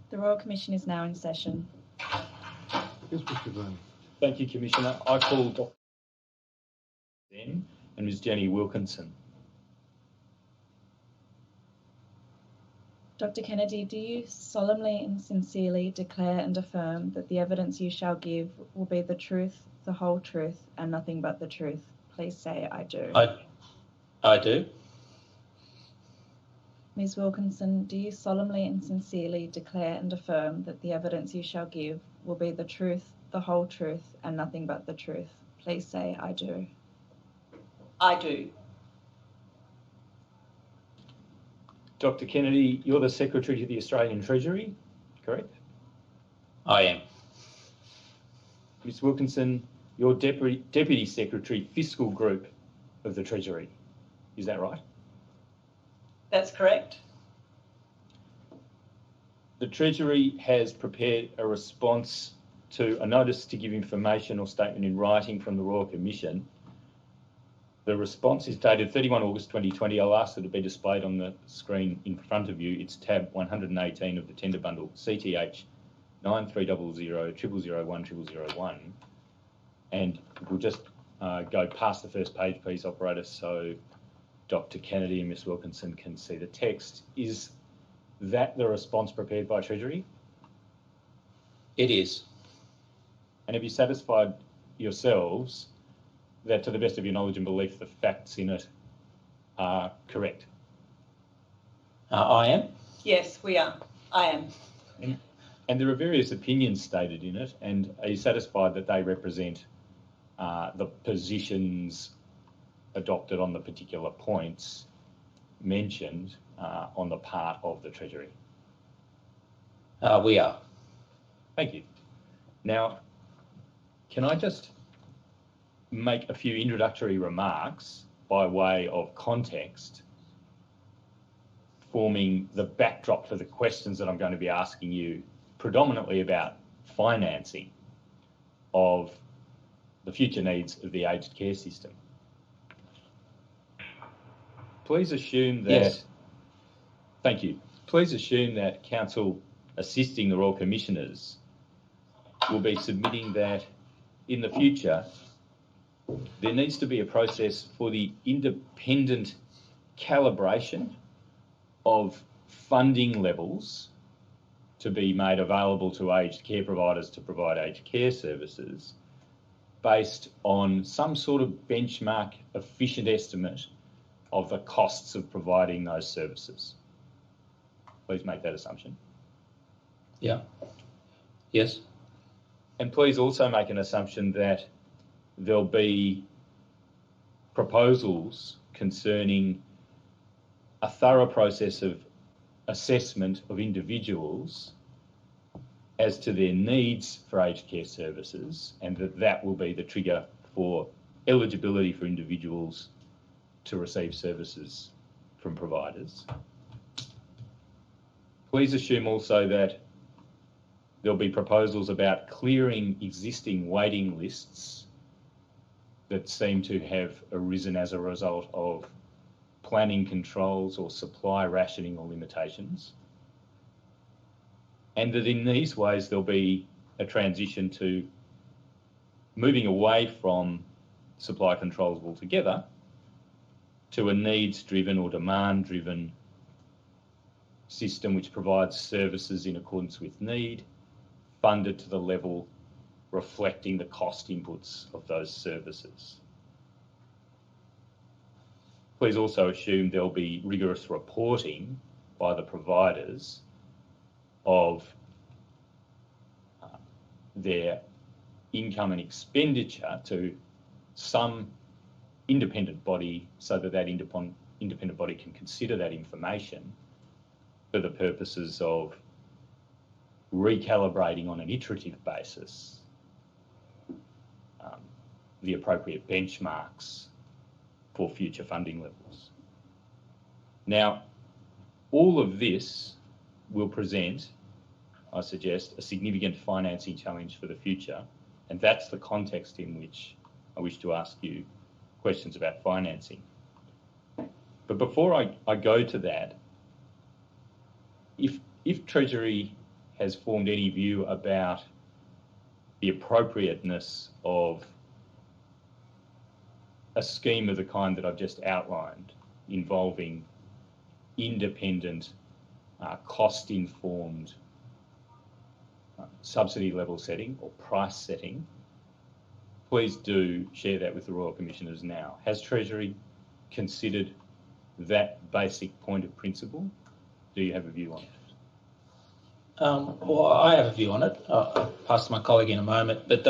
The Royal Commission is now in session. Yes, Mr. Brown. Thank you, Commissioner. I call Dr. and Ms. Jenny Wilkinson. Dr. Kennedy, do you solemnly and sincerely declare and affirm that the evidence you shall give will be the truth, the whole truth, and nothing but the truth? Please say, I do. I do. Ms. Wilkinson, do you solemnly and sincerely declare and affirm that the evidence you shall give will be the truth, the whole truth, and nothing but the truth? Please say, I do. I do. Dr. Kennedy, you're the Secretary to the Australian Treasury, correct? I am. Ms. Wilkinson, you're Deputy Secretary, Fiscal Group of the Treasury. Is that right? That's correct. The Treasury has prepared a response to a notice to give information or statement in writing from the Royal Commission. The response is dated 31 August 2020. I'll ask that it be displayed on the screen in front of you. It's tab 118 of the tender bundle, CTH 9300 0001 0001. And we'll just go past the first page, please, operator, so Dr. Kennedy and Ms. Wilkinson can see the text. Is that the response prepared by Treasury? It is. And have you satisfied yourselves that, to the best of your knowledge and belief, the facts in it are correct? I am. Yes, we are. I am. And there are various opinions stated in it, and are you satisfied that they represent the positions adopted on the particular points mentioned on the part of the Treasury? We are. Thank you. Now, can I just make a few introductory remarks by way of context, forming the backdrop for the questions that I'm going to be asking you, predominantly about financing of the future needs of the aged care system. Please assume that... Yes. Thank you. Please assume that Council assisting the Royal Commissioners will be submitting that in the future there needs to be a process for the independent calibration of funding levels to be made available to aged care providers to provide aged care services based on some sort of benchmark efficient estimate of the costs of providing those services. Please make that assumption. Yeah. Yes. And please also make an assumption that there'll be proposals concerning a thorough process of assessment of individuals as to their needs for aged care services, and that will be the trigger for eligibility for individuals to receive services from providers. Please assume also that there'll be proposals about clearing existing waiting lists that seem to have arisen as a result of planning controls or supply rationing or limitations. And that in these ways there'll be a transition to moving away from supply controls altogether to a needs-driven or demand-driven system which provides services in accordance with need, funded to the level reflecting the cost inputs of those services. Please also assume there'll be rigorous reporting by the providers of their income and expenditure to some independent body so that that independent body can consider that information for the purposes of recalibrating on an iterative basis the appropriate benchmarks for future funding levels. Now, all of this will present, I suggest, a significant financing challenge for the future, and that's the context in which I wish to ask you questions about financing. But before I go to that, if Treasury has formed any view about the appropriateness of a scheme of the kind that I've just outlined, involving independent, cost-informed subsidy level setting or price setting, please do share that with the Royal Commissioners now. Has Treasury considered that basic point of principle? Do you have a view on it? Well, I have a view on it. I'll pass to my colleague in a moment. But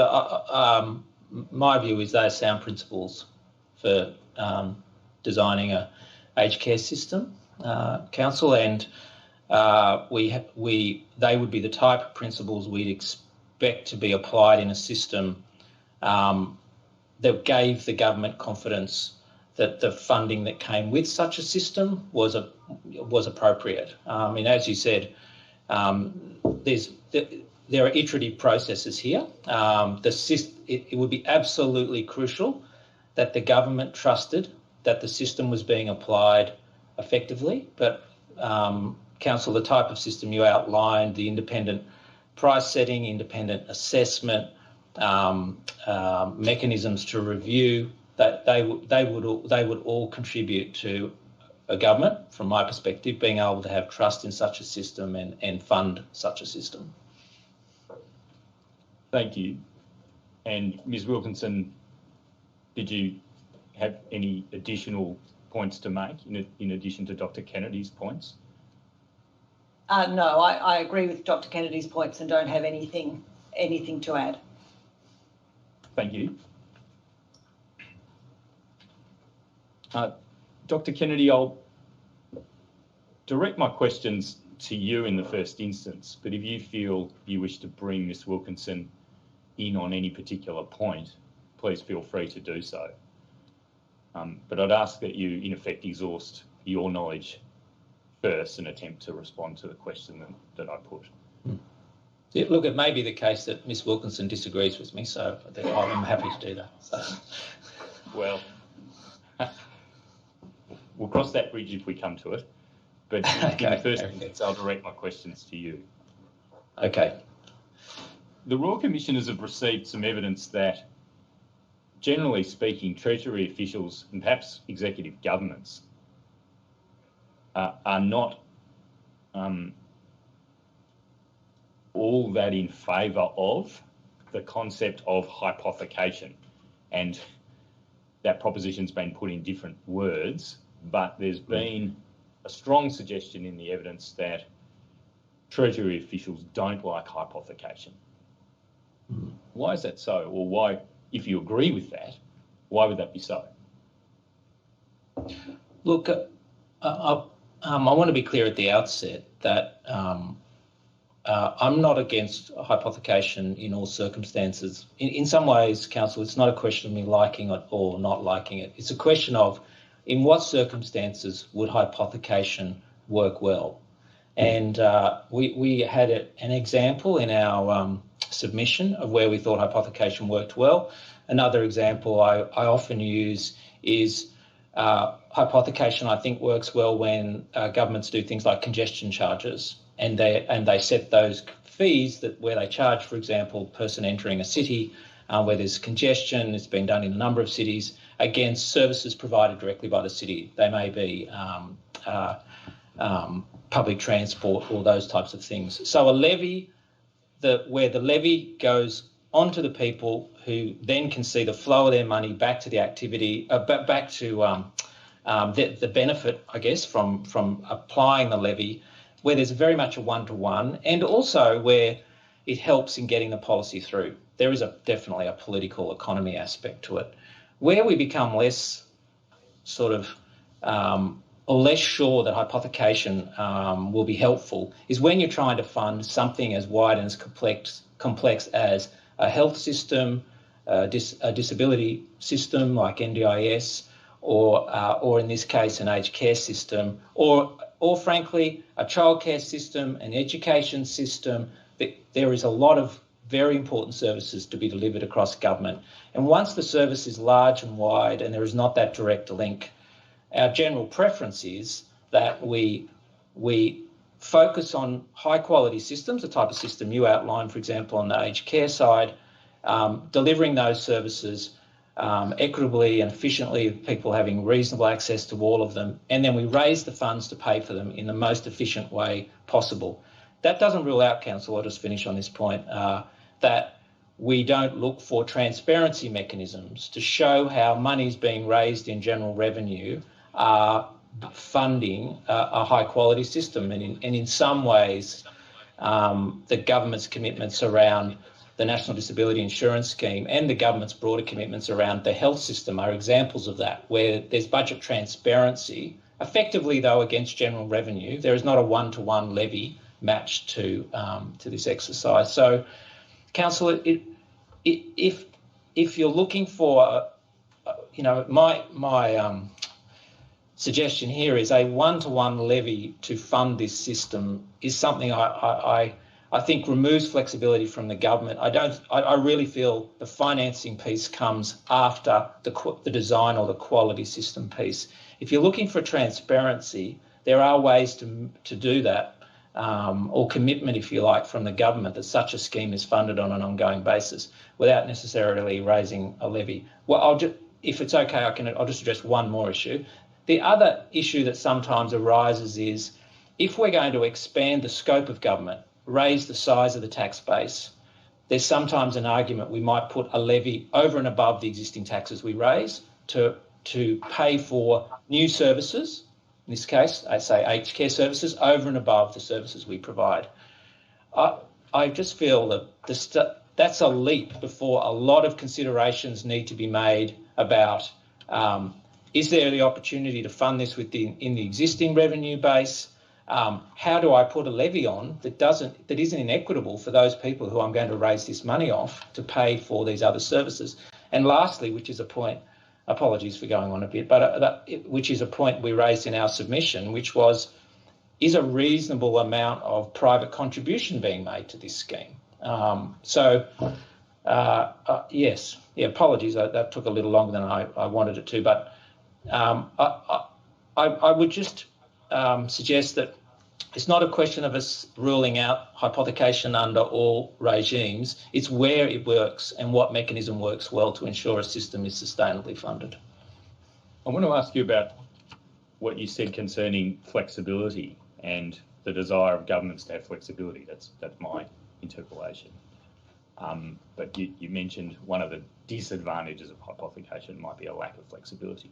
my view is they're sound principles for designing a aged care system, Council, and they would be the type of principles we'd expect to be applied in a system that gave the government confidence that the funding that came with such a system was appropriate. I mean, as you said, there are iterative processes here. It would be absolutely crucial that the government trusted that the system was being applied effectively. But, Council, the type of system you outlined, the independent price setting, independent assessment, mechanisms to review, that they would all contribute to a government, from my perspective, being able to have trust in such a system and fund such a system. Thank you. And Ms Wilkinson, did you have any additional points to make in addition to Dr Kennedy's points? No, I agree with Dr Kennedy's points and don't have anything to add. Thank you. Dr Kennedy, I'll direct my questions to you in the first instance, but if you feel you wish to bring Ms Wilkinson in on any particular point, please feel free to do so. But I'd ask that you, in effect, exhaust your knowledge first and attempt to respond to the question that I put. Yeah, look, it may be the case that Ms Wilkinson disagrees with me, so I'm happy to do that. So. Well, we'll cross that bridge if we come to it, but in the first instance, I'll direct my questions to you. Okay. The Royal Commissioners have received some evidence that, generally speaking, Treasury officials and perhaps executive governments are not all that in favour of the concept of hypothecation. And that proposition's been put in different words, but there's been a strong suggestion in the evidence that Treasury officials don't like hypothecation. Why is that so? Or why, if you agree with that, why would that be so? Look, I want to be clear at the outset that I'm not against hypothecation in all circumstances. In some ways, Council, it's not a question of me liking it or not liking it. It's a question of in what circumstances would hypothecation work well. And we had an example in our submission of where we thought hypothecation worked well. Another example I often use is hypothecation, I think, works well when governments do things like congestion charges, and they set those fees where they charge, for example, person entering a city where there's congestion. It's been done in a number of cities against services provided directly by the city. They may be public transport or those types of things. So a levy, where the levy goes onto the people who then can see the flow of their money back to the activity, back to the benefit, I guess, from applying the levy, where there's very much a one-to-one, and also where it helps in getting the policy through. There is definitely a political economy aspect to it. Where we become less or less sure that hypothecation will be helpful is when you're trying to fund something as wide and as complex as a health system, a disability system like NDIS, or in this case an aged care system, or frankly a childcare system, an education system. There is a lot of very important services to be delivered across government, and once the service is large and wide and there is not that direct link, our general preference is that we focus on high quality systems, the type of system you outlined, for example, on the aged care side, delivering those services equitably and efficiently, people having reasonable access to all of them, and then we raise the funds to pay for them in the most efficient way possible. That doesn't rule out, Council, I'll just finish on this point, that we don't look for transparency mechanisms to show how monies being raised in general revenue are funding a high quality system. And in some ways, the government's commitments around the National Disability Insurance Scheme and the government's broader commitments around the health system are examples of that, where there's budget transparency, effectively though against general revenue. There is not a one-to-one levy matched to this exercise. So, Council, if you're looking for, my suggestion here is a one-to-one levy to fund this system is something I think removes flexibility from the government. I really feel the financing piece comes after the design or the quality system piece. If you're looking for transparency, there are ways to do that, or commitment, if you like, from the government that such a scheme is funded on an ongoing basis without necessarily raising a levy. Well, if it's okay, I'll just address one more issue. The other issue that sometimes arises is if we're going to expand the scope of government, raise the size of the tax base, there's sometimes an argument we might put a levy over and above the existing taxes we raise to pay for new services. In this case, I say aged care services over and above the services we provide. I just feel that that's a leap before a lot of considerations need to be made about is there the opportunity to fund this in the existing revenue base? How do I put a levy on that isn't inequitable for those people who I'm going to raise this money off to pay for these other services? And lastly, which is a point, apologies for going on a bit, but which is a point we raised in our submission, which was, is a reasonable amount of private contribution being made to this scheme? Yes, apologies, that took a little longer than I wanted it to, but I would just suggest that it's not a question of us ruling out hypothecation under all regimes. It's where it works and what mechanism works well to ensure a system is sustainably funded. I want to ask you about what you said concerning flexibility and the desire of governments to have flexibility. That's my interpolation. But you mentioned one of the disadvantages of hypothecation might be a lack of flexibility.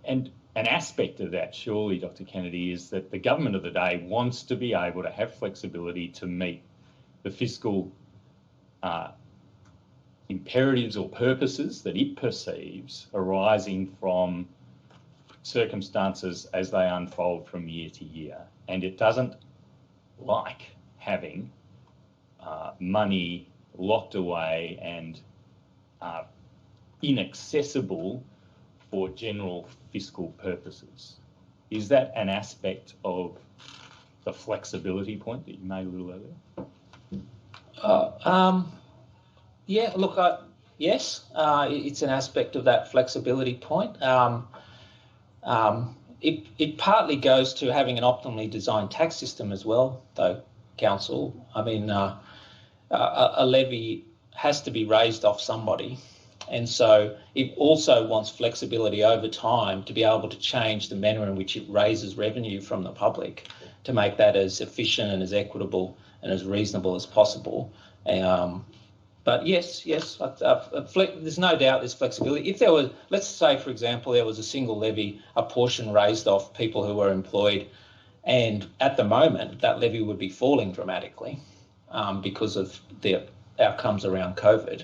And an aspect of that, surely, Dr. Kennedy, is that the government of the day wants to be able to have flexibility to meet the fiscal imperatives or purposes that it perceives arising from circumstances as they unfold from year to year. And it doesn't like having money locked away and inaccessible for general fiscal purposes. Is that an aspect of the flexibility point that you made a little earlier? Yeah, look, yes, it's an aspect of that flexibility point. It partly goes to having an optimally designed tax system as well, though, Council. I mean, a levy has to be raised off somebody. And so it also wants flexibility over time to be able to change the manner in which it raises revenue from the public to make that as efficient and as equitable and as reasonable as possible. But yes, there's no doubt there's flexibility. If there was, let's say, for example, there was a single levy, a portion raised off people who were employed, and at the moment that levy would be falling dramatically because of the outcomes around COVID.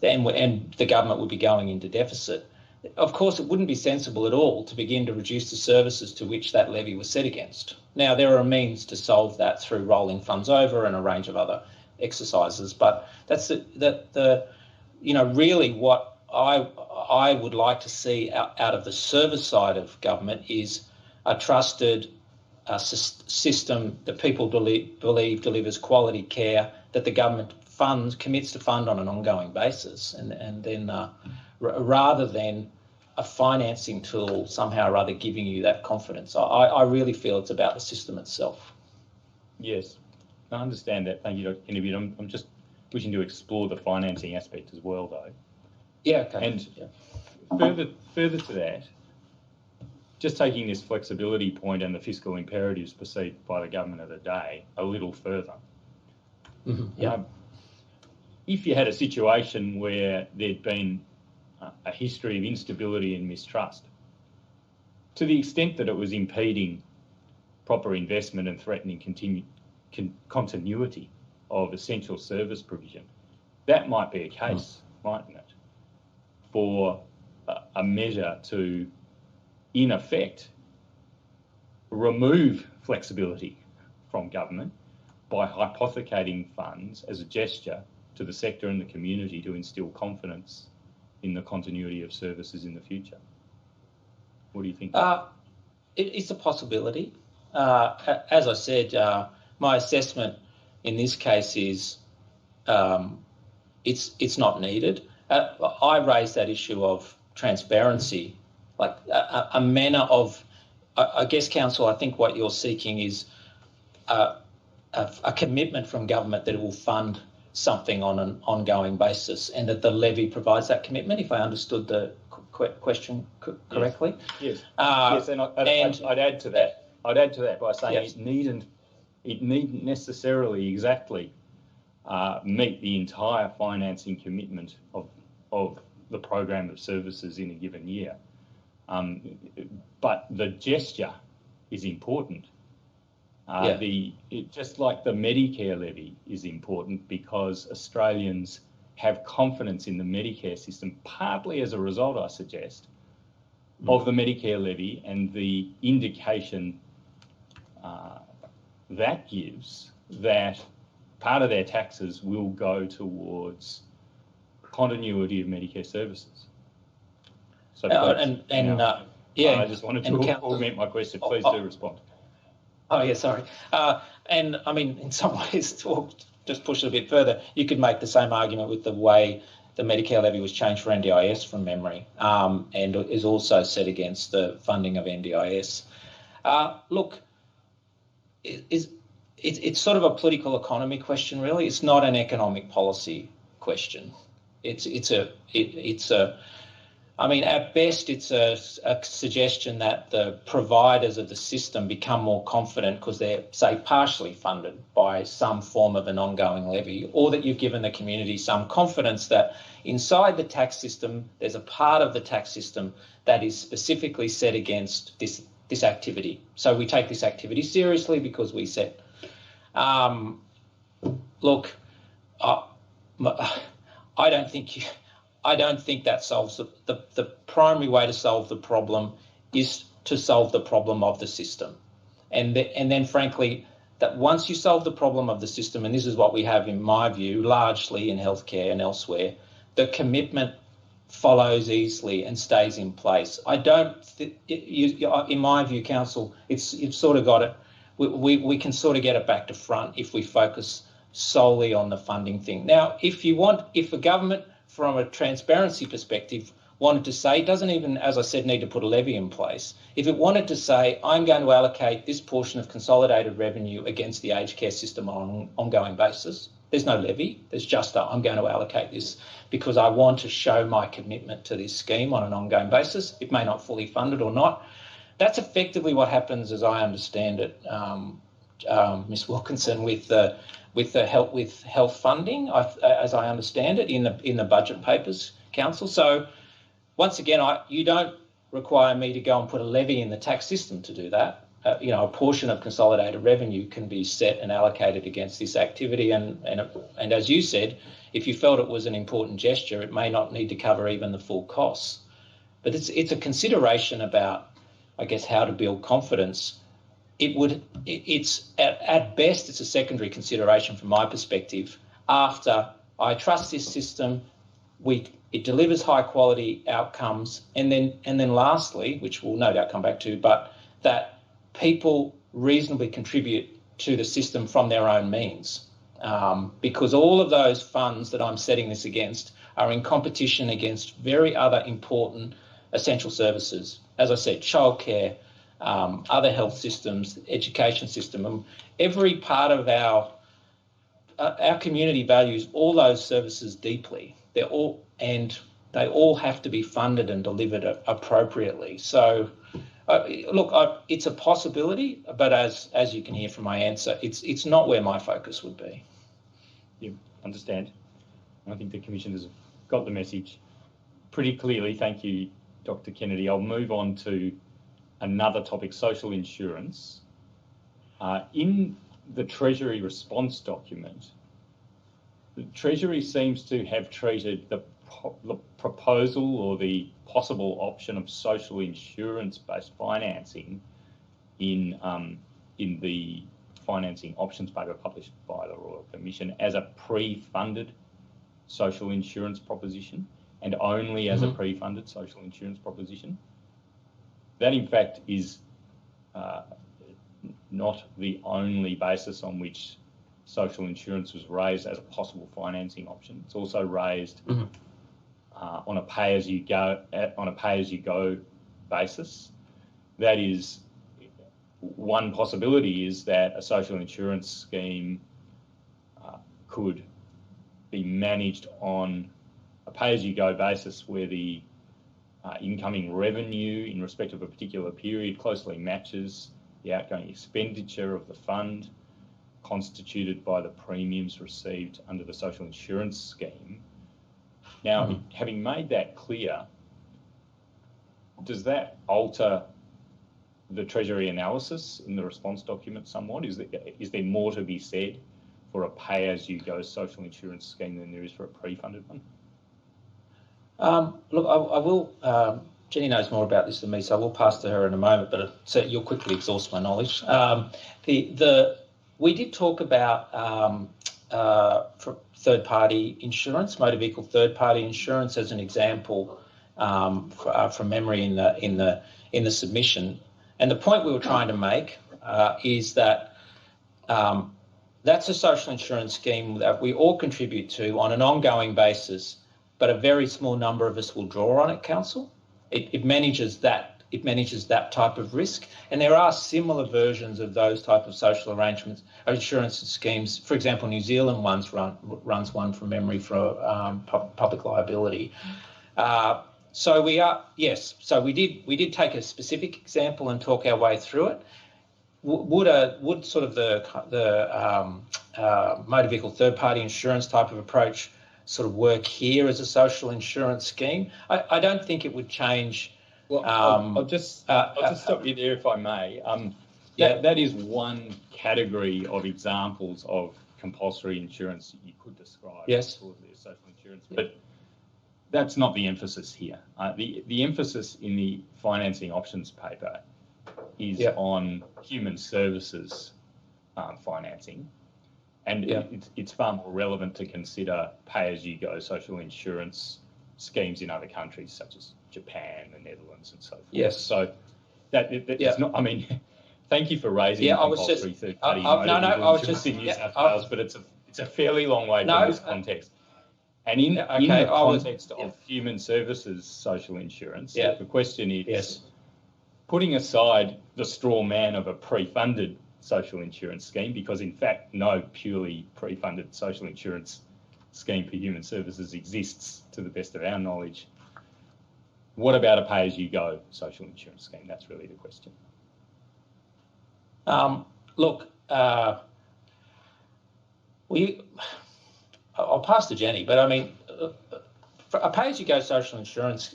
And the government would be going into deficit. Of course, it wouldn't be sensible at all to begin to reduce the services to which that levy was set against. Now, there are means to solve that through rolling funds over and a range of other exercises, but that's really what I would like to see out of the service side of government is a trusted system that people believe delivers quality care, that the government commits to fund on an ongoing basis, and then rather than a financing tool somehow or other giving you that confidence. I really feel it's about the system itself. Yes, I understand that. Thank you, Dr. Kennedy. I'm just wishing to explore the financing aspect as well, though. Yeah, okay. And further to that, just taking this flexibility point and the fiscal imperatives perceived by the government of the day a little further. Yeah. If you had a situation where there'd been a history of instability and mistrust, to the extent that it was impeding proper investment and threatening continuity of essential service provision, that might be a case, mightn't it, for a measure to, in effect, remove flexibility from government by hypothecating funds as a gesture to the sector and the community to instil confidence in the continuity of services in the future. What do you think? It's a possibility. As I said, my assessment in this case is it's not needed. I raised that issue of transparency, like a manner of, I guess, Council, I think what you're seeking is a commitment from government that it will fund something on an ongoing basis and that the levy provides that commitment, if I understood the question correctly. Yes, yes, and I'd add to that. I'd add to that by saying yes. it needn't necessarily exactly meet the entire financing commitment of the program of services in a given year. But the gesture is important. Just like the Medicare levy is important because Australians have confidence in the Medicare system, partly as a result, I suggest, of the Medicare levy and the indication that gives that part of their taxes will go towards continuity of Medicare services. So I just wanted to augment my question. Please do respond. Oh, yeah, sorry. And I mean, in some ways, to just push it a bit further, you could make the same argument with the way the Medicare levy was changed for NDIS from memory, and is also set against the funding of NDIS. Look, it's sort of a political economy question, really. It's not an economic policy question. I mean, at best, it's a suggestion that the providers of the system become more confident because they're, say, partially funded by some form of an ongoing levy, or that you've given the community some confidence that inside the tax system, there's a part of the tax system that is specifically set against this activity. So we take this activity seriously because we said, look, I don't think that solves the primary way to solve the problem is to solve the problem of the system. And then frankly, that once you solve the problem of the system, and this is what we have in my view, largely in healthcare and elsewhere, the commitment follows easily and stays in place. I don't, in my view, Council, you've sort of got it. We can sort of get it back to front if we focus solely on the funding thing. Now, if a government from a transparency perspective wanted to say, it doesn't even, as I said, need to put a levy in place. If it wanted to say, I'm going to allocate this portion of consolidated revenue against the aged care system on an ongoing basis, there's no levy, there's just I'm going to allocate this because I want to show my commitment to this scheme on an ongoing basis. It may not fully fund it or not. That's effectively what happens, as I understand it, Ms. Wilkinson, with health funding, as I understand it, in the budget papers, Council. So once again, you don't require me to go and put a levy in the tax system to do that. A portion of consolidated revenue can be set and allocated against this activity. And as you said, if you felt it was an important gesture, it may not need to cover even the full costs. But it's a consideration about, I guess, how to build confidence. It's at best, it's a secondary consideration from my perspective. After I trust this system, it delivers high quality outcomes, and then lastly, which we'll no doubt come back to, but that people reasonably contribute to the system from their own means, because all of those funds that I'm setting this against are in competition against very other important essential services. As I said, childcare, other health systems, education system, and every part of our community values all those services deeply. They all have to be funded and delivered appropriately. So, it's a possibility, but as you can hear from my answer, it's not where my focus would be. You understand? I think the commissioners have got the message pretty clearly. Thank you, Dr. Kennedy. I'll move on to another topic, social insurance. In the Treasury response document, the Treasury seems to have treated the proposal or the possible option of social insurance-based financing in the financing options paper published by the Royal Commission as a pre-funded social insurance proposition, and only as a pre-funded social insurance proposition. That, in fact, is not the only basis on which social insurance was raised as a possible financing option. It's also raised on a pay-as-you-go basis. That is, one possibility is that a social insurance scheme could be managed on a pay-as-you-go basis where the incoming revenue in respect of a particular period closely matches the outgoing expenditure of the fund, constituted by the premiums received under the social insurance scheme. Now, having made that clear, does that alter the Treasury analysis in the response document somewhat? Is there more to be said for a pay-as-you-go social insurance scheme than there is for a pre-funded one? Look, I will. Jenny knows more about this than me, so I will pass to her in a moment. But you'll quickly exhaust my knowledge. We did talk about for third-party insurance, motor vehicle third-party insurance, as an example from memory in the submission. And the point we were trying to make is that that's a social insurance scheme that we all contribute to on an ongoing basis, but a very small number of us will draw on it, Council. It manages that. It manages that type of risk, and there are similar versions of those type of social arrangements, insurance schemes. For example, New Zealand runs one from memory for public liability. So we did take a specific example and talk our way through it. Would sort of the motor vehicle third-party insurance type of approach sort of work here as a social insurance scheme? I don't think it would change. Well, I'll just stop you there if I may. That is one category of examples of compulsory insurance that you could describe as broadly as social insurance, but that's not the emphasis here. The emphasis in the financing options paper is on human services financing, and it's far more relevant to consider pay-as-you-go social insurance schemes in other countries such as Japan, the Netherlands, and so forth. Yes. So it's not. I mean, thank you for raising compulsory third-party insurance in New South Wales, but it's a fairly long way from this context. And in the context of human services social insurance, the question is, putting aside the straw man of a pre-funded social insurance scheme, because in fact no purely pre-funded social insurance scheme for human services exists to the best of our knowledge, what about a pay-as-you-go social insurance scheme? That's really the question. Look, I'll pass to Jenny, but I mean, for a pay-as-you-go social insurance,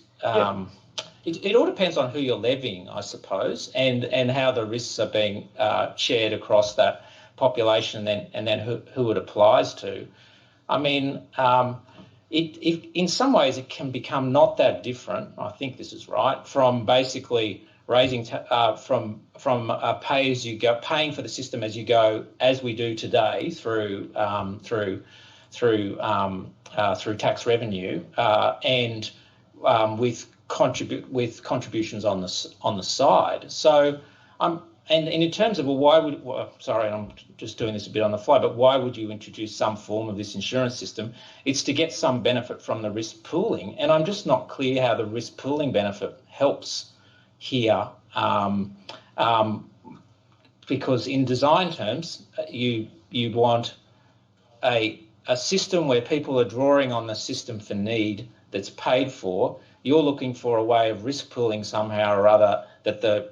it all depends on who you're levying, I suppose, and how the risks are being shared across that population, and then who it applies to. I mean, in some ways it can become not that different, I think this is right, from basically raising from pay-as-you-go, paying for the system as you go, as we do today through tax revenue, and with contributions on the side. So and in terms of sorry, I'm just doing this a bit on the fly, but why would you introduce some form of this insurance system? It's to get some benefit from the risk pooling, and I'm just not clear how the risk pooling benefit helps here, because in design terms, you want a system where people are drawing on the system for need that's paid for. You're looking for a way of risk pooling somehow or other that the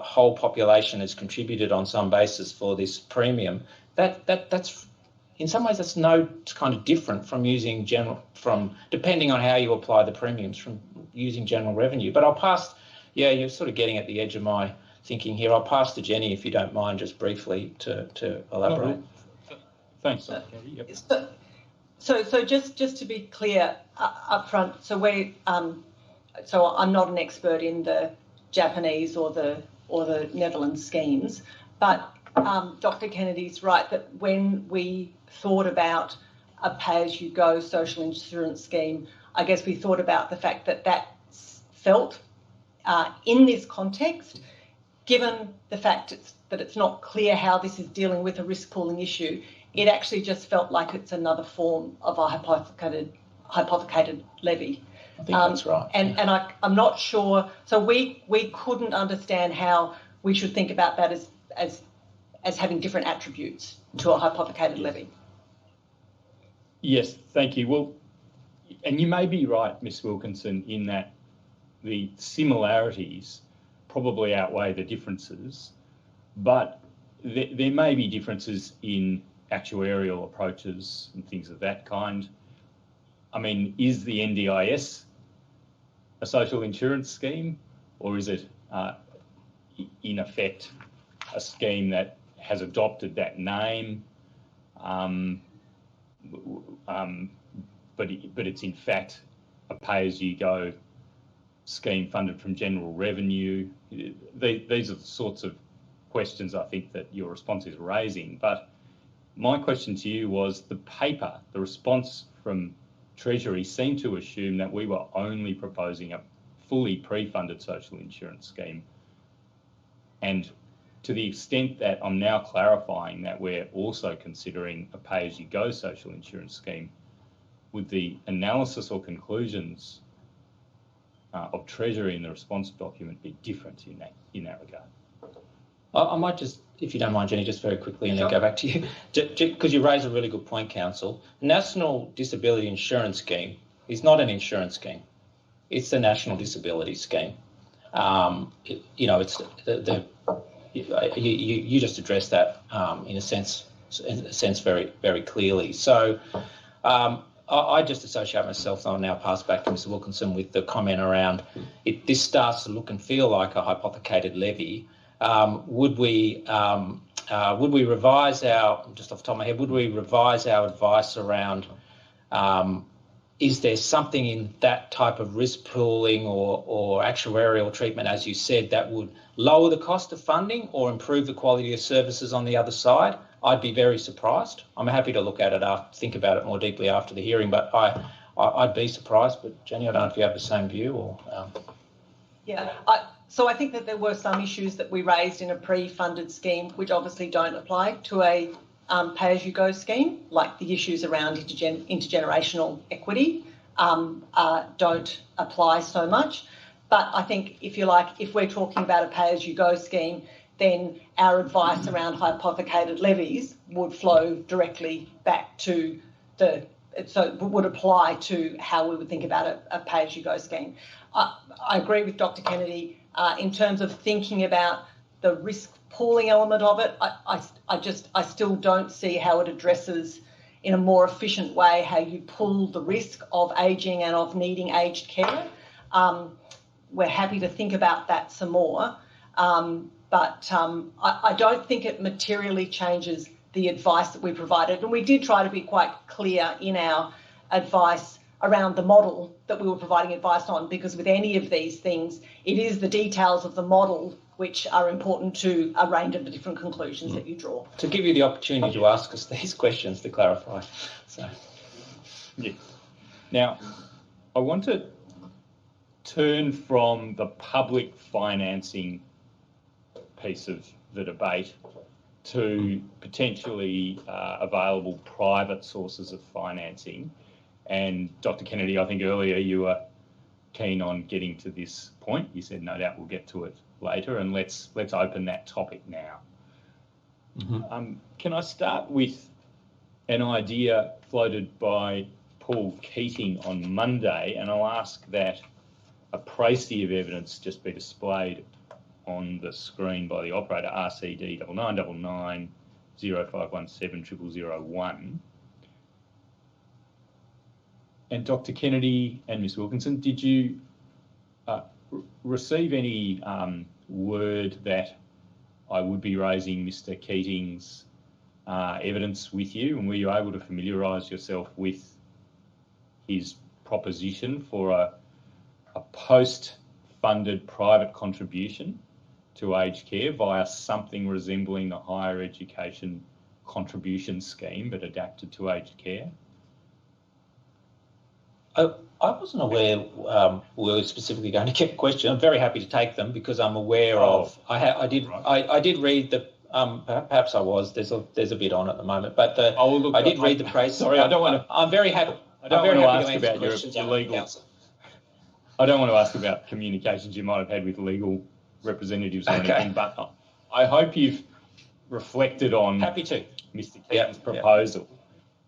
whole population has contributed on some basis for this premium. That's in some ways that's no kind of different from using depending on how you apply the premiums, from using general revenue. But I'll pass. Yeah, you're sort of getting at the edge of my thinking here. I'll pass to Jenny, if you don't mind, just briefly to elaborate. Thanks, Dr. Kennedy. Yep. So just to be clear up front, so I'm not an expert in the Japanese or the Netherlands schemes, but Dr. Kennedy's right that when we thought about a pay-as-you-go social insurance scheme, I guess we thought about the fact that felt in this context, given the fact that it's not clear how this is dealing with a risk pooling issue, it actually just felt like it's another form of a hypothecated levy. I think that's right. And I'm not sure. So we couldn't understand how we should think about that as having different attributes to a hypothecated levy. Yes, thank you. Well, and you may be right, Ms. Wilkinson, in that the similarities probably outweigh the differences, but there may be differences in actuarial approaches and things of that kind. I mean, is the NDIS a social insurance scheme, or is it in effect a scheme that has adopted that name, but it's in fact a pay-as-you-go scheme funded from general revenue? These are the sorts of questions I think that your response is raising. But my question to you was, the response from Treasury seemed to assume that we were only proposing a fully pre-funded social insurance scheme. And to the extent that I'm now clarifying that we're also considering a pay-as-you-go social insurance scheme, would the analysis or conclusions of Treasury in the response document be different in that regard? I might just, if you don't mind, Jenny, just very quickly, and Sure. then go back to you, because you raise a really good point, Council. National Disability Insurance Scheme is not an insurance scheme. It's the National Disability Scheme. It's you just addressed that in a sense very, very clearly. So I just associate myself, and I'll now pass back to Mr. Wilkinson, with the comment around this starts to look and feel like a hypothecated levy. Would we revise our, just off the top of my head, would we revise our advice around, is there something in that type of risk pooling or actuarial treatment, as you said, that would lower the cost of funding or improve the quality of services on the other side? I'd be very surprised. I'm happy to look at it, think about it more deeply after the hearing, but I'd be surprised. But Jenny, I don't know if you have the same view or... Yeah, so I think that there were some issues that we raised in a pre-funded scheme which obviously don't apply to a pay-as-you-go scheme, like the issues around intergenerational equity don't apply so much. But I think, if you like, if we're talking about a pay-as-you-go scheme, then our advice around hypothecated levies would flow directly back to would apply to how we would think about a pay-as-you-go scheme. I agree with Dr. Kennedy in terms of thinking about the risk pooling element of it. I still don't see how it addresses in a more efficient way how you pool the risk of ageing and of needing aged care. We're happy to think about that some more, but I don't think it materially changes the advice that we provided. And we did try to be quite clear in our advice around the model that we were providing advice on, because with any of these things, it is the details of the model which are important to a range of the different conclusions that you draw. To give you the opportunity to ask us these questions to clarify. So, yeah. Now, I want to turn from the public financing piece of the debate to potentially available private sources of financing. And Dr. Kennedy, I think earlier you were keen on getting to this point. You said no doubt we'll get to it later, and let's open that topic now. Can I start with an idea floated by Paul Keating on Monday, and I'll ask that a précis of evidence just be displayed on the screen by the operator, RCD 9999 0517 0001. And Dr. Kennedy and Ms. Wilkinson, did you receive any word that I would be raising Mr. Keating's evidence with you, and were you able to familiarise yourself with his proposition for a post-funded private contribution to aged care via something resembling the higher education contribution scheme but adapted to aged care? I wasn't aware we were specifically going to get a question. I'm very happy to take them because I'm aware of. I did read the. Perhaps I was. There's a bit on at the moment, but I did read the praise. Sorry, I don't want to. I'm very happy. I don't want to ask about your legal. I don't want to ask about communications you might have had with legal representatives or anything, but I hope you've reflected on happy to Mr. Keating's proposal.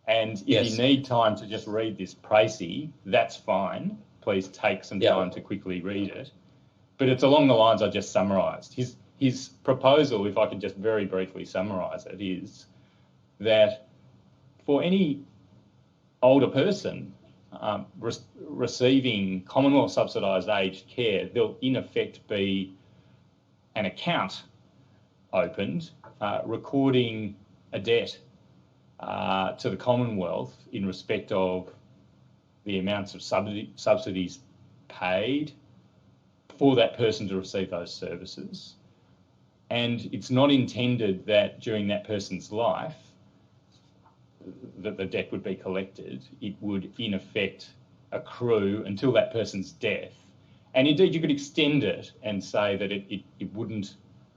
And if you need time to just read this précis, that's fine. Please take some time to quickly read it. But it's along the lines I just summarised. His proposal, if I could just very briefly summarise it, is that for any older person receiving Commonwealth subsidised aged care, there'll in effect be an account opened recording a debt to the Commonwealth in respect of the amounts of subsidies paid for that person to receive those services. And it's not intended that during that person's life that the debt would be collected. It would in effect accrue until that person's death. And indeed you could extend it and say that it wouldn't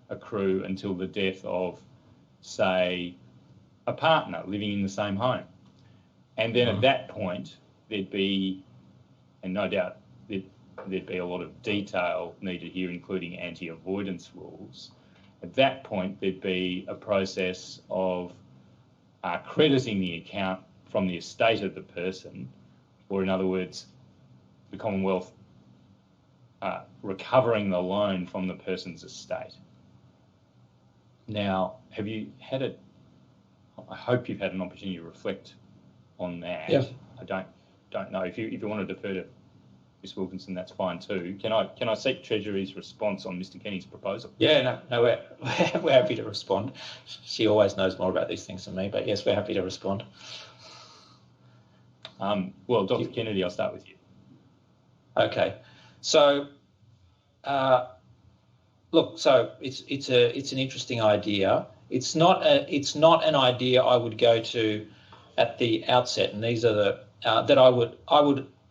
accrue until the death of, say, a partner living in the same home. And then at that point, there'd be, and no doubt there'd be a lot of detail needed here, including anti-avoidance rules. At that point, there'd be a process of crediting the account from the estate of the person, or in other words, the Commonwealth recovering the loan from the person's estate. Now, have you had I hope you've had an opportunity to reflect on that. Yeah. I don't know. If you want to defer to Ms. Wilkinson, that's fine too. Can I seek Treasury's response on Mr. Kenny's proposal? Yeah, no, we're happy to respond. She always knows more about these things than me, but yes, we're happy to respond. Well, Dr. Kennedy, I'll start with you. Okay, so look, so it's an interesting idea. It's not an idea I would go to at the outset, and these are the that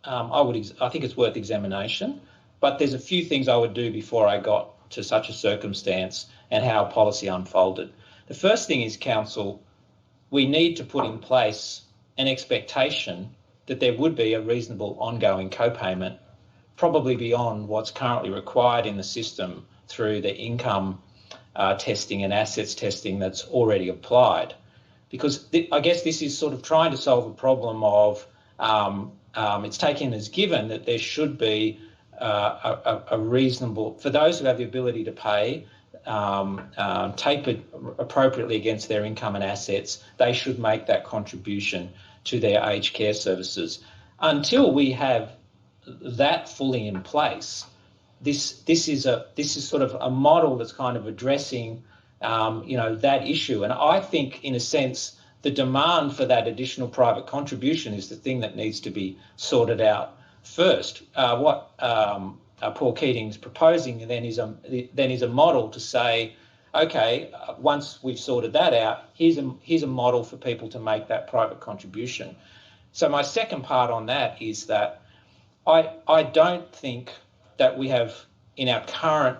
I think it's worth examination. But there's a few things I would do before I got to such a circumstance and how policy unfolded. The first thing is, Council, we need to put in place an expectation that there would be a reasonable ongoing co-payment, probably beyond what's currently required in the system through the income testing and assets testing that's already applied. Because I guess this is sort of trying to solve a problem of it's taken as given that there should be a reasonable, for those who have the ability to pay, tapered appropriately against their income and assets, they should make that contribution to their aged care services. Until we have that fully in place, this is sort of a model that's kind of addressing that issue. And I think, in a sense, the demand for that additional private contribution is the thing that needs to be sorted out first. What Paul Keating's proposing then is a model to say, okay, once we've sorted that out, here's a model for people to make that private contribution. So my second part on that is that I don't think that we have, in our current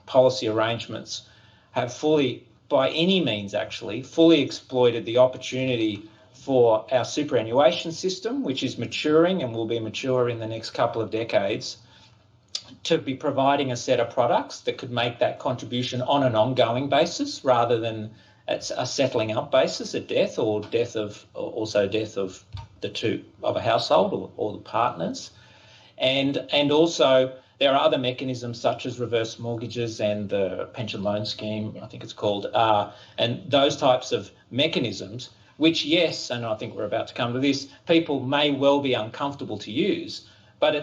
policy arrangements, have fully, by any means actually, fully exploited the opportunity for our superannuation system, which is maturing and will be mature in the next couple of decades, to be providing a set of products that could make that contribution on an ongoing basis rather than at a settling up basis at death or death of the two of a household or the partners. And also there are other mechanisms such as reverse mortgages and the pension loan scheme, I think it's called, and those types of mechanisms, which, yes, and I think we're about to come to this, people may well be uncomfortable to use, but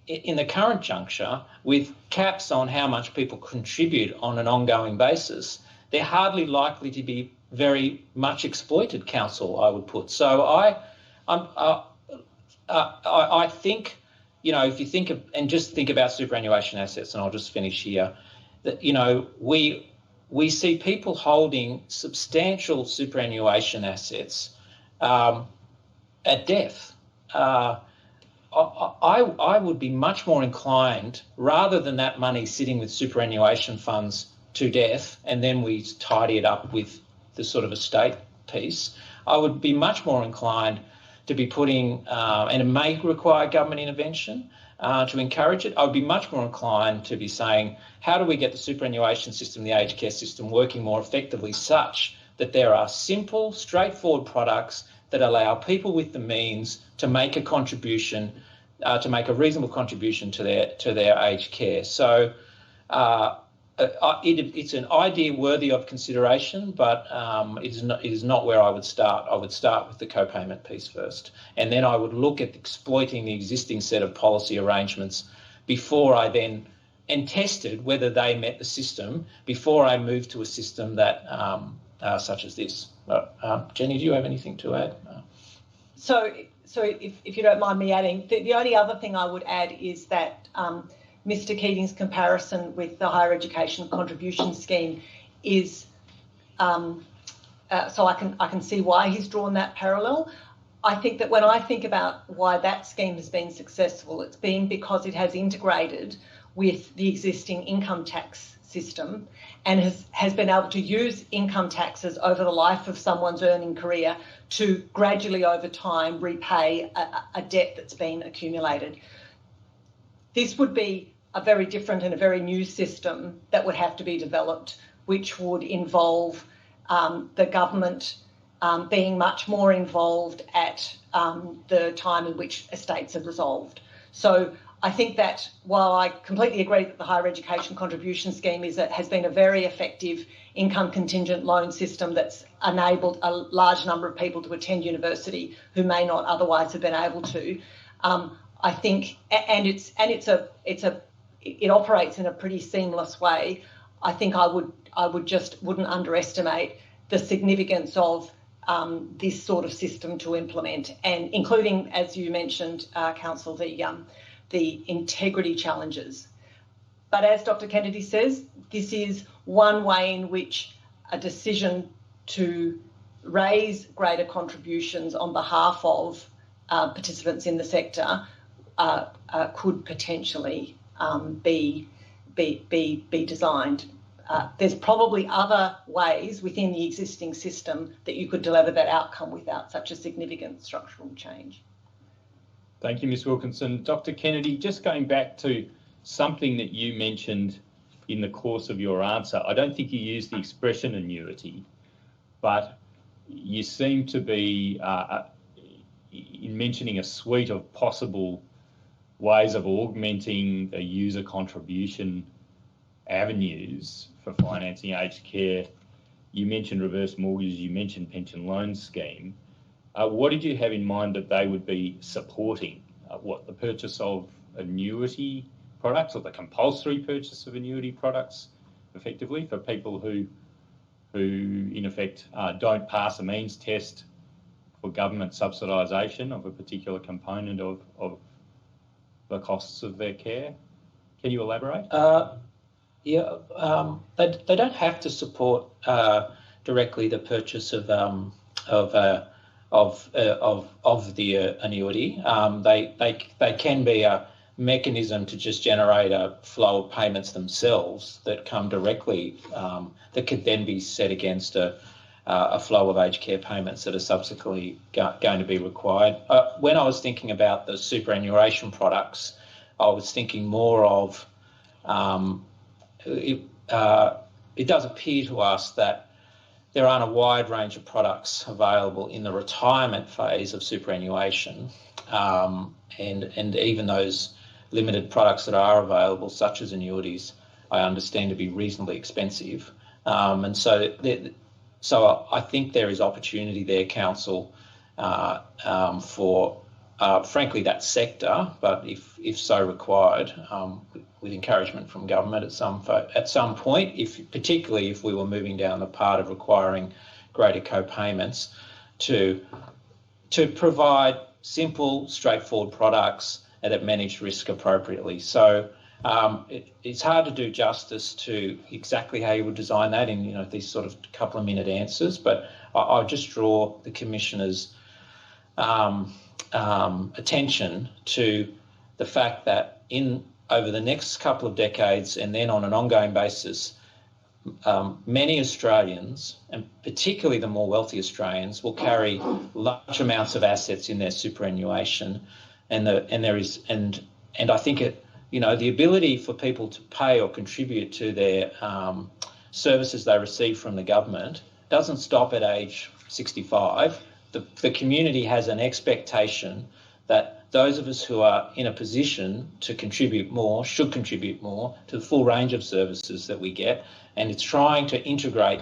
in the current juncture, with caps on how much people contribute on an ongoing basis, they're hardly likely to be very much exploited, council, I would put. So I think, you know, if you think of, and just think about superannuation assets, and I'll just finish here, that, you know, we see people holding substantial superannuation assets at death. I would be much more inclined, rather than that money sitting with superannuation funds to death and then we tidy it up with the sort of estate piece, I would be much more inclined to be putting, and it may require government intervention to encourage it, I would be much more inclined to be saying, how do we get the superannuation system, the aged care system working more effectively such that there are simple, straightforward products that allow people with the means to make a contribution, to make a reasonable contribution to their aged care. So it's an idea worthy of consideration, but it is not where I would start. I would start with the co-payment piece first, and then I would look at exploiting the existing set of policy arrangements before I then, and tested whether they met the system before I moved to a system that such as this. Jenny, do you have anything to add? So if you don't mind me adding, the only other thing I would add is that Mr. Keating's comparison with the higher education contribution scheme is, so I can see why he's drawn that parallel. I think that when I think about why that scheme has been successful, it's been because it has integrated with the existing income tax system and has been able to use income taxes over the life of someone's earning career to gradually over time repay a debt that's been accumulated. This would be a very different and a very new system that would have to be developed, which would involve the government being much more involved at the time in which estates have resolved. So I think that while I completely agree that the higher education contribution scheme has been a very effective income contingent loan system that's enabled a large number of people to attend university who may not otherwise have been able to, I think, and it operates in a pretty seamless way. I think I wouldn't underestimate the significance of this sort of system to implement, and including, as you mentioned, Council, the integrity challenges. But as Dr. Kennedy says, this is one way in which a decision to raise greater contributions on behalf of participants in the sector could potentially be designed. There's probably other ways within the existing system that you could deliver that outcome without such a significant structural change. Thank you, Ms Wilkinson. Dr Kennedy, just going back to something that you mentioned in the course of your answer, I don't think you used the expression annuity, but you seem to be in mentioning a suite of possible ways of augmenting the user contribution avenues for financing aged care. You mentioned reverse mortgages, you mentioned pension loan scheme. What did you have in mind that they would be supporting? The purchase of annuity products, or the compulsory purchase of annuity products, effectively, for people who in effect don't pass a means test for government subsidisation of a particular component of the costs of their care? Can you elaborate? Yeah, they don't have to support directly the purchase of the annuity. They can be a mechanism to just generate a flow of payments themselves that come directly, that could then be set against a flow of aged care payments that are subsequently going to be required. When I was thinking about the superannuation products, I was thinking more of it does appear to us that there aren't a wide range of products available in the retirement phase of superannuation, and even those limited products that are available, such as annuities, I understand to be reasonably expensive. And so I think there is opportunity there, Council, for frankly that sector, but if so required, with encouragement from government at some point, particularly if we were moving down the path of requiring greater co-payments, to provide simple, straightforward products that manage risk appropriately. So it's hard to do justice to exactly how you would design that in these sort of couple of minute answers, but I'll just draw the Commissioner's attention to the fact that over the next couple of decades and then on an ongoing basis, many Australians, and particularly the more wealthy Australians, will carry large amounts of assets in their superannuation, and I think the ability for people to pay or contribute to their services they receive from the government doesn't stop at age 65. The community has an expectation that those of us who are in a position to contribute more should contribute more to the full range of services that we get, and it's trying to integrate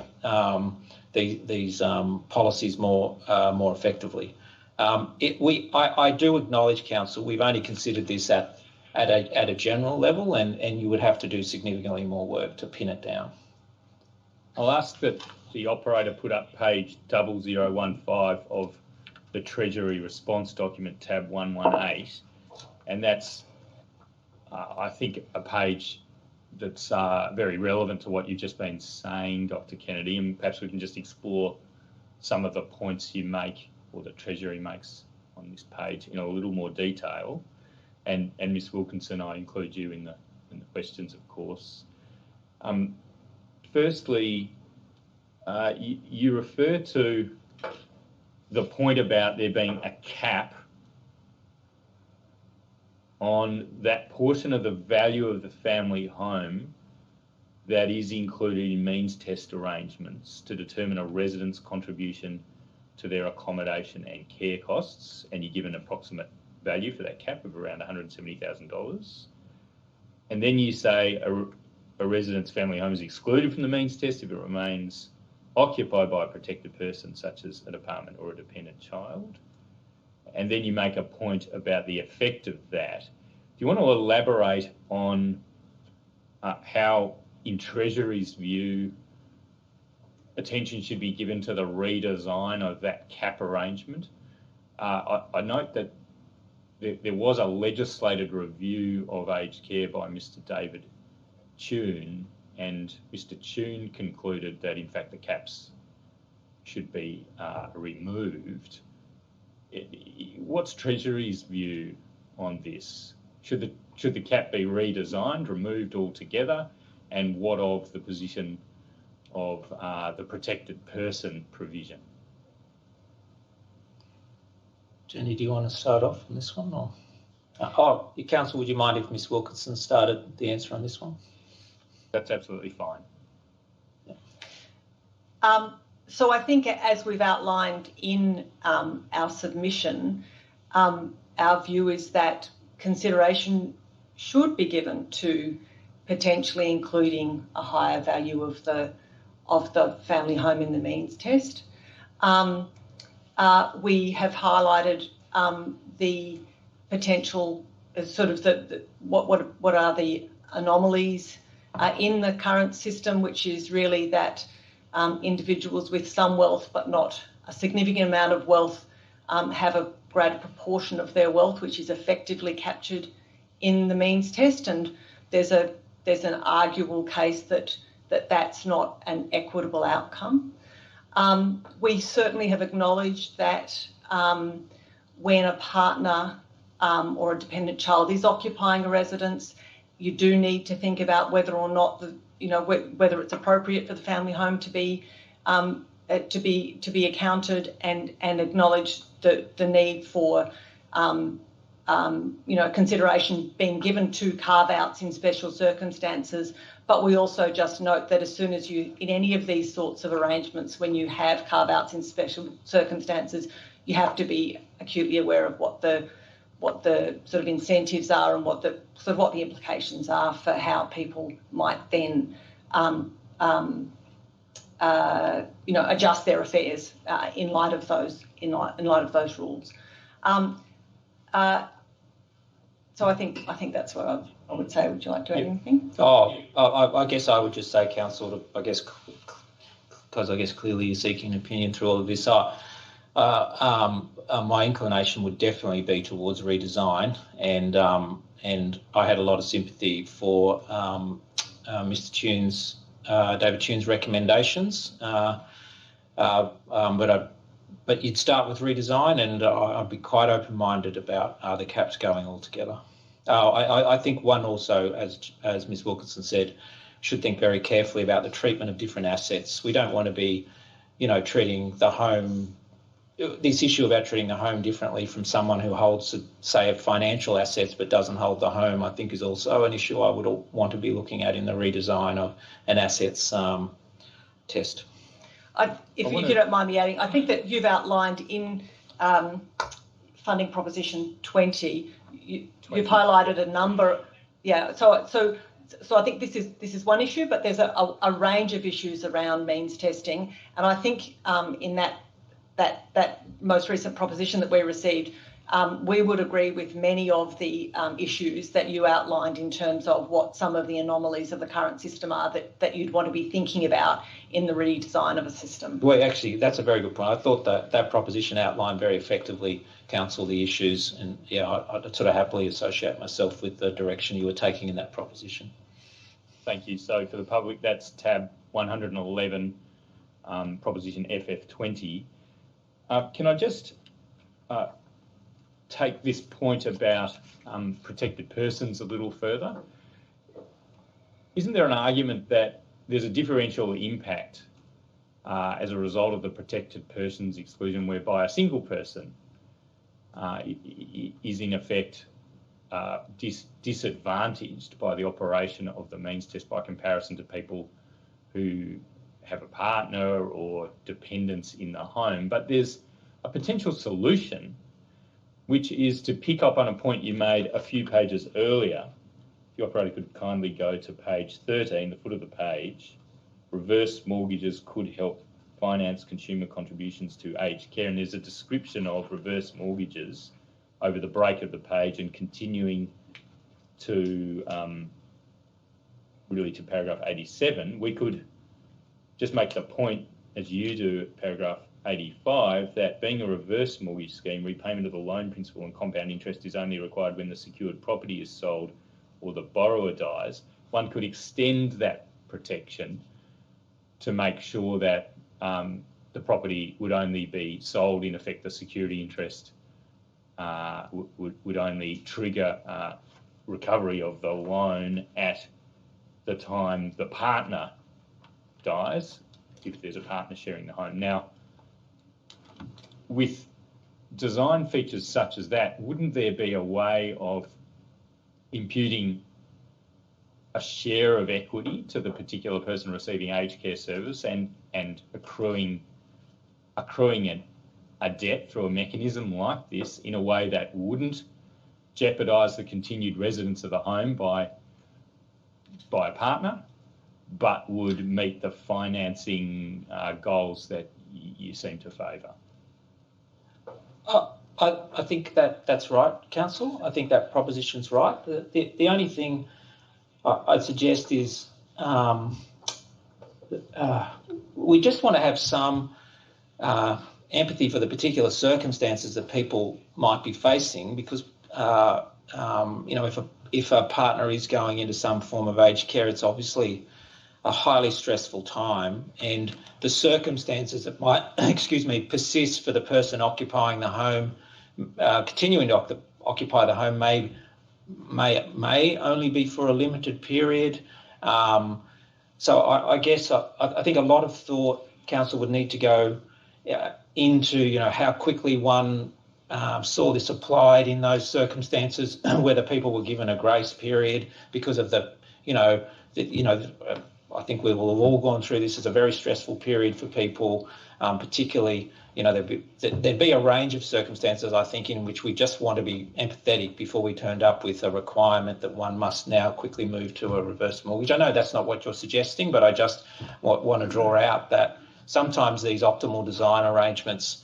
these policies more effectively. I do acknowledge, Council, we've only considered this at a general level, and you would have to do significantly more work to pin it down. I'll ask that the operator put up page 0015 of the Treasury Response Document, tab 118, and that's, I think, a page that's very relevant to what you've just been saying, Dr. Kennedy, and perhaps we can just explore some of the points you make, or the Treasury makes on this page, in a little more detail. And Ms Wilkinson, I include you in the questions, of course. Firstly, you refer to the point about there being a cap on that portion of the value of the family home that is included in means test arrangements to determine a resident's contribution to their accommodation and care costs, and you give an approximate value for that cap of around $170,000. And then you say a resident's family home is excluded from the means test if it remains occupied by a protected person, such as an apartment or a dependent child. And then you make a point about the effect of that. Do you want to elaborate on how, in Treasury's view, attention should be given to the redesign of that cap arrangement? I note that there was a legislated review of aged care by Mr. David Tune, and Mr. Tune concluded that, in fact, the caps should be removed. What's Treasury's view on this? Should the cap be redesigned, removed altogether? And what of the position of the protected person provision? Jenny, do you want to start off on this one? Or Council, would you mind if Ms Wilkinson started the answer on this one? That's absolutely fine. Yeah. So I think, as we've outlined in our submission, our view is that consideration should be given to potentially including a higher value of the family home in the means test. We have highlighted the potential, sort of what are the anomalies in the current system, which is really that individuals with some wealth but not a significant amount of wealth have a greater proportion of their wealth which is effectively captured in the means test, and there's an arguable case that that's not an equitable outcome. We certainly have acknowledged that when a partner or a dependent child is occupying a residence, you do need to think about whether or not whether it's appropriate for the family home to be to be accounted and acknowledge the need for consideration being given to carve-outs in special circumstances. But we also just note that as soon as you, in any of these sorts of arrangements, when you have carve-outs in special circumstances, you have to be acutely aware of what the sort of incentives are and what the implications are for how people might then adjust their affairs in light of those rules. So I think that's what I would say. Would you like to add anything? I guess I would just say, Council, because clearly you're seeking an opinion through all of this. My inclination would definitely be towards redesign, and I had a lot of sympathy for Mr. David Tune's recommendations, but you'd start with redesign, and I'd be quite open-minded about the caps going altogether. I think one also, as Ms. Wilkinson said, should think very carefully about the treatment of different assets. We don't want to be, treating the home. This issue about treating the home differently from someone who holds, say, financial assets but doesn't hold the home, I think is also an issue I would want to be looking at in the redesign of an assets test. If you don't mind me adding, I think that you've outlined in funding proposition 20, you've highlighted a number. Yeah, so I think this is one issue, but there's a range of issues around means testing, and I think in that most recent proposition that we received, we would agree with many of the issues that you outlined in terms of what some of the anomalies of the current system are that you'd want to be thinking about in the redesign of a system. Well, actually, that's a very good point. I thought that proposition outlined very effectively, Council, the issues, and I'd sort of happily associate myself with the direction you were taking in that proposition. Thank you. So for the public, that's tab 111, proposition FF20. Can I just take this point about protected persons a little further? Isn't there an argument that there's a differential impact as a result of the protected persons exclusion, whereby a single person is in effect disadvantaged by the operation of the means test by comparison to people who have a partner or dependents in the home? But there's a potential solution, which is to pick up on a point you made a few pages earlier. If the operator could kindly go to page 13, the foot of the page. Reverse mortgages could help finance consumer contributions to aged care, and there's a description of reverse mortgages over the break of the page and continuing to really to paragraph 87. We could just make the point, as you do at paragraph 85, that being a reverse mortgage scheme, repayment of the loan principal and compound interest is only required when the secured property is sold or the borrower dies. One could extend that protection to make sure that the property would only be sold, in effect the security interest would only trigger recovery of the loan at the time the partner dies, if there's a partner sharing the home. Now, with design features such as that, wouldn't there be a way of imputing a share of equity to the particular person receiving aged care service and accruing a debt through a mechanism like this in a way that wouldn't jeopardise the continued residence of the home by a partner, but would meet the financing goals that you seem to favour? I think that's right, Council. I think that proposition's right. The only thing I'd suggest is we just want to have some empathy for the particular circumstances that people might be facing, because if a partner is going into some form of aged care, it's obviously a highly stressful time, and the circumstances that might, persist for the person occupying the home, continuing to occupy the home may only be for a limited period. So I guess I think a lot of thought council would need to go into, how quickly one saw this applied in those circumstances, whether people were given a grace period because of I think we will have all gone through this as a very stressful period for people, particularly, there'd be a range of circumstances, I think, in which we just want to be empathetic before we turned up with a requirement that one must now quickly move to a reverse mortgage. I know that's not what you're suggesting, but I just want to draw out that sometimes these optimal design arrangements,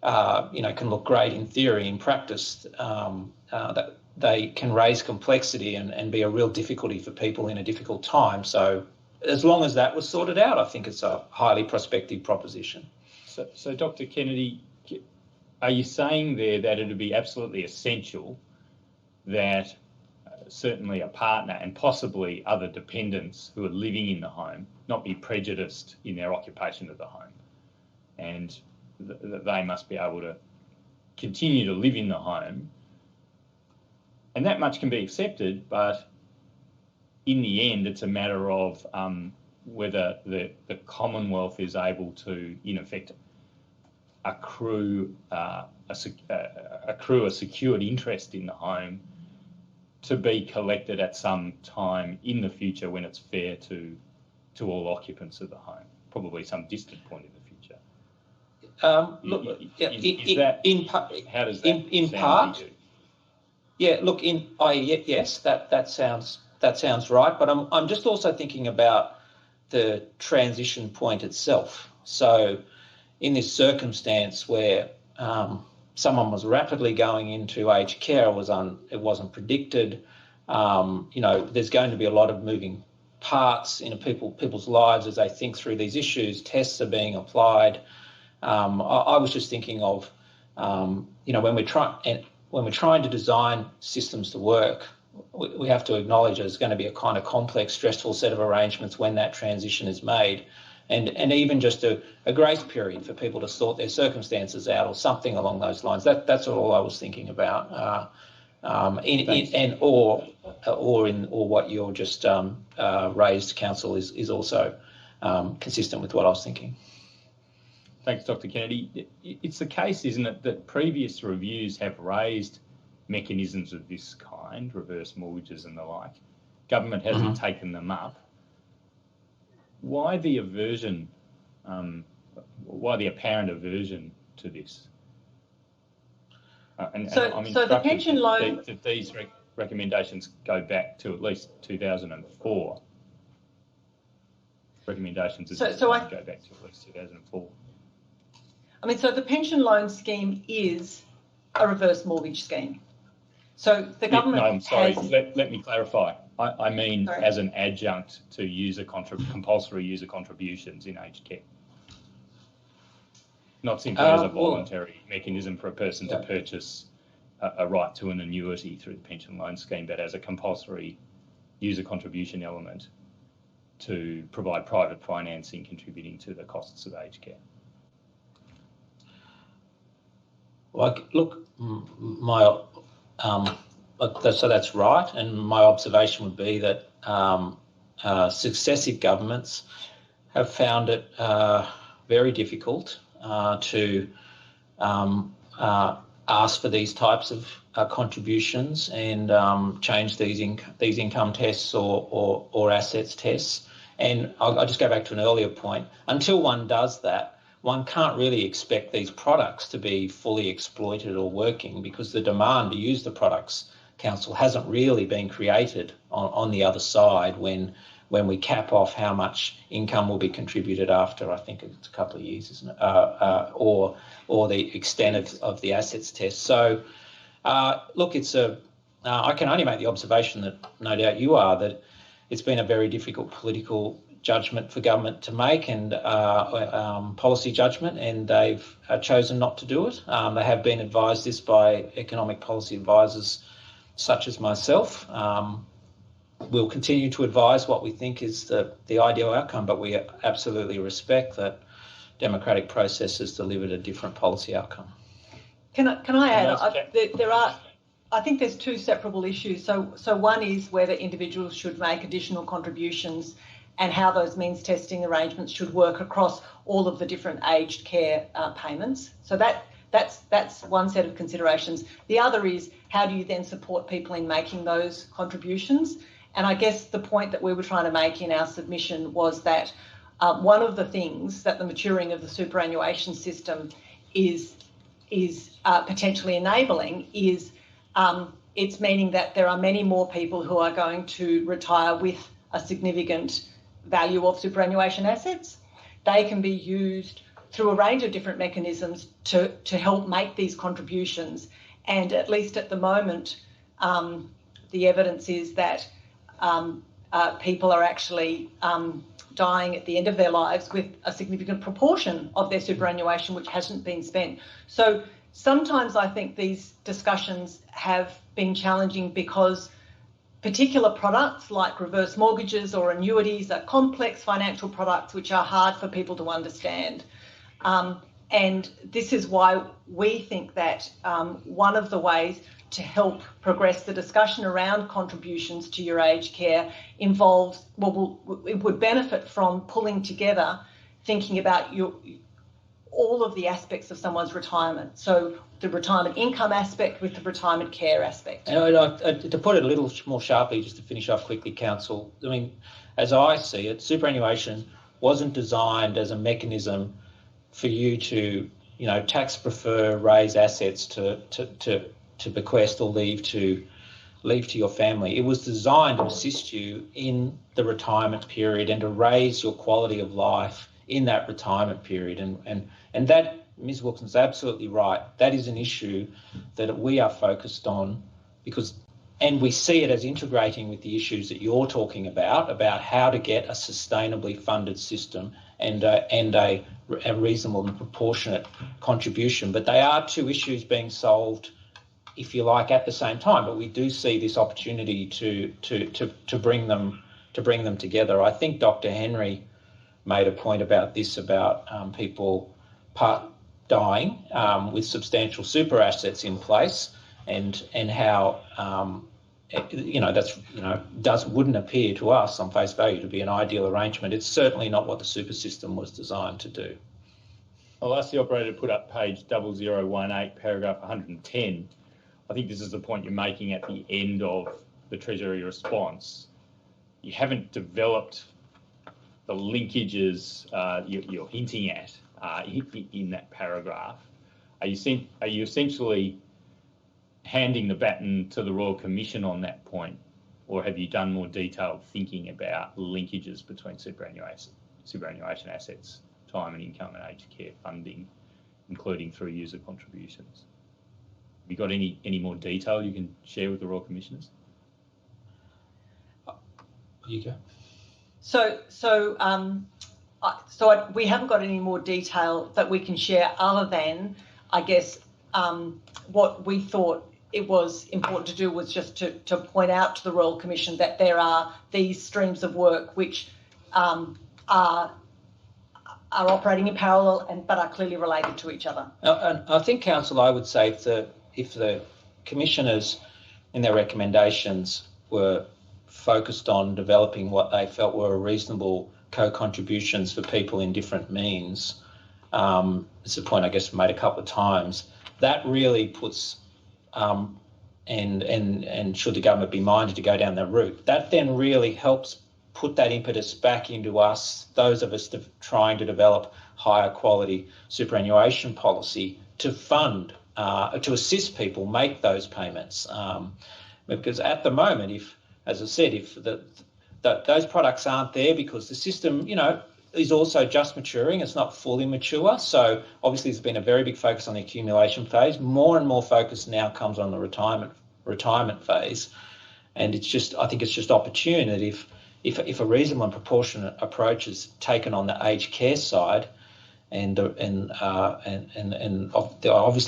can look great in theory. In practice, that they can raise complexity and be a real difficulty for people in a difficult time. So as long as that was sorted out, I think it's a highly prospective proposition. So Dr. Kennedy, are you saying there that it would be absolutely essential that certainly a partner and possibly other dependents who are living in the home not be prejudiced in their occupation of the home, and that they must be able to continue to live in the home? And that much can be accepted, but in the end, it's a matter of whether the Commonwealth is able to, in effect, accrue a secured interest in the home to be collected at some time in the future when it's fair to all occupants of the home, probably some distant point in the future. How does that in sound part? to you? Yeah, look, yes, that sounds right. But I'm just also thinking about the transition point itself. So, in this circumstance where someone was rapidly going into aged care, it wasn't predicted. There's going to be a lot of moving parts in people's lives as they think through these issues. Tests are being applied. I was just thinking of, when we're trying to design systems to work, we have to acknowledge there's going to be a kind of complex, stressful set of arrangements when that transition is made, and even just a grace period for people to sort their circumstances out or something along those lines. That's all I was thinking about. Or what you're just raised, council, is also consistent with what I was thinking. Thanks, Dr. Kennedy. It's the case, isn't it, that previous reviews have raised mechanisms of this kind, reverse mortgages and the like. Government hasn't taken them up. Why the aversion? Why the apparent aversion to this? So the pension loan... That these recommendations go back to at least 2004. Recommendations go back to at least 2004. So the pension loan scheme is a reverse mortgage scheme. So the government No, I'm sorry. has... Let me clarify. I mean Sorry. as an adjunct to compulsory user contributions in aged care. Not simply as a voluntary mechanism for a person to purchase a right to an annuity through the pension loan scheme, but as a compulsory user contribution element to provide private financing contributing to the costs of aged care. So that's right, and my observation would be that successive governments have found it very difficult to ask for these types of contributions and change these income tests or assets tests. And I'll just go back to an earlier point. Until one does that, one can't really expect these products to be fully exploited or working, because the demand to use the products, council, hasn't really been created on the other side when we cap off how much income will be contributed after, I think it's a couple of years, isn't it? Or the extent of the assets test. So, look, I can only make the observation that no doubt you are, that it's been a very difficult political judgment for government to make, and policy judgment, and they've chosen not to do it. They have been advised this by economic policy advisors such as myself. We'll continue to advise what we think is the ideal outcome, but we absolutely respect that democratic process has delivered a different policy outcome. Can I add? I think there's two separable issues. So one is whether individuals should make additional contributions and how those means testing arrangements should work across all of the different aged care payments. So that's one set of considerations. The other is, how do you then support people in making those contributions? And I guess the point that we were trying to make in our submission was that one of the things that the maturing of the superannuation system is potentially enabling is it's meaning that there are many more people who are going to retire with a significant value of superannuation assets. They can be used through a range of different mechanisms to help make these contributions. And at least at the moment, the evidence is that people are actually dying at the end of their lives with a significant proportion of their superannuation which hasn't been spent. So sometimes I think these discussions have been challenging because particular products like reverse mortgages or annuities are complex financial products which are hard for people to understand. And this is why we think that one of the ways to help progress the discussion around contributions to your aged care involves, it would benefit from pulling together, thinking about all of the aspects of someone's retirement. So the retirement income aspect with the retirement care aspect. And to put it a little more sharply, just to finish off quickly, Council, I mean, as I see it, superannuation wasn't designed as a mechanism for you to, tax prefer, raise assets to bequest or leave to your family. It was designed to assist you in the retirement period and to raise your quality of life in that retirement period. And that, Ms. Wilson's absolutely right. That is an issue that we are focused on and we see it as integrating with the issues that you're talking about how to get a sustainably funded system and a reasonable and proportionate contribution. But they are two issues being solved, if you like, at the same time. But we do see this opportunity to bring them together. I think Dr. Henry made a point about this, about people dying with substantial super assets in place, and how wouldn't appear to us on face value to be an ideal arrangement. It's certainly not what the super system was designed to do. I'll ask the operator to put up page 0018, paragraph 110. I think this is the point you're making at the end of the Treasury response. You haven't developed the linkages you're hinting at in that paragraph. Are you essentially handing the baton to the Royal Commission on that point, or have you done more detailed thinking about linkages between superannuation assets, retirement income and aged care funding, including through user contributions? Have you got any more detail you can share with the Royal Commissioners? You go. So we haven't got any more detail that we can share other than, I guess, what we thought it was important to do was just to point out to the Royal Commission that there are these streams of work which are operating in parallel but are clearly related to each other. And I think, Council, I would say if the Commissioners in their recommendations were focused on developing what they felt were reasonable co-contributions for people in different means, it's a point I guess made a couple of times, that really puts, and should the government be minded to go down that route, that then really helps put that impetus back into us, those of us trying to develop higher quality superannuation policy to fund, to assist people make those payments. Because at the moment, as I said, if those products aren't there because the system, is also just maturing, it's not fully mature. So obviously there's been a very big focus on the accumulation phase. More and more focus now comes on the retirement phase. And I think it's just opportune that if a reasonable and proportionate approach is taken on the aged care side, and obviously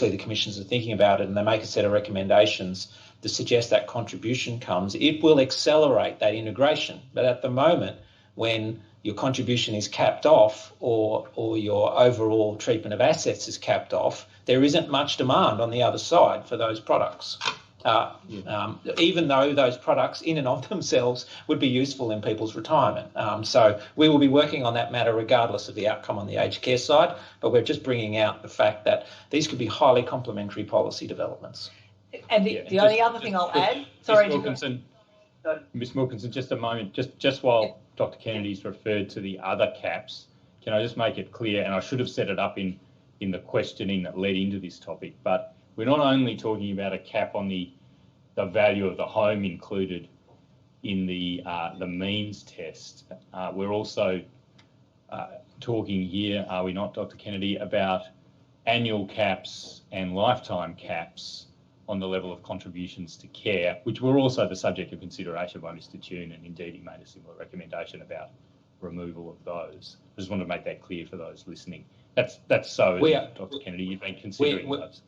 the commissions are thinking about it and they make a set of recommendations to suggest that contribution comes, it will accelerate that integration. But at the moment, when your contribution is capped off or your overall treatment of assets is capped off, there isn't much demand on the other side for those products. even though those products in and of themselves would be useful in people's retirement. So we will be working on that matter regardless of the outcome on the aged care side, but we're just bringing out the fact that these could be highly complementary policy developments. And the only other thing I'll add, sorry, Ms. Wilkinson, just a moment, just while Dr. Kennedy's referred to the other caps, can I just make it clear, and I should have set it up in the questioning that led into this topic, but we're not only talking about a cap on the value of the home included in the means test. We're also talking here, are we not, Dr. Kennedy, about annual caps and lifetime caps on the level of contributions to care, which were also the subject of consideration by Mr. Tune, and indeed he made a similar recommendation about removal of those. I just want to make that clear for those listening. That's so, Dr. Kennedy, you've been considering those.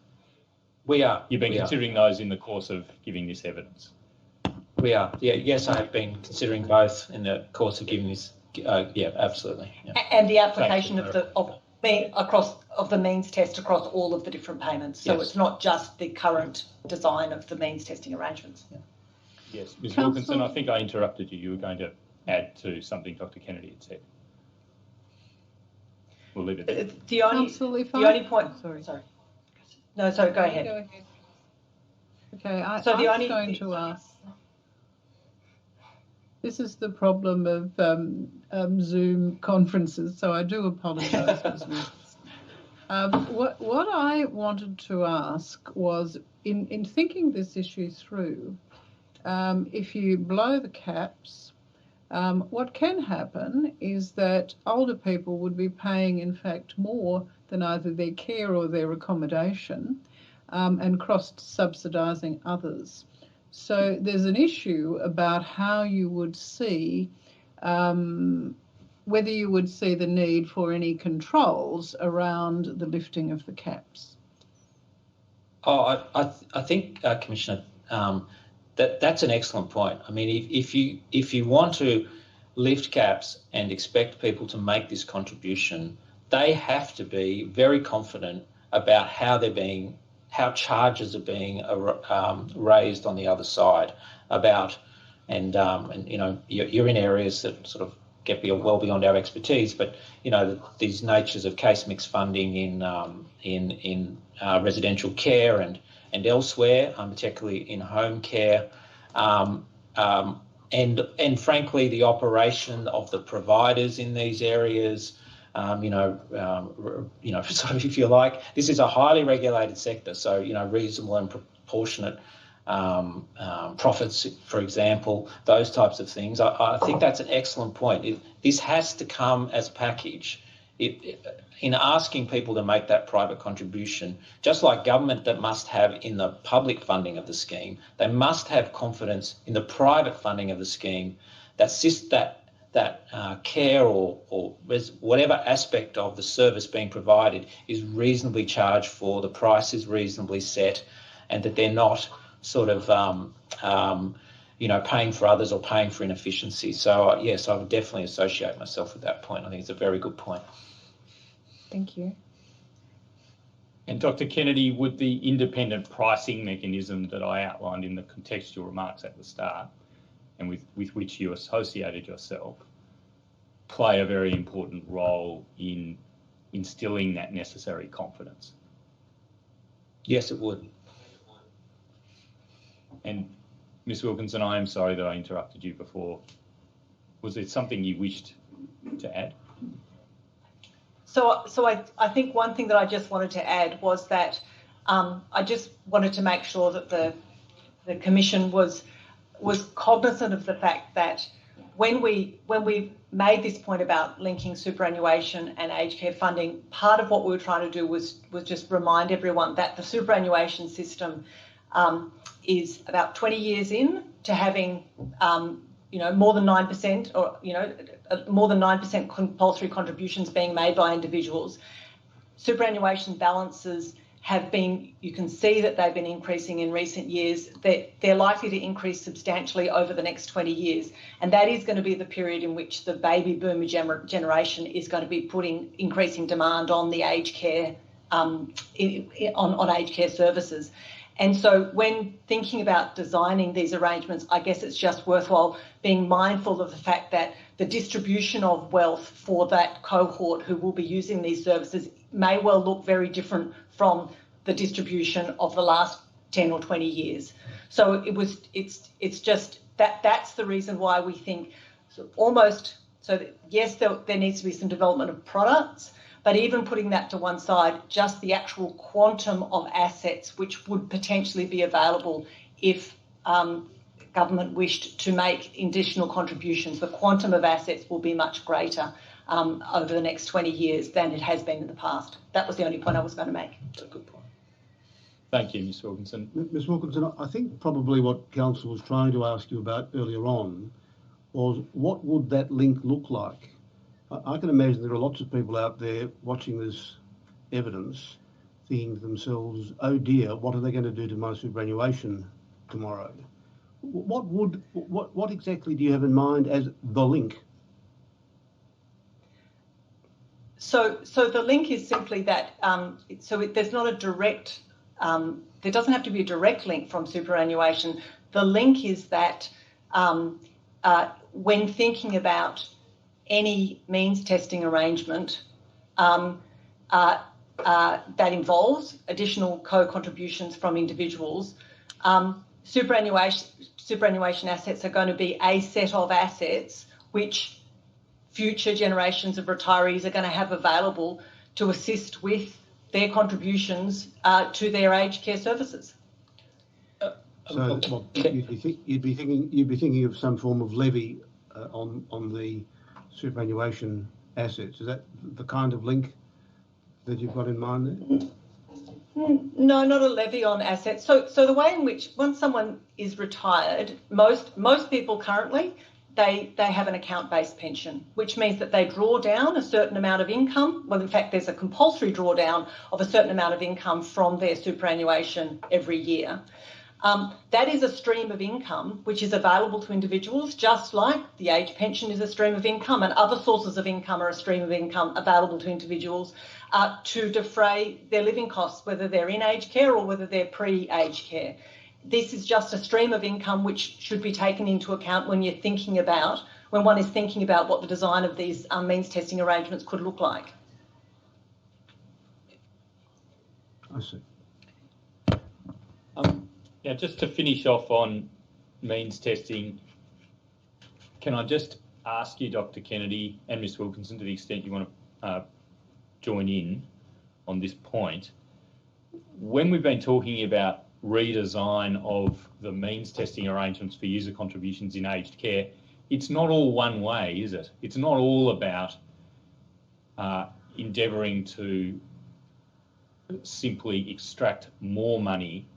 We are. You've been considering those in the course of giving this evidence. We are. Yeah. Yes, I have been considering both in the course of giving this. Yeah, absolutely. Yeah. And the application of the means test across all of the different payments. So It's not just the current design of the means testing arrangements. Yeah. Yes, Ms. Wilkinson, I think I interrupted you. You were going to add to something Dr. Kennedy had said. We'll leave it there. The only point. Sorry. No, sorry. Go ahead. Okay, I was going to ask. This is the problem of Zoom conferences, so I do apologise. What I wanted to ask was, in thinking this issue through, if you blow the caps, what can happen is that older people would be paying, in fact, more than either their care or their accommodation, and cross-subsidising others. So there's an issue about how you would see, whether you would see the need for any controls around the lifting of the caps. Oh, I think, Commissioner, that's an excellent point. I mean, if you want to lift caps and expect people to make this contribution, they have to be very confident about how charges are being raised on the other side. And you know, you're in areas that sort of get well beyond our expertise, but you know, these natures of case mix funding in residential care and elsewhere, particularly in home care, and frankly the operation of the providers in these areas. Sort of, if you like, this is a highly regulated sector, so reasonable and proportionate profits, for example, those types of things. I think that's an excellent point. This has to come as a package. In asking people to make that private contribution, just like government that must have in the public funding of the scheme, they must have confidence in the private funding of the scheme that care or whatever aspect of the service being provided is reasonably charged for, the price is reasonably set, and that they're not sort of paying for others or paying for inefficiency. So yes, I would definitely associate myself with that point. I think it's a very good point. Thank you. And Dr. Kennedy, would the independent pricing mechanism that I outlined in the contextual remarks at the start, and with which you associated yourself, play a very important role in instilling that necessary confidence? Yes, it would. And Ms. Wilkinson, I am sorry that I interrupted you before. Was there something you wished to add? So I think one thing that I just wanted to add was that I just wanted to make sure that the Commission was cognizant of the fact that when we made this point about linking superannuation and aged care funding, part of what we were trying to do was just remind everyone that the superannuation system is about 20 years in to having more than 9% or more than 9% compulsory contributions being made by individuals. Superannuation balances have been, you can see that they've been increasing in recent years. They're likely to increase substantially over the next 20 years. And that is going to be the period in which the baby boomer generation is going to be putting increasing demand on the aged care, on aged care services. And so when thinking about designing these arrangements, I guess it's just worthwhile being mindful of the fact that the distribution of wealth for that cohort who will be using these services may well look very different from the distribution of the last 10 or 20 years. So it's just that's the reason why we think yes, there needs to be some development of products, but even putting that to one side, just the actual quantum of assets which would potentially be available if government wished to make additional contributions, the quantum of assets will be much greater over the next 20 years than it has been in the past. That was the only point I was going to make. That's a good point. Thank you, Ms Wilkinson. Ms Wilkinson, I think probably what Council was trying to ask you about earlier on was what would that link look like? I can imagine there are lots of people out there watching this evidence thinking to themselves, oh dear, what are they going to do to my superannuation tomorrow? What exactly do you have in mind as the link? So the link is simply that, there's not a direct, there doesn't have to be a direct link from superannuation. The link is that when thinking about any means testing arrangement that involves additional co-contributions from individuals, superannuation assets are going to be a set of assets which future generations of retirees are going to have available to assist with their contributions to their aged care services. So you'd be thinking of some form of levy on the superannuation assets. Is that the kind of link that you've got in mind there? No, not a levy on assets. So the way in which once someone is retired, most people currently they have an account-based pension, which means that they draw down a certain amount of income. Well, in fact, there's a compulsory drawdown of a certain amount of income from their superannuation every year. That is a stream of income which is available to individuals, just like the age pension is a stream of income, and other sources of income are a stream of income available to individuals to defray their living costs, whether they're in aged care or whether they're pre-aged care. This is just a stream of income which should be taken into account when one is thinking about what the design of these means testing arrangements could look like. I see. Now, just to finish off on means testing, can I just ask you, Dr. Kennedy and Ms Wilkinson, to the extent you want to join in on this point, when we've been talking about redesign of the means testing arrangements for user contributions in aged care, it's not all one way, is it? It's not all about endeavouring to simply extract more money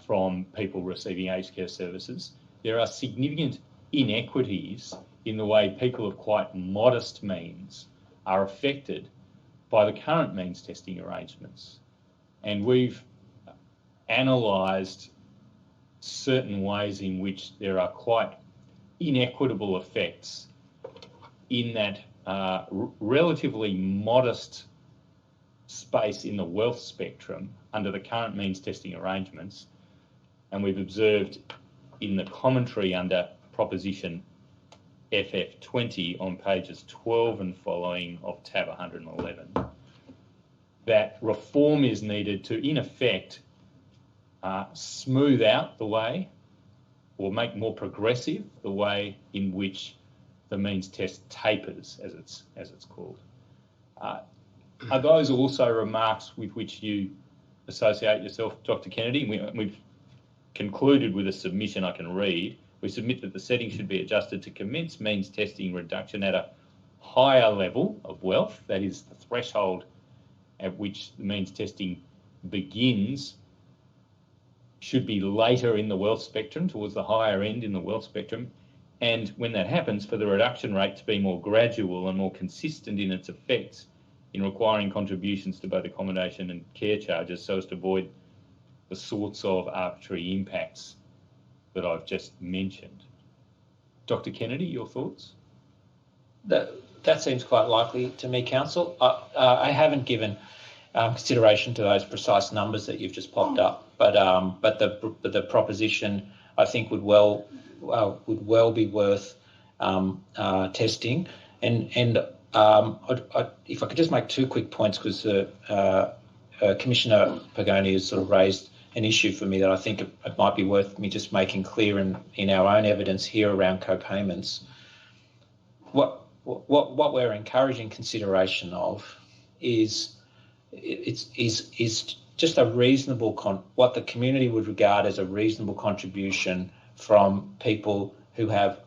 from people receiving aged care services. There are significant inequities in the way people of quite modest means are affected by the current means testing arrangements. And we've analysed certain ways in which there are quite inequitable effects in that relatively modest space in the wealth spectrum under the current means testing arrangements. And we've observed in the commentary under proposition FF20 on pages 12 and following of tab 111 that reform is needed to, in effect, smooth out the way or make more progressive the way in which the means test tapers, as it's called. Are those also remarks with which you associate yourself, Dr. Kennedy? We've concluded with a submission I can read. We submit that the settings should be adjusted to commence means testing reduction at a higher level of wealth, that is the threshold at which the means testing begins should be later in the wealth spectrum, towards the higher end in the wealth spectrum, and when that happens, for the reduction rate to be more gradual and more consistent in its effects in requiring contributions to both accommodation and care charges so as to avoid the sorts of arbitrary impacts that I've just mentioned. Dr. Kennedy, your thoughts? That seems quite likely to me, Council. I haven't given consideration to those precise numbers that you've just popped up. But the proposition, I think, would well be worth testing. And if I could just make 2 quick points, because Commissioner Pagoni has sort of raised an issue for me that I think it might be worth me just making clear in our own evidence here around co-payments. What we're encouraging consideration of is just a reasonable what the community would regard as a reasonable contribution from people who have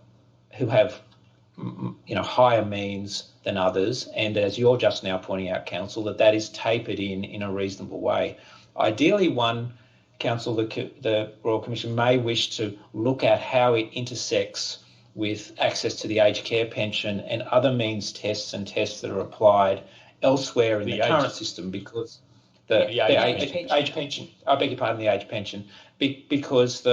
higher means than others, and as you're just now pointing out, Council, that is tapered in a reasonable way. Ideally, Council, the Royal Commission may wish to look at how it intersects with access to the aged care pension and other means tests and tests that are applied elsewhere in the current system, because the age pension, I beg your pardon, the age pension, because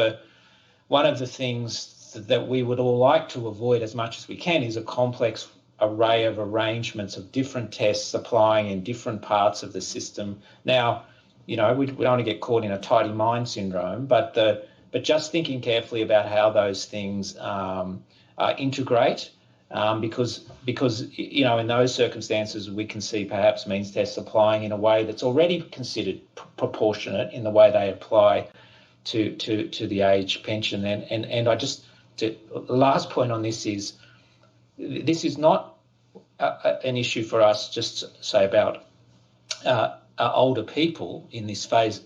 one of the things that we would all like to avoid as much as we can is a complex array of arrangements of different tests applying in different parts of the system. Now, we don't want to get caught in a tidy mind syndrome, but just thinking carefully about how those things integrate, because in those circumstances we can see perhaps means tests applying in a way that's already considered proportionate in the way they apply to the age pension. And the last point on this is not an issue for us just to say about older people in this phase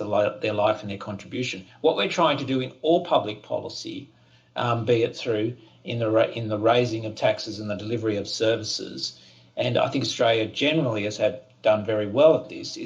of their life and their contribution. What we're trying to do in all public policy, be it through in the raising of taxes and the delivery of services, and I think Australia generally has done very well at this,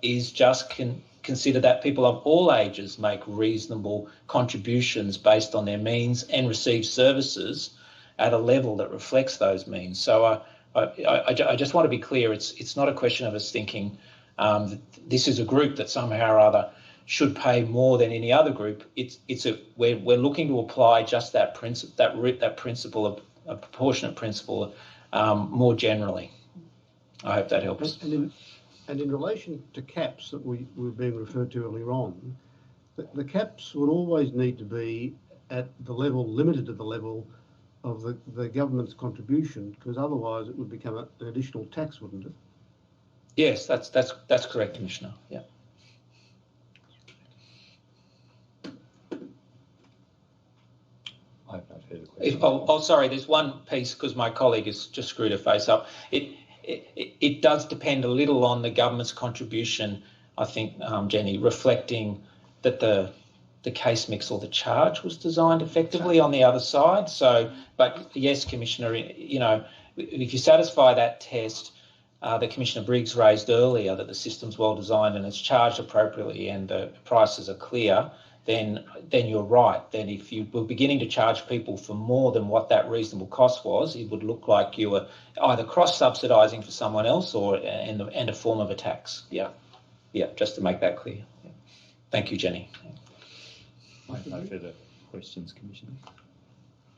is just consider that people of all ages make reasonable contributions based on their means and receive services at a level that reflects those means. So I just want to be clear, it's not a question of us thinking that this is a group that somehow or other should pay more than any other group. We're looking to apply just that principle of a proportionate principle more generally. I hope that helps. And in relation to caps that we were being referred to earlier on, the caps would always need to be at the level, limited to the level of the government's contribution, because otherwise it would become an additional tax, wouldn't it? Yes, that's correct, Commissioner. Yeah. I have no further questions. Sorry, there's one piece, because my colleague has just screwed her face up. It does depend a little on the government's contribution, I think, Jenny, reflecting that the case mix or the charge was designed effectively on the other side. So, but yes, Commissioner, if you satisfy that test that Commissioner Briggs raised earlier, that the system's well designed and it's charged appropriately and the prices are clear, then you're right. Then if you were beginning to charge people for more than what that reasonable cost was, it would look like you were either cross-subsidising for someone else and a form of a tax. Yeah, just to make that clear. Yeah. Thank you, Jenny. I have no further questions, Commissioner.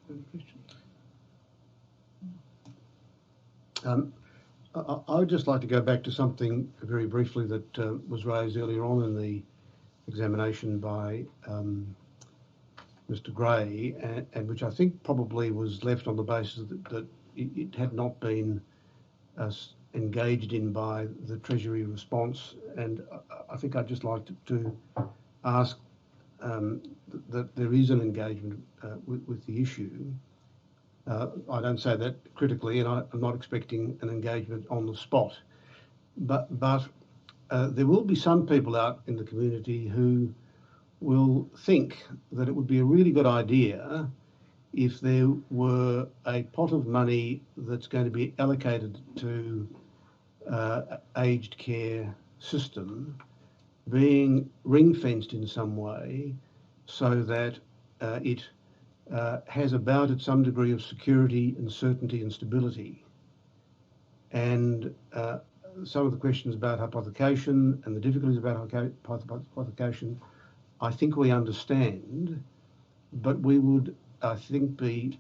Further questions? I would just like to go back to something very briefly that was raised earlier on in the examination by Mr. Gray, and which I think probably was left on the basis that it had not been engaged in by the Treasury response. And I think I'd just like to ask that there is an engagement with the issue. I don't say that critically, and I'm not expecting an engagement on the spot, but there will be some people out in the community who will think that it would be a really good idea if there were a pot of money that's going to be allocated to aged care system being ring-fenced in some way so that it has about it some degree of security and certainty and stability. And some of the questions about hypothecation and the difficulties about hypothecation, I think we understand, but we would, I think, be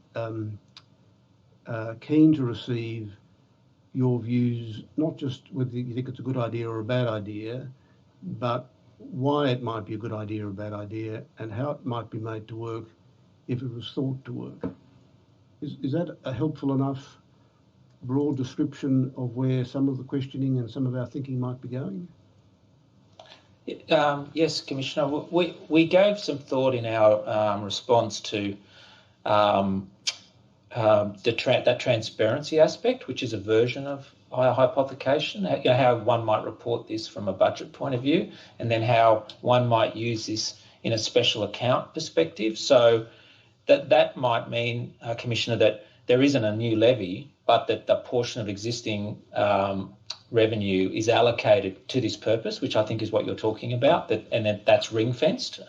keen to receive your views, not just whether you think it's a good idea or a bad idea, but why it might be a good idea or a bad idea, and how it might be made to work if it was thought to work. Is that a helpful enough broad description of where some of the questioning and some of our thinking might be going? Yes, Commissioner. We gave some thought in our response to that transparency aspect, which is a version of hypothecation, how one might report this from a budget point of view, and then how one might use this in a special account perspective. So that might mean, Commissioner, that there isn't a new levy, but that the portion of existing revenue is allocated to this purpose, which I think is what you're talking about, and then that's ring-fenced.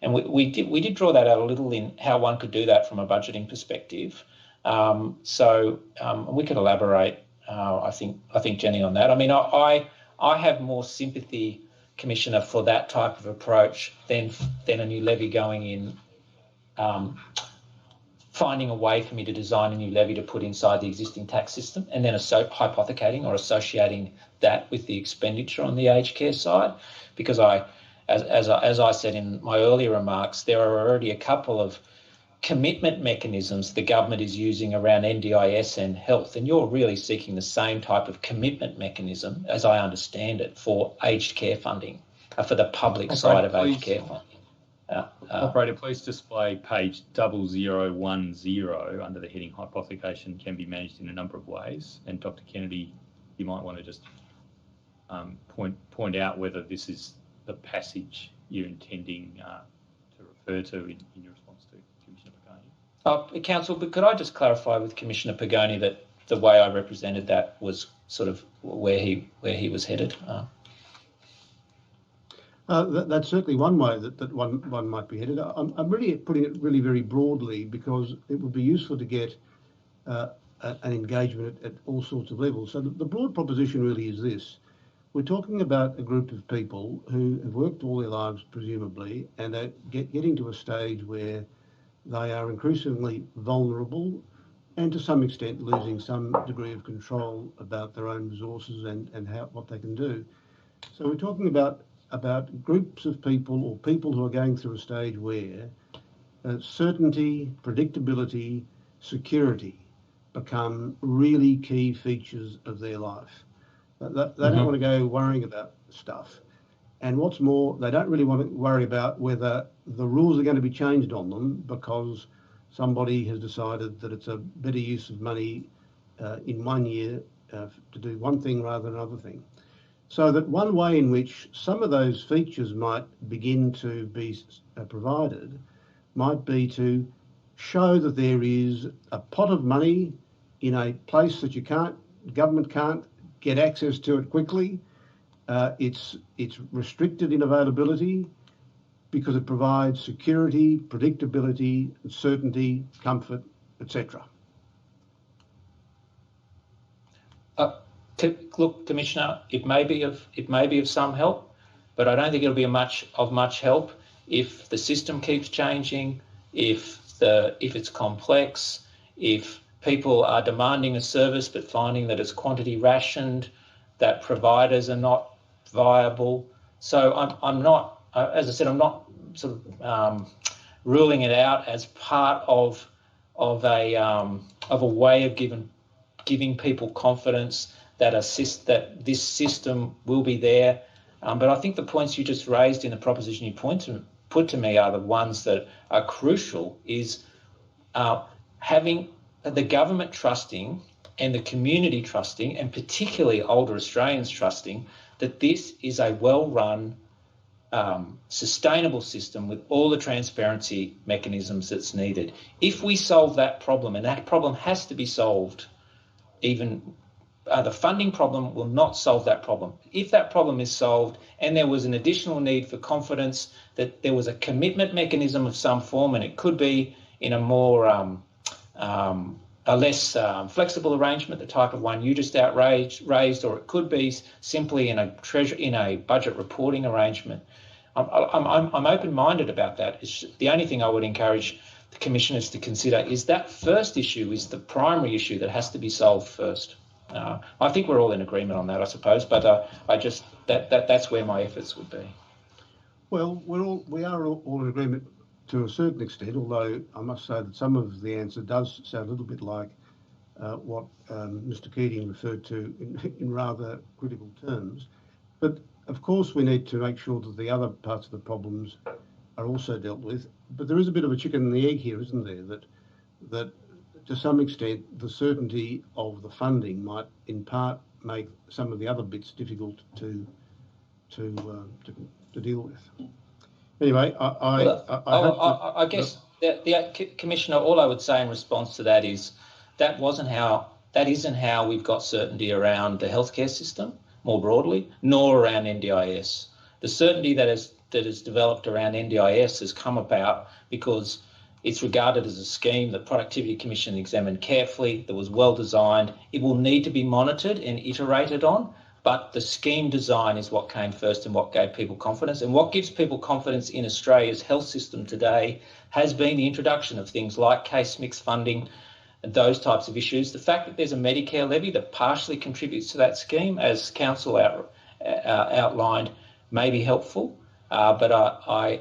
And we did draw that out a little in how one could do that from a budgeting perspective. So we could elaborate, I think, Jenny, on that. I mean, I have more sympathy, Commissioner, for that type of approach than a new levy going in, finding a way for me to design a new levy to put inside the existing tax system, and then hypothecating or associating that with the expenditure on the aged care side, because as I said in my earlier remarks, there are already a couple of commitment mechanisms the government is using around NDIS and health, and you're really seeking the same type of commitment mechanism, as I understand it, for aged care funding, for the public side of aged care funding. Operator, please display page 0010 under the heading hypothecation can be managed in a number of ways. And Dr. Kennedy, you might want to just point out whether this is the passage you're intending to refer to in your response to Commissioner Pagani. Council, but could I just clarify with Commissioner Pagani that the way I represented that was sort of where he was headed? That's certainly one way that one might be headed. I'm really putting it really very broadly because it would be useful to get an engagement at all sorts of levels. So the broad proposition really is this. We're talking about a group of people who have worked all their lives, presumably, and are getting to a stage where they are increasingly vulnerable and to some extent losing some degree of control about their own resources and what they can do. So we're talking about groups of people or people who are going through a stage where certainty, predictability, security become really key features of their life. They don't want to go worrying about stuff. And what's more, they don't really want to worry about whether the rules are going to be changed on them because somebody has decided that it's a better use of money in 1 year to do one thing rather than another thing. So that one way in which some of those features might begin to be provided might be to show that there is a pot of money in a place that government can't get access to it quickly. It's restricted in availability because it provides security, predictability, certainty, comfort, etc. Look, Commissioner, it may be of some help, but I don't think it'll be of much help if the system keeps changing, if it's complex, if people are demanding a service but finding that it's quantity rationed, that providers are not viable. So I'm not, as I said, I'm not sort of ruling it out as part of a way of giving people confidence that this system will be there. But I think the points you just raised in the proposition you put to me are the ones that are crucial, is having the government trusting and the community trusting, and particularly older Australians trusting, that this is a well-run, sustainable system with all the transparency mechanisms that's needed. If we solve that problem, and that problem has to be solved, even the funding problem will not solve that problem. If that problem is solved and there was an additional need for confidence that there was a commitment mechanism of some form, and it could be in a more a less flexible arrangement, the type of one you just raised, or it could be simply in a budget reporting arrangement. I'm open-minded about that. The only thing I would encourage the commissioners to consider is that first issue is the primary issue that has to be solved first. I think we're all in agreement on that, I suppose, but I just that's where my efforts would be. Well, we are all in agreement to a certain extent, although I must say that some of the answer does sound a little bit like what Mr. Keating referred to in rather critical terms. But of course, we need to make sure that the other parts of the problems are also dealt with. But there is a bit of a chicken and the egg here, isn't there? That to some extent, the certainty of the funding might, in part, make some of the other bits difficult to deal with. Anyway, I guess the Commissioner, all I would say in response to that is that isn't how we've got certainty around the healthcare system more broadly, nor around NDIS. The certainty that has developed around NDIS has come about because it's regarded as a scheme that Productivity Commission examined carefully, that was well designed. It will need to be monitored and iterated on, but the scheme design is what came first and what gave people confidence. And what gives people confidence in Australia's health system today has been the introduction of things like case mix funding and those types of issues. The fact that there's a Medicare levy that partially contributes to that scheme, as Council outlined, may be helpful. But I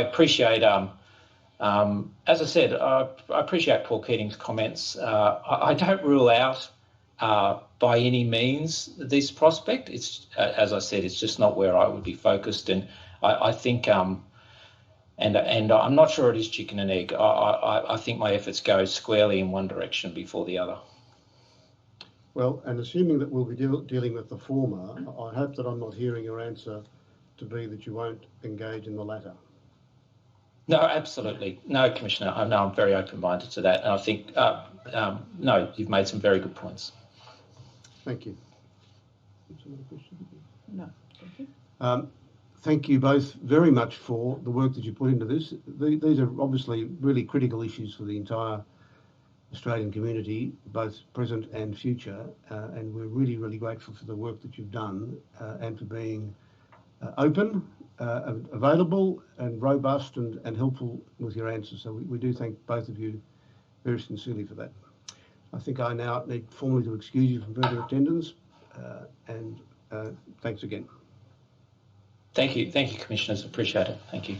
appreciate, as I said, I appreciate Paul Keating's comments. I don't rule out by any means this prospect. It's, as I said, it's just not where I would be focused. And I think, and I'm not sure it is chicken and egg. I think my efforts go squarely in one direction before the other. Well, and assuming that we'll be dealing with the former, I hope that I'm not hearing your answer to be that you won't engage in the latter. No, absolutely. No, Commissioner, I'm very open-minded to that. And I think, no, you've made some very good points. Thank you. No, thank you. Thank you both very much for the work that you put into this. These are obviously really critical issues for the entire Australian community, both present and future, and we're really, really grateful for the work that you've done and for being open, available and robust and helpful with your answers. So we do thank both of you very sincerely for that. I think I now need formally to excuse you from further attendance and thanks again. Thank you, Commissioners. Appreciate it. Thank you.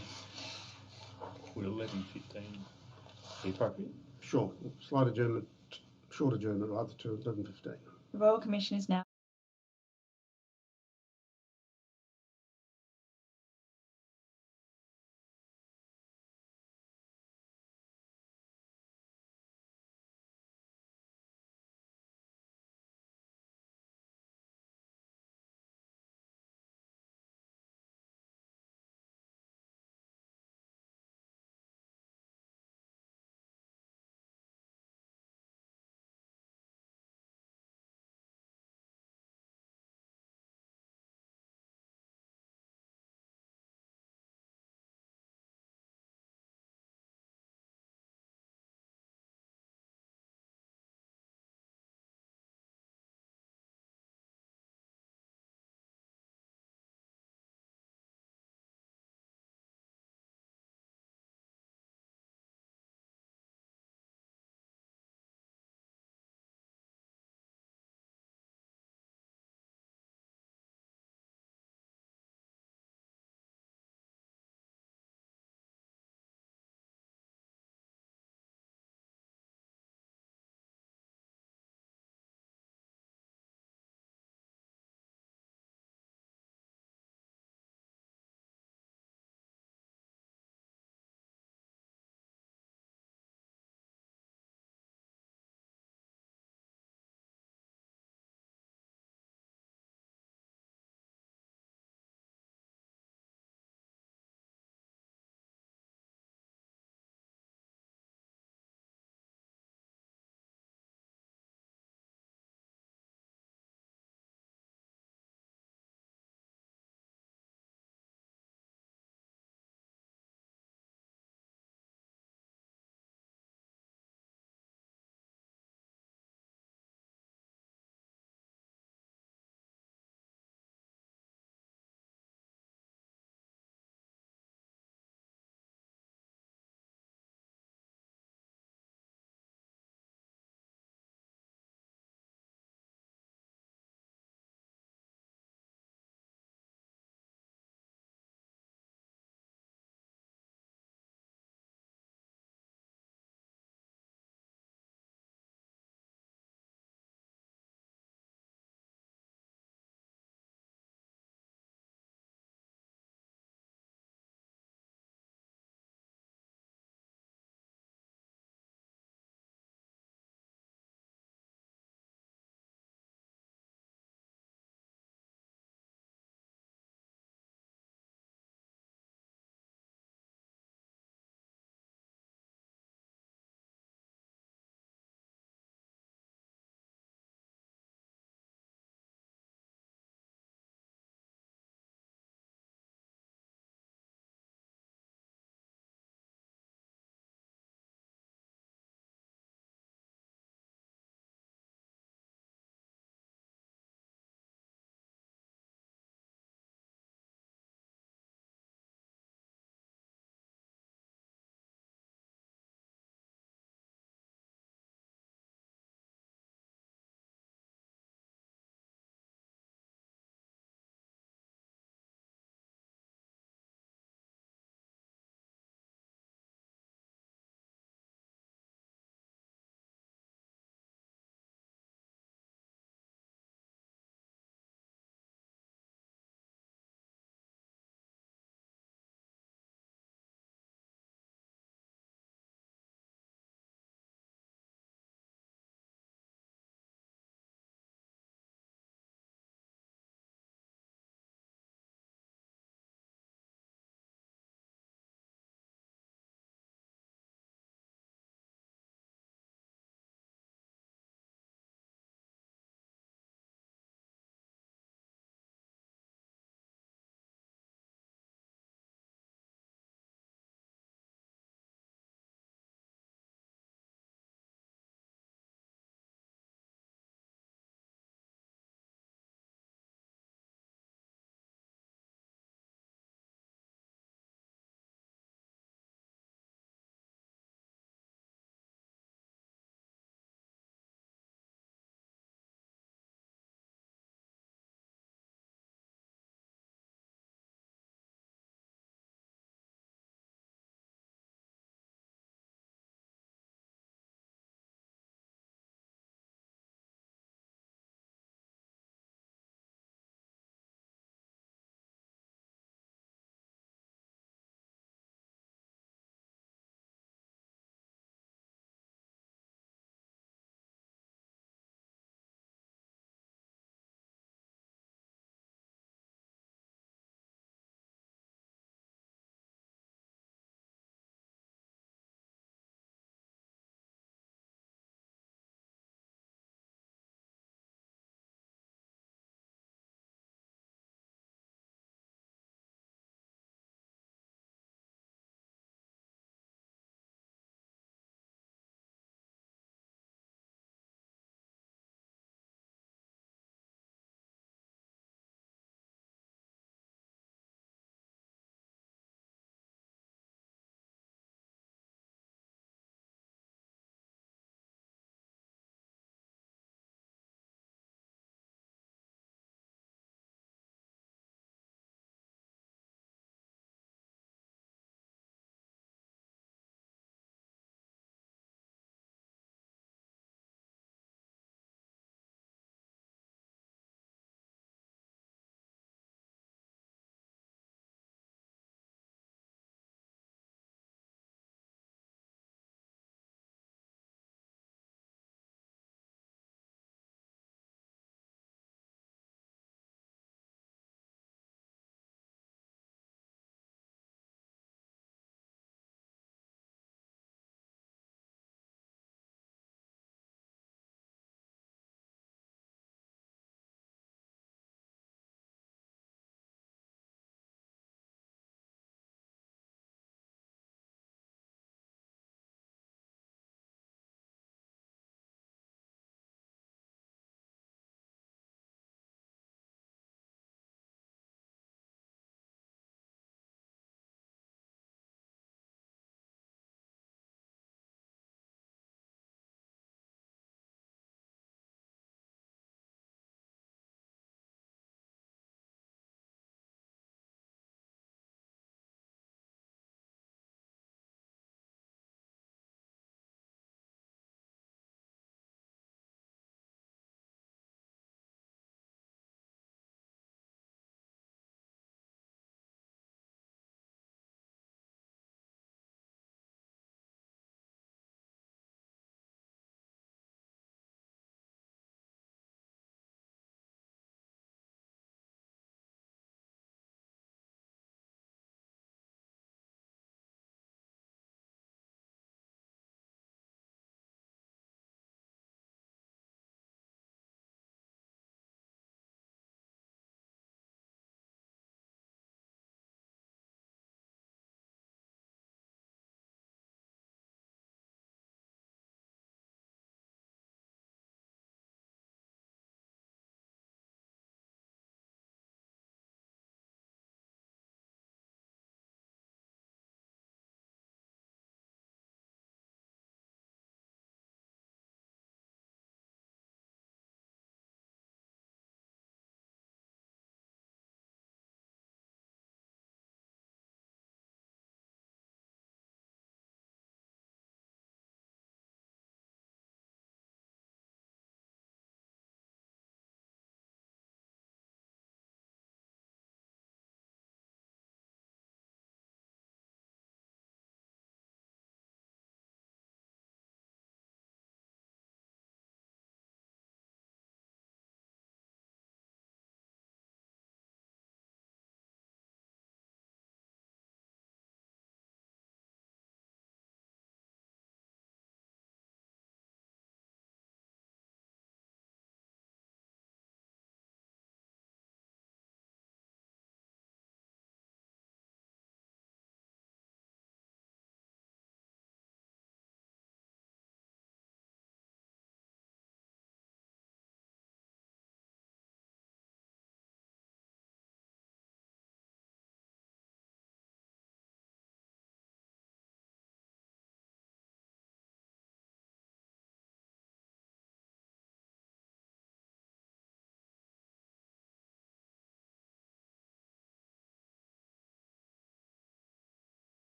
Would 11:15 be appropriate? Sure. Short adjournment rather to 11:15. The Royal Commission is now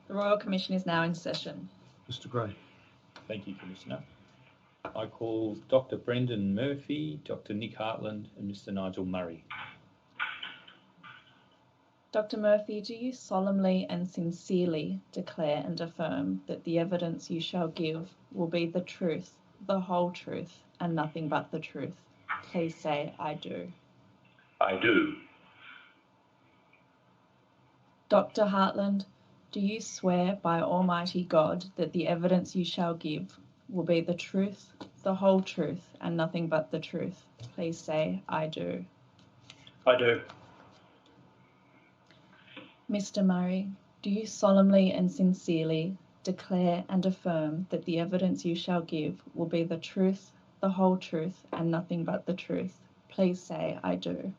The Royal Commission is now in session. Mr. Gray. Thank you, Commissioner. I call Dr. Brendan Murphy, Dr. Nick Hartland and Mr. Nigel Murray. Dr. Murphy, do you solemnly and sincerely declare and affirm that the evidence you shall give will be the truth, the whole truth, and nothing but the truth? Please say, I do. I do. Dr. Hartland, do you swear by Almighty God that the evidence you shall give will be the truth, the whole truth, and nothing but the truth? Please say, I do. I do. Mr. Murray, do you solemnly and sincerely declare and affirm that the evidence you shall give will be the truth, the whole truth, and nothing but the truth? Please say, I do.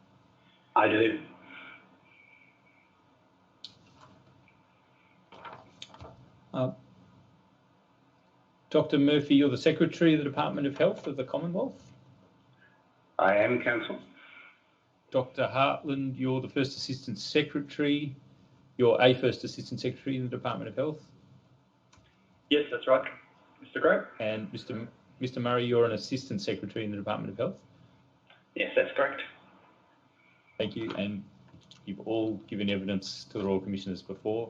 I do. Dr. Murphy, you're the Secretary of the Department of Health of the Commonwealth. I am, Counsel. Dr. Hartland, you're the First Assistant Secretary. You're a First Assistant Secretary in the Department of Health. Yes, that's right, Mr. Gray. And Mr. Murray, you're an Assistant Secretary in the Department of Health. Yes, that's correct. Thank you. And you've all given evidence to the Royal Commissioners before.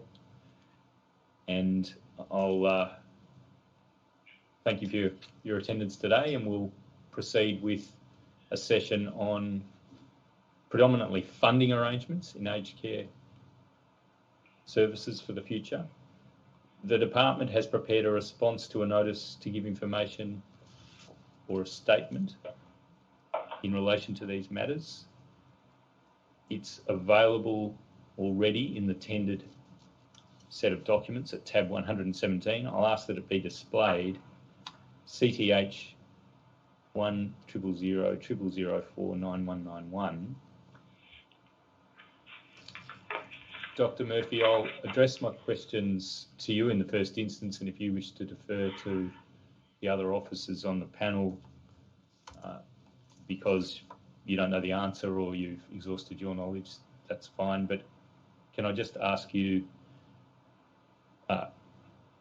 And I'll thank you for your attendance today, and we'll proceed with a session on predominantly funding arrangements in aged care services for the future. The department has prepared a response to a notice to give information or a statement in relation to these matters. It's available already in the tendered set of documents at tab 117. I'll ask that it be displayed. CTH 10000049191. Dr. Murphy, I'll address my questions to you in the first instance, and if you wish to defer to the other officers on the panel because you don't know the answer or you've exhausted your knowledge, that's fine. But can I just ask you,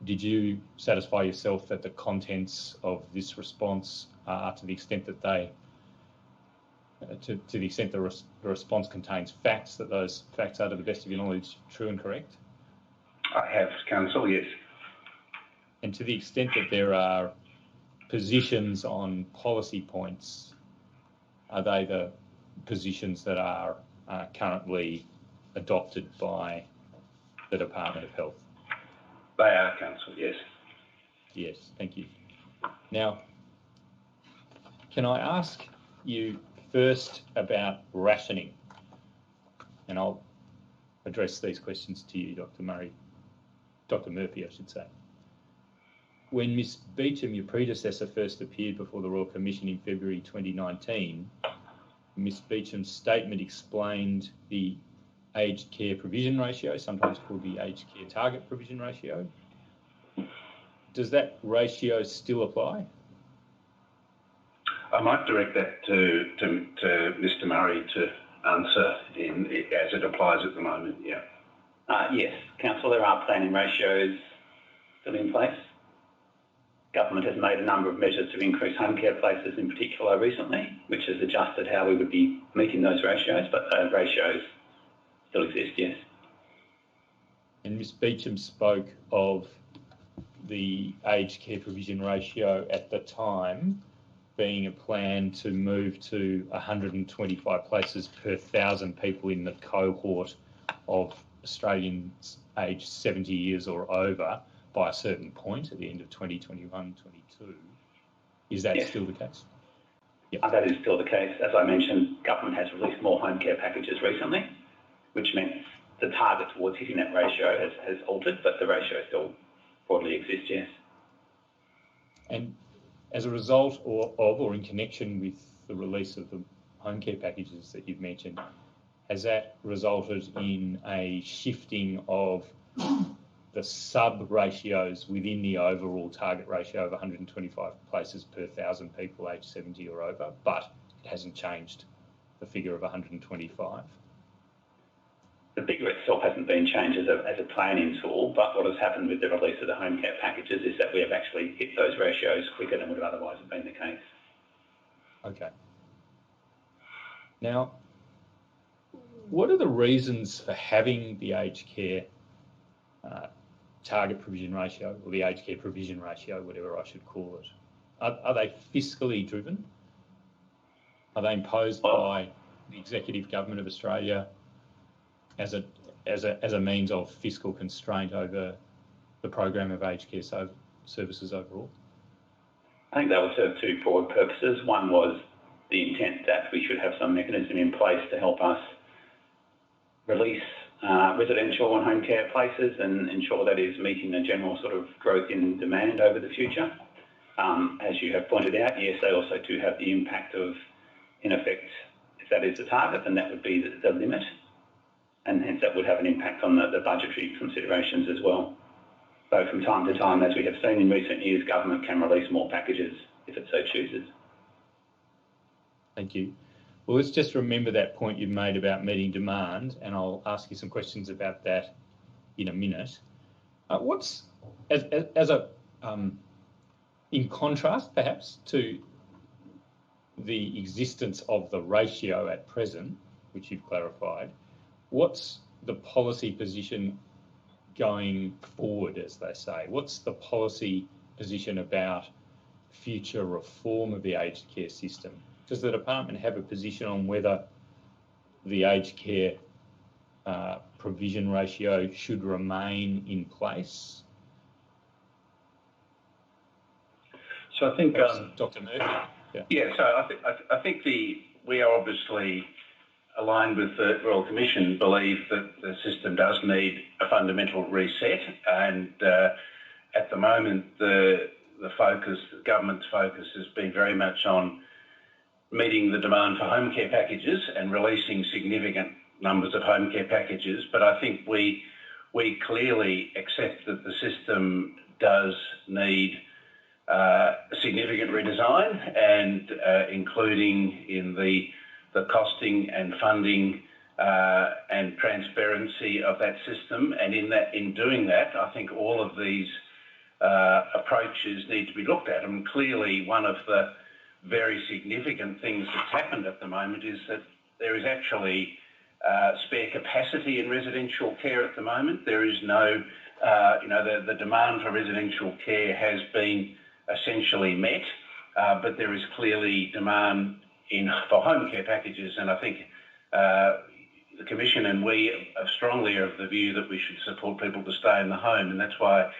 did you satisfy yourself that the contents of this response are, to the extent that they, to the extent the response contains facts, that those facts are, to the best of your knowledge, true and correct? I have, Counsel, yes. And to the extent that there are positions on policy points, are they the positions that are currently adopted by the Department of Health? They are, Counsel, yes. Yes, thank you. Now, can I ask you first about rationing? And I'll address these questions to you, Dr. Murray, Dr. Murphy, I should say. When Ms. Beecham, your predecessor, first appeared before the Royal Commission in February 2019, Ms. Beecham's statement explained the aged care provision ratio, sometimes called the aged care target provision ratio. Does that ratio still apply? I might direct that to Mr. Murray to answer as it applies at the moment, yeah. Yes, Council, there are planning ratios still in place. Government has made a number of measures to increase home care places in particular recently, which has adjusted how we would be meeting those ratios, but those ratios still exist, yes. And Ms. Beecham spoke of the aged care provision ratio at the time being a plan to move to 125 places per 1,000 people in the cohort of Australians aged 70 years or over by a certain point at the end of 2021-22. Is that still the case? Yep. That is still the case. As I mentioned, government has released more home care packages recently, which meant the target towards hitting that ratio has altered, but the ratio still broadly exists, yes. And as a result or in connection with the release of the home care packages that you've mentioned, has that resulted in a shifting of the sub-ratios within the overall target ratio of 125 places per 1,000 people aged 70 or over, but it hasn't changed the figure of 125? the figure itself hasn't been changed as a planning tool, but what has happened with the release of the home care packages is that we have actually hit those ratios quicker than would have otherwise have been the case. Okay. Now, what are the reasons for having the aged care target provision ratio, or the aged care provision ratio, whatever I should call it? Are they fiscally driven? Are they imposed by the Executive Government of Australia as a means of fiscal constraint over the program of aged care services overall? I think that would serve two broad purposes. One was the intent that we should have some mechanism in place to help us release residential and home care places and ensure that is meeting the general sort of growth in demand over the future. As you have pointed out, yes, they also do have the impact of, in effect, if that is the target, then that would be the limit, and hence that would have an impact on the budgetary considerations as well. So from time to time, as we have seen in recent years, government can release more packages if it so chooses. Thank you. Well, let's just remember that point you made about meeting demand, and I'll ask you some questions about that in a minute. In contrast, perhaps, to the existence of the ratio at present, which you've clarified, what's the policy position going forward, as they say? What's the policy position about future reform of the aged care system? Does the department have a position on whether the aged care provision ratio should remain in place? So I think, Dr. Murphy. Yeah. So I think we are obviously aligned with the Royal Commission, believe that the system does need a fundamental reset, and at the moment the government's focus has been very much on meeting the demand for home care packages and releasing significant numbers of home care packages. But I think we clearly accept that the system does need a significant redesign, and including in the costing and funding and transparency of that system. And in doing that, I think all of these approaches need to be looked at. And clearly, one of the very significant things that's happened at the moment is that there is actually spare capacity in residential care at the moment. There is no, the demand for residential care has been essentially met, but there is clearly demand for home care packages, and I think the Commission and we are strongly of the view that we should support people to stay in the home, and that's why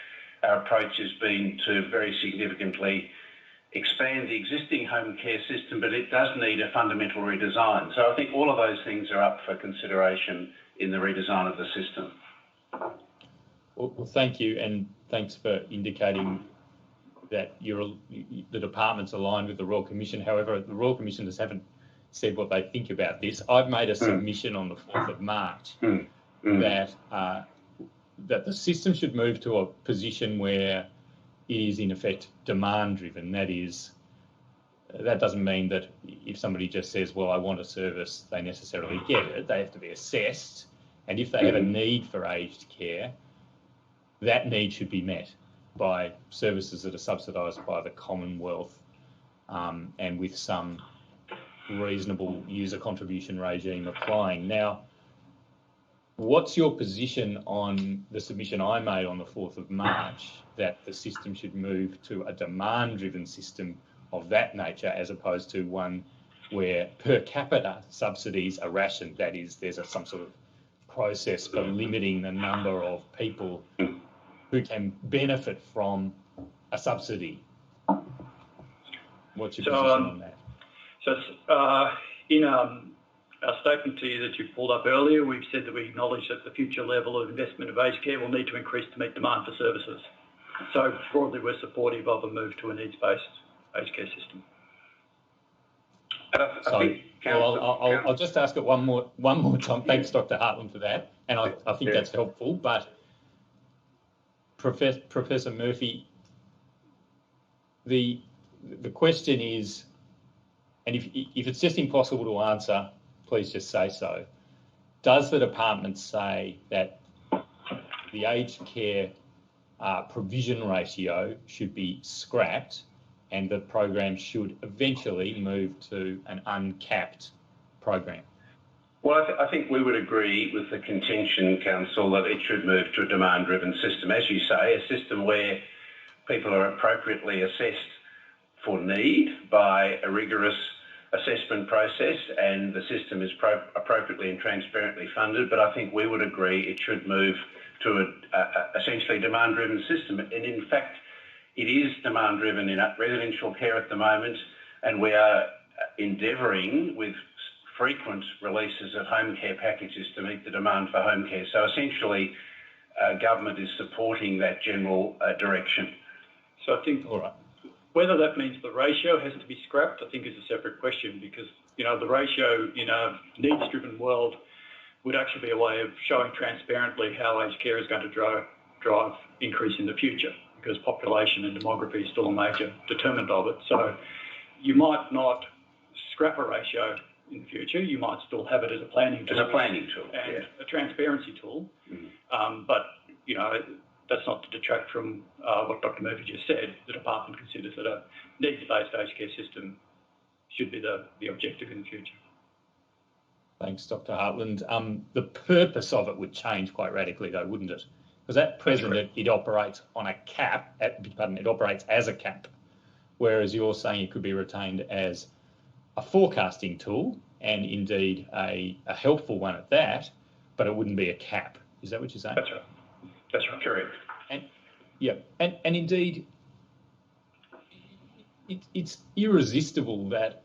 our approach has been to very significantly expand the existing home care system, but it does need a fundamental redesign. So I think all of those things are up for consideration in the redesign of the system. Well, thank you, and thanks for indicating that the department's aligned with the Royal Commission. However, the Royal Commissioners haven't said what they think about this. I've made a submission on the 4th of March that the system should move to a position where it is in effect demand-driven. That doesn't mean that if somebody just says, well, I want a service, they necessarily get it. They have to be assessed, and if they have a need for aged care, that need should be met by services that are subsidised by the Commonwealth, and with some reasonable user contribution regime applying. Now, what's your position on the submission I made on the 4th of March that the system should move to a demand-driven system of that nature, as opposed to one where per capita subsidies are rationed? That is, there's some sort of process for limiting the number of people who can benefit from a subsidy. What's your position on that? So in our statement to you that you pulled up earlier, we've said that we acknowledge that the future level of investment of aged care will need to increase to meet demand for services. So broadly, we're supportive of a move to a needs-based aged care system. I'll just ask it one more time. Thanks, Dr. Hartland, for that, and I think that's helpful. But Professor Murphy, the question is, and if it's just impossible to answer, please just say so. does the department say that the aged care provision ratio should be scrapped and the program should eventually move to an uncapped program? Well, I think we would agree with the contention, Council, that it should move to a demand-driven system. As you say, a system where people are appropriately assessed for need by a rigorous assessment process and the system is appropriately and transparently funded. But I think we would agree it should move to essentially demand-driven system. And in fact, it is demand-driven in residential care at the moment, and we are endeavouring with frequent releases of home care packages to meet the demand for home care. So essentially, government is supporting that general direction. So I think, all right, whether that means the ratio has to be scrapped, I think is a separate question, because, you know, the ratio in a needs-driven world would actually be a way of showing transparently how aged care is going to drive increase in the future, because population and demography is still a major determinant of it. So you might not scrap a ratio in the future, you might still have it as a planning tool. As a planning tool, and a transparency tool. But, you know, that's not to detract from what Dr. Murphy just said. The department considers that a needs-based aged care system should be the objective in the future. Thanks, Dr. Hartland. The purpose of it would change quite radically, though, wouldn't it? Because at present it operates on a cap. It operates as a cap, whereas you're saying it could be retained as a forecasting tool, and indeed a helpful one at that, but it wouldn't be a cap. Is that what you're saying? That's right. That's right. Correct. And yeah, and indeed, it's irresistible that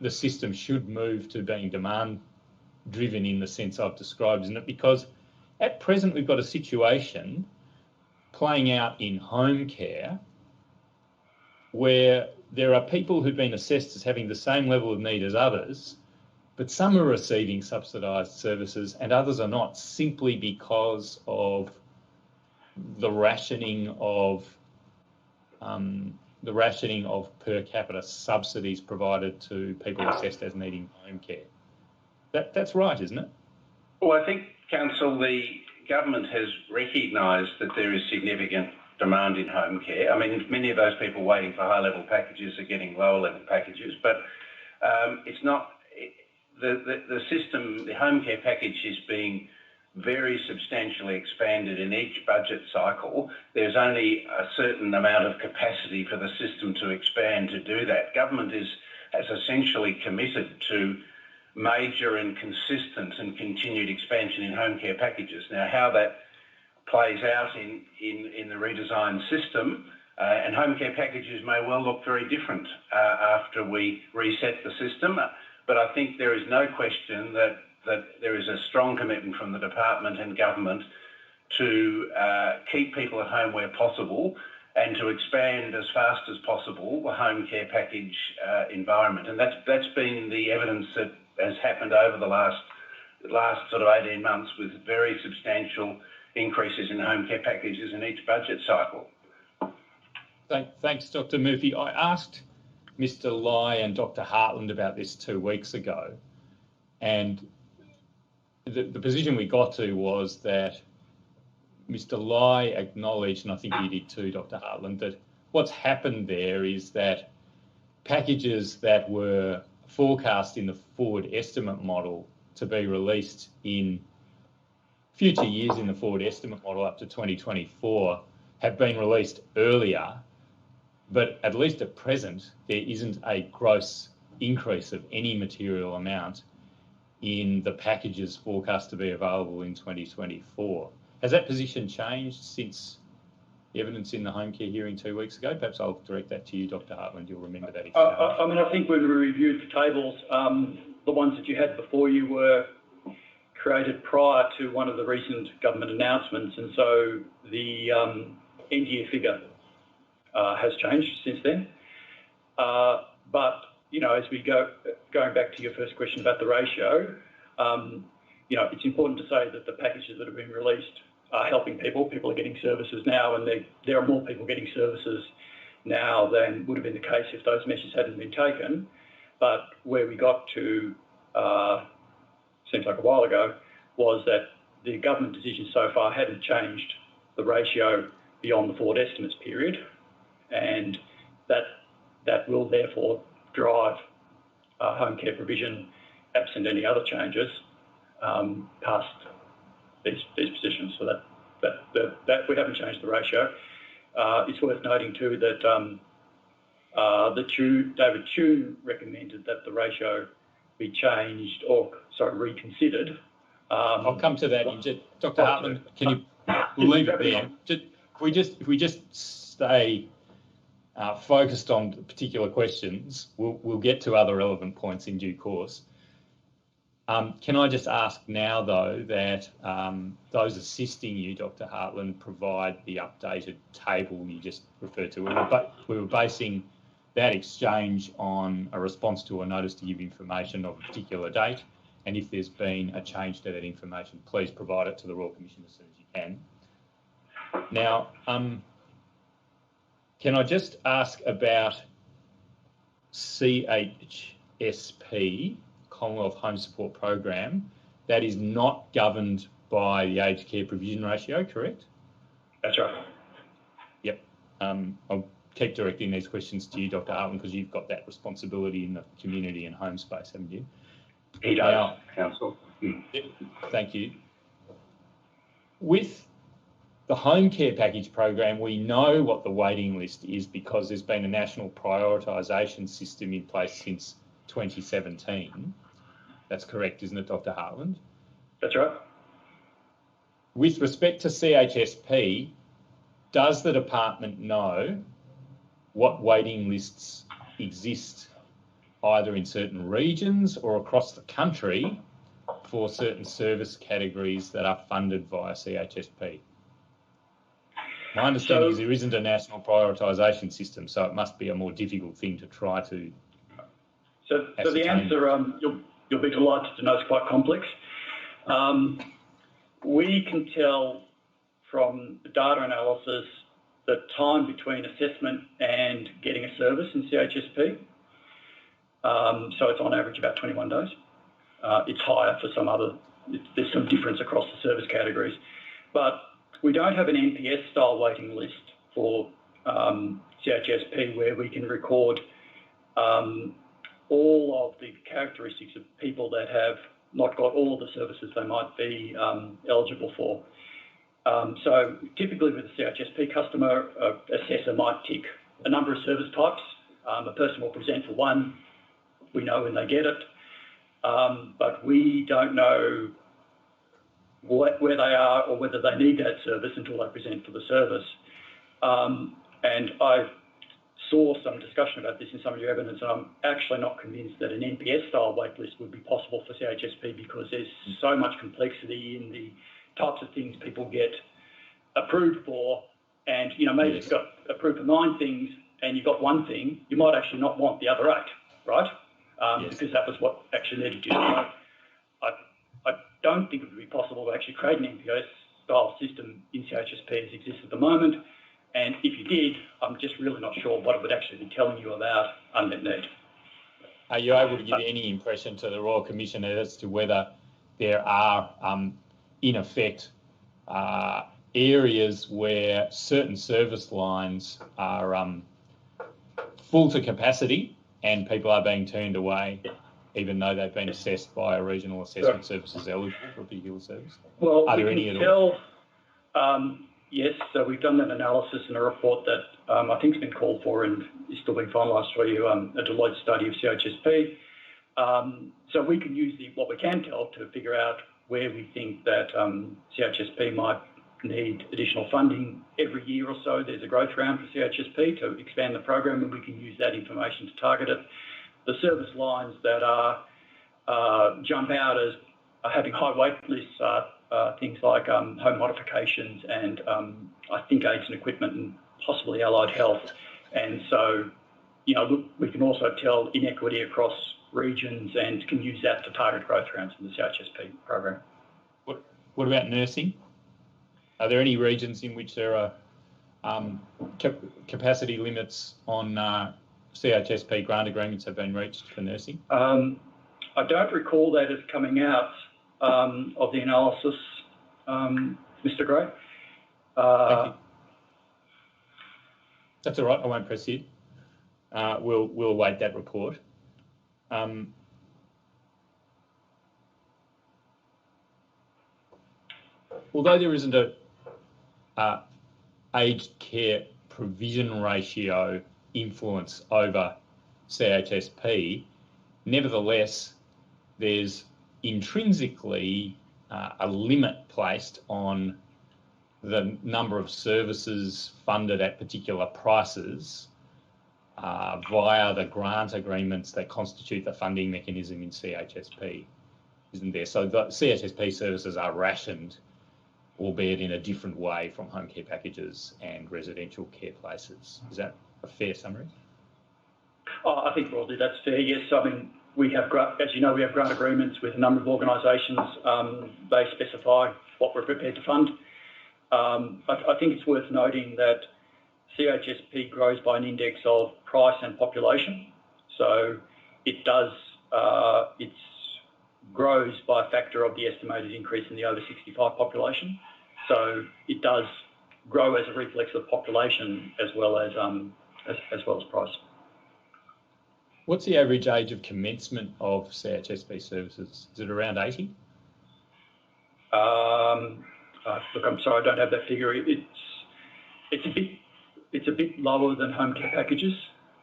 the system should move to being demand-driven in the sense I've described, isn't it? Because at present we've got a situation playing out in home care where there are people who've been assessed as having the same level of need as others, but some are receiving subsidised services and others are not, simply because of the rationing of per capita subsidies provided to people assessed as needing home care. That's right, isn't it? Well, I think, Council, the government has recognised that there is significant demand in home care. I mean, many of those people waiting for high-level packages are getting lower-level packages, but it's not the system. The home care package is being very substantially expanded in each budget cycle. There's only a certain amount of capacity for the system to expand to do that. Government has essentially committed to major and consistent and continued expansion in home care packages. Now, how that plays out in the redesigned system, and home care packages may well look very different after we reset the system, but I think there is no question that there is a strong commitment from the department and government to keep people at home where possible and to expand as fast as possible the home care package environment. And that's been the evidence that has happened over the last sort of 18 months, with very substantial increases in home care packages in each budget cycle. Thanks, Dr. Murphy. I asked Mr. Lai and Dr. Hartland about this 2 weeks ago, and the position we got to was that Mr. Lai acknowledged, and I think you did too, Dr. Hartland, that what's happened there is that packages that were forecast in the forward estimate model to be released in future years in the forward estimate model up to 2024 have been released earlier, but at least at present there isn't a gross increase of any material amount in the packages forecast to be available in 2024. Has that position changed since the evidence in the home care hearing 2 weeks ago? Perhaps I'll direct that to you, Dr. Hartland. You'll remember that. I mean, I think when we reviewed the tables, the ones that you had before you were created prior to one of the recent government announcements, and so the end-year figure has changed since then. But you know, as we going back to your first question about the ratio, you know, it's important to say that the packages that have been released are helping people. People are getting services now, and there are more people getting services now than would have been the case if those measures hadn't been taken. But where we got to seems like a while ago, was that the government decision so far hadn't changed the ratio beyond the forward estimates period, and that will therefore drive home care provision, absent any other changes, past these positions. So that we haven't changed the ratio. It's worth noting too that David Tune recommended that the ratio be changed reconsidered. I'll come to that. Dr. Hartland, we'll leave it there. If we just stay focused on particular questions, we'll get to other relevant points in due course. Can I just ask now, though, that those assisting you, Dr. Hartland, provide the updated table you just referred to. We were basing that exchange on a response to a notice to give information of a particular date, and if there's been a change to that information, please provide it to the Royal Commission as soon as you can. Now, can I just ask about CHSP, Commonwealth Home Support Program, that is not governed by the aged care provision ratio, correct? That's right. Yep. I'll keep directing these questions to you, Dr. Hartland, because you've got that responsibility in the community and home space, haven't you? He does, Council. Thank you. With the home care package program, we know what the waiting list is because there's been a national prioritisation system in place since 2017. That's correct, isn't it, Dr. Hartland? That's right. With respect to CHSP, does the department know what waiting lists exist either in certain regions or across the country for certain service categories that are funded via CHSP? My understanding is there isn't a national prioritisation system, so it must be a more difficult thing to try to So the answer, you'll be delighted to know, is quite complex. We can tell from the data analysis the time between assessment and getting a service in CHSP. So it's on average about 21 days. It's higher for some other, there's some difference across the service categories. But we don't have an NPS style waiting list for CHSP where we can record all of the characteristics of people that have not got all of the services they might be eligible for. So typically with a CHSP customer, assessor might tick a number of service types. A person will present for one. We know when they get it, but we don't know where they are or whether they need that service until they present for the service. And I saw some discussion about this in some of your evidence, and I'm actually not convinced that an NPS style wait list would be possible for CHSP because there's so much complexity in the types of things people get approved for. And, you know, maybe you've got approved for 9 things and you've got one thing, you might actually not want the other 8, right? Because that was what actually needed to do. I don't think it would be possible to actually create an NPS style system in CHSP as exists at the moment. And if you did, I'm just really not sure what it would actually be telling you about unmet need. Are you able to give any impression to the Royal Commission as to whether there are, in effect, areas where certain service lines are full to capacity and people are being turned away, even though they've been assessed by a regional assessment services eligible for a particular service? Well, are there any at all? Yes, so we've done that analysis in a report that I think has been called for and is still being finalised for you, a Deloitte study of CHSP. So we can use what we can tell to figure out where we think that CHSP might need additional funding every year or so. There's a growth round for CHSP to expand the program, and we can use that information to target it. The service lines that jump out as having high wait lists are things like home modifications and I think aids and equipment and possibly allied health. And so, you know, look, we can also tell inequity across regions and can use that to target growth rounds in the CHSP program. What about nursing? Are there any regions in which there are capacity limits on CHSP grant agreements have been reached for nursing? I don't recall that as coming out of the analysis, Mr. Gray. Thank you. That's all right. I won't proceed. We'll await that report. Although there isn't a aged care provision ratio influence over CHSP, nevertheless, there's intrinsically a limit placed on the number of services funded at particular prices via the grant agreements that constitute the funding mechanism in CHSP, isn't there? So the CHSP services are rationed, albeit in a different way from home care packages and residential care places. Is that a fair summary? Oh, I think broadly that's fair, yes. I mean, we have, as you know, we have grant agreements with a number of organisations. They specify what we're prepared to fund. I think it's worth noting that CHSP grows by an index of price and population. So it does, it grows by a factor of the estimated increase in the over 65 population. So it does grow as a reflex of population as well as price. What's the average age of commencement of CHSP services? Is it around 80? Look, I'm sorry, I don't have that figure. It's a bit lower than home care packages,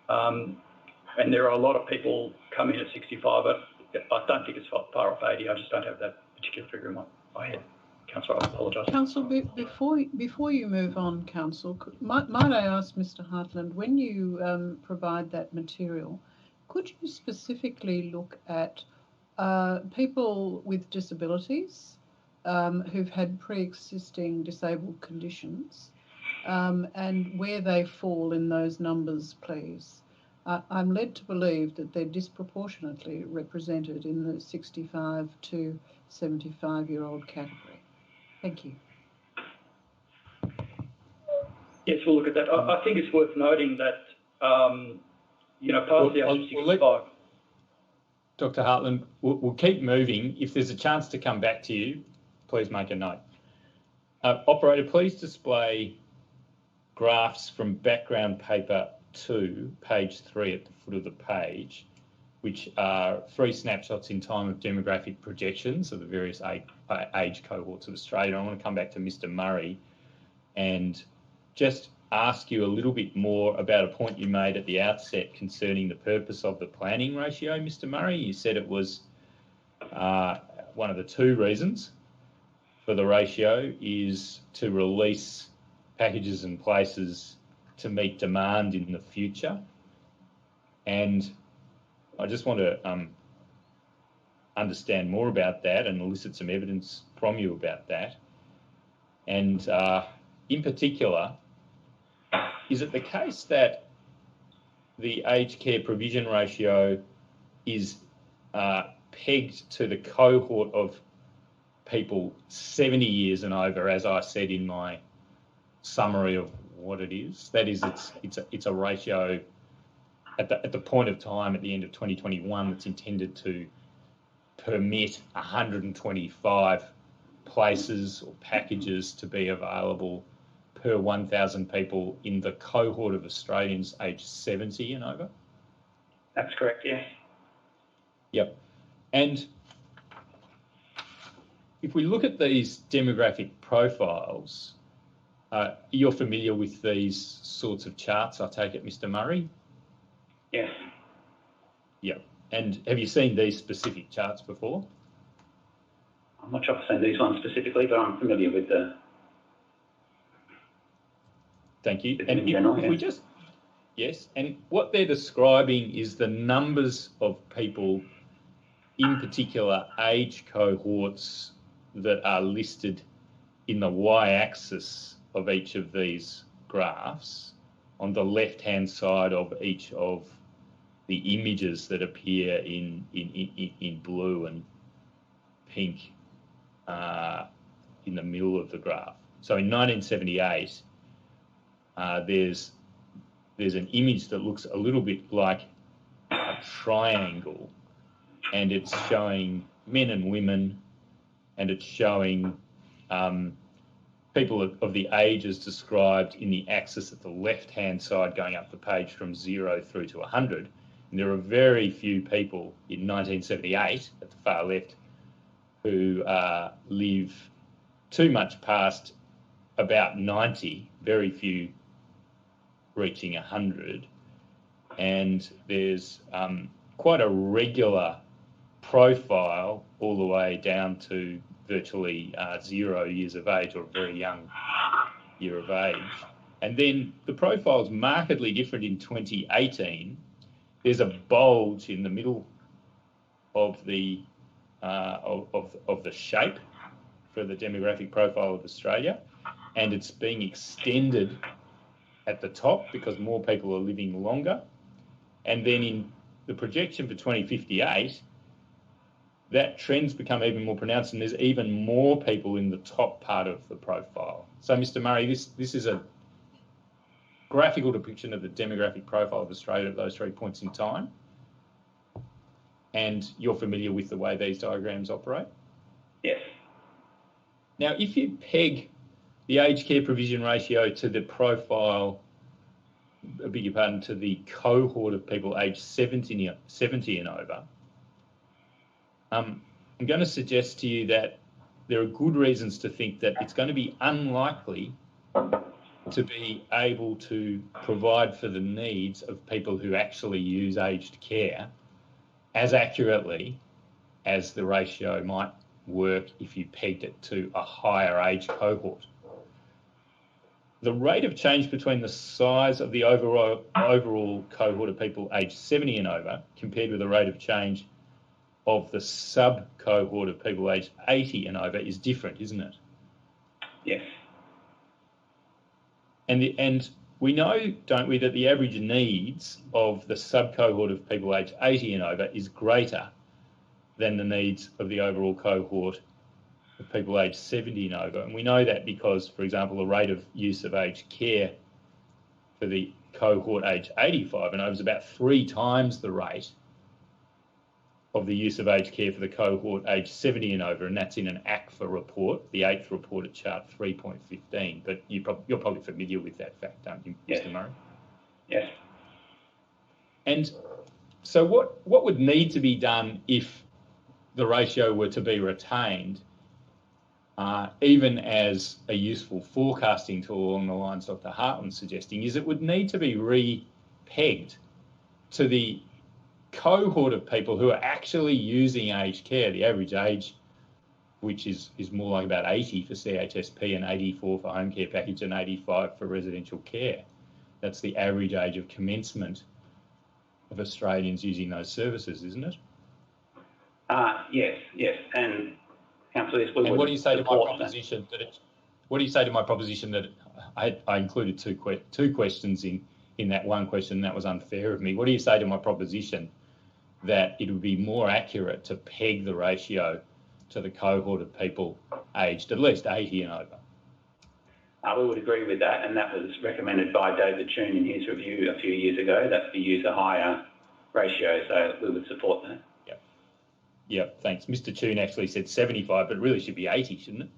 and there are a lot of people come in at 65. But I don't think it's far off 80. I just don't have that particular figure in my head. Councillor, I apologise. Councillor, before you move on, Council, might I ask Mr. Hartland, when you provide that material, could you specifically look at people with disabilities who've had pre-existing disabled conditions and where they fall in those numbers, please? I'm led to believe that they're disproportionately represented in the 65 to 75-year-old category. Thank you. Yes, we'll look at that. I think it's worth noting that, you know, part of the age of 65... Dr. Hartland, we'll keep moving. If there's a chance to come back to you, please make a note. Operator, please display graphs from background paper 2, page 3 at the foot of the page, which are free snapshots in time of demographic projections of the various age cohorts of Australia. I want to come back to Mr. Murray and just ask you a little bit more about a point you made at the outset concerning the purpose of the planning ratio, Mr. Murray. You said it was one of the two reasons for the ratio is to release packages and places to meet demand in the future. And I just want to understand more about that and elicit some evidence from you about that. And in particular, is it the case that the aged care provision ratio is pegged to the cohort of people 70 years and over, as I said in my summary of what it is? That is, it's a ratio at the point of time at the end of 2021 that's intended to permit 125 places or packages to be available per 1,000 people in the cohort of Australians aged 70 and over? That's correct, yes. Yep. And if we look at these demographic profiles, you're familiar with these sorts of charts, I take it, Mr. Murray? Yes. Yep. And have you seen these specific charts before? I'm not sure if I've seen these ones specifically, but I'm familiar with the... Thank you. And in general, if we just... Yes, and what they're describing is the numbers of people, in particular age cohorts, that are listed in the y-axis of each of these graphs on the left-hand side of each of the images that appear in blue and pink in the middle of the graph. So in 1978, there's an image that looks a little bit like a triangle, and it's showing men and women and it's showing people of the ages described in the axis at the left-hand side going up the page from 0 through to 100. And there are very few people in 1978 at the far left who live too much past about 90, very few reaching 100. And there's quite a regular profile all the way down to virtually 0 years of age, or a very young year of age. And then the profile's markedly different in 2018. There's a bulge in the middle of the shape for the demographic profile of Australia, and it's being extended at the top because more people are living longer. And then in the projection for 2058, that trend's become even more pronounced, and there's even more people in the top part of the profile. So, Mr. Murray, this is a graphical depiction of the demographic profile of Australia at those 3 points in time. And you're familiar with the way these diagrams operate? Yes. Now, if you peg the aged care provision ratio to the profile, I beg your pardon, to the cohort of people aged 70 and over, I'm going to suggest to you that there are good reasons to think that it's going to be unlikely to be able to provide for the needs of people who actually use aged care as accurately as the ratio might work if you pegged it to a higher age cohort. The rate of change between the size of the overall cohort of people aged 70 and over compared with the rate of change of the sub-cohort of people aged 80 and over is different, isn't it? Yes. And we know, don't we, that the average needs of the sub-cohort of people aged 80 and over is greater than the needs of the overall cohort of people aged 70 and over. And we know that because, for example, the rate of use of aged care for the cohort aged 85 and over is about 3 times the rate of the use of aged care for the cohort aged 70 and over, and that's in an ACFA report, the 8th report at chart 3.15. But you're probably familiar with that fact, aren't you, yes. Mr. Murray? Yes. And so what would need to be done if the ratio were to be retained, even as a useful forecasting tool along the lines Dr. Hartland's suggesting, is it would need to be re-pegged to the cohort of people who are actually using aged care, the average age, which is more like about 80 for CHSP and 84 for home care package and 85 for residential care. That's the average age of commencement of Australians using those services, isn't it? Yes. And Councillor, yes, and what do you say to my proposition that I included two questions in that one question, and that was unfair of me. What do you say to my proposition that it would be more accurate to peg the ratio to the cohort of people aged at least 80 and over? We would agree with that, and that was recommended by David Choon in his review a few years ago, that we use a higher ratio, so we would support that. Yep, thanks. Mr. Choon actually said 75, but it really should be 80, shouldn't it?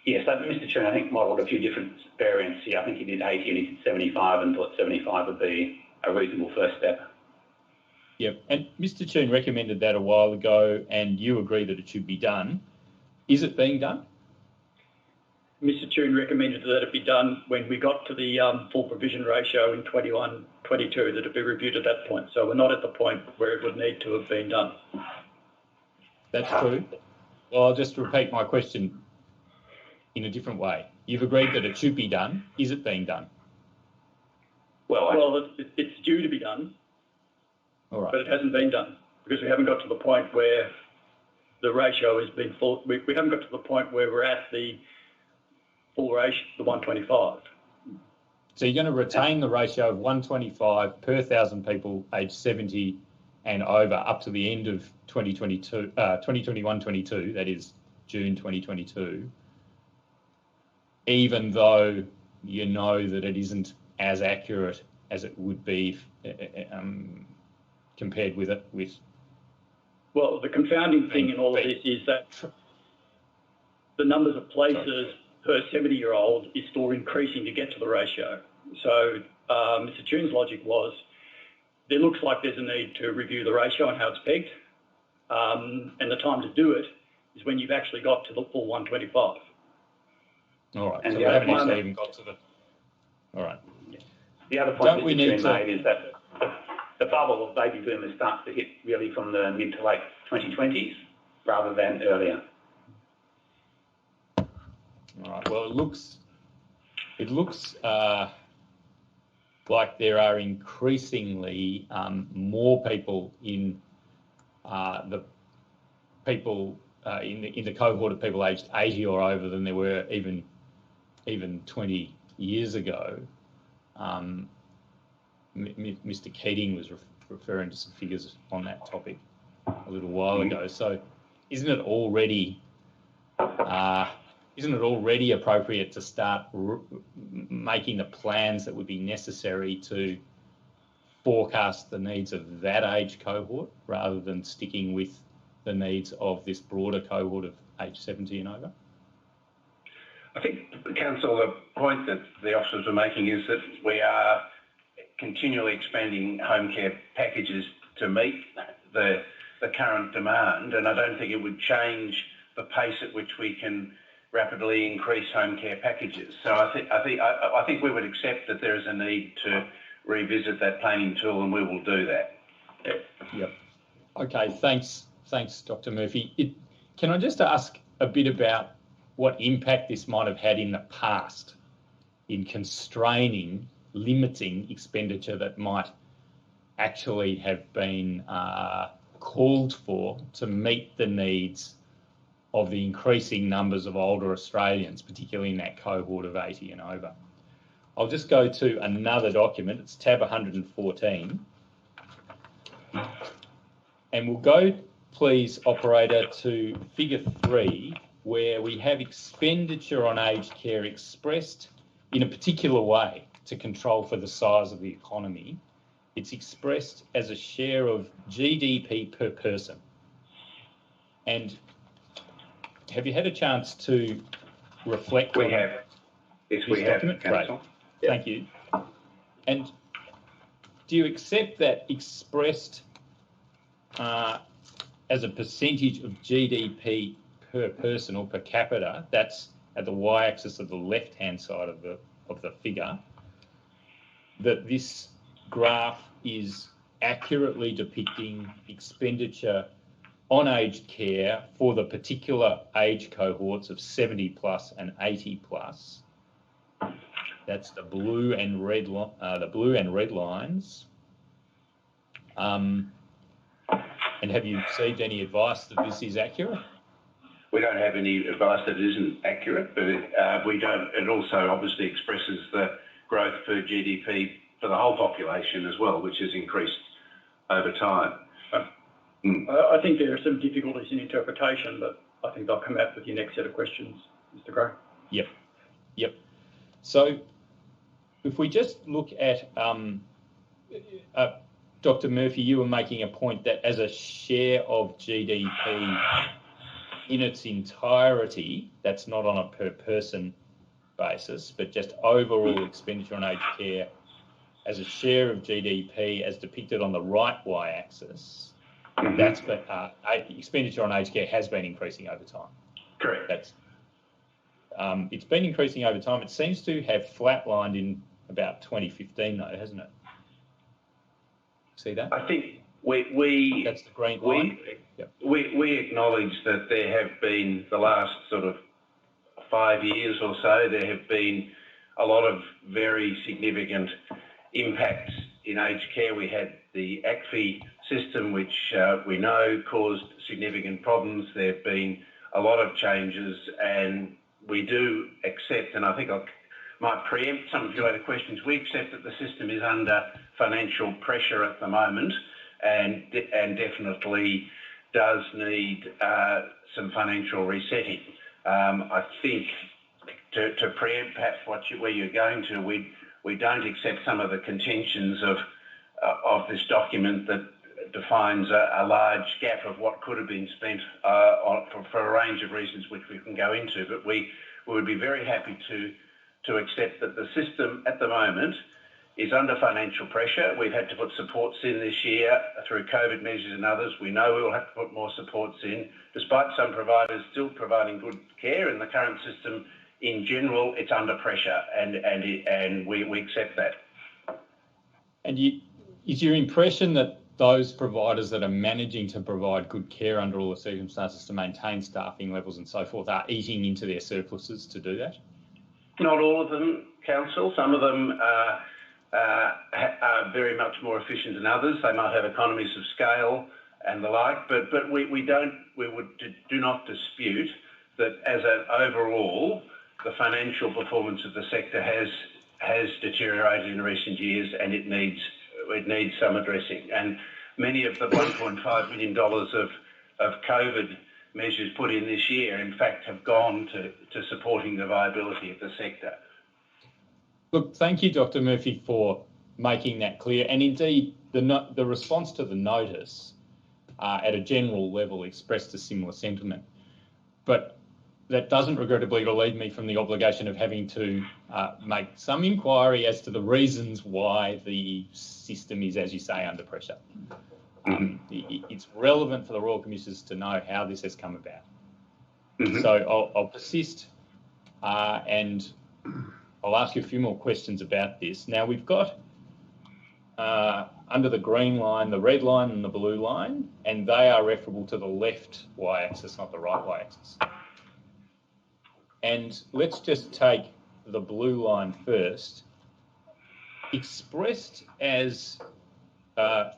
Yes, Mr. Choon, I think, modelled a few different variants here. I think he did 80 and he did 75 and thought 75 would be a reasonable first step. Yep, and Mr. Choon recommended that a while ago, and you agree that it should be done. Is it being done? Mr. Choon recommended that it be done when we got to the full provision ratio in 21-22, that it be reviewed at that point. So we're not at the point where it would need to have been done. That's true. Well, I'll just repeat my question in a different way. You've agreed that it should be done. Is it being done? Well, it's due to be done, all right, but it hasn't been done because we haven't got to the point where the ratio has been full. We haven't got to the point where we're at the full ratio, the 125. So you're going to retain the ratio of 125 per 1,000 people aged 70 and over up to the end of 2021-22, that is June 2022, even though you know that it isn't as accurate as it would be compared with Well, the confounding thing in all of this is that the numbers of places per 70-year-old is still increasing to get to the ratio. So Mr. Tune's logic was, there looks like there's a need to review the ratio and how it's pegged, and the time to do it is when you've actually got to the full 125. All right, And so the we other haven't one- actually even got to the... All right. The other point Don't we Mr. need Tune to- made is that the bubble of baby boomers starts to hit really from the mid to late 2020s rather than earlier. All right. Well, it looks like there are increasingly more people in the cohort of people aged 80 or over than there were even 20 years ago. Mr. Keating was referring to some figures on that topic a little while ago. So, isn't it already appropriate to start making the plans that would be necessary to forecast the needs of that age cohort rather than sticking with the needs of this broader cohort of age 70 and over? I think, Council, the point that the officers are making is that we are continually expanding home care packages to meet the current demand, and I don't think it would change the pace at which we can rapidly increase home care packages. So I think we would accept that there is a need to revisit that planning tool, and we will do that. Yep. Okay. Thanks, Dr. Murphy. Can I just ask a bit about what impact this might have had in the past in constraining, limiting expenditure that might actually have been called for to meet the needs of the increasing numbers of older Australians, particularly in that cohort of 80 and over. I'll just go to another document. It's tab 114. And we'll go, please, operator, to figure 3, where we have expenditure on aged care expressed in a particular way to control for the size of the economy. It's expressed as a share of GDP per person. And have you had a chance to reflect on Yes, we have, document? Council. Great. Thank you. And do you accept that expressed as a percentage of GDP per person or per capita, that's at the y-axis of the left-hand side of the figure, that this graph is accurately depicting expenditure on aged care for the particular age cohorts of 70 plus and 80 plus? That's the blue and red lines. And have you received any advice that this is accurate? We don't have any advice that it isn't accurate, but it also obviously expresses the growth per GDP for the whole population as well, which has increased over time. I think there are some difficulties in interpretation, but I think they'll come out with your next set of questions, Mr. Gray. Yep. So if we just look at, Dr. Murphy, you were making a point that as a share of GDP in its entirety, that's not on a per person basis, but just overall expenditure on aged care as a share of GDP as depicted on the right y-axis, that's been, expenditure on aged care has been increasing over time. Correct. It's been increasing over time. It seems to have flatlined in about 2015 though, hasn't it? See that? I think we that's the green line. We acknowledge that there have been, the last sort of 5 years or so, there have been a lot of very significant impacts in aged care. We had the ACFI system, which we know caused significant problems. There have been a lot of changes, and we do accept, and I think I might preempt some of your other questions, we accept that the system is under financial pressure at the moment and definitely does need some financial resetting. I think to preempt perhaps where you're going to, we don't accept some of the contentions of this document that that defines a large gap of what could have been spent for a range of reasons which we can go into. But we would be very happy to accept that the system at the moment is under financial pressure. We've had to put supports in this year through COVID measures and others. We know we will have to put more supports in, despite some providers still providing good care. In the current system, in general, it's under pressure, and we accept that. And is your impression that those providers that are managing to provide good care under all the circumstances to maintain staffing levels and so forth are eating into their surpluses to do that? Not all of them, Council. Some of them are very much more efficient than others. They might have economies of scale and the like, but we do not dispute that as an overall, the financial performance of the sector has deteriorated in recent years, and it needs some addressing. And many of the $1.5 million of COVID measures put in this year, in fact, have gone to supporting the viability of the sector. Look, thank you, Dr. Murphy, for making that clear. And indeed, the response to the notice at a general level expressed a similar sentiment. But that doesn't regrettably relieve me from the obligation of having to make some inquiry as to the reasons why the system is, as you say, under pressure. It's relevant for the Royal Commissioners to know how this has come about. So I'll persist and I'll ask you a few more questions about this. Now, we've got under the green line, the red line and the blue line, and they are referable to the left y-axis, not the right y-axis. And let's just take the blue line first. Expressed as a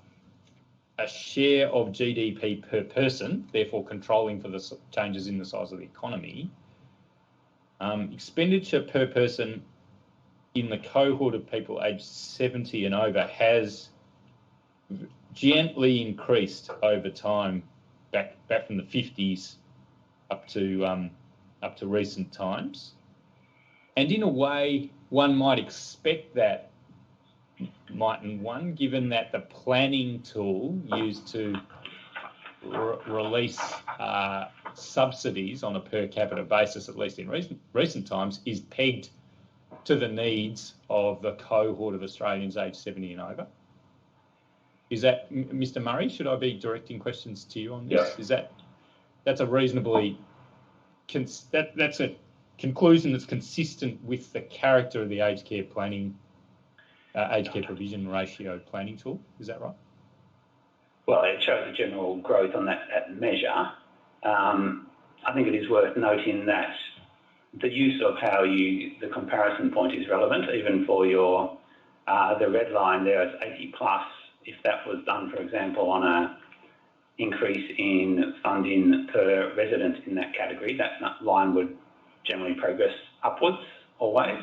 share of GDP per person, therefore controlling for the changes in the size of the economy, expenditure per person in the cohort of people aged 70 and over has gently increased over time, back from the 50s up to recent times. And in a way, one might expect that, mightn't one, given that the planning tool used to release subsidies on a per capita basis, at least in recent times, is pegged to the needs of the cohort of Australians aged 70 and over. Is that, Mr. Murray, should I be directing questions to you on this? Yeah. That's a reasonably, that's a conclusion that's consistent with the character of the aged care planning, aged care provision ratio planning tool, is that right? Well, it shows a general growth on that measure. I think it is worth noting that the use of how the comparison point is relevant, even for your, the red line there is 80 plus. If that was done, for example, on a increase in funding per resident in that category, that line would generally progress upwards always.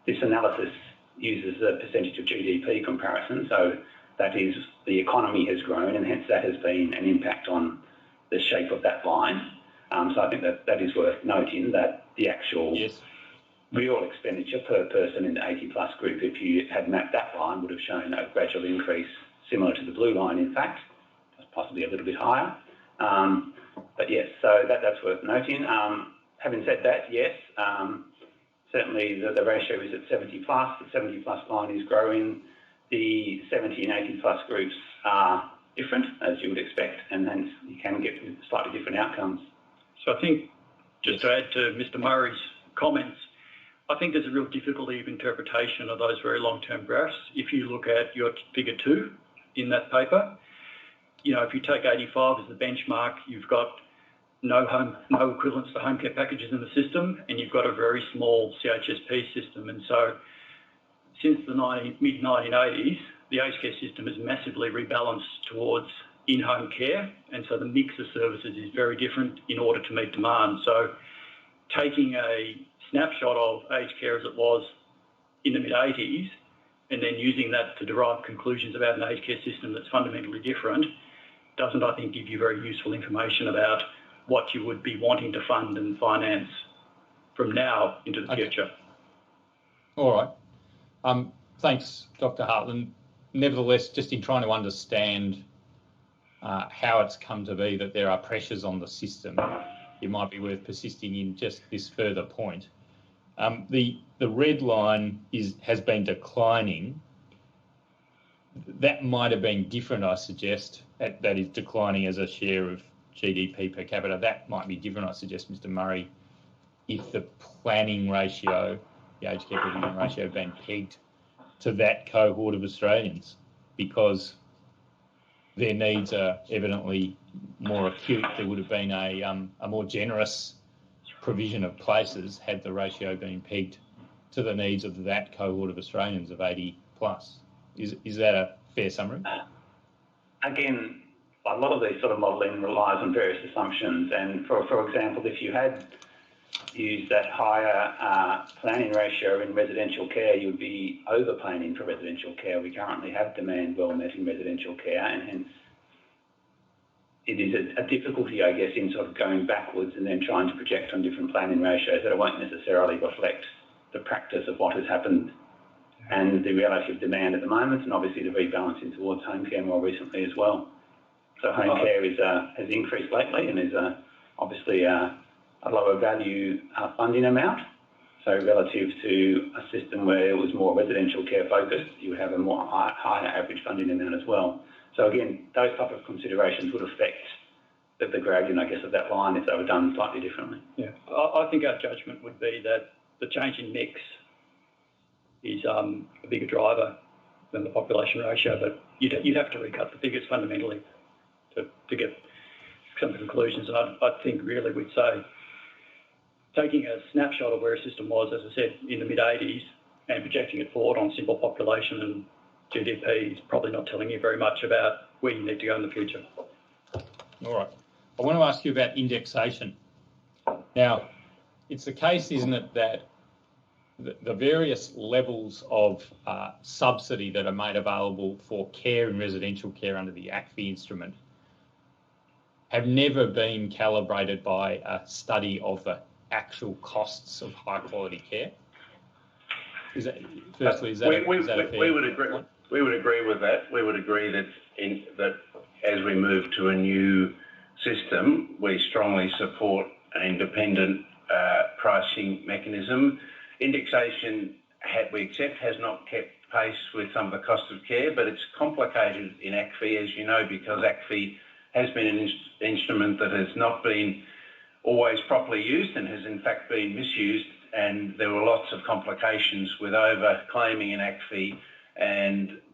This analysis uses a percentage of GDP comparison, so that is, the economy has grown and hence that has been an impact on the shape of that line. So I think that is worth noting, that the actual real expenditure per person in the 80 plus group, if you had mapped that line, would have shown a gradual increase similar to the blue line, in fact, possibly a little bit higher. But yes, so that's worth noting. Having said that, yes, certainly the ratio is at 70 plus. The 70 plus line is growing. The 70 and 80 plus groups are different, as you would expect, and hence you can get slightly different outcomes. So I think, just to add to Mr. Murray's comments, I think there's a real difficulty of interpretation of those very long-term graphs. If you look at your figure 2 in that paper, you know, if you take 85 as the benchmark, you've got no equivalence to home care packages in the system, and you've got a very small CHSP system. And so since the mid-1980s, the aged care system has massively rebalanced towards in-home care, and so the mix of services is very different in order to meet demand. So taking a snapshot of aged care as it was in the mid-80s and then using that to derive conclusions about an aged care system that's fundamentally different doesn't, I think, give you very useful information about what you would be wanting to fund and finance from now into the future. All right. Thanks, Dr. Hartland. Nevertheless, just in trying to understand how it's come to be that there are pressures on the system, it might be worth persisting in just this further point. The red line has been declining. That might have been different, I suggest. That is declining as a share of GDP per capita. That might be different, I suggest, Mr. Murray, if the planning ratio, the aged care provision ratio, had been pegged to that cohort of Australians, because their needs are evidently more acute. There would have been a more generous provision of places had the ratio been pegged to the needs of that cohort of Australians of 80 plus. Is that a fair summary? Again, a lot of these sort of modelling relies on various assumptions, and for example, if you had used that higher planning ratio in residential care, you would be over planning for residential care. We currently have demand well met in residential care, and hence it is a difficulty, I guess, in sort of going backwards and then trying to project on different planning ratios that won't necessarily reflect the practice of what has happened and the reality of demand at the moment, and obviously the rebalancing towards home care more recently as well. So home care has increased lately and is obviously a lower value funding amount. So relative to a system where it was more residential care focused, you would have a more higher average funding amount as well. So again, those type of considerations would affect the gradient, I guess, of that line if they were done slightly differently. Yeah, I think our judgment would be that the change in mix is a bigger driver than the population ratio, but you'd have to recut the figures fundamentally to get some conclusions. And I think really we'd say taking a snapshot of where a system was, as I said, in the mid-80s and projecting it forward on simple population and GDP is probably not telling you very much about where you need to go in the future. All right. I want to ask you about indexation. Now, it's the case, isn't it, that the various levels of subsidy that are made available for care and residential care under the ACFI instrument have never been calibrated by a study of the actual costs of high quality care? Is that a fair we would agree. point? We would agree with that. We would agree that that as we move to a new system, we strongly support an independent pricing mechanism. Indexation, we accept, has not kept pace with some of the cost of care, but it's complicated in ACFI, as you know, because ACFI has been an instrument that has not been always properly used and has in fact been misused, and there were lots of complications with over-claiming in ACFI,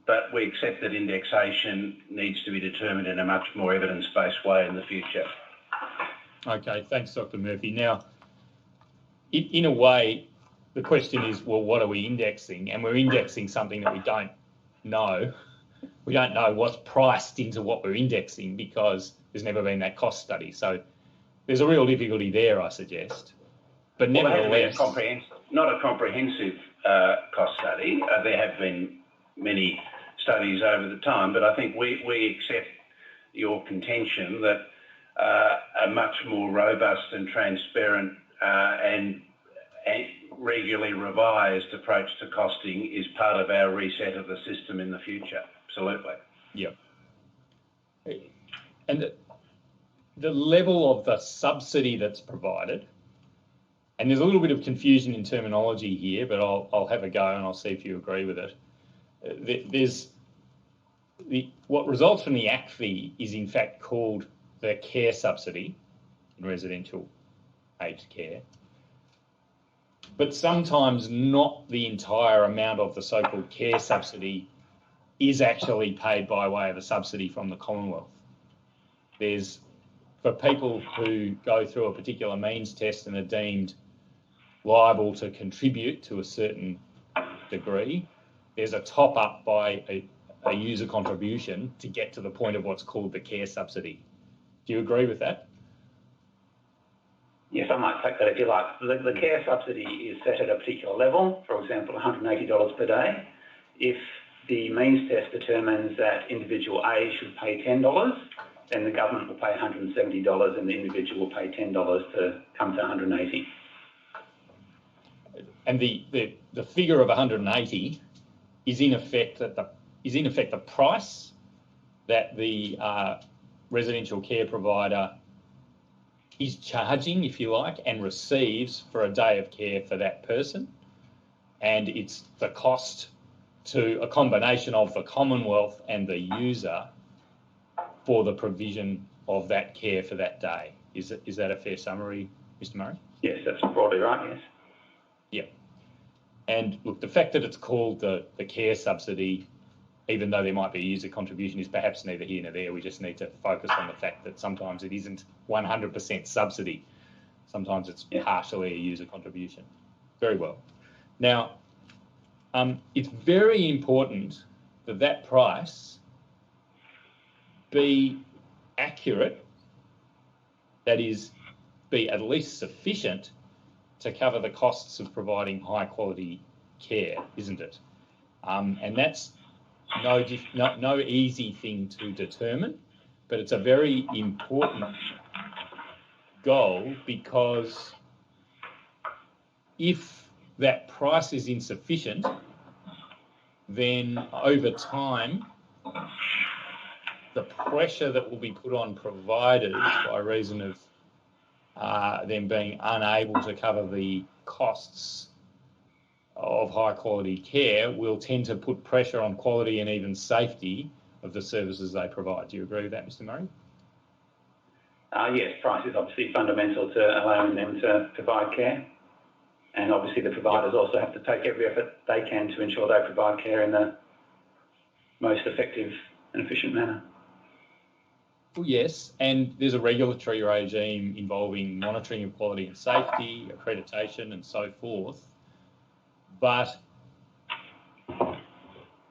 but we accept that indexation needs to be determined in a much more evidence-based way in the future. Okay, thanks, Dr. Murphy. Now, in a way, the question is, well, what are we indexing? And we're indexing something that we don't know. We don't know what's priced into what we're indexing because there's never been that cost study. So there's a real difficulty there, I suggest. But nevertheless, not a comprehensive cost study. There have been many studies over the time, but I think we accept your contention that a much more robust and transparent and regularly revised approach to costing is part of our reset of the system in the future. Absolutely. Yeah. And the level of the subsidy that's provided, and there's a little bit of confusion in terminology here, but I'll have a go and I'll see if you agree with it. What results from the ACFI is in fact called the care subsidy in residential aged care, but sometimes not the entire amount of the so-called care subsidy is actually paid by way of a subsidy from the Commonwealth. There's, for people who go through a particular means test and are deemed liable to contribute to a certain degree, there's a top up by a user contribution to get to the point of what's called the care subsidy. Do you agree with that? Yes, I might take that if you like. The care subsidy is set at a particular level, for example, $180 per day. If the means test determines that individual A should pay $10, then the government will pay $170 and the individual will pay $10 to come to $180. And the figure of 180 is in effect the price that the residential care provider is charging, if you like, and receives for a day of care for that person. And it's the cost to a combination of the Commonwealth and the user for the provision of that care for that day. Is that a fair summary, Mr. Murray? Yes, that's broadly right, yes. Yeah. And look, the fact that it's called the care subsidy, even though there might be a user contribution, is perhaps neither here nor there. We just need to focus on the fact that sometimes it isn't 100% subsidy. Sometimes it's partially a user contribution. Very well. Now, it's very important that that price be accurate, that is, be at least sufficient to cover the costs of providing high quality care, isn't it? And that's no easy thing to determine, but it's a very important goal, because if that price is insufficient, then over time, the pressure that will be put on providers by reason of them being unable to cover the costs of high quality care will tend to put pressure on quality and even safety of the services they provide. Do you agree with that, Mr. Murray? Yes, price is obviously fundamental to allowing them to provide care. And obviously the providers also have to take every effort they can to ensure they provide care in the most effective and efficient manner. Well, yes, and there's a regulatory regime involving monitoring of quality and safety, accreditation and so forth. But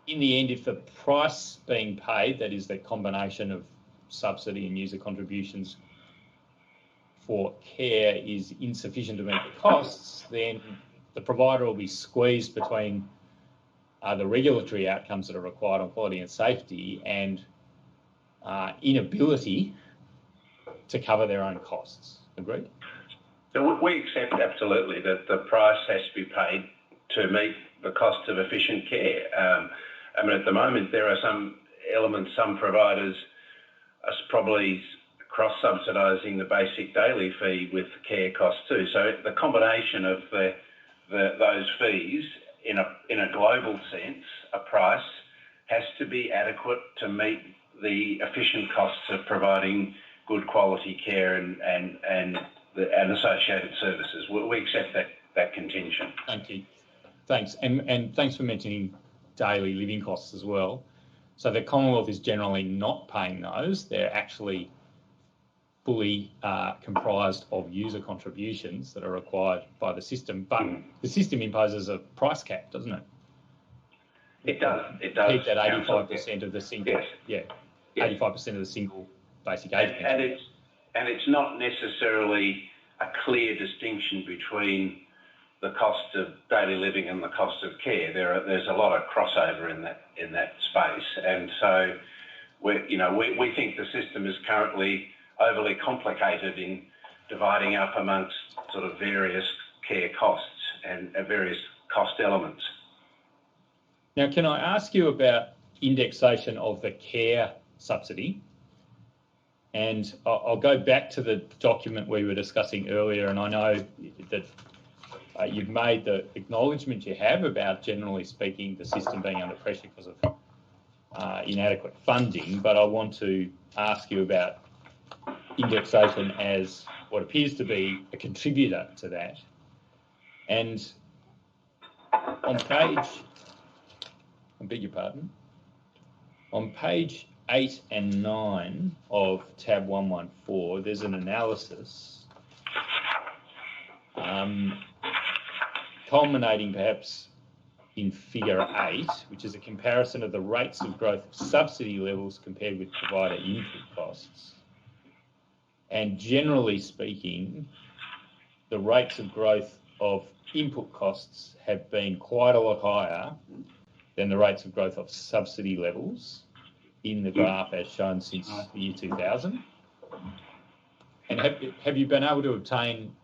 in the end, if the price being paid, that is the combination of subsidy and user contributions for care, is insufficient to meet the costs, then the provider will be squeezed between the regulatory outcomes that are required on quality and safety and inability to cover their own costs. Agreed? So we accept absolutely that the price has to be paid to meet the cost of efficient care. I mean, at the moment, there are some elements, some providers are probably cross-subsidising the basic daily fee with care costs too. So the combination of those fees in a global sense, a price has to be adequate to meet the efficient costs of providing good quality care and associated services. We accept that contingent. Thank you. Thanks. And thanks for mentioning daily living costs as well. So the Commonwealth is generally not paying those. They're actually fully comprised of user contributions that are required by the system. But the system imposes a price cap, doesn't it? It does. It does. Keep that 85% of the single. Yes. Yeah. 85% of the single basic aid pension. And it's not necessarily a clear distinction between the cost of daily living and the cost of care. There's a lot of crossover in that space, and so we think the system is currently overly complicated in dividing up amongst sort of various care costs and various cost elements. Now, can I ask you about indexation of the care subsidy? And I'll go back to the document we were discussing earlier, and I know that you've made the acknowledgement you have about, generally speaking, the system being under pressure because of inadequate funding, but I want to ask you about indexation as what appears to be a contributor to that. And on page, I beg your pardon, on page 8 and 9 of tab 114, there's an analysis culminating perhaps in figure 8, which is a comparison of the rates of growth of subsidy levels compared with provider input costs. And generally speaking, the rates of growth of input costs have been quite a lot higher than the rates of growth of subsidy levels in the graph as shown since the year 2000. And have you been able to obtain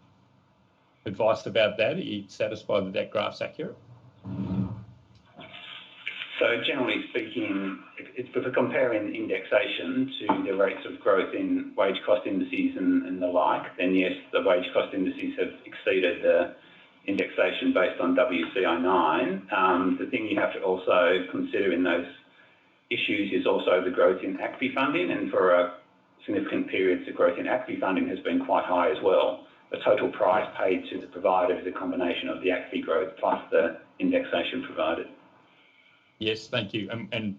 advice about that? Are you satisfied that that graph's accurate? So generally speaking, if we're comparing indexation to the rates of growth in wage cost indices and the like, then yes, the wage cost indices have exceeded the indexation based on WCI 9. The thing you have to also consider in those issues is also the growth in ACFI funding, and for a significant period, the growth in ACFI funding has been quite high as well. The total price paid to the provider is a combination of the ACFI growth plus the indexation provided. Yes, thank you. And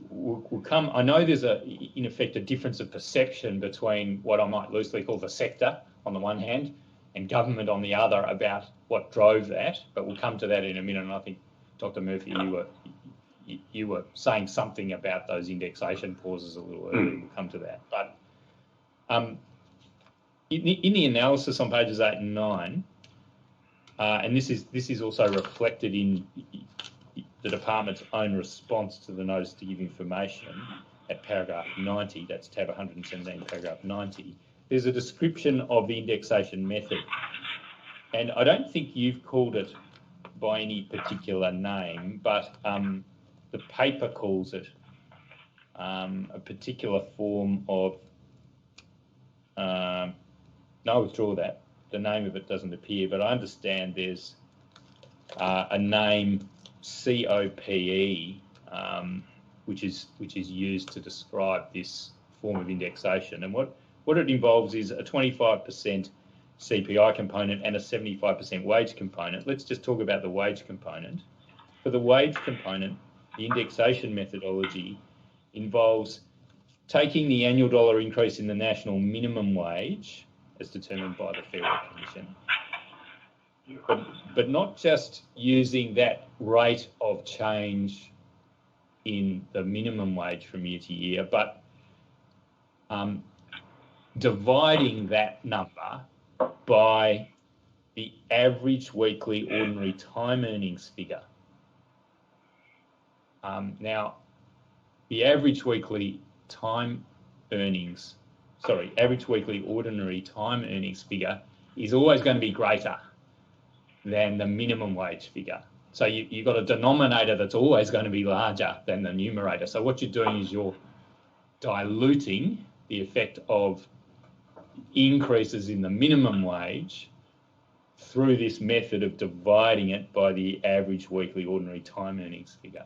we'll come. I know there's in effect, a difference of perception between what I might loosely call the sector on the one hand and government on the other about what drove that. But we'll come to that in a minute. And I think, Dr. Murphy, you were saying something about those indexation pauses a little earlier. We'll come to that. But in the analysis on pages 8 and 9, and this is also reflected in the department's own response to the notice to give information at paragraph 90, that's tab 117, paragraph 90, there's a description of the indexation method. And I don't think you've called it by any particular name, but the paper calls it a particular form of, no, I withdraw that. The name of it doesn't appear, but I understand there's a name, COPE, which is used to describe this form of indexation. And what it involves is a 25% CPI component and a 75% wage component. Let's just talk about the wage component. For the wage component, the indexation methodology involves taking the annual dollar increase in the national minimum wage as determined by the Fair Work Commission, but not just using that rate of change in the minimum wage from year to year, but dividing that number by the average weekly ordinary time earnings figure. Now, the average weekly average weekly ordinary time earnings figure is always going to be greater than the minimum wage figure. So you've got a denominator that's always going to be larger than the numerator. So what you're doing is you're diluting the effect of increases in the minimum wage through this method of dividing it by the average weekly ordinary time earnings figure.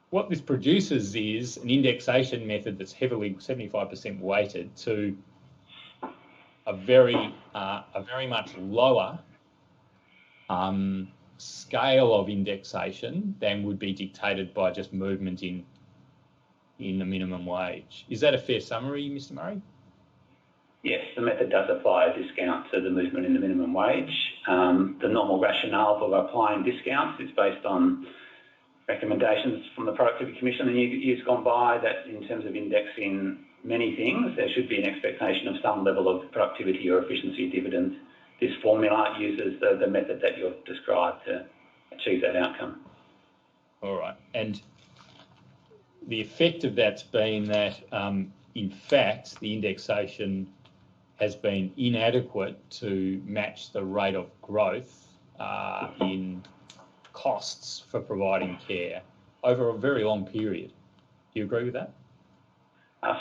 What this produces is an indexation method that's heavily 75% weighted to a very much lower scale of indexation than would be dictated by just movement in the minimum wage. Is that a fair summary, Mr. Murray? Yes, the method does apply a discount to the movement in the minimum wage. The normal rationale for applying discounts is based on recommendations from the Productivity Commission in years gone by that in terms of indexing many things, there should be an expectation of some level of productivity or efficiency dividend. This formula uses the method that you've described to achieve that outcome. All right. And the effect of that's been that, in fact, the indexation has been inadequate to match the rate of growth in costs for providing care over a very long period. Do you agree with that?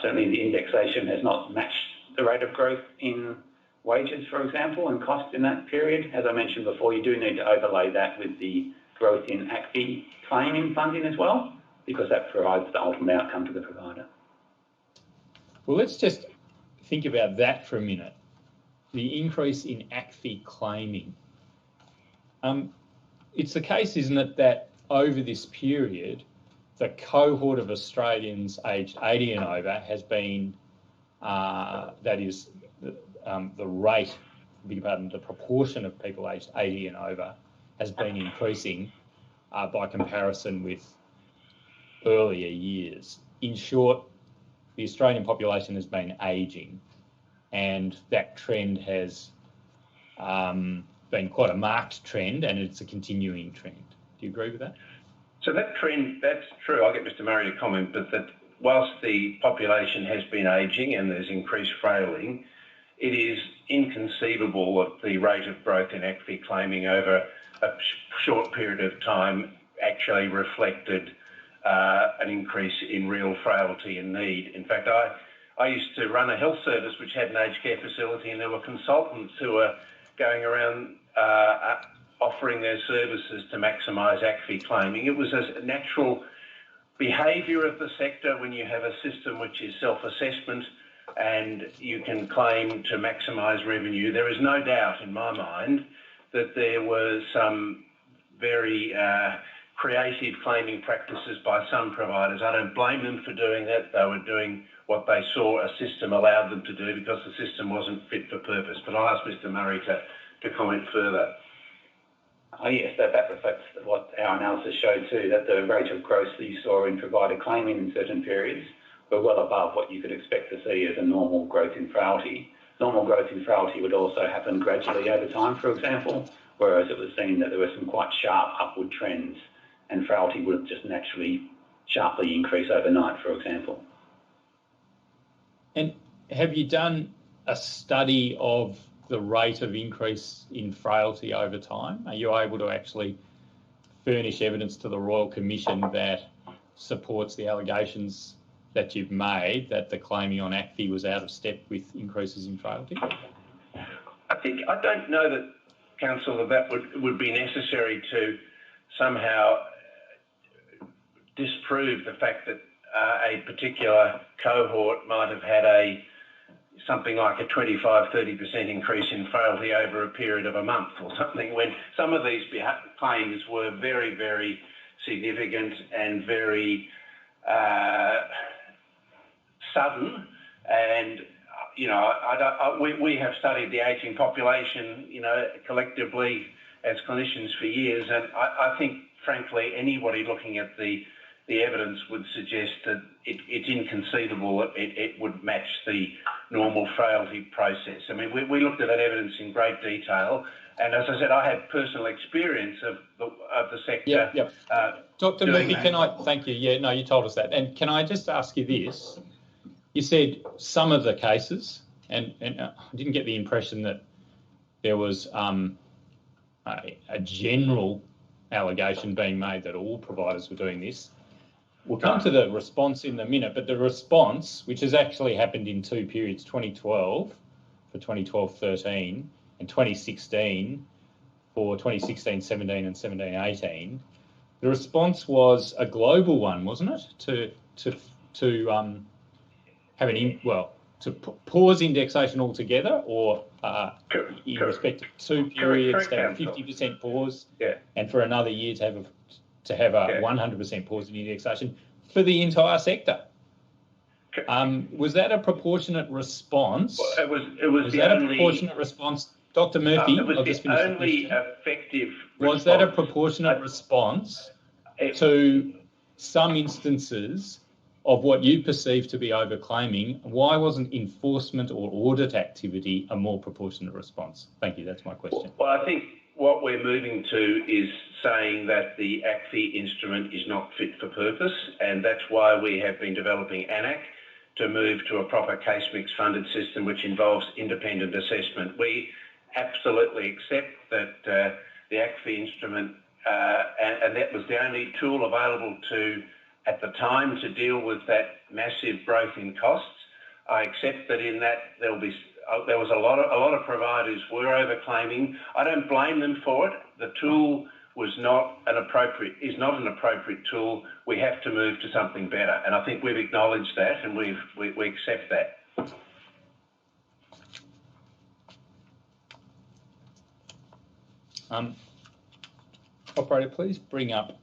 Certainly the indexation has not matched the rate of growth in wages, for example, and costs in that period. As I mentioned before, you do need to overlay that with the growth in ACFI claiming funding as well, because that provides the ultimate outcome to the provider. Well, let's just think about that for a minute. The increase in ACFI claiming. It's the case, isn't it, that over this period, the cohort of Australians aged 80 and over has been, that is, the rate, beg your pardon, the proportion of people aged 80 and over has been increasing by comparison with earlier years. In short, the Australian population has been ageing, and that trend has been quite a marked trend, and it's a continuing trend. Do you agree with that? So that trend, that's true. I'll get Mr. Murray to comment, but that whilst the population has been ageing and there's increased frailing, it is inconceivable that the rate of growth in ACFI claiming over a short period of time actually reflected an increase in real frailty and need. In fact, I used to run a health service which had an aged care facility, and there were consultants who were going around offering their services to maximise ACFI claiming. It was a natural behaviour of the sector when you have a system which is self-assessment and you can claim to maximise revenue. There is no doubt in my mind that there were some very creative claiming practices by some providers. I don't blame them for doing that. They were doing what they saw a system allowed them to do because the system wasn't fit for purpose. But I'll ask Mr Murray to comment further. Oh yes, that reflects what our analysis showed too, that the rate of growth that you saw in provider claiming in certain periods were well above what you could expect to see as a normal growth in frailty. Normal growth in frailty would also happen gradually over time, for example, whereas it was seen that there were some quite sharp upward trends and frailty would just naturally sharply increase overnight, for example. And have you done a study of the rate of increase in frailty over time? Are you able to actually furnish evidence to the Royal Commission that supports the allegations that you've made that the claiming on ACFI was out of step with increases in frailty? I don't know that, Council, that would be necessary to somehow disprove the fact that a particular cohort might have had something like a 25-30% increase in frailty over a period of a month or something, when some of these claims were very, very significant and very sudden. And we have studied the ageing population, collectively as clinicians for years, and I think, frankly, anybody looking at the evidence would suggest that it's inconceivable that it would match the normal frailty process. I mean, we looked at that evidence in great detail, and as I said, I had personal experience of the sector. Yep. Dr. Murphy, thank you. Yeah, no, you told us that. And can I just ask you this? You said some of the cases, and I didn't get the impression that there was a general allegation being made that all providers were doing this. We'll come to the response in a minute, but the response, which has actually happened in two periods, 2012 for 2012-13 and 2016 for 2016-17 and 17-18, the response was a global one, wasn't it? To have to pause indexation altogether, or in respect to two periods to have a 50% pause, and for another year to have a 100% pause in indexation for the entire sector. Was that a proportionate response? Well, it was that a proportionate response, Dr. Murphy? It was the only effective response. Was that a proportionate response to some instances of what you perceive to be overclaiming? Why wasn't enforcement or audit activity a more proportionate response? Thank you. That's my question. Well, I think what we're moving to is saying that the ACFI instrument is not fit for purpose, and that's why we have been developing ANAC to move to a proper case mix funded system which involves independent assessment. We absolutely accept that the ACFI instrument, and that was the only tool available at the time to deal with that massive growth in costs. I accept that in that there was a lot of providers were overclaiming. I don't blame them for it. The tool is not an appropriate tool. We have to move to something better, and I think we've acknowledged that, and we accept that. Operator, please bring up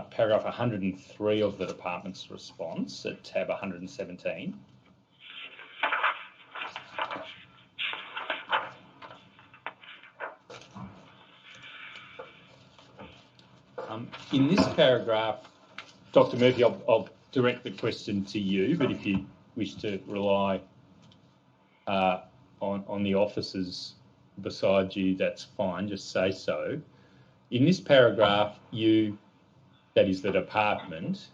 paragraph 103 of the department's response at tab 117. In this paragraph, Dr. Murphy, I'll direct the question to you, but if you wish to rely on the officers beside you, that's fine, just say so. In this paragraph, that is the department,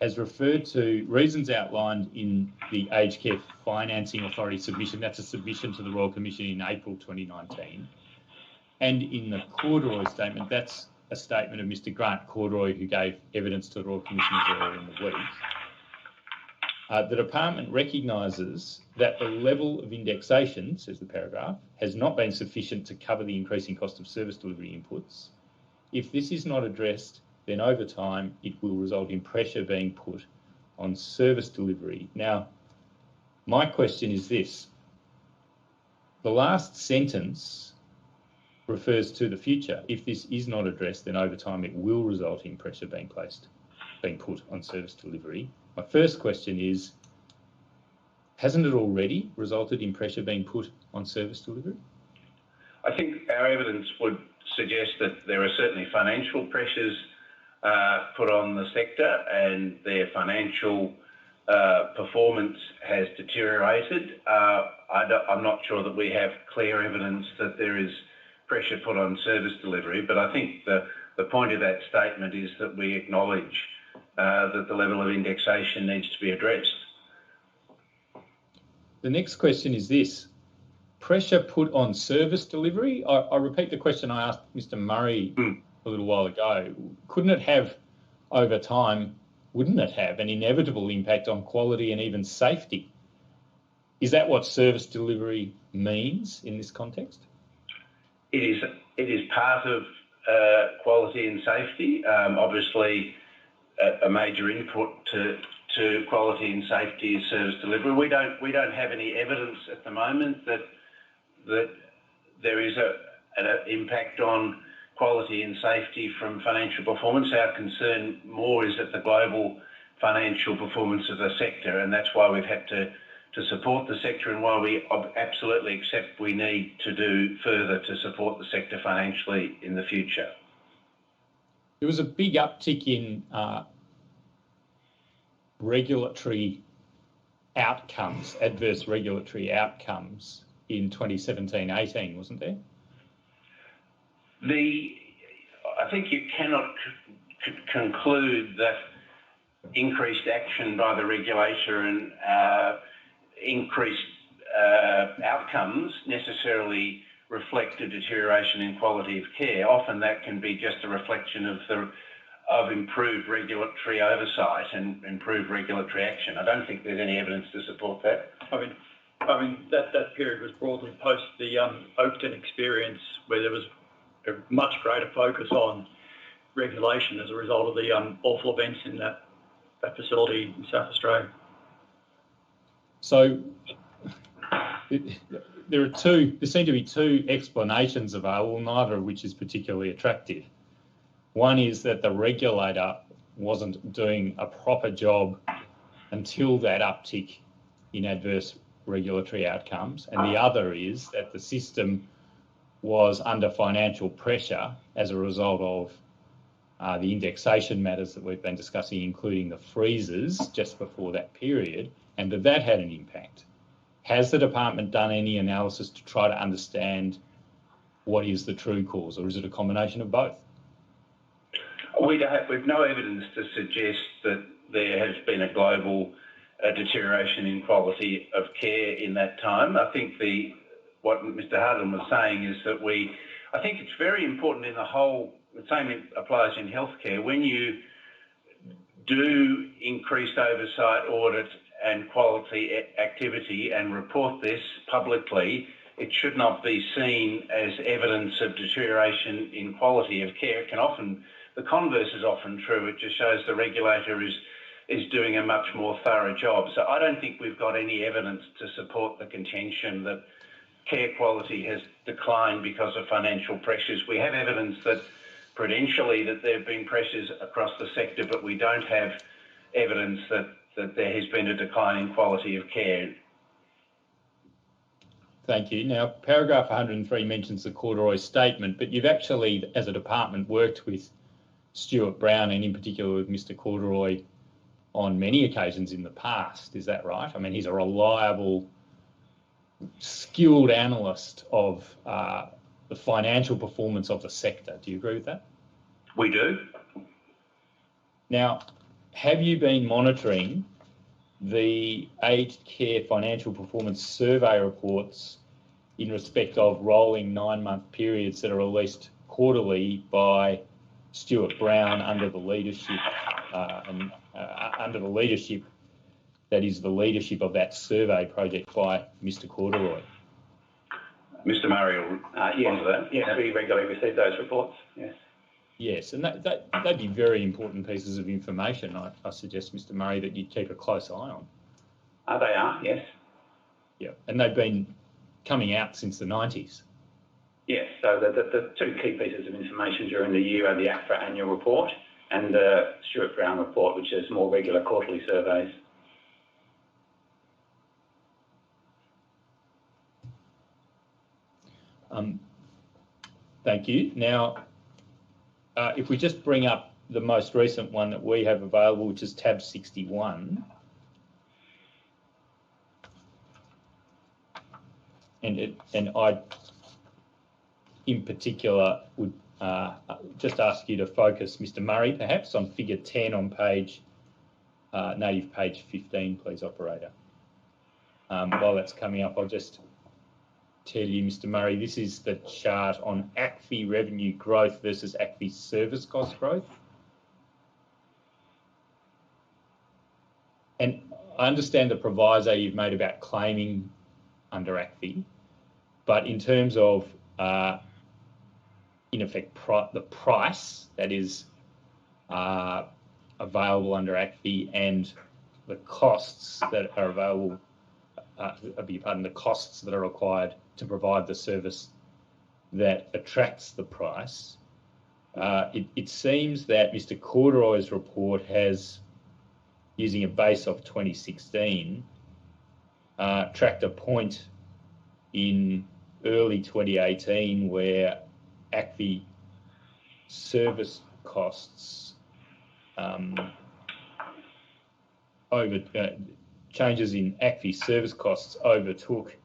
has referred to reasons outlined in the Aged Care Financing Authority submission. That's a submission to the Royal Commission in April 2019. And in the corduroy statement, that's a statement of Mr Grant Corduroy, who gave evidence to the Royal Commissioners earlier in the week. The department recognises that the level of indexation, says the paragraph, has not been sufficient to cover the increasing cost of service delivery inputs. If this is not addressed, then over time it will result in pressure being put on service delivery. Now, my question is this. The last sentence refers to the future. If this is not addressed, then over time it will result in pressure being put on service delivery. My first question is, hasn't it already resulted in pressure being put on service delivery? I think our evidence would suggest that there are certainly financial pressures put on the sector, and their financial performance has deteriorated. I'm not sure that we have clear evidence that there is pressure put on service delivery, but I think the point of that statement is that we acknowledge that the level of indexation needs to be addressed. The next question is this. Pressure put on service delivery? I repeat the question I asked Mr Murray a little while ago. Couldn't it have, over time, wouldn't it have an inevitable impact on quality and even safety? Is that what service delivery means in this context? It is part of quality and safety. Obviously, a major input to quality and safety is service delivery. We don't have any evidence at the moment that there is an impact on quality and safety from financial performance. Our concern more is at the global financial performance of the sector, and that's why we've had to support the sector, and why we absolutely accept we need to do further to support the sector financially in the future. There was a big uptick in regulatory outcomes, adverse regulatory outcomes in 2017-18, wasn't there? I think you cannot conclude that increased action by the regulator and increased outcomes necessarily reflect a deterioration in quality of care. Often that can be just a reflection of improved regulatory oversight and improved regulatory action. I don't think there's any evidence to support that. I mean that period was broadly post the Oakton experience, where there was a much greater focus on regulation as a result of the awful events in that facility in South Australia. So there seem to be two explanations available, neither of which is particularly attractive. One is that the regulator wasn't doing a proper job until that uptick in adverse regulatory outcomes, and the other is that the system was under financial pressure as a result of the indexation matters that we've been discussing, including the freezes just before that period, and that had an impact. Has the department done any analysis to try to understand what is the true cause, or is it a combination of both? We've no evidence to suggest that there has been a global deterioration in quality of care in that time. I think what Mr Harden was saying is that I think it's very important in the whole, the same applies in healthcare, when you do increased oversight, audit and quality activity and report this publicly, it should not be seen as evidence of deterioration in quality of care. The converse is often true. It just shows the regulator is doing a much more thorough job. So I don't think we've got any evidence to support the contention that care quality has declined because of financial pressures. We have evidence that prudentially that there have been pressures across the sector, but we don't have evidence that there has been a decline in quality of care. Thank you. Now, paragraph 103 mentions the Corduroy statement, but you've actually, as a department, worked with Stuart Brown and in particular with Mr Corduroy on many occasions in the past. Is that right? I mean, he's a reliable, skilled analyst of the financial performance of the sector. Do you agree with that? We do. Now, have you been monitoring the aged care financial performance survey reports in respect of rolling 9-month periods that are released quarterly by Stuart Brown under the leadership that is the leadership of that survey project by Mr. Corduroy. Mr. Murray will respond to that. Yes, we regularly receive those reports, yes. Yes, and they'd be very important pieces of information. I suggest, Mr. Murray, that you keep a close eye on. They are, yes. Yeah, and they've been coming out since the 90s. Yes, so the two key pieces of information during the year are the ACFA annual report and the Stuart Brown report, which is more regular quarterly surveys. Thank you. Now, if we just bring up the most recent one that we have available, which is tab 61. And I, in particular, would just ask you to focus, Mr. Murray, perhaps, on figure 10 on page 15, please, operator. While that's coming up, I'll just tell you, Mr. Murray, this is the chart on ACFI revenue growth versus ACFI service cost growth. And I understand the proviso you've made about claiming under ACFI, but in terms of, in effect, the price that is available under ACFI and the costs that are available, the costs that are required to provide the service that attracts the price, it seems that Mr. Corduroy's report has, using a base of 2016, tracked a point in early 2018 where ACFI service costs changes in ACFI service costs overtook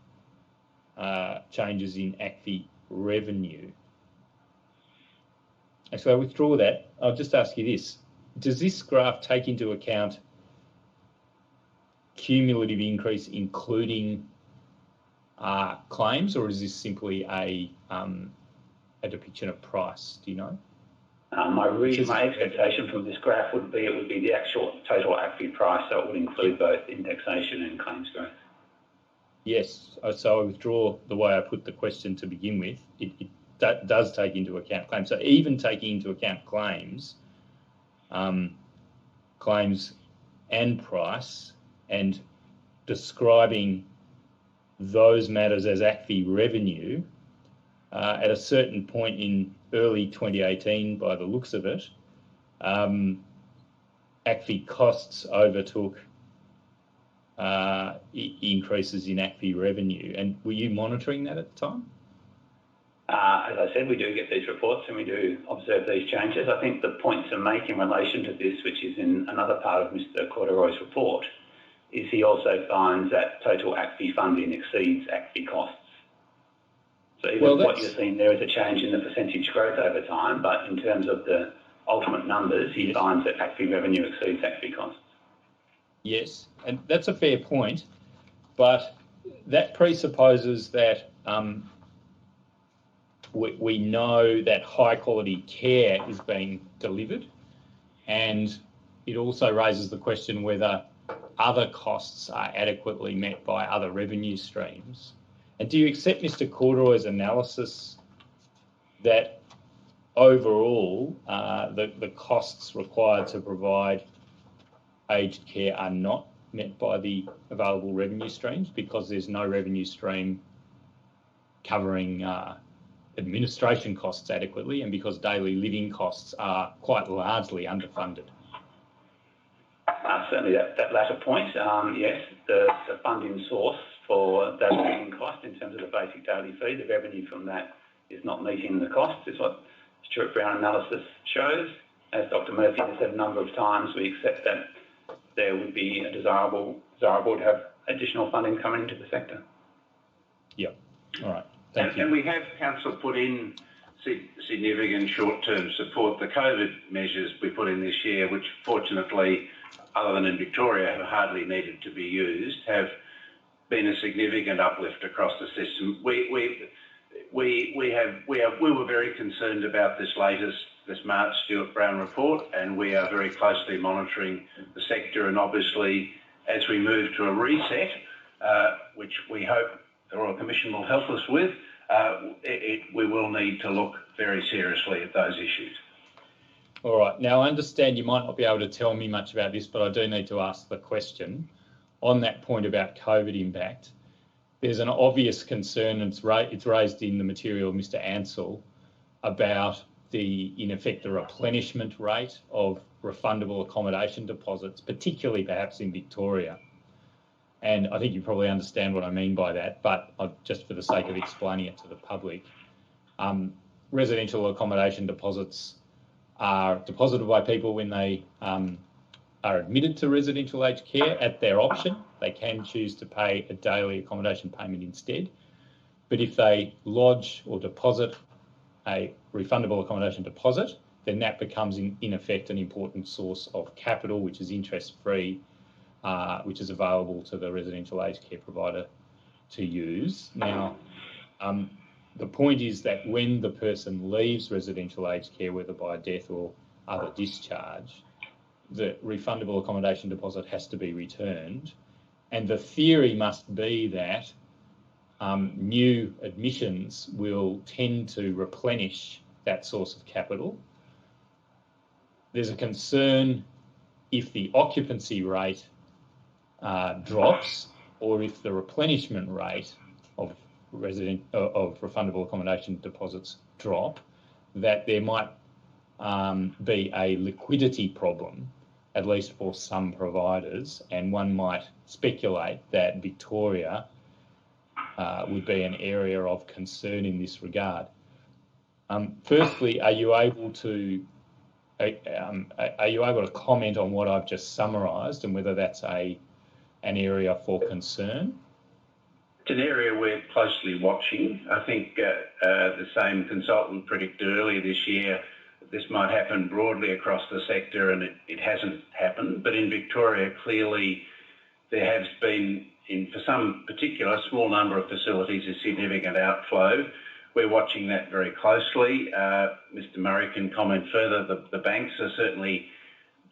changes in ACFI revenue. And so I withdraw that. I'll just ask you this. Does this graph take into account cumulative increase including claims, or is this simply a depiction of price? Do you know? My expectation from this graph would be it would be the actual total ACFI price, so it would include both indexation and claims growth. Yes, so I withdraw the way I put the question to begin with. It does take into account claims. So even taking into account claims and price, and describing those matters as ACFI revenue, at a certain point in early 2018, by the looks of it, ACFI costs overtook increases in ACFI revenue. And were you monitoring that at the time? As I said, we do get these reports and we do observe these changes. I think the point to make in relation to this, which is in another part of Mr. Corduroy's report, is he also finds that total ACFI funding exceeds ACFI costs. So even what you're seeing there is a change in the percentage growth over time, but in terms of the ultimate numbers, he finds that ACFI revenue exceeds ACFI costs. Yes, and that's a fair point, but that presupposes that we know that high quality care is being delivered, and it also raises the question whether other costs are adequately met by other revenue streams. And do you accept Mr. Corduroy's analysis that overall the costs required to provide aged care are not met by the available revenue streams because there's no revenue stream covering administration costs adequately, and because daily living costs are quite largely underfunded? Certainly that latter point, yes, the funding source for that living cost in terms of the basic daily fee, the revenue from that is not meeting the cost, is what Stuart Brown analysis shows. As Dr. Murphy has said a number of times, we accept that there would be a desirable to have additional funding coming into the sector. Yeah, all right, thank you. And we have, Council, put in significant short-term support. The COVID measures we put in this year, which fortunately, other than in Victoria, have hardly needed to be used, have been a significant uplift across the system. We were very concerned about this latest the Smart Stewart-Brown report, and we are very closely monitoring the sector. And obviously, as we move to a reset, which we hope the Royal Commission will help us with, we will need to look very seriously at those issues. All right. Now, I understand you might not be able to tell me much about this, but I do need to ask the question. On that point about COVID impact, there's an obvious concern, and it's raised in the material of Mr. Ansell, about in effect, the replenishment rate of refundable accommodation deposits, particularly perhaps in Victoria. And I think you probably understand what I mean by that, but just for the sake of explaining it to the public, residential accommodation deposits are deposited by people when they are admitted to residential aged care at their option. They can choose to pay a daily accommodation payment instead. But if they lodge or deposit a refundable accommodation deposit, then that becomes in effect an important source of capital, which is interest-free, which is available to the residential aged care provider to use. Now, the point is that when the person leaves residential aged care, whether by death or other discharge, the refundable accommodation deposit has to be returned. And the theory must be that new admissions will tend to replenish that source of capital. There's a concern if the occupancy rate drops, or if the replenishment rate of refundable accommodation deposits drop, that there might be a liquidity problem, at least for some providers, and one might speculate that Victoria would be an area of concern in this regard. Firstly, are you able to comment on what I've just summarised and whether that's an area for concern? It's an area we're closely watching. I think the same consultant predicted earlier this year that this might happen broadly across the sector, and it hasn't happened. But in Victoria, clearly there has been, for some particular small number of facilities, a significant outflow. We're watching that very closely. Mr. Murray can comment further. The banks are certainly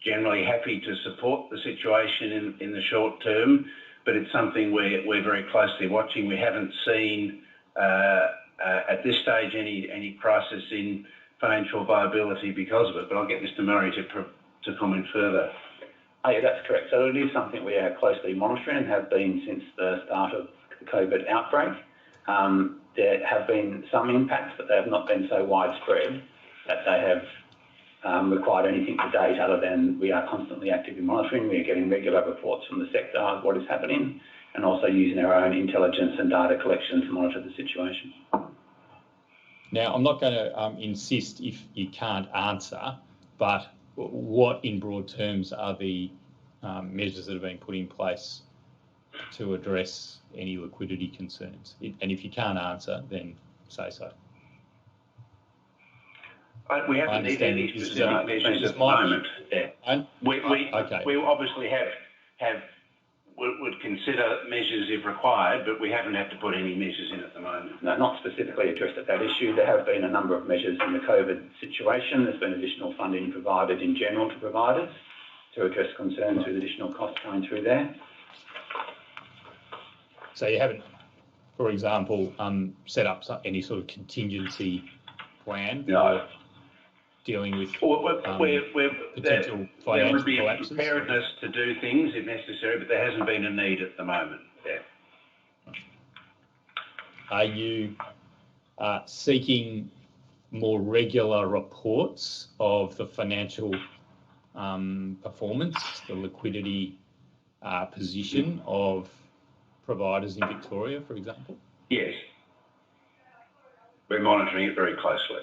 generally happy to support the situation in the short term, but it's something we're very closely watching. We haven't seen at this stage any crisis in financial viability because of it, but I'll get Mr. Murray to comment further. Yeah, that's correct. So it is something we are closely monitoring and have been since the start of the COVID outbreak. There have been some impacts, but they have not been so widespread that they have required anything to date other than we are constantly actively monitoring. We are getting regular reports from the sector of what is happening, and also using our own intelligence and data collection to monitor the situation. Now, I'm not going to insist if you can't answer, but what in broad terms are the measures that have been put in place to address any liquidity concerns? And if you can't answer, then say so. We haven't needed any specific measures at the moment. Yeah. We obviously would consider measures if required, but we haven't had to put any measures in at the moment. No, not specifically addressed at that issue. There have been a number of measures in the COVID situation. There's been additional funding provided in general to providers to address concerns with additional costs going through there. So you haven't, for example, set up any sort of contingency plan? No. Dealing with potential financial collapses? There would be preparedness to do things if necessary, but there hasn't been a need at the moment. Yeah. Are you seeking more regular reports of the financial performance, the liquidity position of providers in Victoria, for example? Yes. We're monitoring it very closely.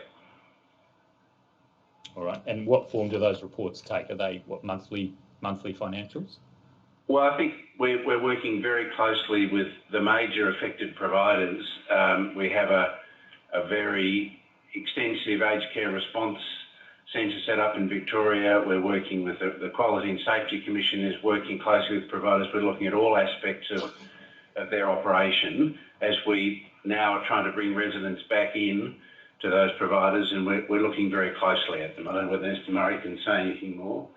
All right. And what form do those reports take? Are they monthly financials? Well, I think we're working very closely with the major affected providers. We have a very extensive aged care response centre set up in Victoria. We're working with the Quality and Safety Commission is working closely with providers. We're looking at all aspects of their operation as we now are trying to bring residents back in. to those providers, and we're looking very closely at them. I don't know whether Mr. Murray can say anything more.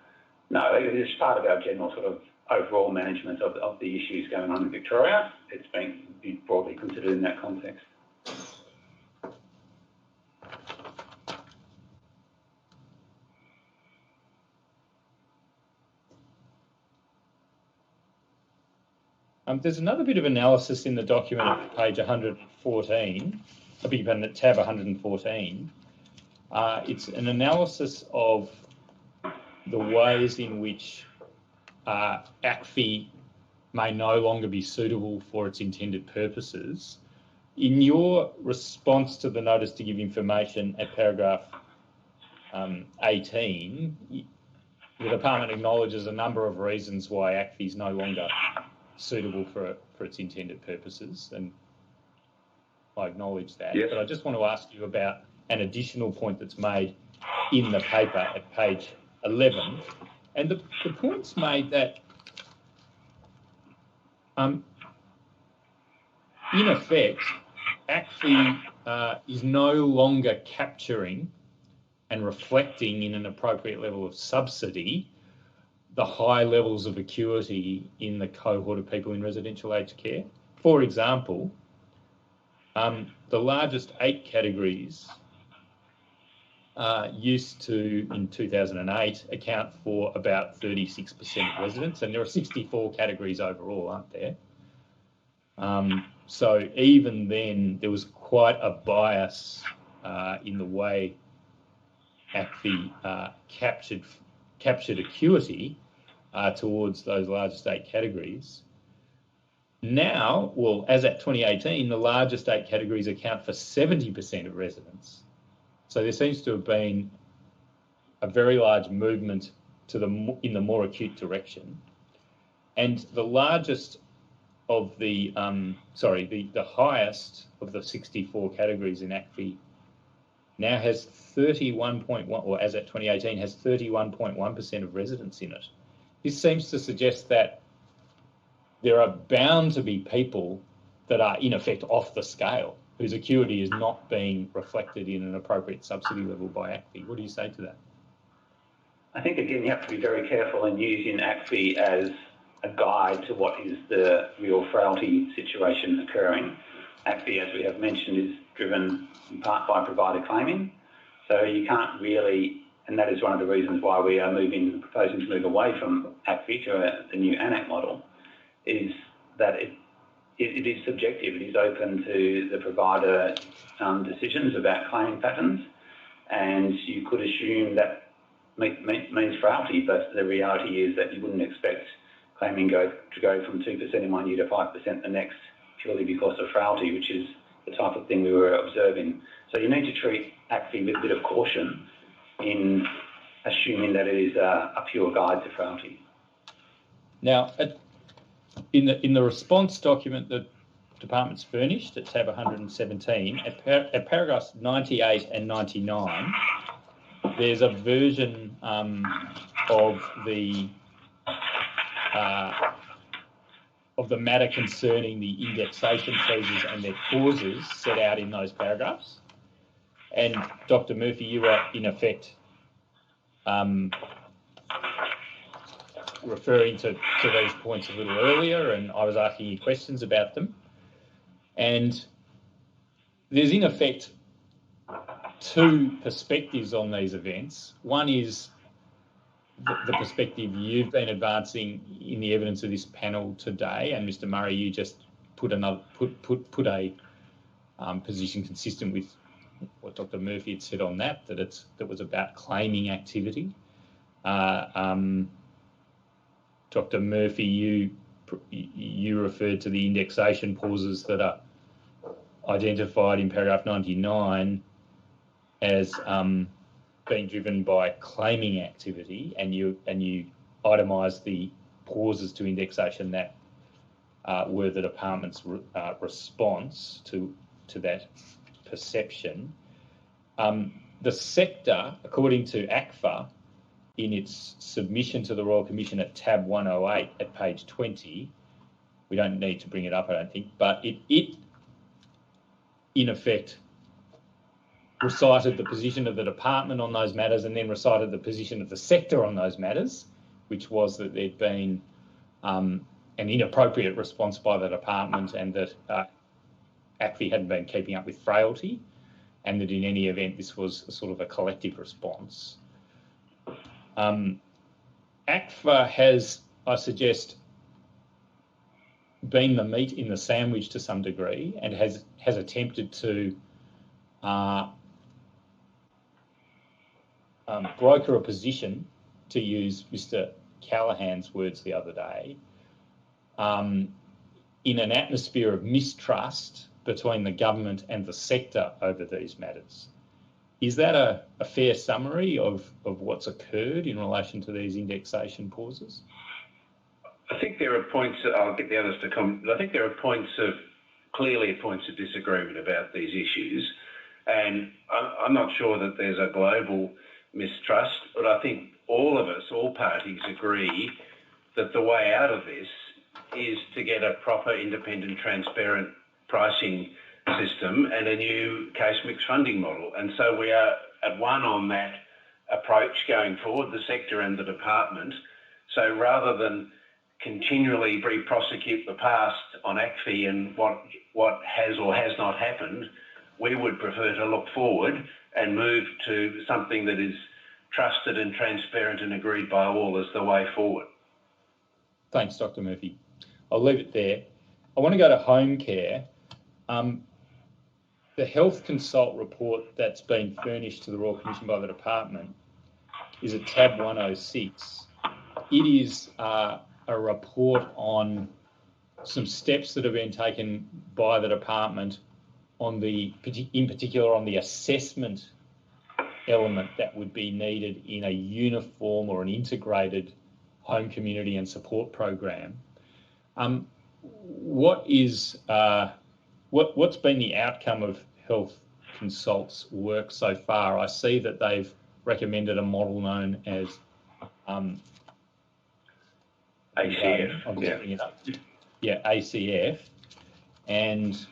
No, it is part of our general sort of overall management of the issues going on in Victoria. It's been broadly considered in that context. There's another bit of analysis in the document at page 114, I beg your pardon, at tab 114. It's an analysis of the ways in which ACFI may no longer be suitable for its intended purposes. In your response to the notice to give information at paragraph 18, the department acknowledges a number of reasons why ACFI is no longer suitable for its intended purposes, and I acknowledge that. Yes. But I just want to ask you about an additional point that's made in the paper at page 11, and the point's made that in effect, ACFI is no longer capturing and reflecting in an appropriate level of subsidy the high levels of acuity in the cohort of people in residential aged care. For example, the largest 8 categories used to, in 2008, account for about 36% of residents, and there are 64 categories overall, aren't there? So even then, there was quite a bias in the way ACFI captured acuity towards those largest 8 categories. Now, well, as at 2018, the largest 8 categories account for 70% of residents. So there seems to have been a very large movement in the more acute direction. And the largest of the, the highest of the 64 categories in ACFI now has 31.1, or as at 2018, has 31.1% of residents in it. This seems to suggest that there are bound to be people that are in effect off the scale, whose acuity is not being reflected in an appropriate subsidy level by ACFI. What do you say to that? I think, again, you have to be very careful in using ACFI as a guide to what is the real frailty situation occurring. ACFI, as we have mentioned, is driven in part by provider claiming. So you can't really, and that is one of the reasons why we are proposing to move away from ACFI to the new ANAC model, is that it is subjective. It is open to the provider decisions about claim patterns, and you could assume that means frailty, but the reality is that you wouldn't expect claiming to go from 2% in one year to 5% the next, purely because of frailty, which is the type of thing we were observing. So you need to treat ACFI with a bit of caution in assuming that it is a pure guide to frailty. Now, in the response document that department's furnished at tab 117, at paragraphs 98 and 99, there's a version of the matter concerning the indexation freezes and their causes set out in those paragraphs. And Dr. Murphy, you were in effect referring to these points a little earlier, and I was asking you questions about them. And there's in effect 2 perspectives on these events. One is the perspective you've been advancing in the evidence of this panel today, and Mr. Murray, you just put a position consistent with what Dr. Murphy had said on that was about claiming activity. Dr. Murphy, you referred to the indexation pauses that are identified in paragraph 99 as being driven by claiming activity, and you itemised the pauses to indexation that were the department's response to that perception. The sector, according to ACFA, in its submission to the Royal Commission at tab 108 at page 20, we don't need to bring it up, I don't think, but it in effect recited the position of the department on those matters and then recited the position of the sector on those matters, which was that there'd been an inappropriate response by the department and that ACFI hadn't been keeping up with frailty, and that in any event this was a sort of a collective response. ACFA has, I suggest, been the meat in the sandwich to some degree and has attempted to broker a position, to use Mr. Callahan's words the other day, in an atmosphere of mistrust between the government and the sector over these matters. Is that a fair summary of what's occurred in relation to these indexation pauses? I think there are points, I'll get the others to comment, but I think there are clearly points of disagreement about these issues. And I'm not sure that there's a global mistrust, but I think all of us, all parties agree that the way out of this is to get a proper, independent, transparent pricing system and a new case mix funding model. And so we are at one on that approach going forward, the sector and the department. So rather than continually re-prosecute the past on ACFI and what has or has not happened, we would prefer to look forward and move to something that is trusted and transparent and agreed by all as the way forward. Thanks, Dr. Murphy. I'll leave it there. I want to go to home care. The health consult report that's been furnished to the Royal Commission by the department is at tab 106. It is a report on some steps that have been taken by the department on in particular on the assessment element that would be needed in a uniform or an integrated home community and support program. What's been the outcome of Health Consult's work so far? I see that they've recommended a model known as ACF. Yeah, ACF. And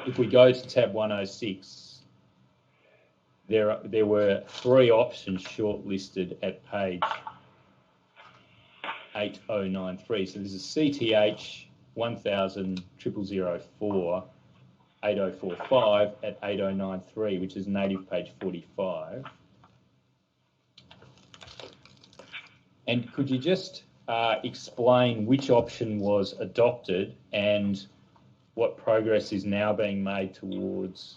if we go to tab 106, there were 3 options shortlisted at page 8093. So this is CTH 100004 8045 at 8093, which is native page 45. And could you just explain which option was adopted and what progress is now being made towards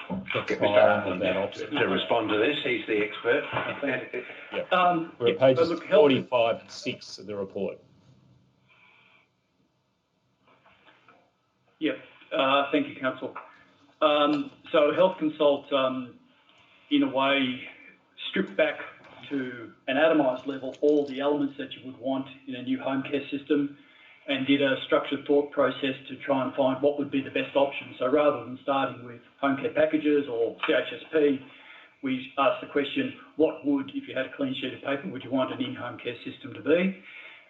the trial of that option? To respond to this, he's the expert. Yeah. We're at pages 45 and 6 of the report. Yep. Thank you, Council. So Health Consult, in a way, stripped back to an atomised level all the elements that you would want in a new home care system and did a structured thought process to try and find what would be the best option. So rather than starting with home care packages or CHSP, we asked the question, what would, if you had a clean sheet of paper, would you want an in-home care system to be?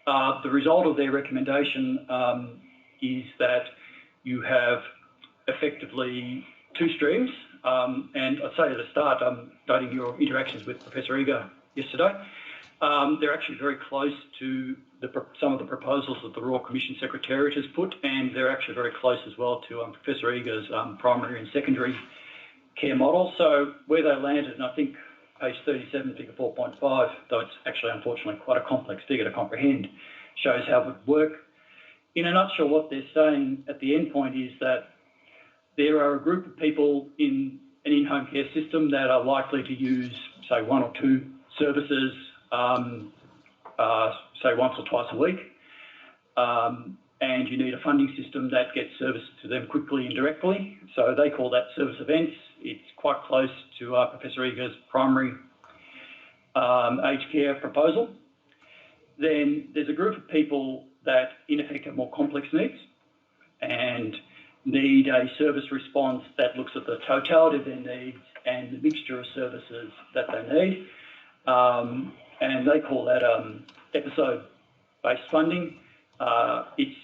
The result of their recommendation is that you have effectively 2 streams. And I'd say at the start, noting your interactions with Professor Eger yesterday, they're actually very close to some of the proposals that the Royal Commission Secretariat has put, and they're actually very close as well to Professor Eger's primary and secondary care model. So where they landed, and I think page 37, figure 4.5, though it's actually unfortunately quite a complex figure to comprehend, shows how it would work. In a nutshell, what they're saying at the end point is that there are a group of people in an in-home care system that are likely to use, say, 1 or 2 services, say once or twice a week, and you need a funding system that gets service to them quickly and directly. So they call that service events. It's quite close to Professor Eger's primary aged care proposal. Then there's a group of people that in effect have more complex needs and need a service response that looks at the totality of their needs and the mixture of services that they need. And they call that episode-based funding. It's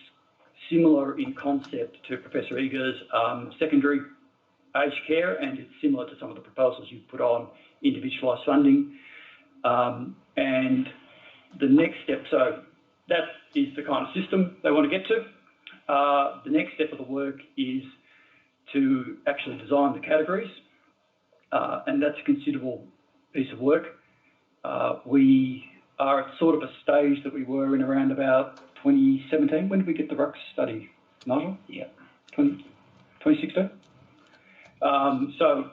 similar in concept to Professor Eger's secondary aged care, and it's similar to some of the proposals you've put on individualised funding. And the next step, so that is the kind of system they want to get to. The next step of the work is to actually design the categories, and that's a considerable piece of work. We are at sort of a stage that we were in around about 2017. When did we get the RUX study, Nigel? Yeah. 2016? So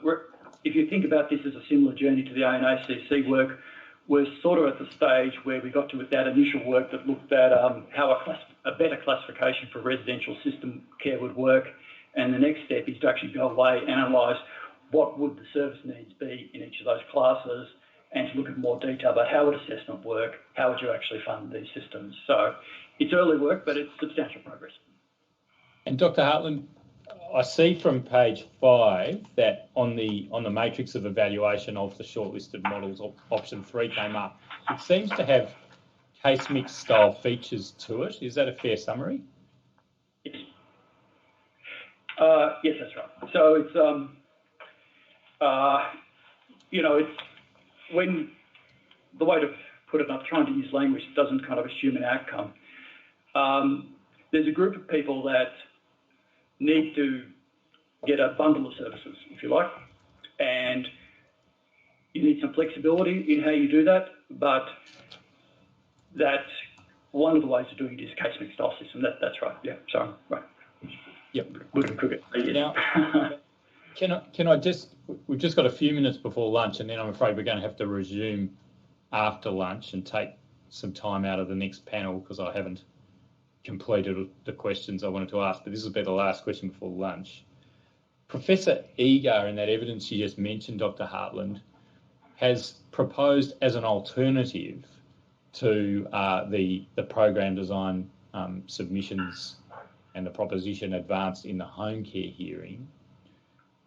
if you think about this as a similar journey to the ANACC work, we're sort of at the stage where we got to that initial work that looked at how a better classification for residential system care would work. And the next step is to actually go away and analyse what would the service needs be in each of those classes, and to look at more detail about how would assessment work, how would you actually fund these systems. So it's early work, but it's substantial progress. And Dr. Hartland, I see from page 5 that on the matrix of evaluation of the shortlisted models, option 3 came up. It seems to have case mix style features to it. Is that a fair summary? Yes. Yes, that's right. So it's it's when the way to put it, I'm trying to use language that doesn't kind of assume an outcome. There's a group of people that need to get a bundle of services, if you like, and you need some flexibility in how you do that, but that one of the ways of doing it is case mix style system. That's right. Yeah. Sorry. Right. Yep. Good and crooked. Now, can I just? We've just got a few minutes before lunch, and then I'm afraid we're going to have to resume after lunch and take some time out of the next panel because I haven't completed the questions I wanted to ask. But this will be the last question before lunch. Professor Egar, in that evidence you just mentioned, Dr. Hartland, has proposed as an alternative to the program design submissions and the proposition advanced in the home care hearing,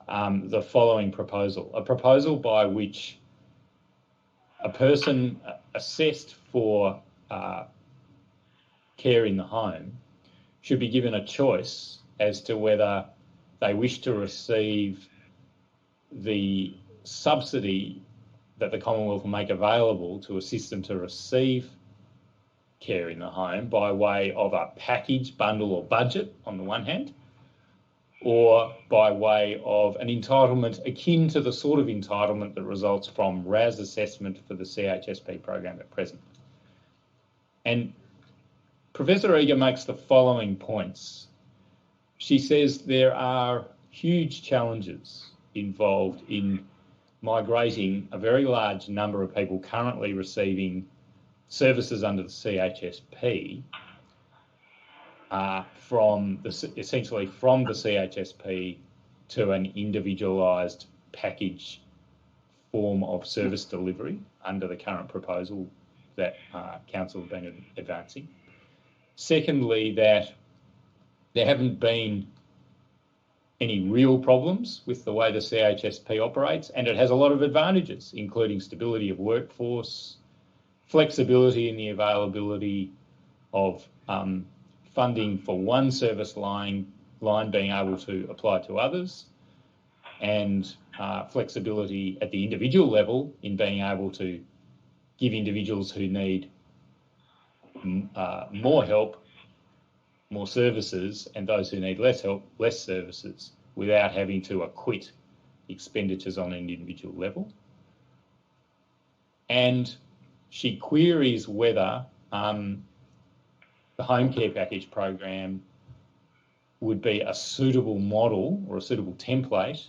the following proposal. A proposal by which a person assessed for care in the home should be given a choice as to whether they wish to receive the subsidy that the Commonwealth will make available to assist them to receive care in the home by way of a package, bundle or budget on the one hand, or by way of an entitlement akin to the sort of entitlement that results from RAS assessment for the CHSP program at present. And Professor Egar makes the following points. She says there are huge challenges involved in migrating a very large number of people currently receiving services under the CHSP essentially from the CHSP to an individualised package form of service delivery under the current proposal that Council have been advancing. Secondly, that there haven't been any real problems with the way the CHSP operates, and it has a lot of advantages, including stability of workforce, flexibility in the availability of funding for one service line being able to apply to others, and flexibility at the individual level in being able to give individuals who need more help, more services, and those who need less help, less services, without having to acquit expenditures on an individual level. And she queries whether the home care package program would be a suitable model or a suitable template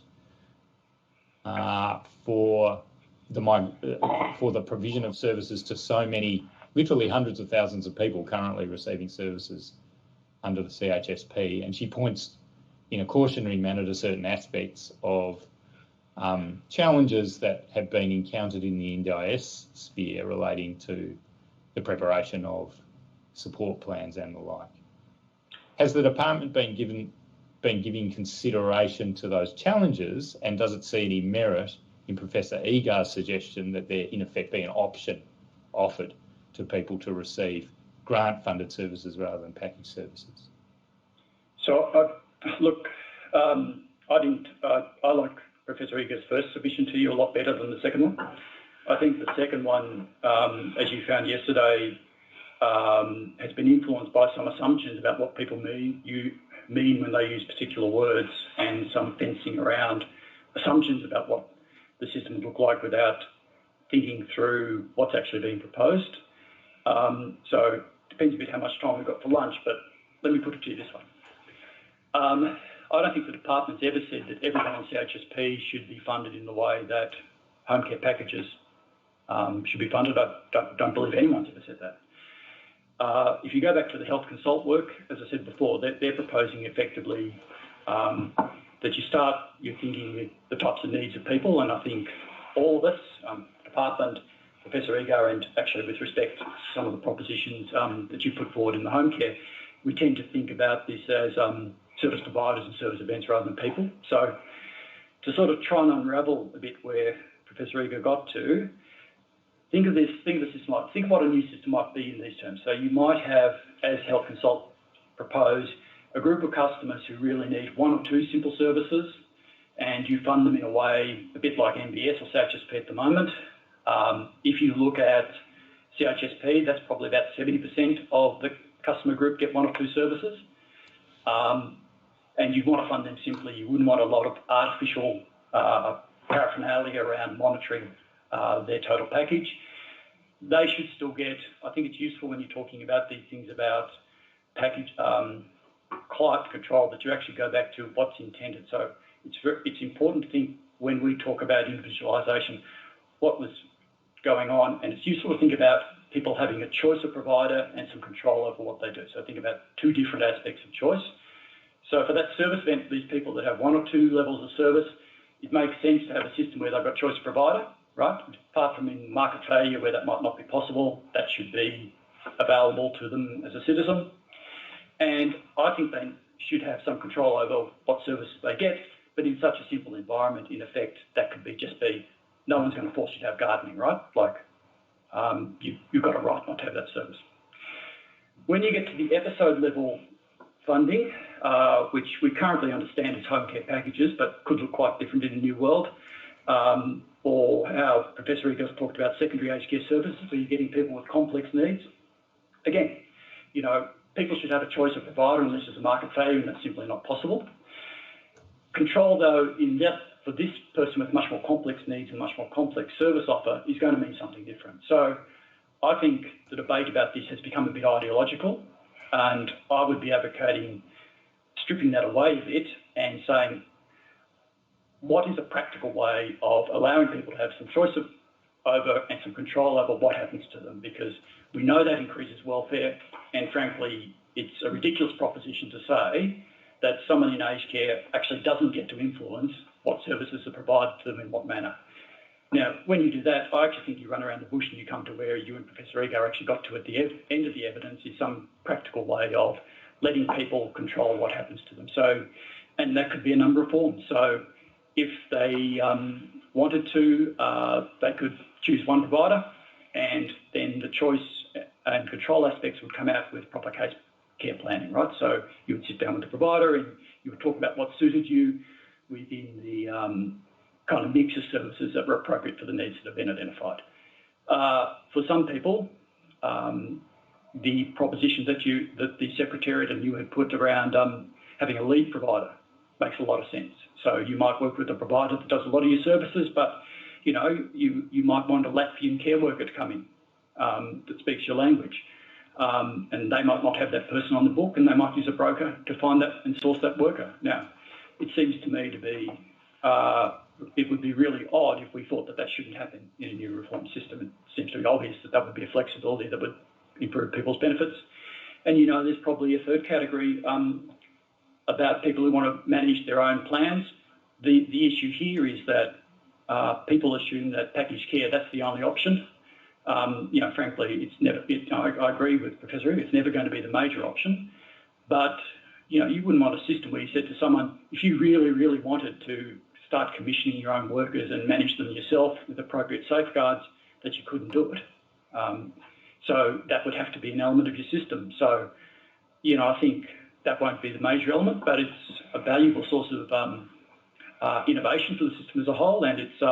for the provision of services to so many, literally hundreds of thousands of people currently receiving services under the CHSP. And she points in a cautionary manner to certain aspects of challenges that have been encountered in the NDIS sphere relating to the preparation of support plans and the like. Has the department been giving consideration to those challenges, and does it see any merit in Professor Egar's suggestion that there in effect be an option offered to people to receive grant-funded services rather than package services? So, look, I like Professor Eager's first submission to you a lot better than the second one. I think the second one, as you found yesterday, has been influenced by some assumptions about what people mean when they use particular words, and some fencing around assumptions about what the system would look like without thinking through what's actually being proposed. So it depends a bit how much time we've got for lunch, but let me put it to you this way. I don't think the department's ever said that everyone on CHSP should be funded in the way that home care packages should be funded. I don't believe anyone's ever said that. If you go back to the health consult work, as I said before, they're proposing effectively that you start your thinking with the types of needs of people, and I think all of us, department, Professor Egar, and actually with respect to some of the propositions that you put forward in the home care, we tend to think about this as service providers and service events rather than people. So to sort of try and unravel a bit where Professor Egar got to, think of the system like, think of what a new system might be in these terms. So you might have, as Health Consult proposed, a group of customers who really need one or two simple services, and you fund them in a way a bit like MBS or CHSP at the moment. If you look at CHSP, that's probably about 70% of the customer group get one or two services. And you want to fund them simply. You wouldn't want a lot of artificial paraphernalia around monitoring their total package. They should still get, I think it's useful when you're talking about these things about package client control, that you actually go back to what's intended. So it's important to think when we talk about individualisation, what was going on, and it's useful to think about people having a choice of provider and some control over what they do. So think about two different aspects of choice. So for that service event, these people that have one or two levels of service, it makes sense to have a system where they've got choice of provider, right? Apart from in market failure where that might not be possible, that should be available to them as a citizen. And I think they should have some control over what services they get, but in such a simple environment, in effect, that could be no one's going to force you to have gardening, right? Like, you've got a right not to have that service. When you get to the episode level funding, which we currently understand as home care packages, but could look quite different in a new world, or how Professor Eagles talked about secondary aged care services, where you're getting people with complex needs. Again, people should have a choice of provider unless there's a market failure, and that's simply not possible. Control, though, for this person with much more complex needs and much more complex service offer is going to mean something different. So I think the debate about this has become a bit ideological, and I would be advocating stripping that away a bit and saying, what is a practical way of allowing people to have some choice over and some control over what happens to them? Because we know that increases welfare, and frankly, it's a ridiculous proposition to say that someone in aged care actually doesn't get to influence what services are provided to them in what manner. Now, when you do that, I actually think you run around the bush and you come to where you and Professor Egar actually got to at the end of the evidence is some practical way of letting people control what happens to them. So, and that could be a number of forms. So if they wanted to, they could choose one provider, and then the choice and control aspects would come out with proper case care planning, right? So you would sit down with the provider and you would talk about what suited you within the kind of mix of services that were appropriate for the needs that have been identified. For some people, the proposition that the Secretariat and you had put around having a lead provider makes a lot of sense. So you might work with a provider that does a lot of your services, but you might want a Latvian care worker to come in that speaks your language. And they might not have that person on the book, and they might use a broker to find that and source that worker. Now, it seems to me to be, it would be really odd if we thought that shouldn't happen in a new reform system. It seems to be obvious that would be a flexibility that would improve people's benefits. And there's probably a third category about people who want to manage their own plans. The issue here is that people assume that packaged care, that's the only option. Frankly, it's never. I agree with Professor Egar, it's never going to be the major option. But you wouldn't want a system where you said to someone, if you really, really wanted to start commissioning your own workers and manage them yourself with appropriate safeguards, that you couldn't do it. So that would have to be an element of your system. So, I think that won't be the major element, but it's a valuable source of innovation for the system as a whole, and it's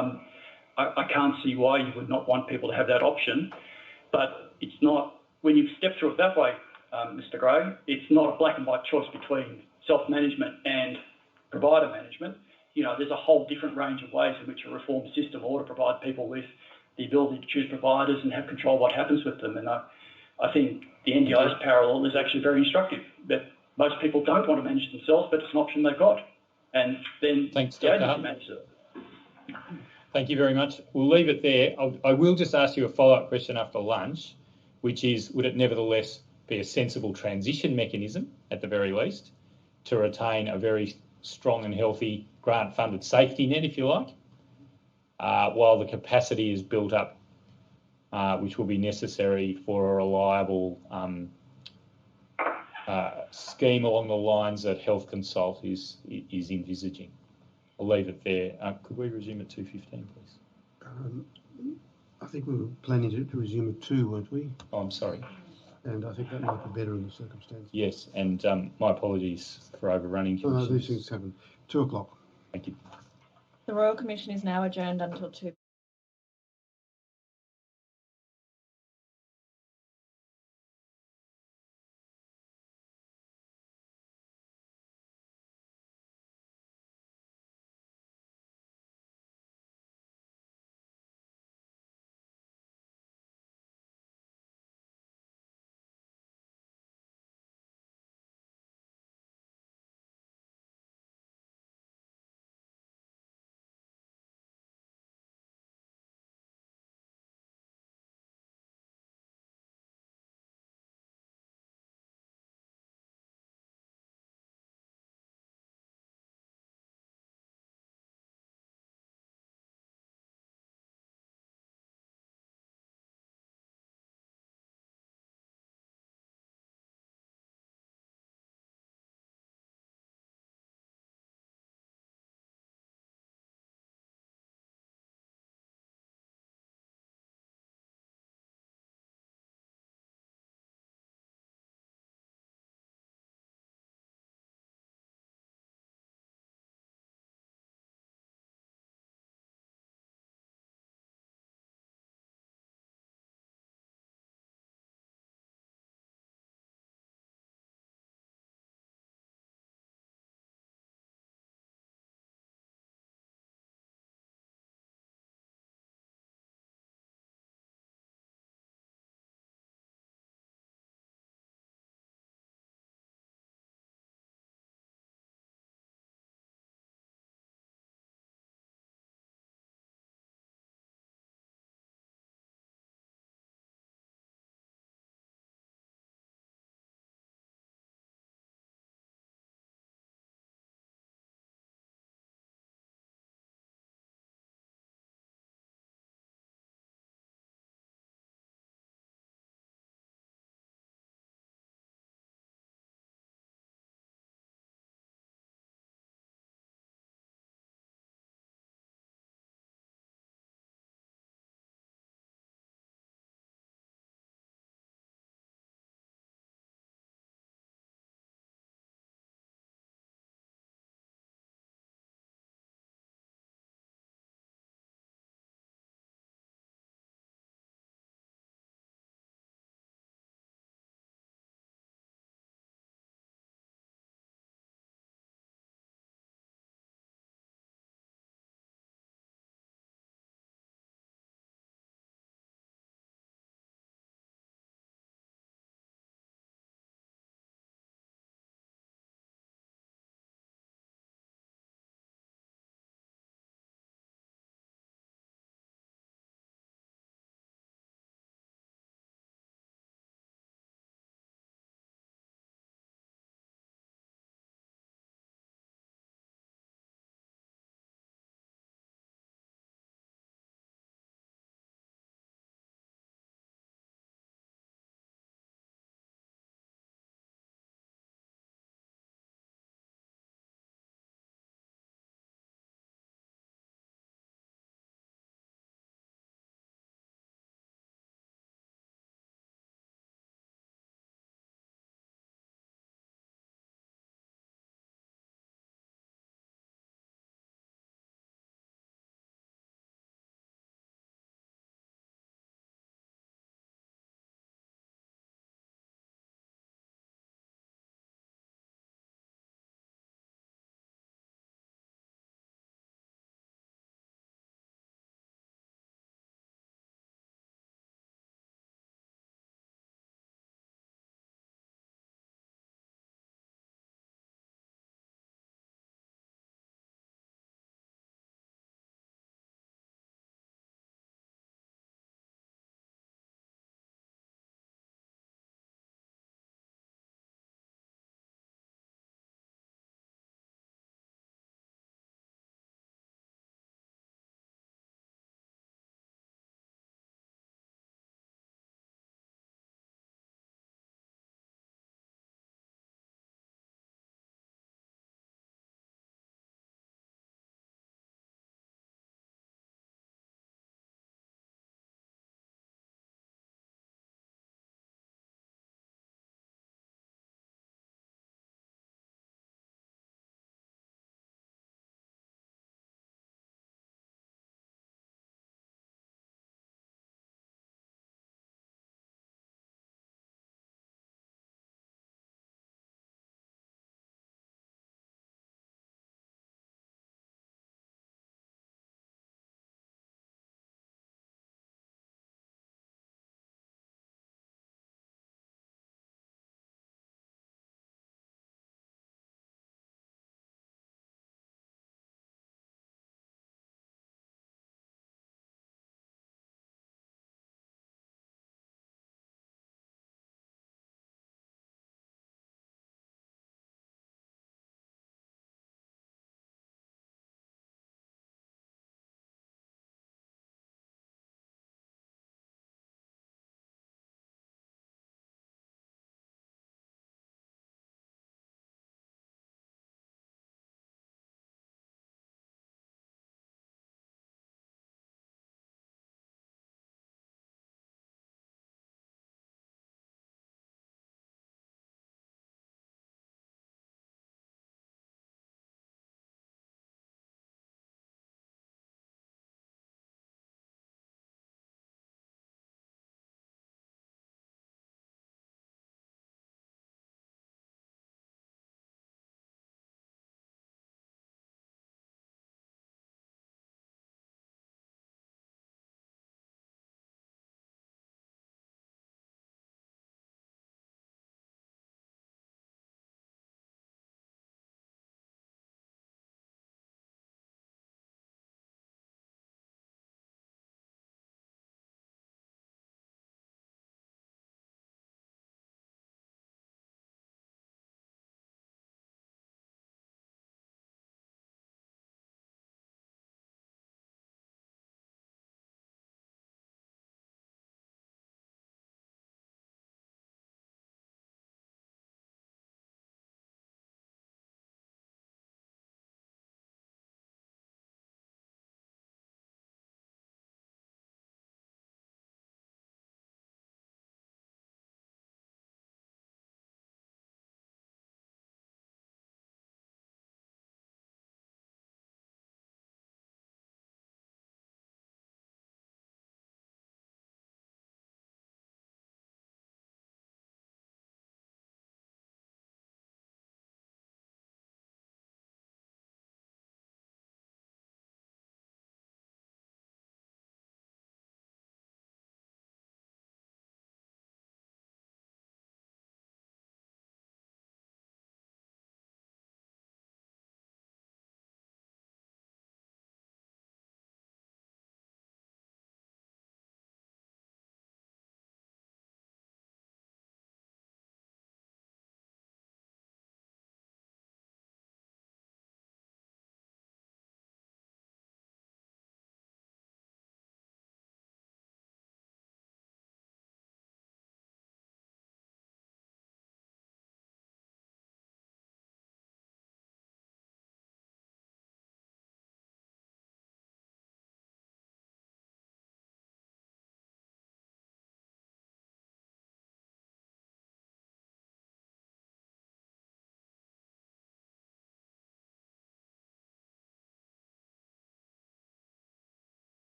I can't see why you would not want people to have that option. But it's not, when you step through it that way, Mr. Gray, it's not a black and white choice between self-management and provider management. You know, there's a whole different range of ways in which a reformed system ought to provide people with the ability to choose providers and have control of what happens with them. And I think the NDIS parallel is actually very instructive, that most people don't want to manage themselves, but it's an option they've got. And then Thanks, the Dr. agency manages it. Thank you very much. We'll leave it there. I will just ask you a follow-up question after lunch, which is, would it nevertheless be a sensible transition mechanism, at the very least, to retain a very strong and healthy grant-funded safety net, if you like, while the capacity is built up, which will be necessary for a reliable scheme along the lines that Health Consult is envisaging. I'll leave it there. Could we resume at 2:15, please? I think we were planning to resume at 2, weren't we? Oh, I'm sorry. And I think that might be better in the circumstances. Yes, and my apologies for overrunning. No, these things happen. 2 o'clock. Thank you. The Royal Commission is now adjourned until 2.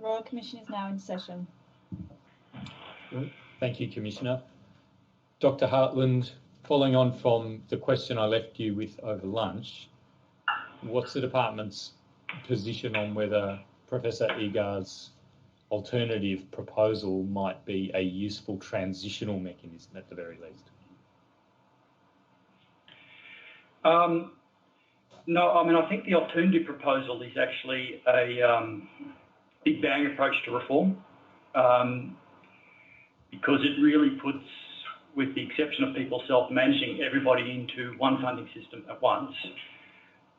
Royal Commission is now in session. Thank you, Commissioner. Dr. Hartland, following on from the question I left you with over lunch, what's the department's position on whether Professor Egar's alternative proposal might be a useful transitional mechanism at the very least? No, I mean, I think the alternative proposal is actually a big bang approach to reform, because it really puts, with the exception of people self-managing, everybody into one funding system at once.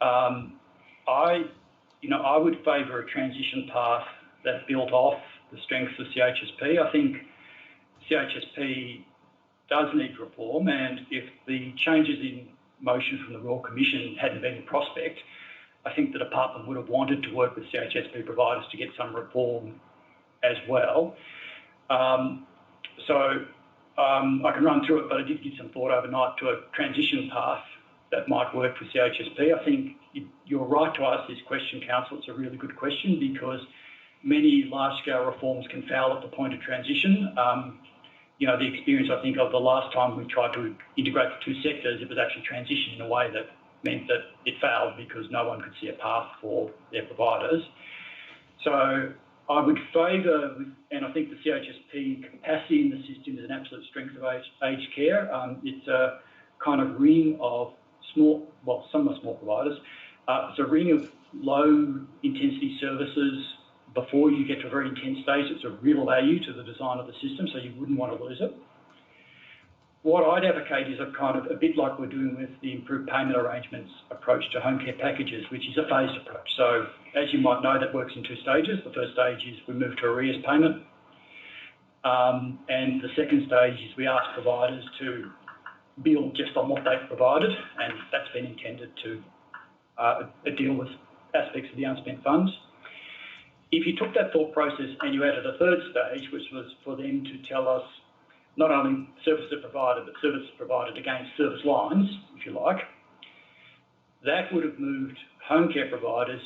I would favour a transition path that built off the strengths of CHSP. I think CHSP does need reform, and if the changes in motion from the Royal Commission hadn't been in prospect, I think the department would have wanted to work with CHSP providers to get some reform as well. I can run through it, but I did give some thought overnight to a transition path that might work for CHSP. I think you're right to ask this question, Council. It's a really good question, because many large-scale reforms can fail at the point of transition. The experience, I think, of the last time we tried to integrate the two sectors, it was actually transition in a way that meant that it failed because no one could see a path for their providers. So I would favour, and I think the CHSP capacity in the system is an absolute strength of aged care. It's a kind of ring of some are small providers. It's a ring of low-intensity services before you get to a very intense stage. It's a real value to the design of the system, so you wouldn't want to lose it. What I'd advocate is a bit like we're doing with the improved payment arrangements approach to home care packages, which is a phased approach. So as you might know, that works in two stages. The first stage is we move to arrears payment. And the second stage is we ask providers to bill just on what they've provided, and that's been intended to deal with aspects of the unspent funds. If you took that thought process and you added a third stage, which was for them to tell us not only services provided, but services provided against service lines, if you like, that would have moved home care providers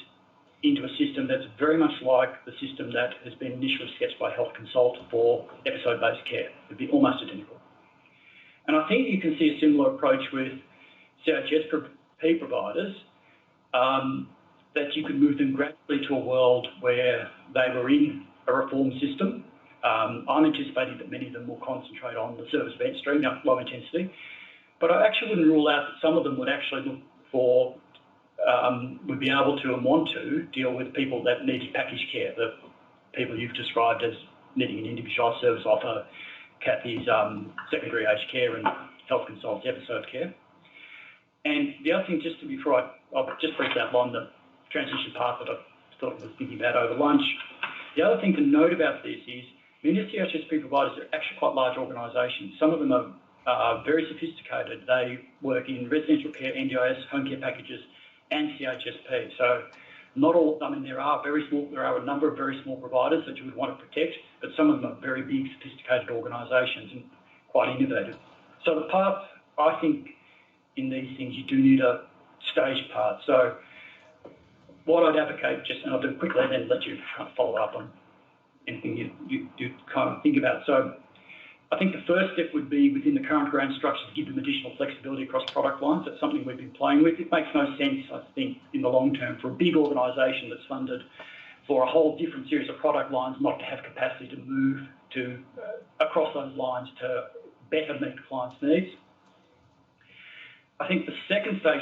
into a system that's very much like the system that has been initially sketched by Health Consult for episode-based care. It'd be almost identical. And I think you can see a similar approach with CHSP providers, that you could move them gradually to a world where they were in a reform system. I'm anticipating that many of them will concentrate on the service event stream, low intensity, but I actually wouldn't rule out that some of them would actually look for, would be able to and want to deal with people that needed package care, the people you've described as needing an individualised service offer, Kathy's secondary aged care and Health Consult's episode care. And the other thing, just before I'll just briefly outline the transition path that I thought I was thinking about over lunch. The other thing to note about this is many of the CHSP providers are actually quite large organisations. Some of them are very sophisticated. They work in residential care, NDIS, home care packages, and CHSP. So not all, I mean, there are a number of very small providers that you would want to protect, but some of them are very big, sophisticated organisations and quite innovative. So the path, I think, in these things, you do need a staged path. So what I'd advocate, and I'll do it quickly and then let you kind of follow up on anything you kind of think about. So I think the first step would be within the current grant structure to give them additional flexibility across product lines. That's something we've been playing with. It makes no sense, I think, in the long term for a big organisation that's funded for a whole different series of product lines not to have capacity to move to across those lines to better meet the client's needs. I think the second stage,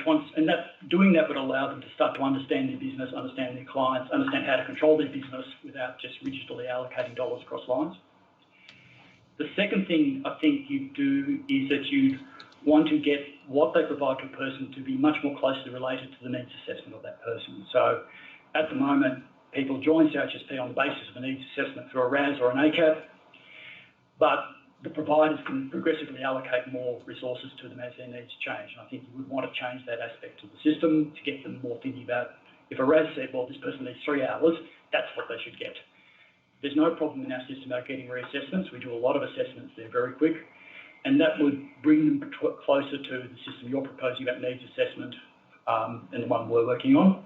doing that would allow them to start to understand their business, understand their clients, understand how to control their business without just rigidly allocating dollars across lines. The second thing I think you do is that you want to get what they provide to a person to be much more closely related to the needs assessment of that person. So at the moment, people join CHSP on the basis of a needs assessment through a RAS or an ACAP, but the providers can progressively allocate more resources to them as their needs change. And I think you would want to change that aspect of the system to get them more thinking about, if a RAS said, well, this person needs 3 hours, that's what they should get. There's no problem in our system about getting reassessments. We do a lot of assessments. They're very quick. And that would bring them closer to the system you're proposing about needs assessment and the one we're working on.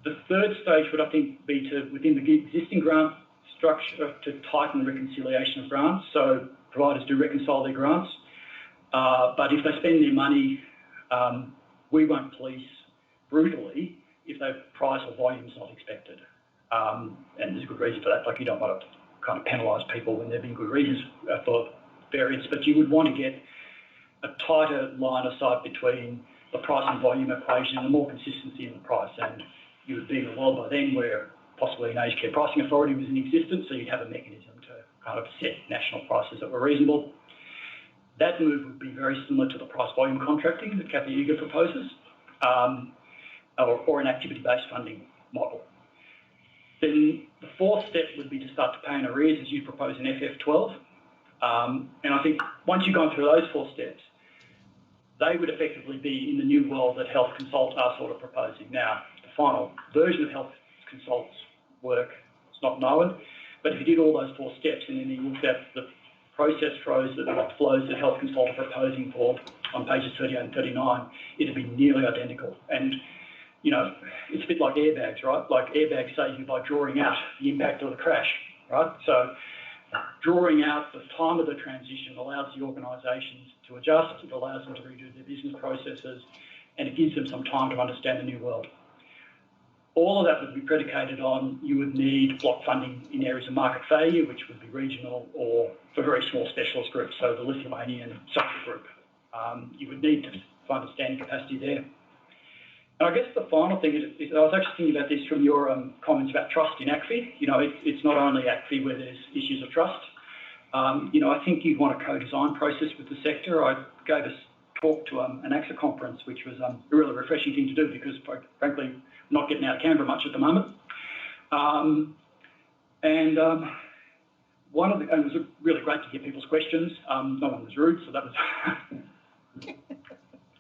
The third stage would, I think, be to, within the existing grant structure, to tighten reconciliation of grants. So providers do reconcile their grants, but if they spend their money, we won't police brutally if their price or volume is not expected. And there's a good reason for that. Like, you don't want to kind of penalise people when there have been good reasons for variance, but you would want to get a tighter line of sight between the price and volume equation and more consistency in the price. And you would be in a world by then where possibly an aged care pricing authority was in existence, so you'd have a mechanism to kind of set national prices that were reasonable. That move would be very similar to the price volume contracting that Kathy Eager proposes, or an activity-based funding model. Then the fourth step would be to start to pay in arrears, as you propose in FF12. And I think once you've gone through those 4 steps, they would effectively be in the new world that Health Consult are sort of proposing. Now, the final version of Health Consult's work is not known, but if you did all those 4 steps and then you looked at the process flows that Health Consult are proposing for on pages 38 and 39, it'd be nearly identical. And, you know, it's a bit like airbags, right? Like, airbags save you by drawing out the impact of the crash, right? So drawing out the time of the transition allows the organisations to adjust, it allows them to redo their business processes, and it gives them some time to understand the new world. All of that would be predicated on you would need block funding in areas of market failure, which would be regional or for very small specialist groups, so the Lithuanian social group. You would need to find a standing capacity there. And I guess the final thing is I was actually thinking about this from your comments about trust in ACFI. You know, it's not only ACFI where there's issues of trust. You know, I think you'd want a co-design process with the sector. I gave a talk to an AXA conference, which was a really refreshing thing to do because, frankly, I'm not getting out of Canberra much at the moment. And it was really great to hear people's questions. No one was rude, so that was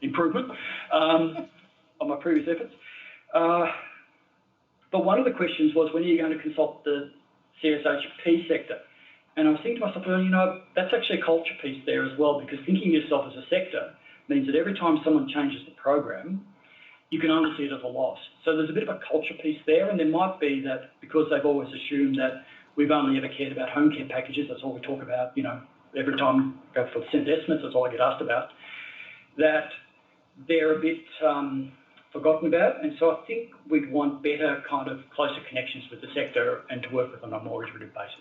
improvement on my previous efforts. But one of the questions was, when are you going to consult the CSHP sector? And I was thinking to myself, well, you know, that's actually a culture piece there as well, because thinking of yourself as a sector means that every time someone changes the program, you can only see it as a loss. So there's a bit of a culture piece there, and there might be that because they've always assumed that we've only ever cared about home care packages, that's all we talk about, you know, every time I go for the cent estimates, that's all I get asked about, that they're a bit forgotten about. And so I think we'd want better kind of closer connections with the sector and to work with them on a more iterative basis.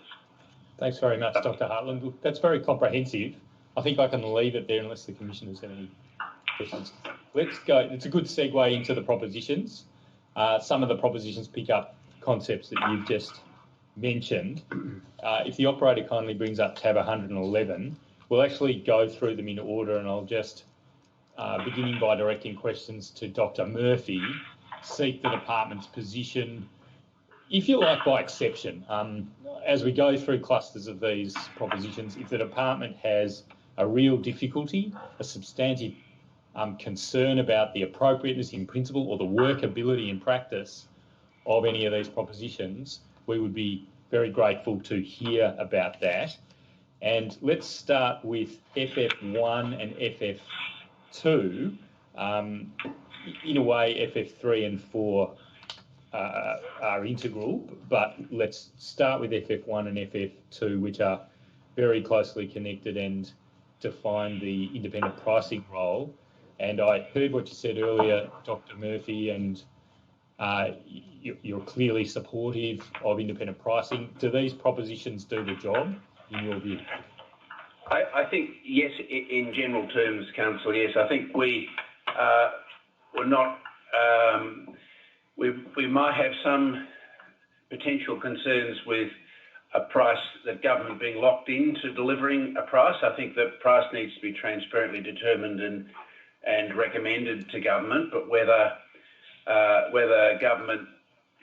Thanks very much, Dr. Hartland. Look, that's very comprehensive. I think I can leave it there unless the Commissioner's have any questions. Let's go. It's a good segue into the propositions. Some of the propositions pick up concepts that you've just mentioned. If the operator kindly brings up tab 111, we'll actually go through them in order, and I'll just, beginning by directing questions to Dr. Murphy, seek the department's position, if you like, by exception. As we go through clusters of these propositions, if the department has a real difficulty, a substantive concern about the appropriateness in principle or the workability in practice of any of these propositions, we would be very grateful to hear about that. And let's start with FF1 and FF2. In a way, FF3 and 4 are integral, but let's start with FF1 and FF2, which are very closely connected and define the independent pricing role. And I heard what you said earlier, Dr. Murphy, and you're clearly supportive of independent pricing. Do these propositions do the job, in your view? I think, yes, in general terms, Council, yes. I think we're not... We might have some potential concerns with a price, the government being locked into delivering a price. I think that price needs to be transparently determined and recommended to government, but whether government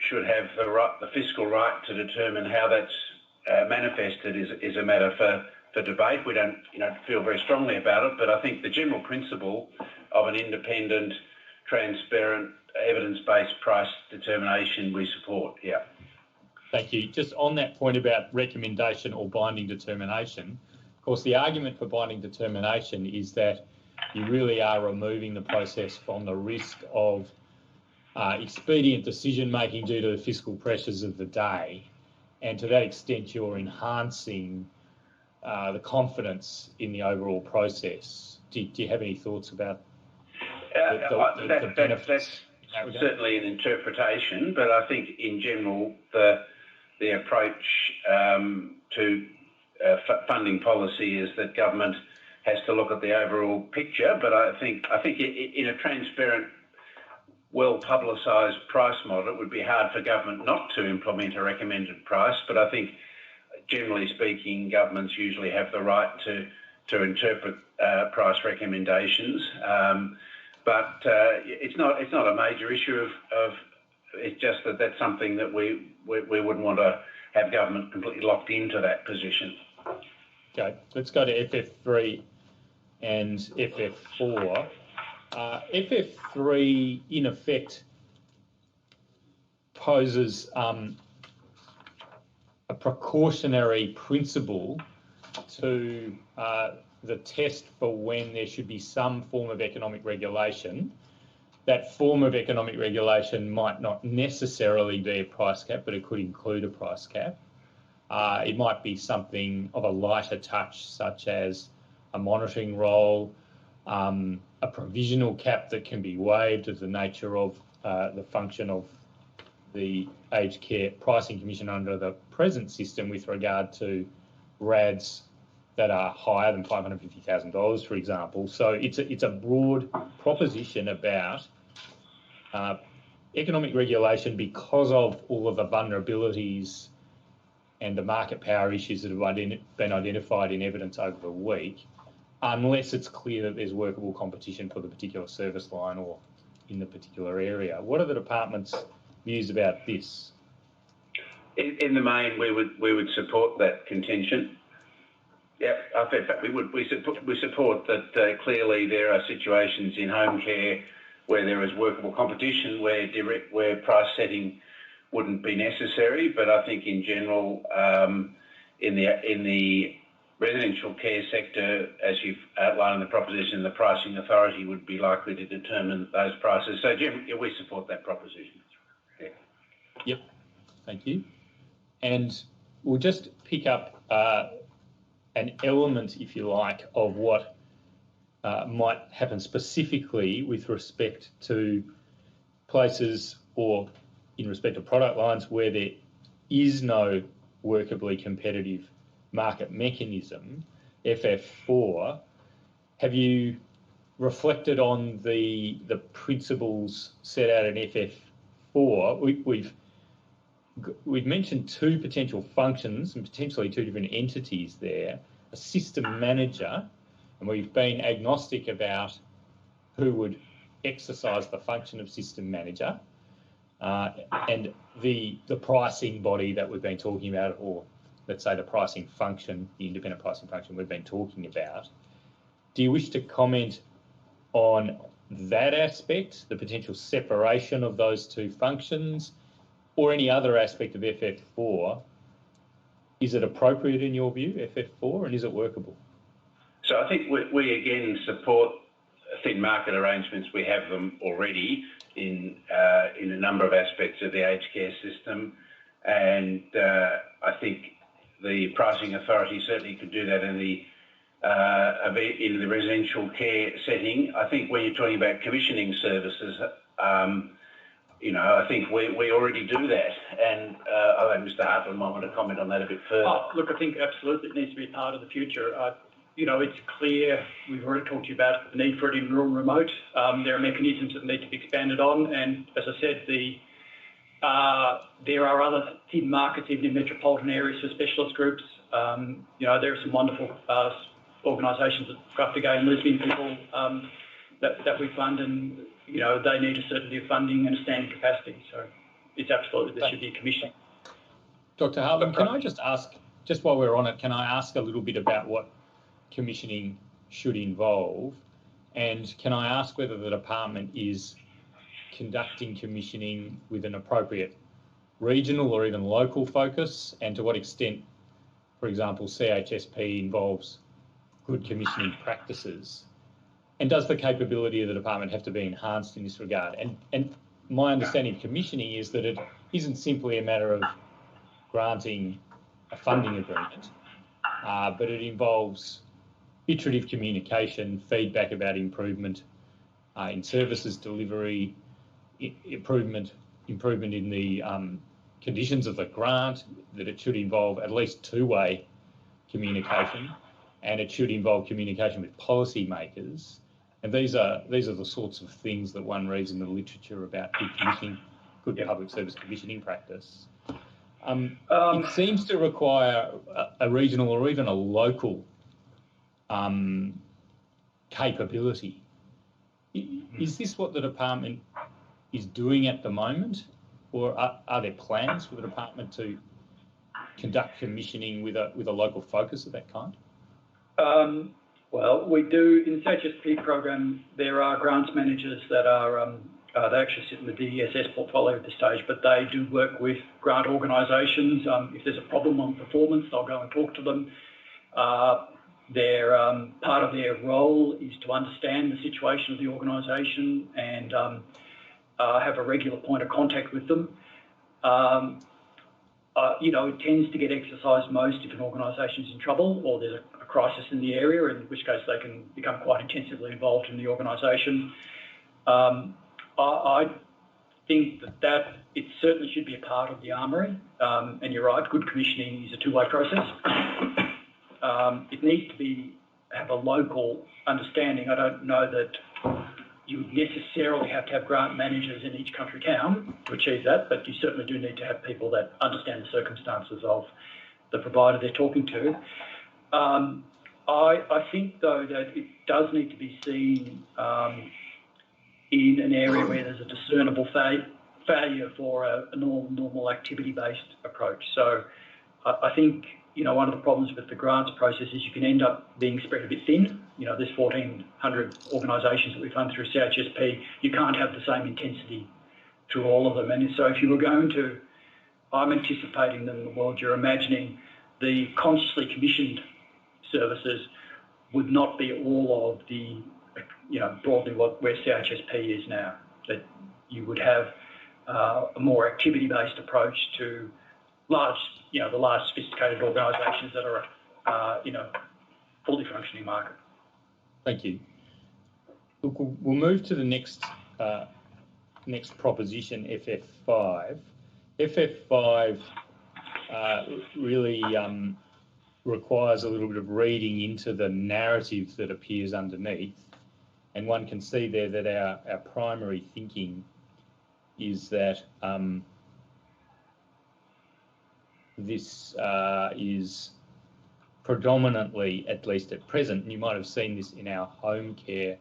should have the fiscal right to determine how that's manifested is a matter for debate. We don't feel very strongly about it, but I think the general principle of an independent, transparent, evidence-based price determination we support, yeah. Thank you. Just on that point about recommendation or binding determination, of course, the argument for binding determination is that you really are removing the process from the risk of expedient decision-making due to the fiscal pressures of the day. And to that extent, you're enhancing the confidence in the overall process. Do you have any thoughts about the benefits? That's certainly an interpretation, but I think in general the approach to funding policy is that government has to look at the overall picture. But I think in a transparent, well-publicised price model, it would be hard for government not to implement a recommended price. But I think, generally speaking, governments usually have the right to interpret price recommendations. But it's not a major issue of it's just that that's something that we wouldn't want to have government completely locked into that position. Okay, let's go to FF3 and FF4. FF3 in effect poses a precautionary principle to the test for when there should be some form of economic regulation. That form of economic regulation might not necessarily be a price cap, but it could include a price cap. It might be something of a lighter touch, such as a monitoring role, a provisional cap that can be waived of the nature of the function of the aged care pricing commission under the present system with regard to RADs that are higher than $550,000, for example. So it's a broad proposition about economic regulation because of all of the vulnerabilities and the market power issues that have been identified in evidence over the week, unless it's clear that there's workable competition for the particular service line or in the particular area. What are the department's views about this? In the main, we would support that contention. Yeah, in fact, we support that. Clearly, there are situations in home care where there is workable competition, where price setting wouldn't be necessary. But I think in general, in the residential care sector, as you've outlined in the proposition, the pricing authority would be likely to determine those prices. So generally, we support that proposition. Yeah. Yep, thank you. And we'll just pick up an element, if you like, of what might happen specifically with respect to places or in respect to product lines where there is no workably competitive market mechanism, FF4. Have you reflected on the principles set out in FF4? We've mentioned two potential functions and potentially two different entities there, a system manager, and we've been agnostic about who would exercise the function of system manager, and the pricing body that we've been talking about, or let's say the pricing function, the independent pricing function we've been talking about. Do you wish to comment on that aspect, the potential separation of those two functions, or any other aspect of FF4? Is it appropriate in your view, FF4, and is it workable? So I think we again support thin market arrangements. We have them already in a number of aspects of the aged care system, and I think the pricing authority certainly could do that in the residential care setting. I think when you're talking about commissioning services, I think we already do that, and I think Mr. Hartland might want to comment on that a bit further. Look, I think absolutely it needs to be part of the future. It's clear, we've already talked to you about the need for it in rural and remote. There are mechanisms that need to be expanded on, and as I said, there are other thin markets even in metropolitan areas for specialist groups. There are some wonderful organisations that look after gay and lesbian people that we fund, and they need a certainty of funding and a standing capacity. So it's absolutely there should be a commission. Dr. Hartland, can I just ask, just while we're on it, can I ask a little bit about what commissioning should involve, and can I ask whether the department is conducting commissioning with an appropriate regional or even local focus, and to what extent, for example, CHSP involves good commissioning practices, and does the capability of the department have to be enhanced in this regard? And my understanding of commissioning is that it isn't simply a matter of granting a funding agreement, but it involves iterative communication, feedback about improvement in services delivery, improvement in the conditions of the grant, that it should involve at least two-way communication, and it should involve communication with policymakers. And these are the sorts of things that one reads in the literature about good public service commissioning practice. It seems to require a regional or even a local capability. Is this what the department is doing at the moment, or are there plans for the department to conduct commissioning with a local focus of that kind? Well, we do in the CHSP program. There are grants managers that are they actually sit in the DESS portfolio at this stage, but they do work with grant organisations. If there's a problem on performance, they'll go and talk to them. Part of their role is to understand the situation of the organisation and have a regular point of contact with them. It tends to get exercised most if an organisation is in trouble or there's a crisis in the area, in which case they can become quite intensively involved in the organisation. I think that it certainly should be a part of the armoury, and you're right, good commissioning is a two-way process. It needs to have a local understanding. I don't know that you would necessarily have to have grant managers in each country town to achieve that, but you certainly do need to have people that understand the circumstances of the provider they're talking to. I think, though, that it does need to be seen in an area where there's a discernible failure for a normal activity-based approach. So I think, one of the problems with the grants process is you can end up being spread a bit thin. There's 1,400 organisations that we fund through CHSP. You can't have the same intensity through all of them. And so if you were going to, I'm anticipating that in the world you're imagining the consciously commissioned services would not be all of the, broadly where CHSP is now, that you would have a more activity-based approach to the large sophisticated organisations that are, fully functioning market. Thank you. Look, we'll move to the next proposition, FF5. FF5 really requires a little bit of reading into the narrative that appears underneath, and one can see there that our primary thinking is that this is predominantly, at least at present, and you might have seen this in our home care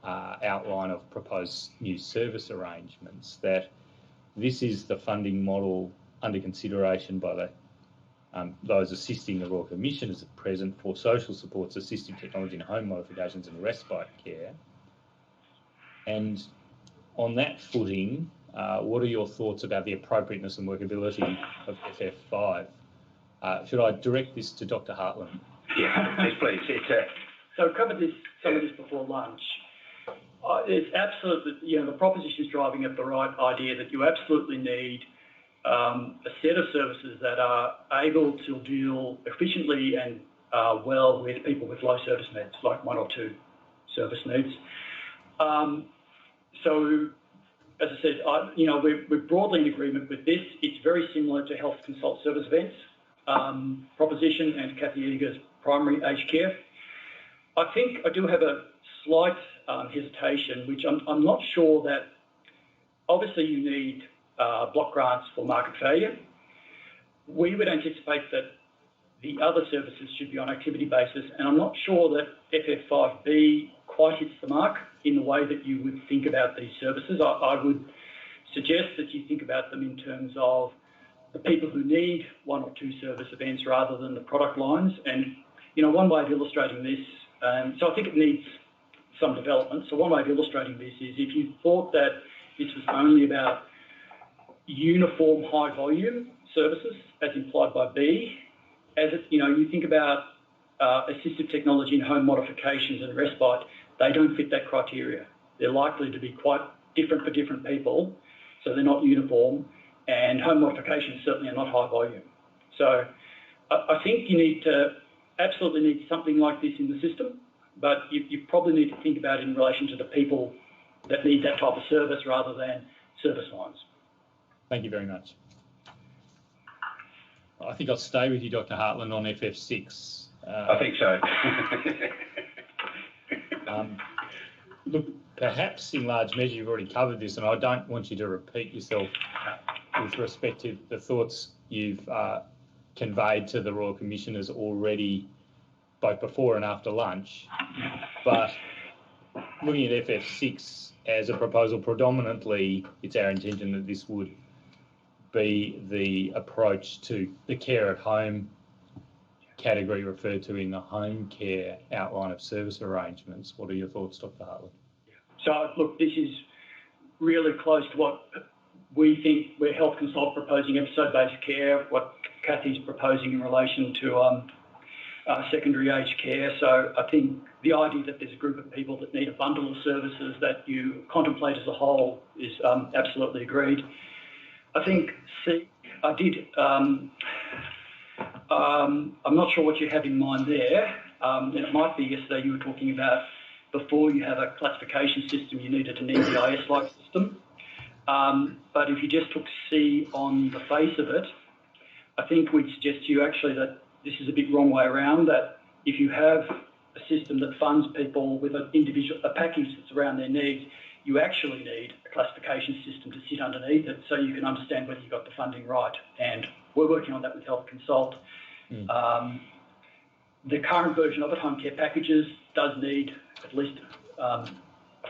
outline of proposed new service arrangements, that this is the funding model under consideration by the those assisting the Royal Commissioners at present for social supports, assistive technology and home modifications and respite care. And on that footing, what are your thoughts about the appropriateness and workability of FF5? Should I direct this to Dr. Hartland? Yeah, yes, please. So I covered some of this before lunch. It's absolutely, the proposition is driving at the right idea that you absolutely need a set of services that are able to deal efficiently and well with people with low service needs, like one or two service needs. So, as I said, we're broadly in agreement with this. It's very similar to Health Consult Service Events proposition and Kathy Eager's primary aged care. I think I do have a slight hesitation, which I'm not sure that, obviously you need block grants for market failure. We would anticipate that the other services should be on activity basis, and I'm not sure that FF5B quite hits the mark in the way that you would think about these services. I would suggest that you think about them in terms of the people who need one or two service events rather than the product lines. And, one way of illustrating this, so I think it needs some development. So one way of illustrating this is if you thought that this was only about uniform high volume services as implied by B, as it, you think about assistive technology and home modifications and respite, they don't fit that criteria. They're likely to be quite different for different people. so they're not uniform, and home modifications certainly are not high volume. So I think you absolutely need something like this in the system, but you probably need to think about it in relation to the people that need that type of service rather than service lines. Thank you very much. I think I'll stay with you, Dr. Hartland, on FF6. I think so. Look, perhaps in large measure you've already covered this, and I don't want you to repeat yourself with respect to the thoughts you've conveyed to the Royal Commissioners already, both before and after lunch. But looking at FF6 as a proposal, predominantly it's our intention that this would be the approach to the care at home category referred to in the home care outline of service arrangements. What are your thoughts, Dr. Hartland? So, look, this is really close to what we think where Health Consult proposing episode-based care, what Kathy's proposing in relation to secondary aged care. So I think the idea that there's a group of people that need a bundle of services that you contemplate as a whole is absolutely agreed. I think I did, I'm not sure what you have in mind there. And it might be yesterday you were talking about before you have a classification system, you needed an NDIS-like system. But if you just took C on the face of it, I think we'd suggest to you actually that this is a bit wrong way around, that if you have a system that funds people with a package that's around their needs, you actually need a classification system to sit underneath it so you can understand whether you got the funding right. And we're working on that with Health Consult. The current version of it, home care packages, does need at least a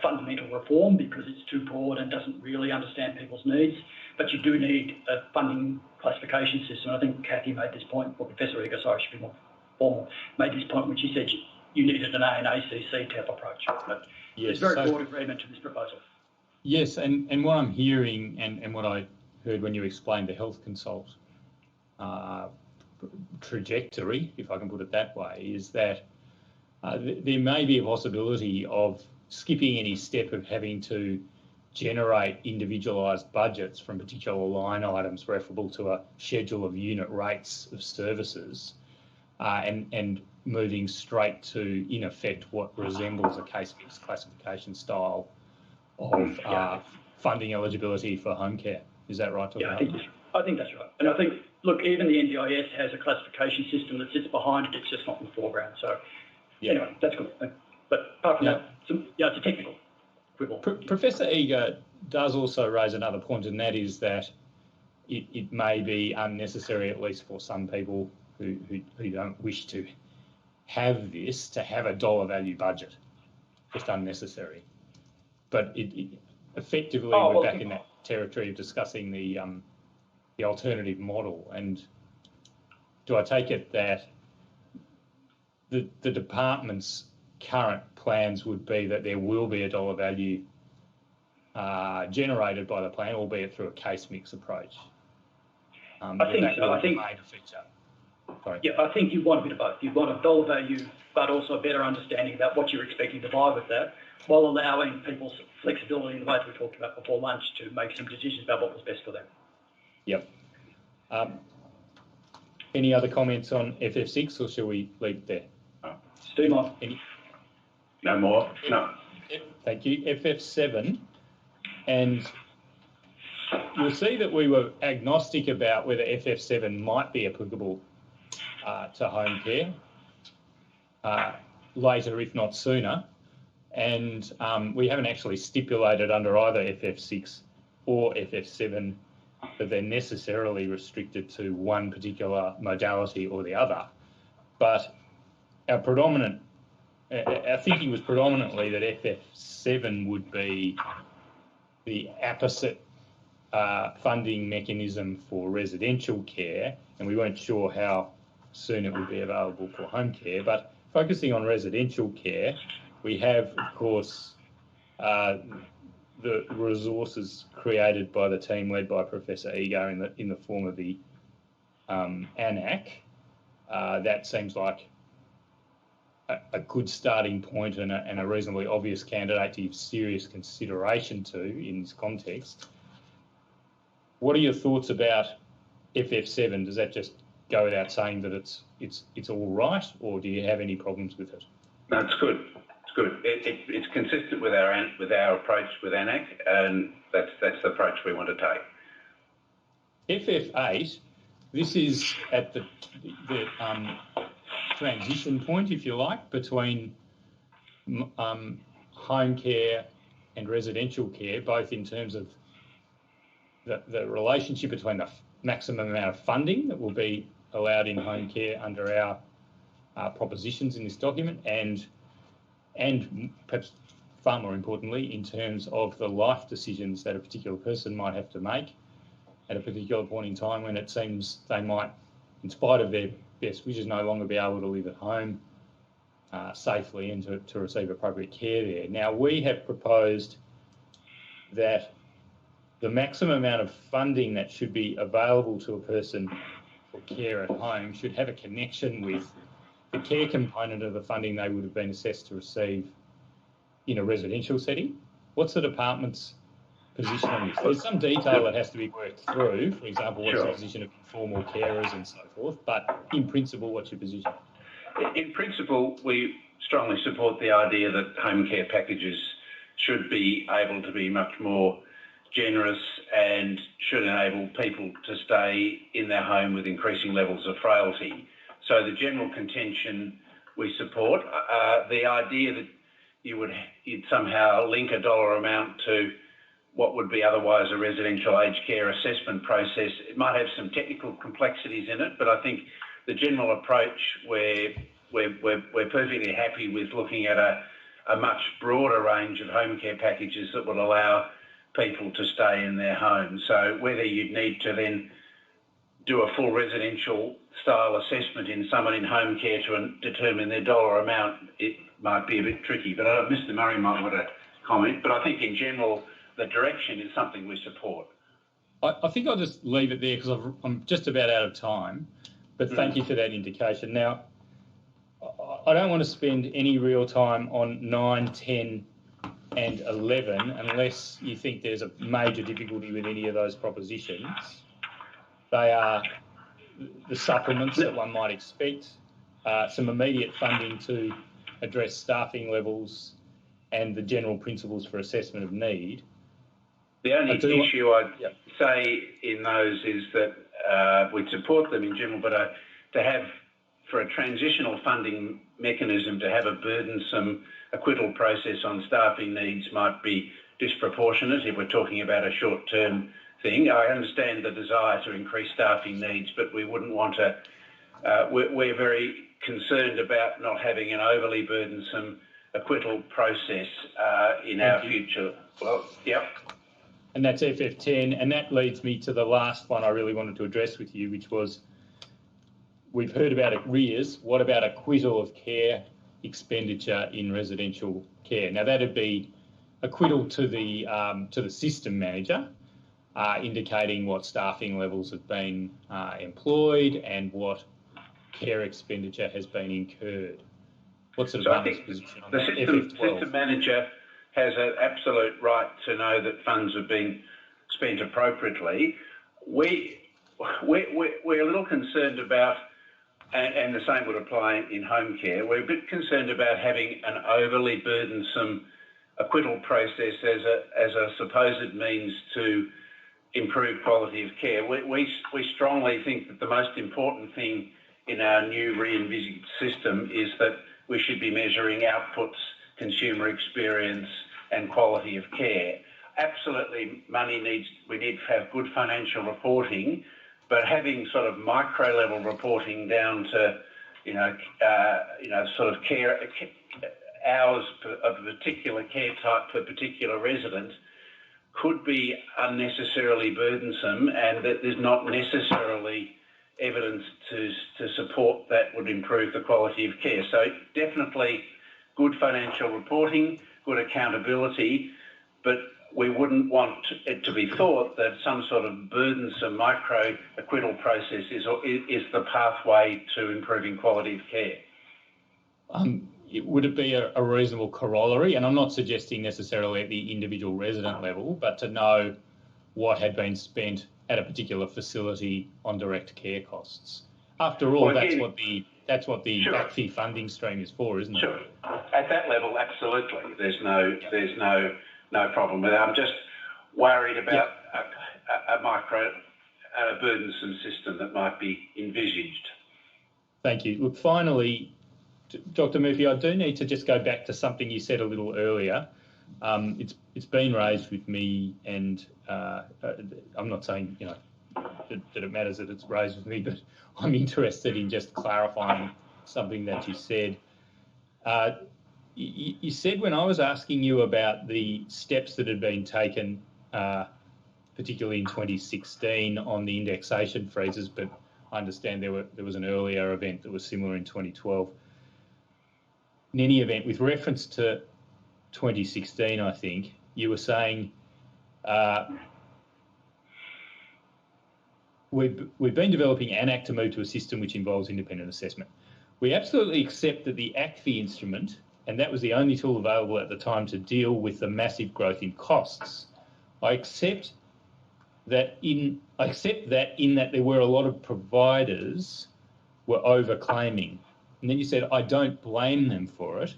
fundamental reform because it's too broad and doesn't really understand people's needs. But you do need a funding classification system. I think Kathy made this point, or Professor Eger, sorry, should be more formal, made this point when she said you needed an A and ACC type approach. But yes, there's very broad agreement to this proposal. Yes, and what I'm hearing and what I heard when you explained the Health Consult trajectory, if I can put it that way, is that there may be a possibility of skipping any step of having to generate individualised budgets from particular line items referable to a schedule of unit rates of services and moving straight to, in effect, what resembles a case mix classification style of funding eligibility for home care. Is that right, Dr. Yeah, I think that's right. And I think, look, even the NDIS has a classification system that sits behind it. It's just not in the foreground. So, anyway, that's good. But apart from that, it's a technical quibble. Professor Eger does also raise another point, and that is that it may be unnecessary, at least for some people who don't wish to have this, to have a dollar value budget. Just unnecessary. But it effectively we're back in that territory of discussing the alternative model. And do I take it that the department's current plans would be that there will be a dollar value generated by the plan, albeit through a case mix approach? I think so. I think. Sorry. Yeah, I think you want a bit of both. You want a dollar value, but also a better understanding about what you're expecting to buy with that, while allowing people flexibility in the way that we talked about before lunch to make some decisions about what was best for them. Yep. Any other comments on FF6, or shall we leave it there? Steve, no more? No. Thank you. FF7, and you'll see that we were agnostic about whether FF7 might be applicable to home care later, if not sooner. And we haven't actually stipulated under either FF6 or FF7 that they're necessarily restricted to one particular modality or the other. But our thinking was predominantly that FF7 would be the opposite funding mechanism for residential care, and we weren't sure how soon it would be available for home care. But focusing on residential care, we have, of course, the resources created by the team led by Professor Eger in the form of the ANAC. That seems like a good starting point and a reasonably obvious candidate to give serious consideration to in this context. What are your thoughts about FF7? Does that just go without saying that it's all right, or do you have any problems with it? No, it's good. It's good. It's consistent with our approach with ANAC, and that's the approach we want to take. FF8, this is at the transition point, if you like, between home care and residential care, both in terms of the relationship between the maximum amount of funding that will be allowed in home care under our propositions in this document, and perhaps far more importantly, in terms of the life decisions that a particular person might have to make at a particular point in time when it seems they might, in spite of their best wishes, no longer be able to live at home safely and to receive appropriate care there. Now, we have proposed that the maximum amount of funding that should be available to a person for care at home should have a connection with the care component of the funding they would have been assessed to receive in a residential setting. What's the department's position on this? There's some detail that has to be worked through. For example, what's the position of informal carers and so forth, but in principle, what's your position? In principle, we strongly support the idea that home care packages should be able to be much more generous and should enable people to stay in their home with increasing levels of frailty. So the general contention we support. The idea that you'd somehow link a dollar amount to what would be otherwise a residential aged care assessment process, it might have some technical complexities in it, but I think the general approach where we're perfectly happy with looking at a much broader range of home care packages that will allow people to stay in their homes. So whether you'd need to then do a full residential style assessment in someone in home care to determine their dollar amount, it might be a bit tricky. But Mr. Murray might want to comment. But I think in general, the direction is something we support. I think I'll just leave it there because I'm just about out of time. But thank you for that indication. Now, I don't want to spend any real time on 9, 10 and 11 unless you think there's a major difficulty with any of those propositions. They are the supplements that one might expect, some immediate funding to address staffing levels and the general principles for assessment of need. The only issue I'd say in those is that we'd support them in general, but to have, for a transitional funding mechanism, to have a burdensome acquittal process on staffing needs might be disproportionate if we're talking about a short-term thing. I understand the desire to increase staffing needs, but we wouldn't want to... we're very concerned about not having an overly burdensome acquittal process in our future. Well, yep. And that's FF10, and that leads me to the last one I really wanted to address with you, which was, we've heard about arrears. What about acquittal of care expenditure in residential care? Now, that'd be acquittal to the system manager, indicating what staffing levels have been employed and what care expenditure has been incurred. What's the department's position on that? The system manager has an absolute right to know that funds are being spent appropriately. We're a little concerned about, and the same would apply in home care, we're a bit concerned about having an overly burdensome acquittal process as a supposed means to improve quality of care. We strongly think that the most important thing in our new re-envisaged system is that we should be measuring outputs, consumer experience and quality of care. Absolutely, we need to have good financial reporting, but having sort of micro level reporting down to, sort of care hours of a particular care type for a particular resident could be unnecessarily burdensome, and that there's not necessarily evidence to support that would improve the quality of care. So definitely good financial reporting, good accountability, but we wouldn't want it to be thought that some sort of burdensome micro acquittal process is the pathway to improving quality of care. Would it be a reasonable corollary, and I'm not suggesting necessarily at the individual resident level, but to know what had been spent at a particular facility on direct care costs. After all, Well, that's again, what the sure. ACFI funding stream is for, isn't it? Sure. At that level, absolutely. There's no problem with it. I'm just worried about a burdensome system that might be envisaged. Thank you. Look, finally, Dr. Murphy, I do need to just go back to something you said a little earlier. It's been raised with me, and I'm not saying that it matters that it's raised with me, but I'm interested in just clarifying something that you said. You said when I was asking you about the steps that had been taken, particularly in 2016 on the indexation freezes, but I understand there was an earlier event that was similar in 2012. In any event, with reference to 2016, I think you were saying we've been developing an act to move to a system which involves independent assessment. We absolutely accept that the ACFI instrument, and that was the only tool available at the time to deal with the massive growth in costs. I accept that in that there were a lot of providers were overclaiming, and then you said I don't blame them for it.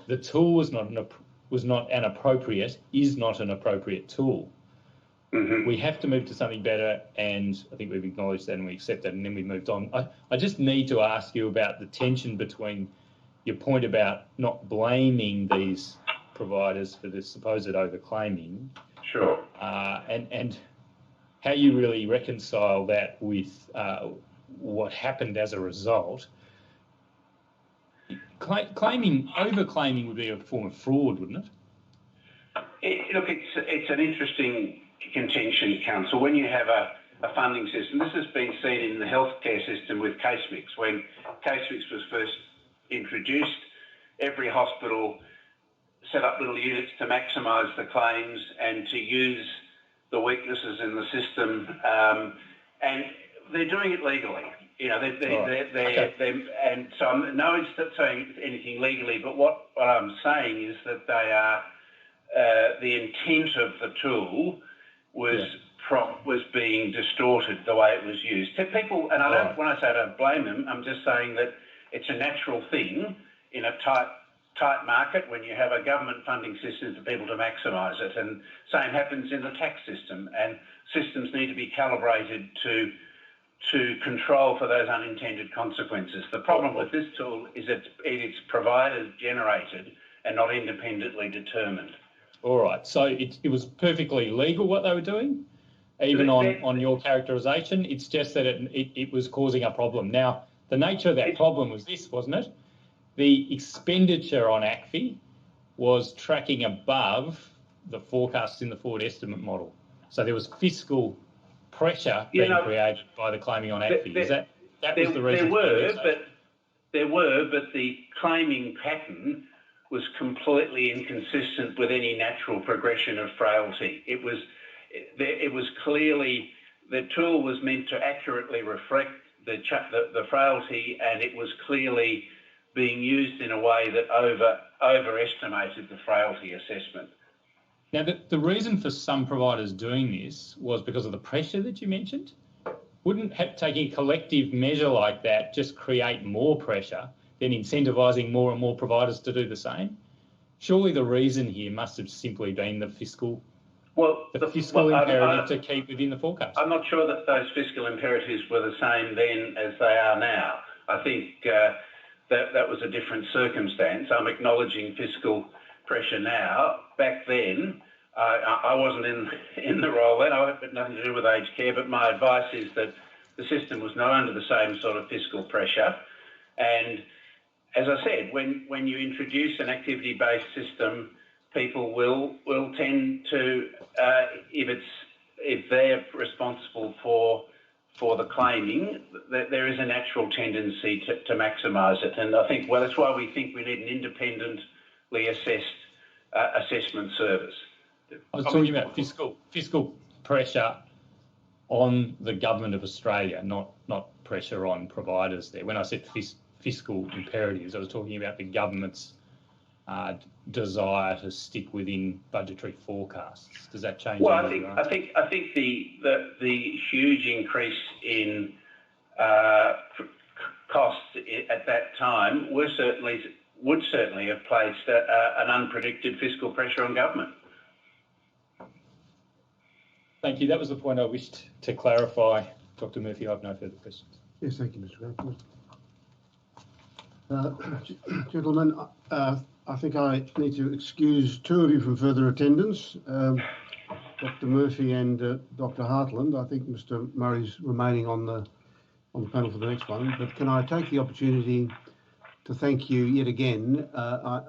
The tool is not an appropriate tool. Mm-hmm. We have to move to something better, and I think we've acknowledged that and we accept that, and then we moved on. I just need to ask you about the tension between your point about not blaming these providers for this supposed overclaiming. Sure. And how you really reconcile that with what happened as a result. Overclaiming would be a form of fraud, wouldn't it? Look, it's an interesting contention, Council. When you have a funding system, this has been seen in the healthcare system with case mix. When case mix was first introduced, every hospital set up little units to maximise the claims and to use the weaknesses in the system, and they're doing it legally. And so I'm no saying anything legally, but what I'm saying is that they are the intent of the tool was being distorted the way it was used. To people, and when I say I don't blame them, I'm just saying that it's a natural thing in a tight market when you have a government funding system for people to maximise it, and same happens in the tax system, and systems need to be calibrated to control for those unintended consequences. The problem with this tool is it's provider generated and not independently determined. All right, so it was perfectly legal what they were doing, even on your characterisation. It's just that it was causing a problem. Now, the nature of that problem was this, wasn't it? The expenditure on ACFI was tracking above the forecasts in the forward estimate model. So there was fiscal pressure being created by the claiming on ACFI. That was the reason? There were, but the claiming pattern was completely inconsistent with any natural progression of frailty. It was clearly, the tool was meant to accurately reflect the frailty, and it was clearly being used in a way that overestimated the frailty assessment. Now, the reason for some providers doing this was because of the pressure that you mentioned. Wouldn't taking a collective measure like that just create more pressure than incentivising more and more providers to do the same? Surely the reason here must have simply been the fiscal imperative to keep within the forecast. I'm not sure that those fiscal imperatives were the same then as they are now. I think that was a different circumstance. I'm acknowledging fiscal pressure now. Back then, I wasn't in the role then. I had nothing to do with aged care, but my advice is that the system was not under the same sort of fiscal pressure. And as I said, when you introduce an activity-based system, people will tend to, if they're responsible for the claiming, there is a natural tendency to maximise it. And I think, that's why we think we need an independently assessed assessment service. I was talking about fiscal pressure on the government of Australia, not pressure on providers there. When I said fiscal imperatives, I was talking about the government's desire to stick within budgetary forecasts? Does that change? Well, any of I think the huge increase in costs at that time would certainly have placed an unpredicted fiscal pressure on government. Thank you. That was the point I wished to clarify. Dr. Murphy, I have no further questions. Yes, thank you, Mr. Grant. Gentlemen, I think I need to excuse two of you from further attendance, Dr. Murphy and Dr. Hartland. I think Mr. Murray's remaining on the panel for the next one. But can I take the opportunity to thank you yet again?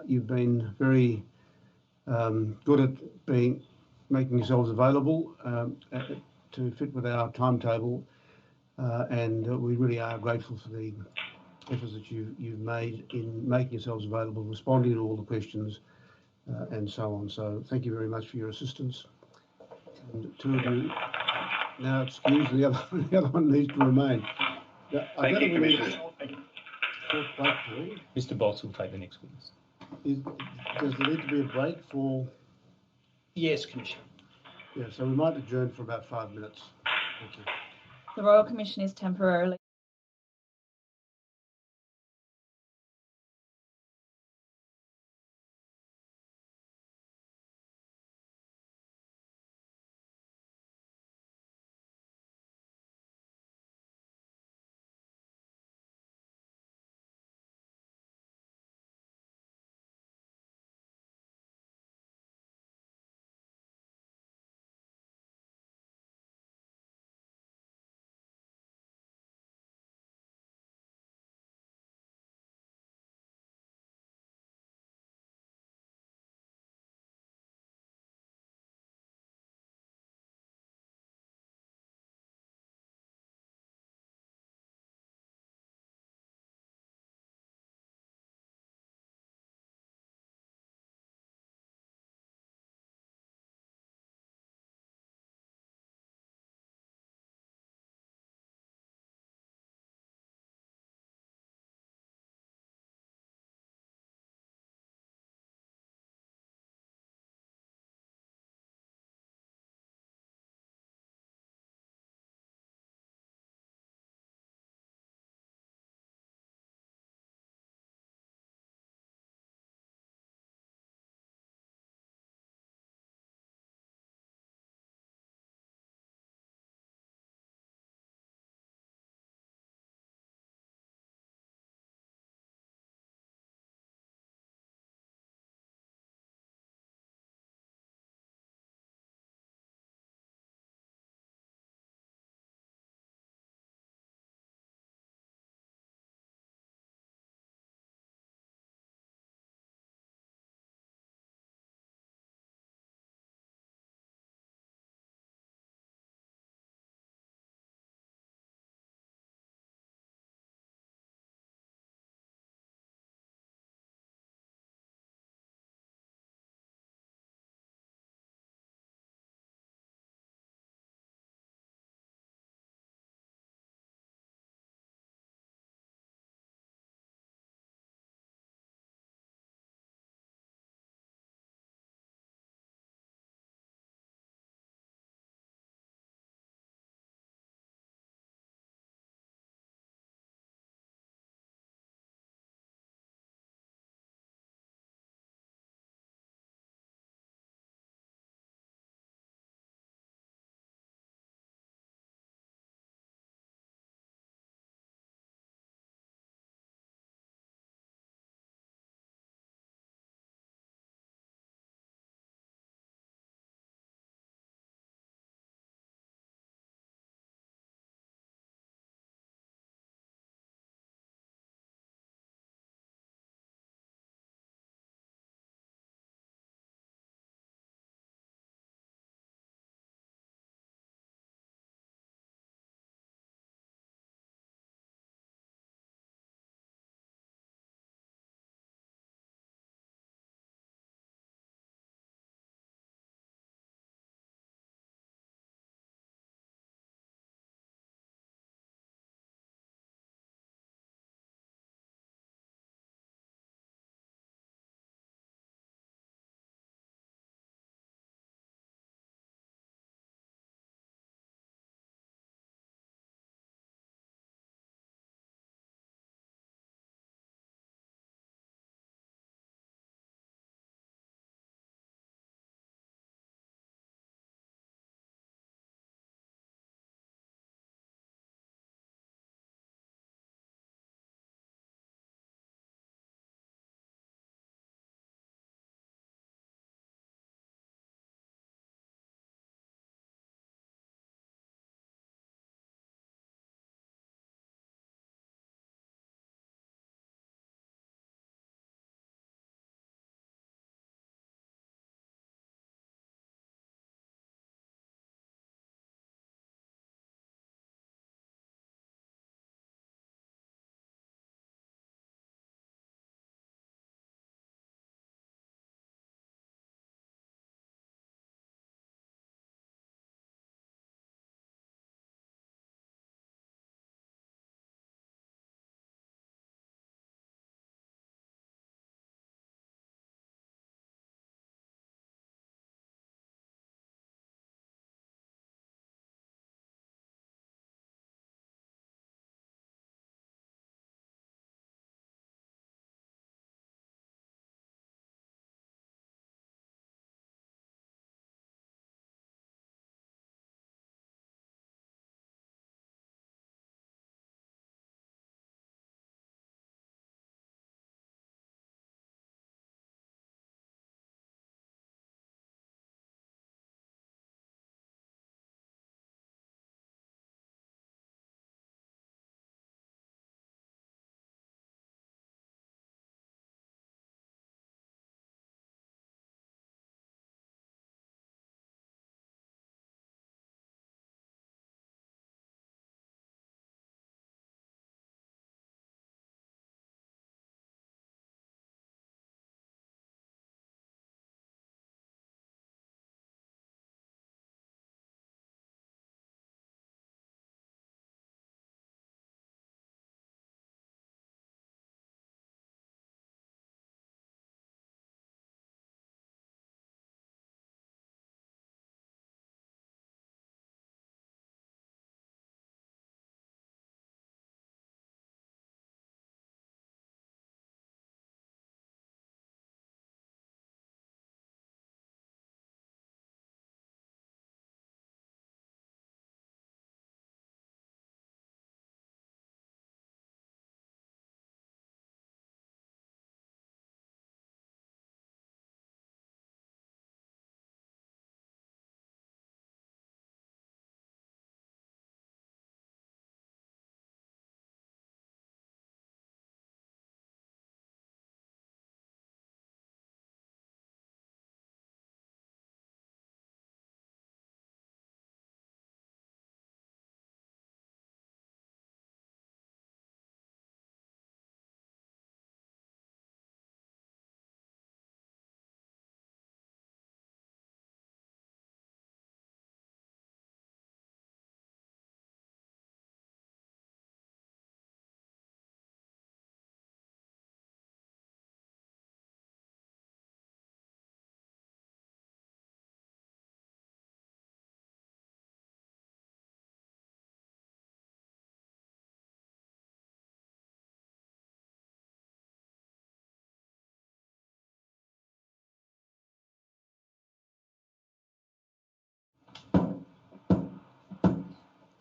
You've been very good at making yourselves available to fit with our timetable, and we really are grateful for the efforts that you've made in making yourselves available, responding to all the questions, and so on. So thank you very much for your assistance. And two of you now excused, the other one needs to remain. Thank you, Commissioner. Mr. Bolts will take the next witness. Does there need to be a break for? Yes, Commissioner. Yeah, so we might adjourn for about 5 minutes. Thank you. The Royal Commission is temporarily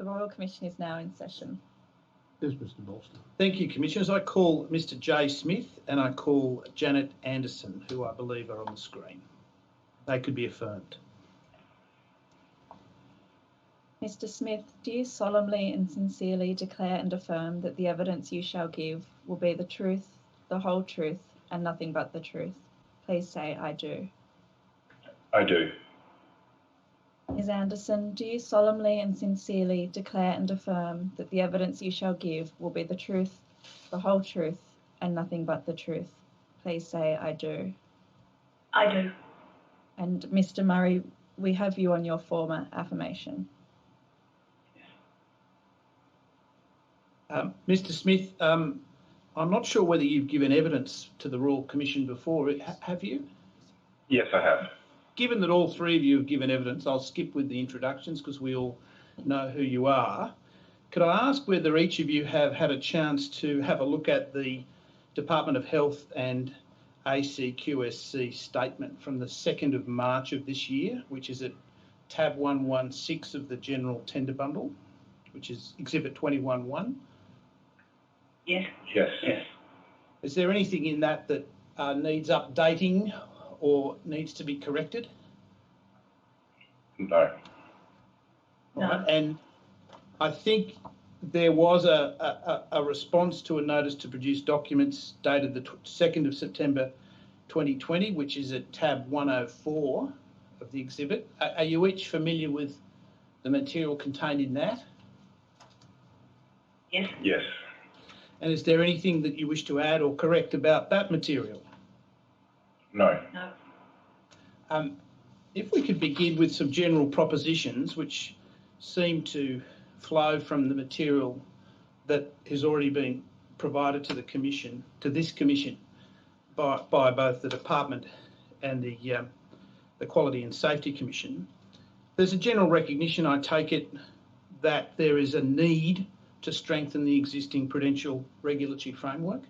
The Royal Commission is now in session. Yes, Mr. Bolster. Thank you, Commissioners. I call Mr. J. Smith and I call Janet Anderson, who I believe are on the screen. They could be affirmed. Mr. Smith, do you solemnly and sincerely declare and affirm that the evidence you shall give will be the truth, the whole truth, and nothing but the truth? Please say, I do. I do. Ms. Anderson, do you solemnly and sincerely declare and affirm that the evidence you shall give will be the truth, the whole truth, and nothing but the truth? Please say, I do. I do. And Mr. Murray, we have you on your former affirmation. Mr. Smith, I'm not sure whether you've given evidence to the Royal Commission before. Have you? Yes, I have. Given that all three of you have given evidence, I'll skip with the introductions because we all know who you are. Could I ask whether each of you have had a chance to have a look at the Department of Health and ACQSC statement from the 2nd of March of this year, which is at tab 116 of the General Tender Bundle, which is Exhibit 21.1? Yes. Yes. Yes. Is there anything in that that needs updating or needs to be corrected? No. No. Right. And I think there was a response to a notice to produce documents dated the 2nd of September 2020, which is at tab 104 of the exhibit. Are you each familiar with the material contained in that? Yes. Yes. And is there anything that you wish to add or correct about that material? No. No. If we could begin with some general propositions which seem to flow from the material that has already been provided to the Commission, to this Commission, by both the Department and the Quality and Safety Commission. There's a general recognition, I take it, that there is a need to strengthen the existing prudential regulatory framework.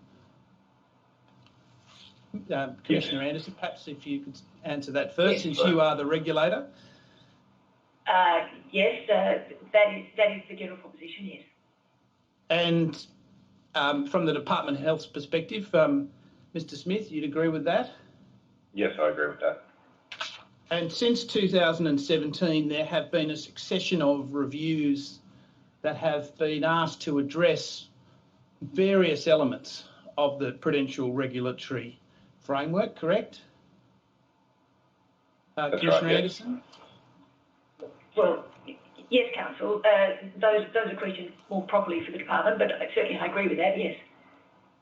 Commissioner Anderson, perhaps if you could answer that first, since you are the regulator. Yes, that is the general proposition, yes. And from the Department of Health's perspective, Mr. Smith, you'd agree with that? Yes, I agree with that. And since 2017, there have been a succession of reviews that have been asked to address various elements of the prudential regulatory framework, correct? Commissioner Anderson? Well, yes, Council. Those are questions more properly for the department, but certainly I agree with that, yes.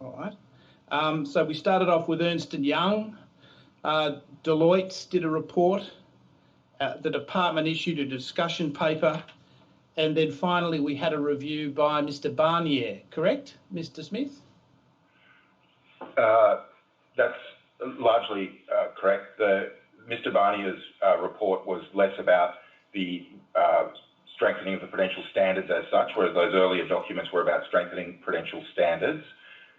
All right. So we started off with Ernst & Young. Deloitte did a report. The department issued a discussion paper. And then finally, we had a review by Mr. Barnier, correct, Mr. Smith? That's largely correct. Mr. Barnier's report was less about the strengthening of the prudential standards as such, whereas those earlier documents were about strengthening prudential standards.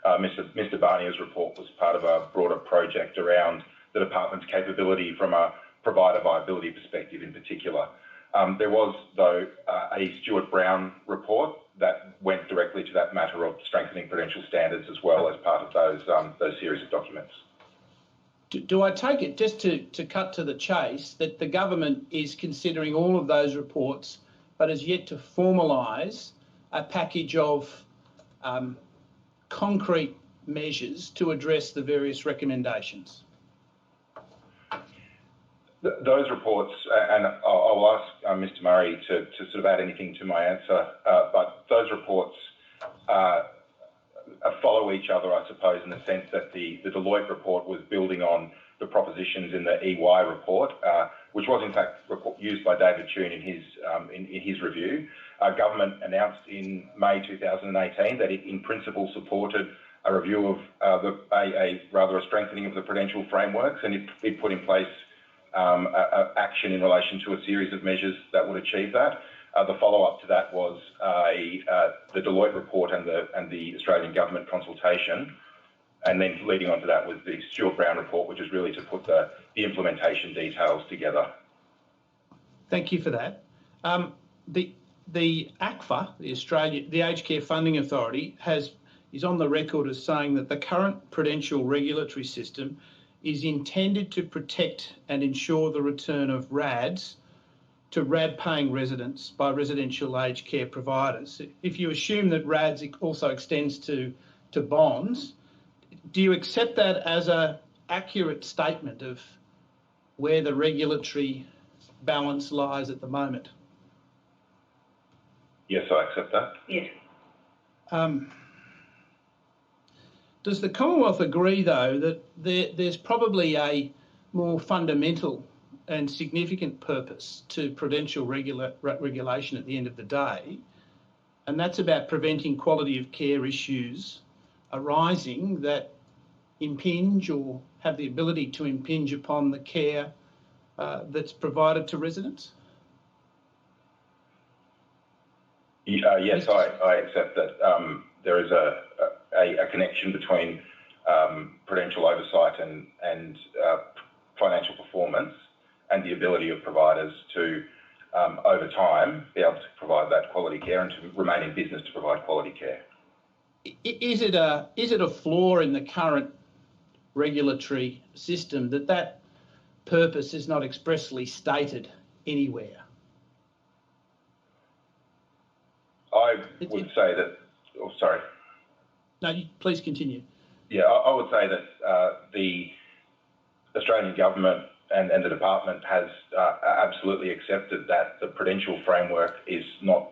Mr. Barnier's report was part of a broader project around the department's capability from a provider viability perspective in particular. There was, though, a Stuart Brown report that went directly to that matter of strengthening prudential standards as well as part of those series of documents. Do I take it, just to cut to the chase, that the government is considering all of those reports but has yet to formalise a package of concrete measures to address the various recommendations? Those reports, and I'll ask Mr. Murray to sort of add anything to my answer, but those reports follow each other, I suppose, in the sense that the Deloitte report was building on the propositions in the EY report, which was in fact used by David Tune in his review. Government announced in May 2018 that it in principle supported a review of a strengthening of the prudential frameworks, and it put in place action in relation to a series of measures that would achieve that. The follow-up to that was the Deloitte report and the Australian government consultation, and then leading on to that was the Stuart Brown report, which is really to put the implementation details together. Thank you for that. the ACFA, the Aged Care Funding Authority, is on the record as saying that the current prudential regulatory system is intended to protect and ensure the return of RADs to RAD-paying residents by residential aged care providers. If you assume that RADs also extends to bonds, do you accept that as an accurate statement of where the regulatory balance lies at the moment? Yes, I accept that. Yes. Does the Commonwealth agree, though, that there's probably a more fundamental and significant purpose to prudential regulation at the end of the day, and that's about preventing quality of care issues arising that impinge or have the ability to impinge upon the care that's provided to residents? Yes, I accept that there is a connection between prudential oversight and financial performance and the ability of providers to, over time, be able to provide that quality care and to remain in business to provide quality care. Is it a flaw in the current regulatory system that purpose is not expressly stated anywhere? I would say that. Oh, sorry. No, please continue. Yeah, I would say that the Australian government and the department has absolutely accepted that the prudential framework is not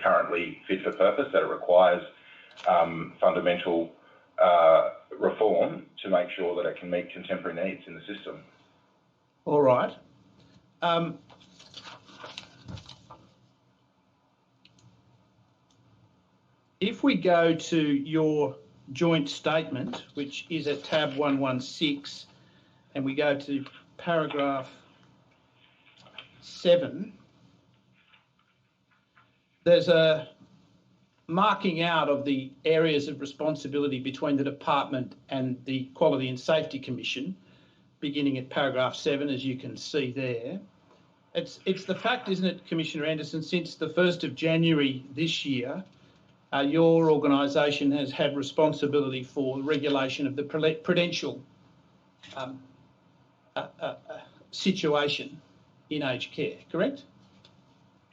currently fit for purpose, that it requires fundamental reform to make sure that it can meet contemporary needs in the system. All right. If we go to your joint statement, which is at tab 116, and we go to paragraph 7, there's a marking out of the areas of responsibility between the department and the Quality and Safety Commission, beginning at paragraph 7, as you can see there. It's the fact, isn't it, Commissioner Anderson, since the 1st of January this year, your organisation has had responsibility for regulation of the prudential situation in aged care, correct?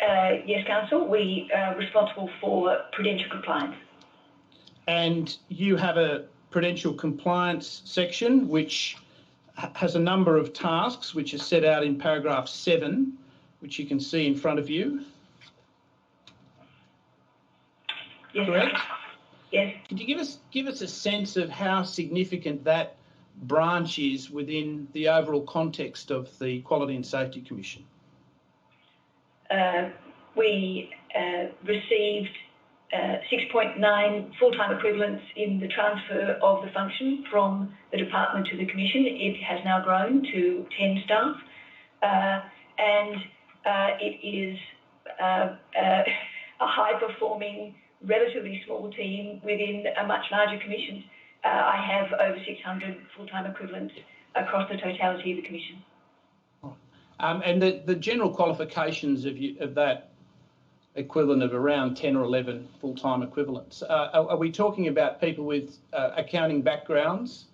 Yes, Council. We are responsible for prudential compliance. And you have a prudential compliance section which has a number of tasks which are set out in paragraph 7, which you can see in front of you. Yes, correct? Yes. Could you give us a sense of how significant that branch is within the overall context of the Quality and Safety Commission? We received 6.9 full-time equivalents in the transfer of the function from the department to the commission. It has now grown to 10 staff, and it is a high-performing, relatively small team within a much larger commission. I have over 600 full-time equivalents across the totality of the commission. And the general qualifications of that equivalent of around 10 or 11 full-time equivalents, are we talking about people with accounting backgrounds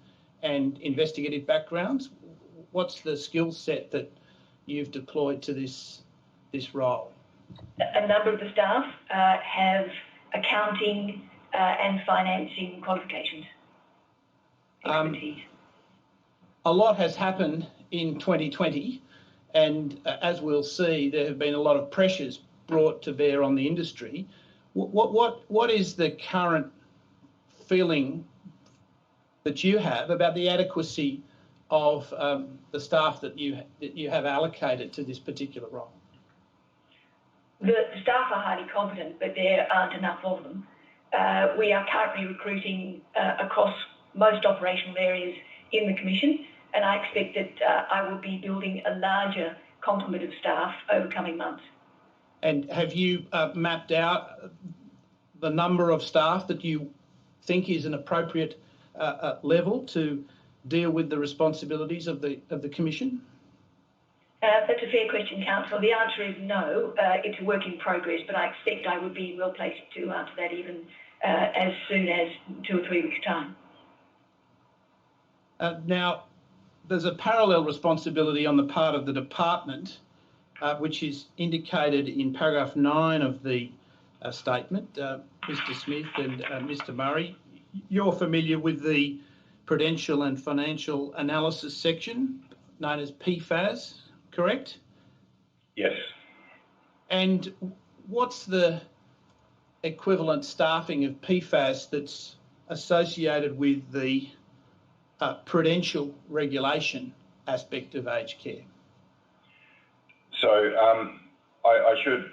and investigative backgrounds? What's the skill set that you've deployed to this role? A number of the staff have accounting and financing qualifications. Expertise. A lot has happened in 2020, and as we'll see, there have been a lot of pressures brought to bear on the industry. What is the current feeling that you have about the adequacy of the staff that you have allocated to this particular role? The staff are highly competent, but there aren't enough of them. We are currently recruiting across most operational areas in the Commission, and I expect that I will be building a larger complement of staff over coming months. And have you mapped out the number of staff that you think is an appropriate level to deal with the responsibilities of the Commission? That's a fair question, Council. The answer is no. It's a work in progress, but I expect I would be well placed to answer that even as soon as 2 or 3 weeks' time. Now, there's a parallel responsibility on the part of the department, which is indicated in paragraph 9 of the statement. Mr. Smith and Mr. Murray, you're familiar with the prudential and financial analysis section known as PFAS, correct? Yes. And what's the equivalent staffing of PFAS that's associated with the prudential regulation aspect of aged care? So I should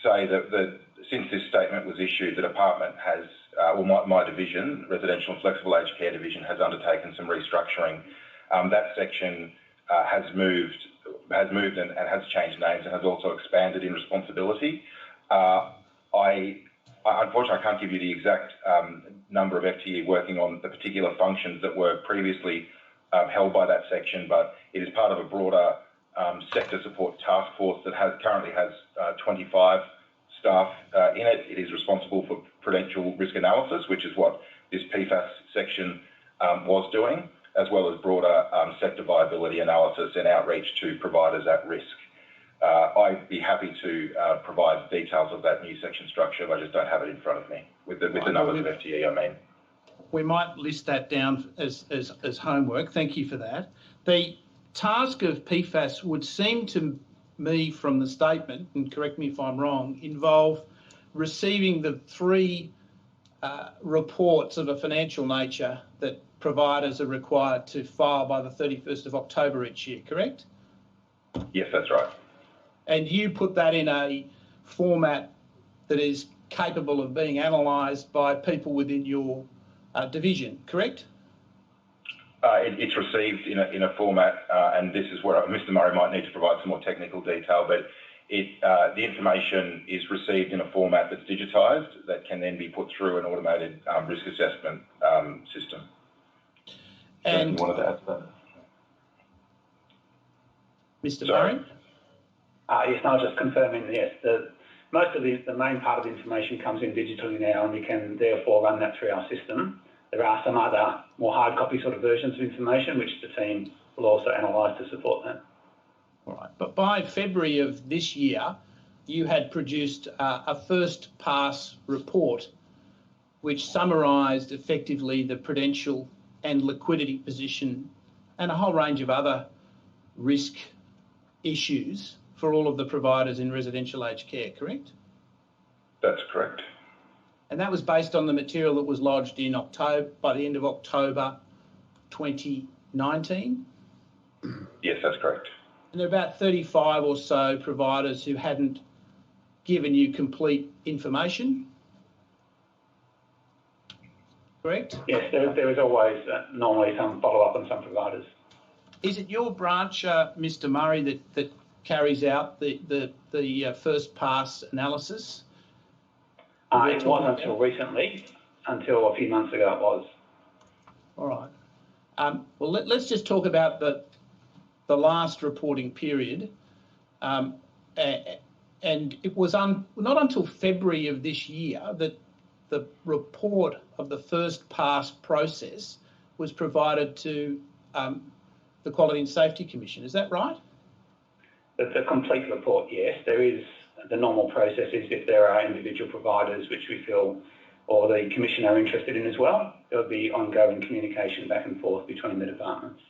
say that since this statement was issued, the department has, my division, Residential and Flexible Aged Care Division, has undertaken some restructuring. That section has moved and has changed names and has also expanded in responsibility. Unfortunately, I can't give you the exact number of FTE working on the particular functions that were previously held by that section, but it is part of a broader sector support task force that currently has 25 staff in it. It is responsible for prudential risk analysis, which is what this PFAS section was doing, as well as broader sector viability analysis and outreach to providers at risk. I'd be happy to provide details of that new section structure, but I just don't have it in front of me with the numbers of FTE, I mean. We might list that down as homework. Thank you for that. The task of PFAS would seem to me from the statement, and correct me if I'm wrong, involve receiving the 3 reports of a financial nature that providers are required to file by the 31st of October each year, correct? Yes, that's right. And you put that in a format that is capable of being analysed by people within your division, correct? It's received in a format, and this is where Mr. Murray might need to provide some more technical detail, but the information is received in a format that's digitised that can then be put through an automated risk assessment system. And you wanted to add to that? Mr. Murray? Yes, no, just confirming, yes, most of the main part of the information comes in digitally now, and we can therefore run that through our system. There are some other more hard copy sort of versions of information which the team will also analyse to support that. All right, but by February of this year, you had produced a first pass report which summarised effectively the prudential and liquidity position and a whole range of other risk issues for all of the providers in residential aged care, correct? That's correct. And that was based on the material that was lodged in October, by the end of October 2019? Yes, that's correct. And there are about 35 or so providers who hadn't given you complete information, correct? Yes, there is always normally some follow-up on some providers. Is it your branch, Mr. Murray, that carries out the first pass analysis? It wasn't until recently, until a few months ago it was. All right. Well, let's just talk about the last reporting period. And it was not until February of this year that the report of the first pass process was provided to the Quality and Safety Commission. Is that right? The complete report, yes. There is the normal process is if there are individual providers which we feel or the Commission are interested in as well, there will be ongoing communication back and forth between the departments.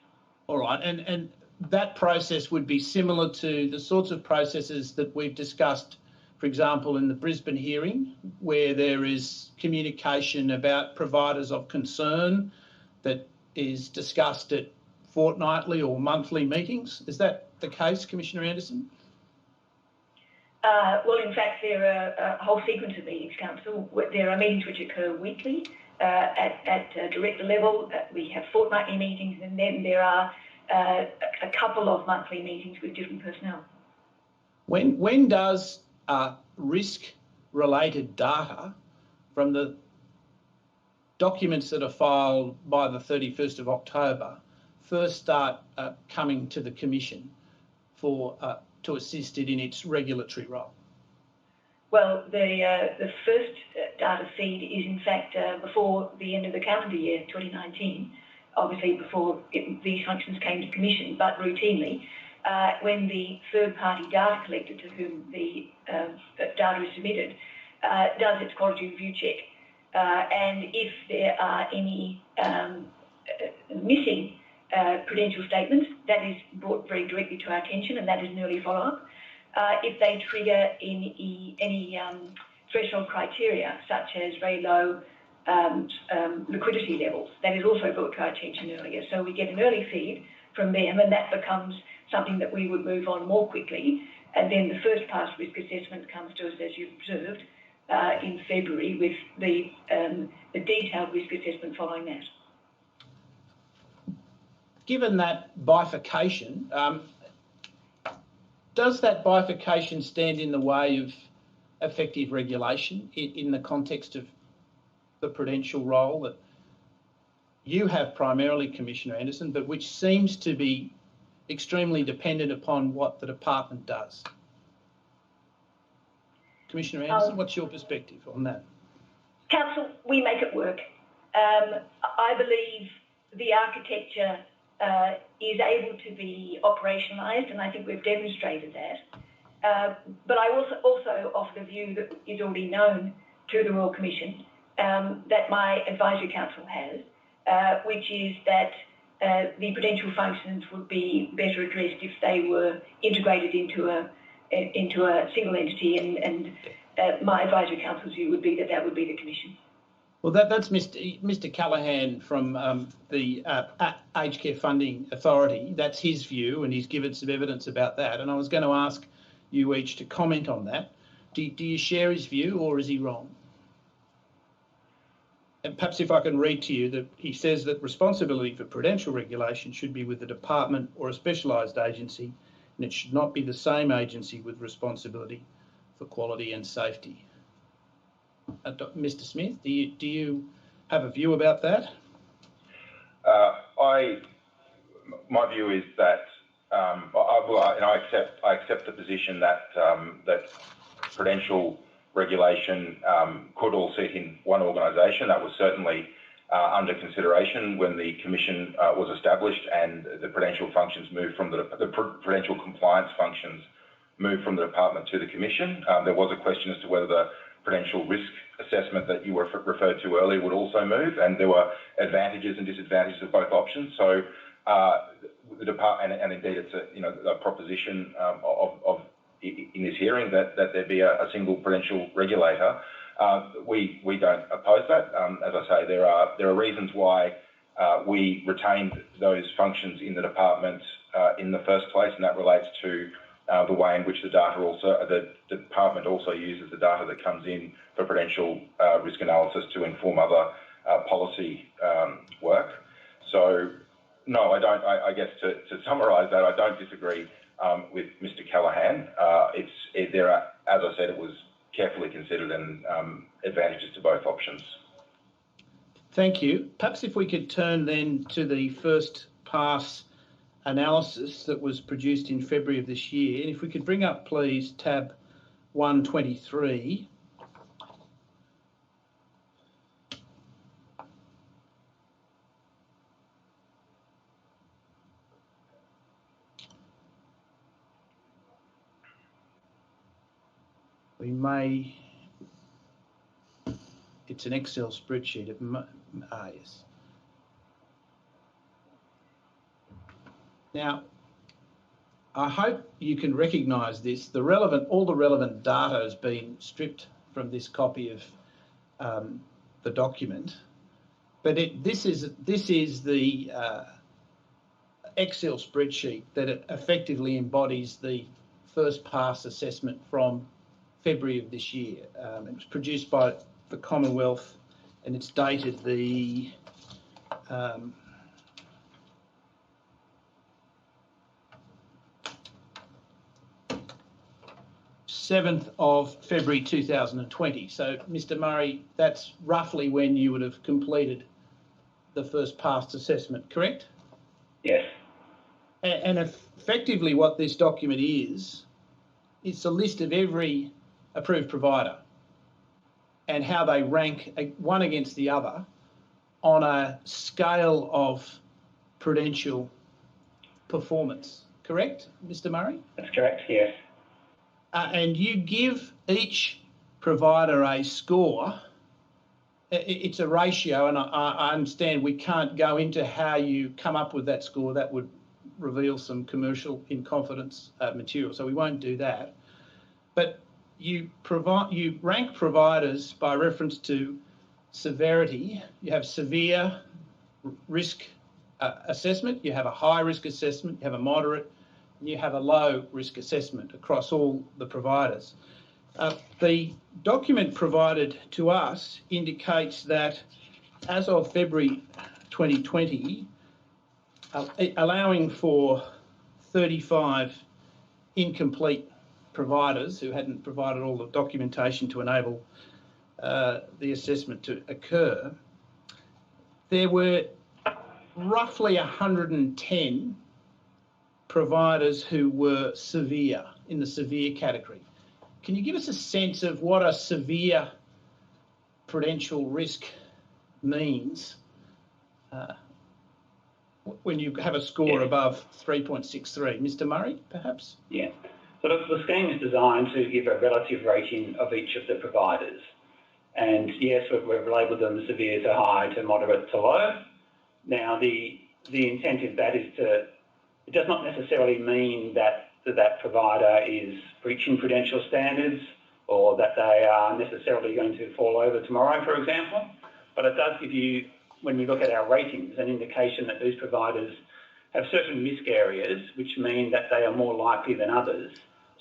All right, and that process would be similar to the sorts of processes that we've discussed, for example, in the Brisbane hearing, where there is communication about providers of concern that is discussed at fortnightly or monthly meetings. Is that the case, Commissioner Anderson? Well, in fact, there are a whole sequence of meetings, Council. There are meetings which occur weekly at director level. We have fortnightly meetings, and then there are a couple of monthly meetings with different personnel. When does risk-related data from the documents that are filed by the 31st of October first start coming to the Commission? to assist it in its regulatory role? Well, the first data feed is in fact before the end of the calendar year 2019, obviously before these functions came to commission, but routinely when the third-party data collector to whom the data is submitted does its quality review check. And if there are any missing prudential statements, that is brought very directly to our attention, and that is an early follow-up. If they trigger any threshold criteria, such as very low liquidity levels, that is also brought to our attention earlier. So we get an early feed from them, and that becomes something that we would move on more quickly. And then the first pass risk assessment comes to us, as you've observed, in February, with the detailed risk assessment following that. Given that bifurcation, does that bifurcation stand in the way of effective regulation in the context of the prudential role that you have primarily, Commissioner Anderson, but which seems to be extremely dependent upon what the department does? Commissioner Anderson, what's your perspective on that? Council, we make it work. I believe the architecture is able to be operationalised, and I think we've demonstrated that. But I also offer the view that is already known to the Royal Commission that my advisory council has, which is that the prudential functions would be better addressed if they were integrated into a single entity, and my advisory council's view would be that that would be the Commission. Well, that's Mr. Callaghan from the Aged Care Funding Authority. That's his view, and he's given some evidence about that. And I was going to ask you each to comment on that. Do you share his view, or is he wrong? And perhaps if I can read to you that he says that responsibility for prudential regulation should be with the department or a specialised agency, and it should not be the same agency with responsibility for quality and safety. Mr. Smith, do you have a view about that? My view is that I accept the position that that prudential regulation could all sit in one organisation. That was certainly under consideration when the Commission was established, and the prudential functions moved from the prudential compliance functions moved from the department to the Commission. There was a question as to whether the prudential risk assessment that you were referred to earlier would also move, and there were advantages and disadvantages of both options. So the department, and indeed it's a proposition in this hearing that there be a single prudential regulator. We don't oppose that. As I say, there are reasons why we retained those functions in the department in the first place, and that relates to the way in which the department also uses the data that comes in for prudential risk analysis to inform other policy work. So, no, I don't. I guess to summarise that, I don't disagree with Mr. Callaghan. There are, as I said, it was carefully considered, and advantages to both options. Thank you. Perhaps if we could turn then to the first pass analysis that was produced in February of this year. And if we could bring up, please, tab 123. It's an Excel spreadsheet. Yes. Now, I hope you can recognise this. All the relevant data has been stripped from this copy of the document, but this is the Excel spreadsheet that effectively embodies the first pass assessment from February of this year. It was produced by the Commonwealth, and it's dated the 7th of February 2020. So, Mr. Murray, that's roughly when you would have completed the first pass assessment, correct? Yes. And effectively what this document is, it's a list of every approved provider and how they rank one against the other on a scale of prudential performance. Correct, Mr. Murray? That's correct, yes. And you give each provider a score. It's a ratio, and I understand we can't go into how you come up with that score. That would reveal some commercial in confidence material, so we won't do that. But you rank providers by reference to severity. You have severe risk assessment, you have a high risk assessment, you have a moderate, and you have a low risk assessment across all the providers. The document provided to us indicates that as of February 2020, allowing for 35 incomplete providers who hadn't provided all the documentation to enable the assessment to occur, there were roughly 110 providers who were severe, in the severe category. Can you give us a sense of what a severe prudential risk means when you have a score above 3.63? Mr. Murray, perhaps? Yeah. So the scheme is designed to give a relative rating of each of the providers. And yes, we've labelled them severe to high to moderate to low. Now, the intent of that is it does not necessarily mean that provider is breaching prudential standards or that they are necessarily going to fall over tomorrow, for example. But it does give you, when we look at our ratings, an indication that these providers have certain risk areas which mean that they are more likely than others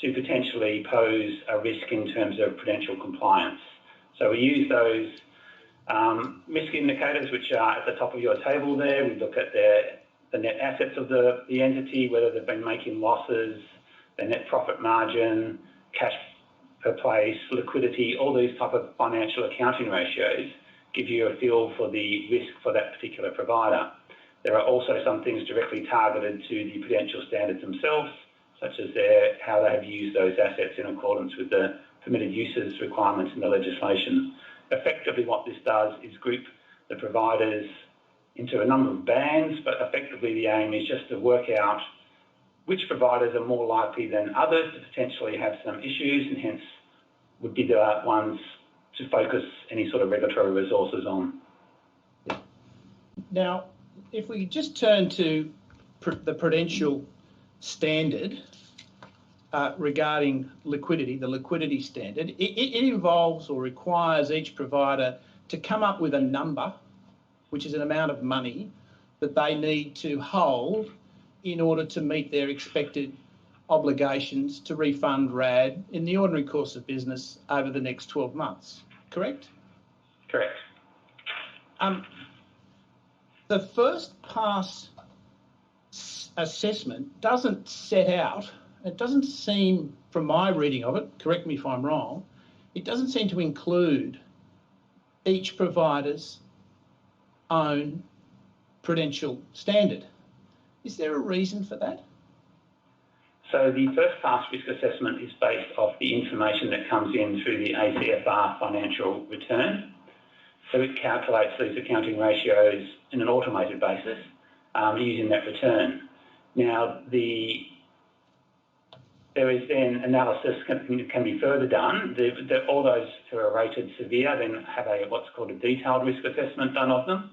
to potentially pose a risk in terms of prudential compliance. So we use those risk indicators which are at the top of your table there. We look at the net assets of the entity, whether they've been making losses, their net profit margin, cash per place, liquidity, all these type of financial accounting ratios give you a feel for the risk for that particular provider. There are also some things directly targeted to the prudential standards themselves, such as how they have used those assets in accordance with the permitted uses requirements in the legislation. Effectively, what this does is group the providers into a number of bands, but effectively the aim is just to work out which providers are more likely than others to potentially have some issues and hence would be the ones to focus any sort of regulatory resources on. Now, if we just turn to the prudential standard regarding liquidity, the liquidity standard, it involves or requires each provider to come up with a number, which is an amount of money that they need to hold in order to meet their expected obligations to refund RAD in the ordinary course of business over the next 12 months, correct? Correct. The first pass assessment doesn't set out, it doesn't seem, from my reading of it, correct me if I'm wrong, it doesn't seem to include each provider's own prudential standard. Is there a reason for that? So the first pass risk assessment is based off the information that comes in through the ACFR financial return. So it calculates these accounting ratios in an automated basis using that return. Now, there is then analysis can be further done. All those who are rated severe then have what's called a detailed risk assessment done of them.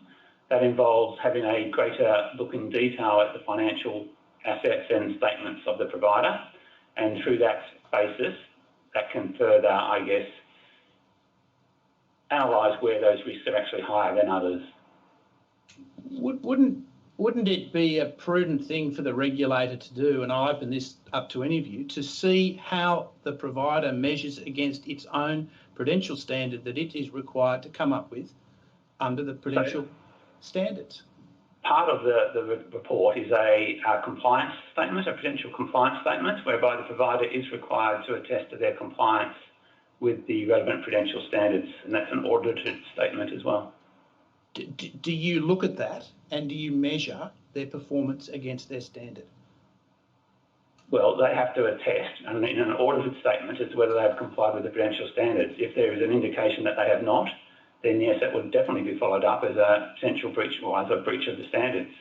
That involves having a greater look in detail at the financial assets and statements of the provider. And through that basis, that can further, I guess, analyse where those risks are actually higher than others. Wouldn't it be a prudent thing for the regulator to do, and I'll open this up to any of you, to see how the provider measures against its own prudential standard that it is required to come up with under the prudential standards? Part of the report is a compliance statement, a prudential compliance statement, whereby the provider is required to attest to their compliance with the relevant prudential standards, and that's an audited statement as well. Do you look at that and do you measure their performance against their standard? Well, they have to attest in an audited statement as to whether they have complied with the prudential standards. If there is an indication that they have not, then yes, that would definitely be followed up as a potential breach or as a breach of the standards.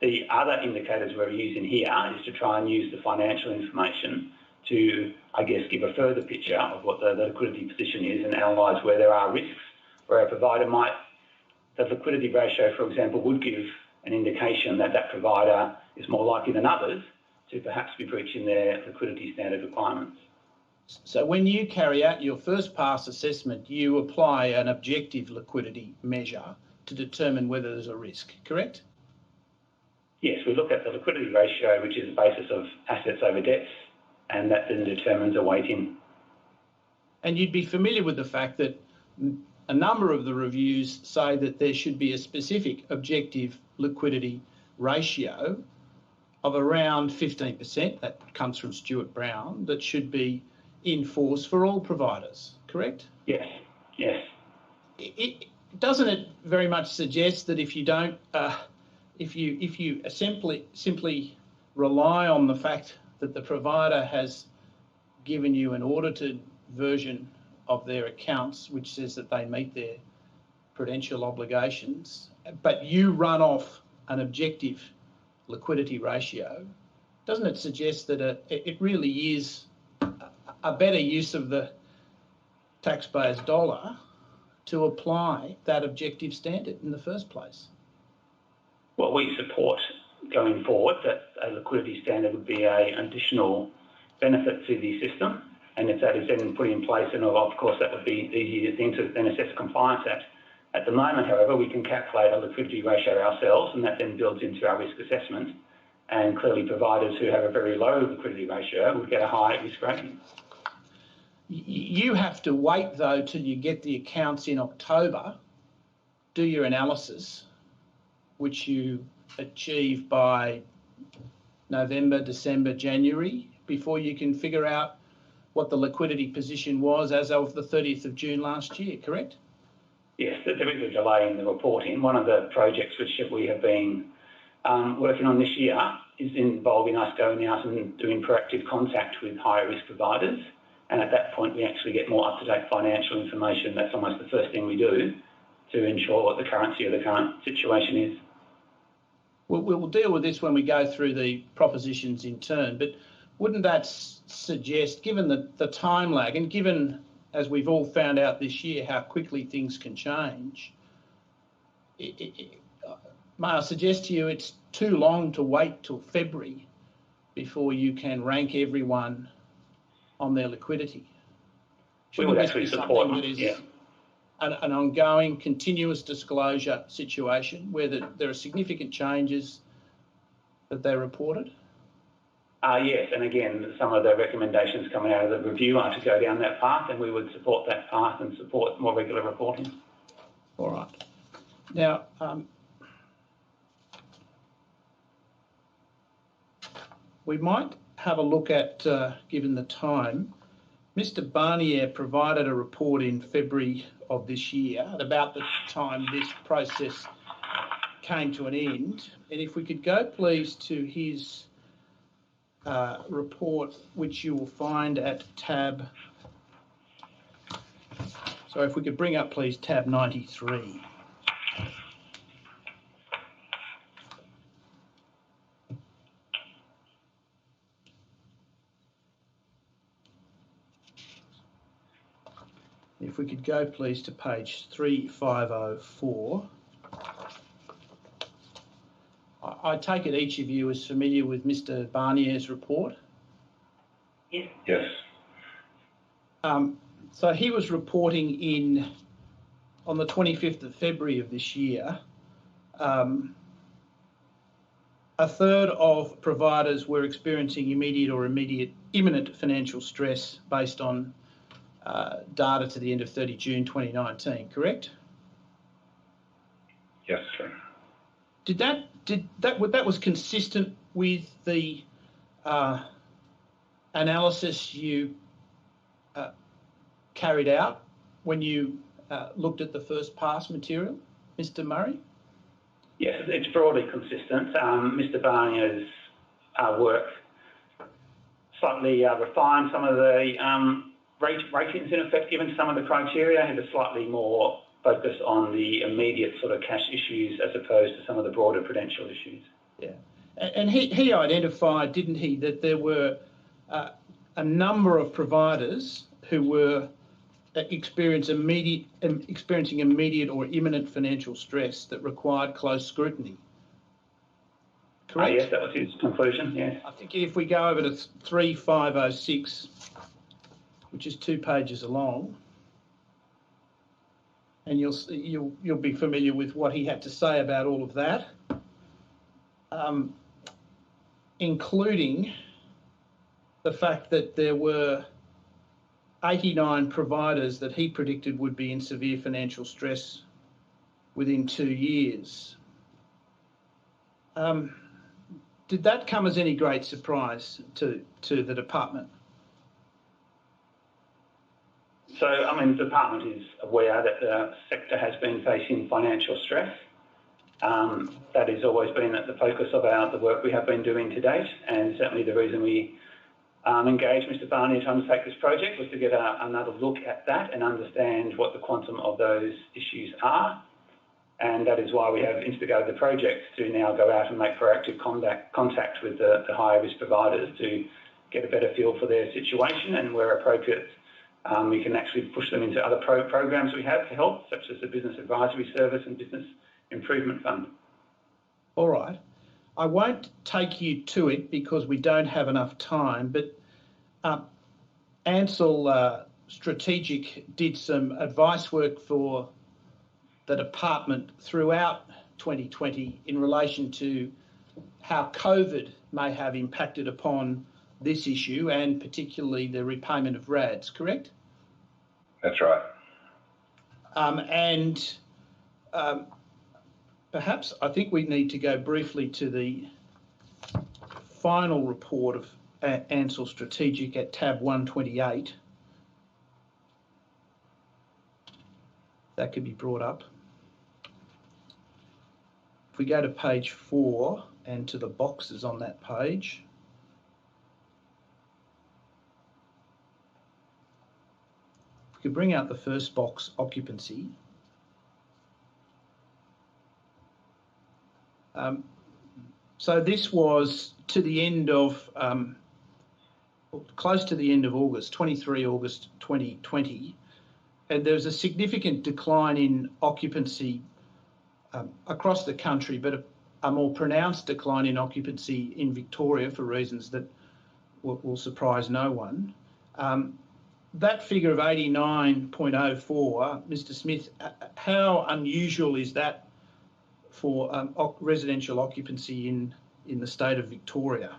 The other indicators we're using here is to try and use the financial information to, I guess, give a further picture of what the liquidity position is and analyse where there are risks, where a provider might, the liquidity ratio, for example, would give an indication that that provider is more likely than others to perhaps be breaching their liquidity standard requirements. So when you carry out your first pass assessment, you apply an objective liquidity measure to determine whether there's a risk, correct? Yes, we look at the liquidity ratio, which is the basis of assets over debts, and that then determines a weighting. And you'd be familiar with the fact that a number of the reviews say that there should be a specific objective liquidity ratio of around 15%, that comes from Stuart Brown, that should be in force for all providers, correct? Yes, yes. Doesn't it very much suggest that if you don't, if you simply rely on the fact that the provider has given you an audited version of their accounts which says that they meet their prudential obligations, but you run off an objective liquidity ratio, doesn't it suggest that it really is a better use of the taxpayer's dollar to apply that objective standard in the first place? Well, we support going forward that a liquidity standard would be an additional benefit to the system, and if that is then put in place, then of course that would be the easier thing to then assess compliance at. At the moment, however, we can calculate a liquidity ratio ourselves, and that then builds into our risk assessment, and clearly providers who have a very low liquidity ratio would get a high risk rating. You have to wait though till you get the accounts in October, do your analysis, which you achieve by November, December, January, before you can figure out what the liquidity position was as of the 30th of June last year, correct? Yes, there is a delay in the reporting. One of the projects which we have been working on this year is involving us going out and doing proactive contact with higher risk providers. And at that point, we actually get more up-to-date financial information. That's almost the first thing we do to ensure what the currency of the current situation is. We'll deal with this when we go through the propositions in turn, but wouldn't that suggest, given the time lag and given, as we've all found out this year, how quickly things can change, may I suggest to you it's too long to wait till February before you can rank everyone on their liquidity? We would actually support that is an ongoing, continuous disclosure situation where there are significant changes that they're reported? Yes, and again, some of the recommendations coming out of the review are to go down that path, and we would support that path and support more regular reporting. All right. Now, we might have a look at, given the time, Mr. Barnier provided a report in February of this year at about the time this process came to an end. And if we could go, please, to his report, which you will find at tab, so if we could bring up, please, tab 93. If we could go, please, to page 3504. I take it each of you is familiar with Mr. Barnier's report? Yes. So he was reporting on the 25th of February of this year, a third of providers were experiencing immediate or imminent financial stress based on data to the end of 30 June 2019, correct? Yes, sir. That was consistent with the analysis you carried out when you looked at the first pass material, Mr. Murray? Yes, it's broadly consistent. Mr. Barnier's work slightly refined some of the ratings in effect, given some of the criteria, and a slightly more focus on the immediate sort of cash issues as opposed to some of the broader prudential issues. Yeah, and he identified, didn't he, that there were a number of providers who were experiencing immediate or imminent financial stress that required close scrutiny. Correct? Yes, that was his conclusion, yes. I think if we go over to 3506, which is 2 pages long, and you'll be familiar with what he had to say about all of that, including the fact that there were 89 providers that he predicted would be in severe financial stress within 2 years. Did that come as any great surprise to the department? So, I mean, the department is aware that the sector has been facing financial stress. That has always been at the focus of the work we have been doing to date, and certainly the reason we engaged Mr. Barnier to undertake this project was to get another look at that and understand what the quantum of those issues are. And that is why we have instigated the project to now go out and make proactive contact with the higher risk providers to get a better feel for their situation, and where appropriate, we can actually push them into other programs we have to help, such as the Business Advisory Service and Business Improvement Fund. All right. I won't take you to it because we don't have enough time, but Ansell Strategic did some advice work for the department throughout 2020 in relation to how COVID may have impacted upon this issue, and particularly the repayment of RADs, correct? That's right. Perhaps I think we need to go briefly to the final report of Ansell Strategic at tab 128. That could be brought up. If we go to page 4 and to the boxes on that page, we could bring out the first box, occupancy. So this was to the end of, close to the end of August, 23 August 2020, and there was a significant decline in occupancy across the country, but a more pronounced decline in occupancy in Victoria for reasons that will surprise no one. That figure of 89.04, Mr. Smith, how unusual is that for residential occupancy in the state of Victoria?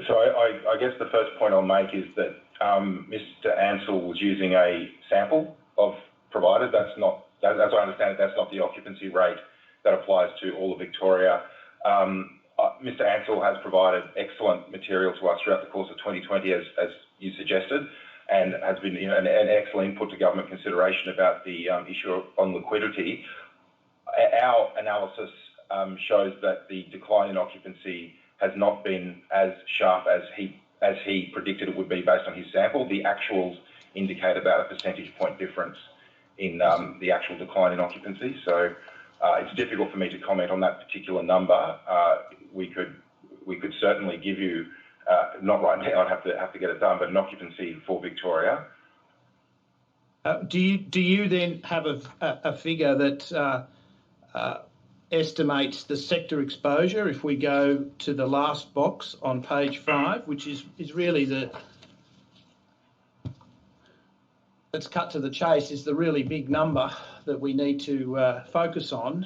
So I guess the first point I'll make is that Mr. Ansell was using a sample of providers. As I understand it, that's not the occupancy rate that applies to all of Victoria. Mr. Ansell has provided excellent material to us throughout the course of 2020, as you suggested, and has been an excellent input to government consideration about the issue on liquidity. Our analysis shows that the decline in occupancy has not been as sharp as he predicted it would be based on his sample. The actuals indicate about a percentage point difference in the actual decline in occupancy. So it's difficult for me to comment on that particular number. We could certainly give you, not right now, I'd have to get it done, but an occupancy for Victoria. Do you then have a figure that estimates the sector exposure? If we go to the last box on page 5, which is really let's cut to the chase, is the really big number that we need to focus on.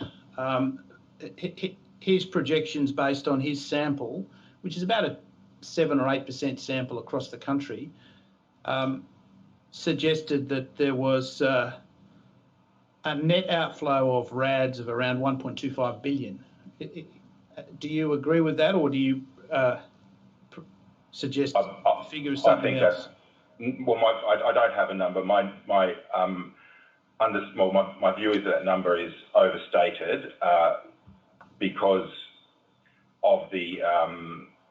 His projections based on his sample, which is about a 7 or 8% sample across the country, suggested that there was a net outflow of RADs of around 1.25 billion. Do you agree with that, or do you suggest the figure is something else? I don't have a number. My view is that number is overstated because of the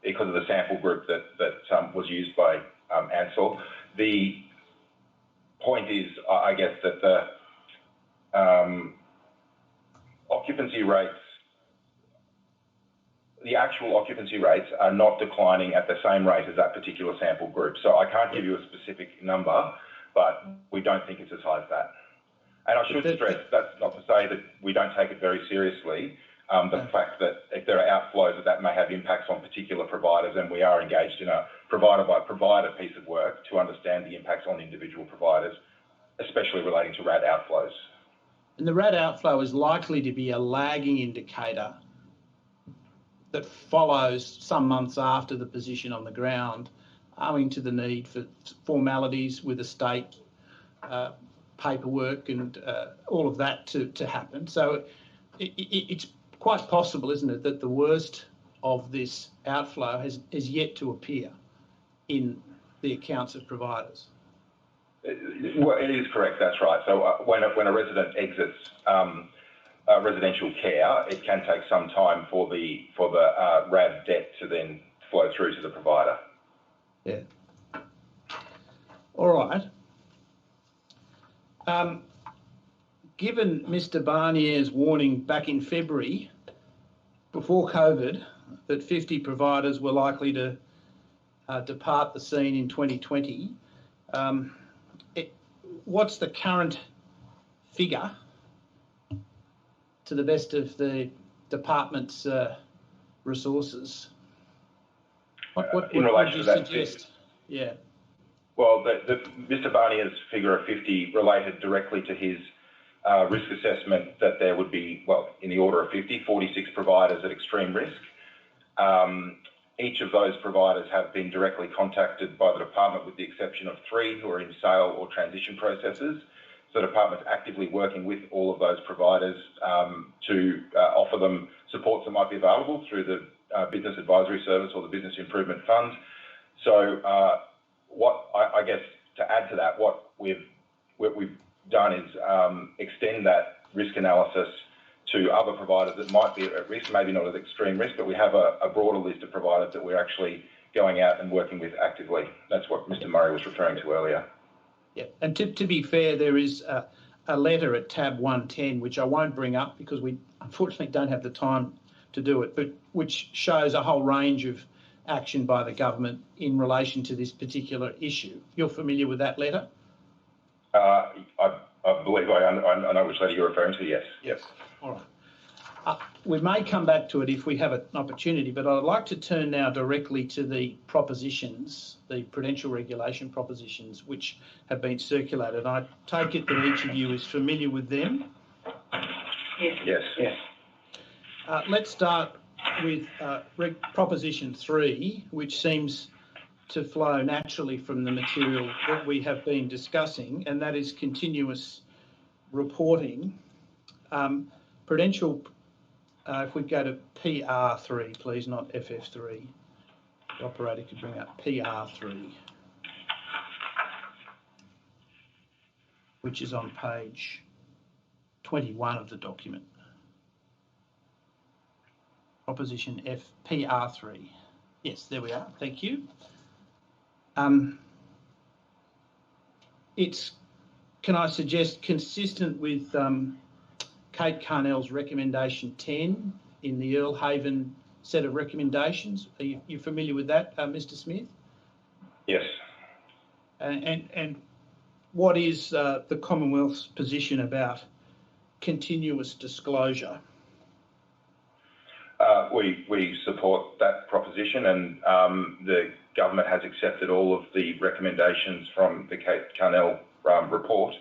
because of the sample group that was used by Ansell. The point is, I guess, that the occupancy rates, the actual occupancy rates are not declining at the same rate as that particular sample group. So I can't give you a specific number, but we don't think it's as high as that. And I should stress, that's not to say that we don't take it very seriously. The fact that if there are outflows, that may have impacts on particular providers, and we are engaged in a provider-by-provider piece of work to understand the impacts on individual providers, especially relating to RAD outflows. And the RAD outflow is likely to be a lagging indicator that follows some months after the position on the ground, owing to the need for formalities with the state, paperwork and all of that to happen. So it's quite possible, isn't it, that the worst of this outflow has yet to appear in the accounts of providers. Well, it is correct, that's right. So when a resident exits residential care, it can take some time for the RAD debt to then flow through to the provider. Yeah. All right. Given Mr. Barnier's warning back in February, before COVID, that 50 providers were likely to depart the scene in 2020, what's the current figure, to the best of the department's resources? What in relation would to you that suggest? Yeah. Well, Mr. Barnier's figure of 50 related directly to his risk assessment that there would be, well, in the order of 46 providers at extreme risk. Each of those providers have been directly contacted by the department, with the exception of 3 who are in sale or transition processes. So the department's actively working with all of those providers to offer them supports that might be available through the Business Advisory Service or the Business Improvement Fund. So I guess to add to that, what we've done is extend that risk analysis to other providers that might be at risk, maybe not at extreme risk, but we have a broader list of providers that we're actually going out and working with actively. That's what Mr. Murray was referring to earlier. Yeah, and to be fair, there is a letter at tab 110, which I won't bring up because we unfortunately don't have the time to do it, but which shows a whole range of action by the government in relation to this particular issue. You're familiar with that letter? I believe I know which letter you're referring to, yes. Yes. All right. We may come back to it if we have an opportunity, but I'd like to turn now directly to the propositions, the prudential regulation propositions, which have been circulated. I take it that each of you is familiar with them. Yes. Yes. Yes. Let's start with proposition 3, which seems to flow naturally from the material that we have been discussing, and that is continuous reporting. Prudential, if we go to PR3, please, not FF3. The operator could bring up PR3, which is on page 21 of the document. Proposition PR3. Yes, there we are. Thank you. It's, can I suggest, consistent with Kate Carnell's recommendation 10 in the Earl Haven set of recommendations. Are you familiar with that, Mr. Smith? Yes. And what is the Commonwealth's position about continuous disclosure? We support that proposition, and the government has accepted all of the recommendations from the Kate Carnell report.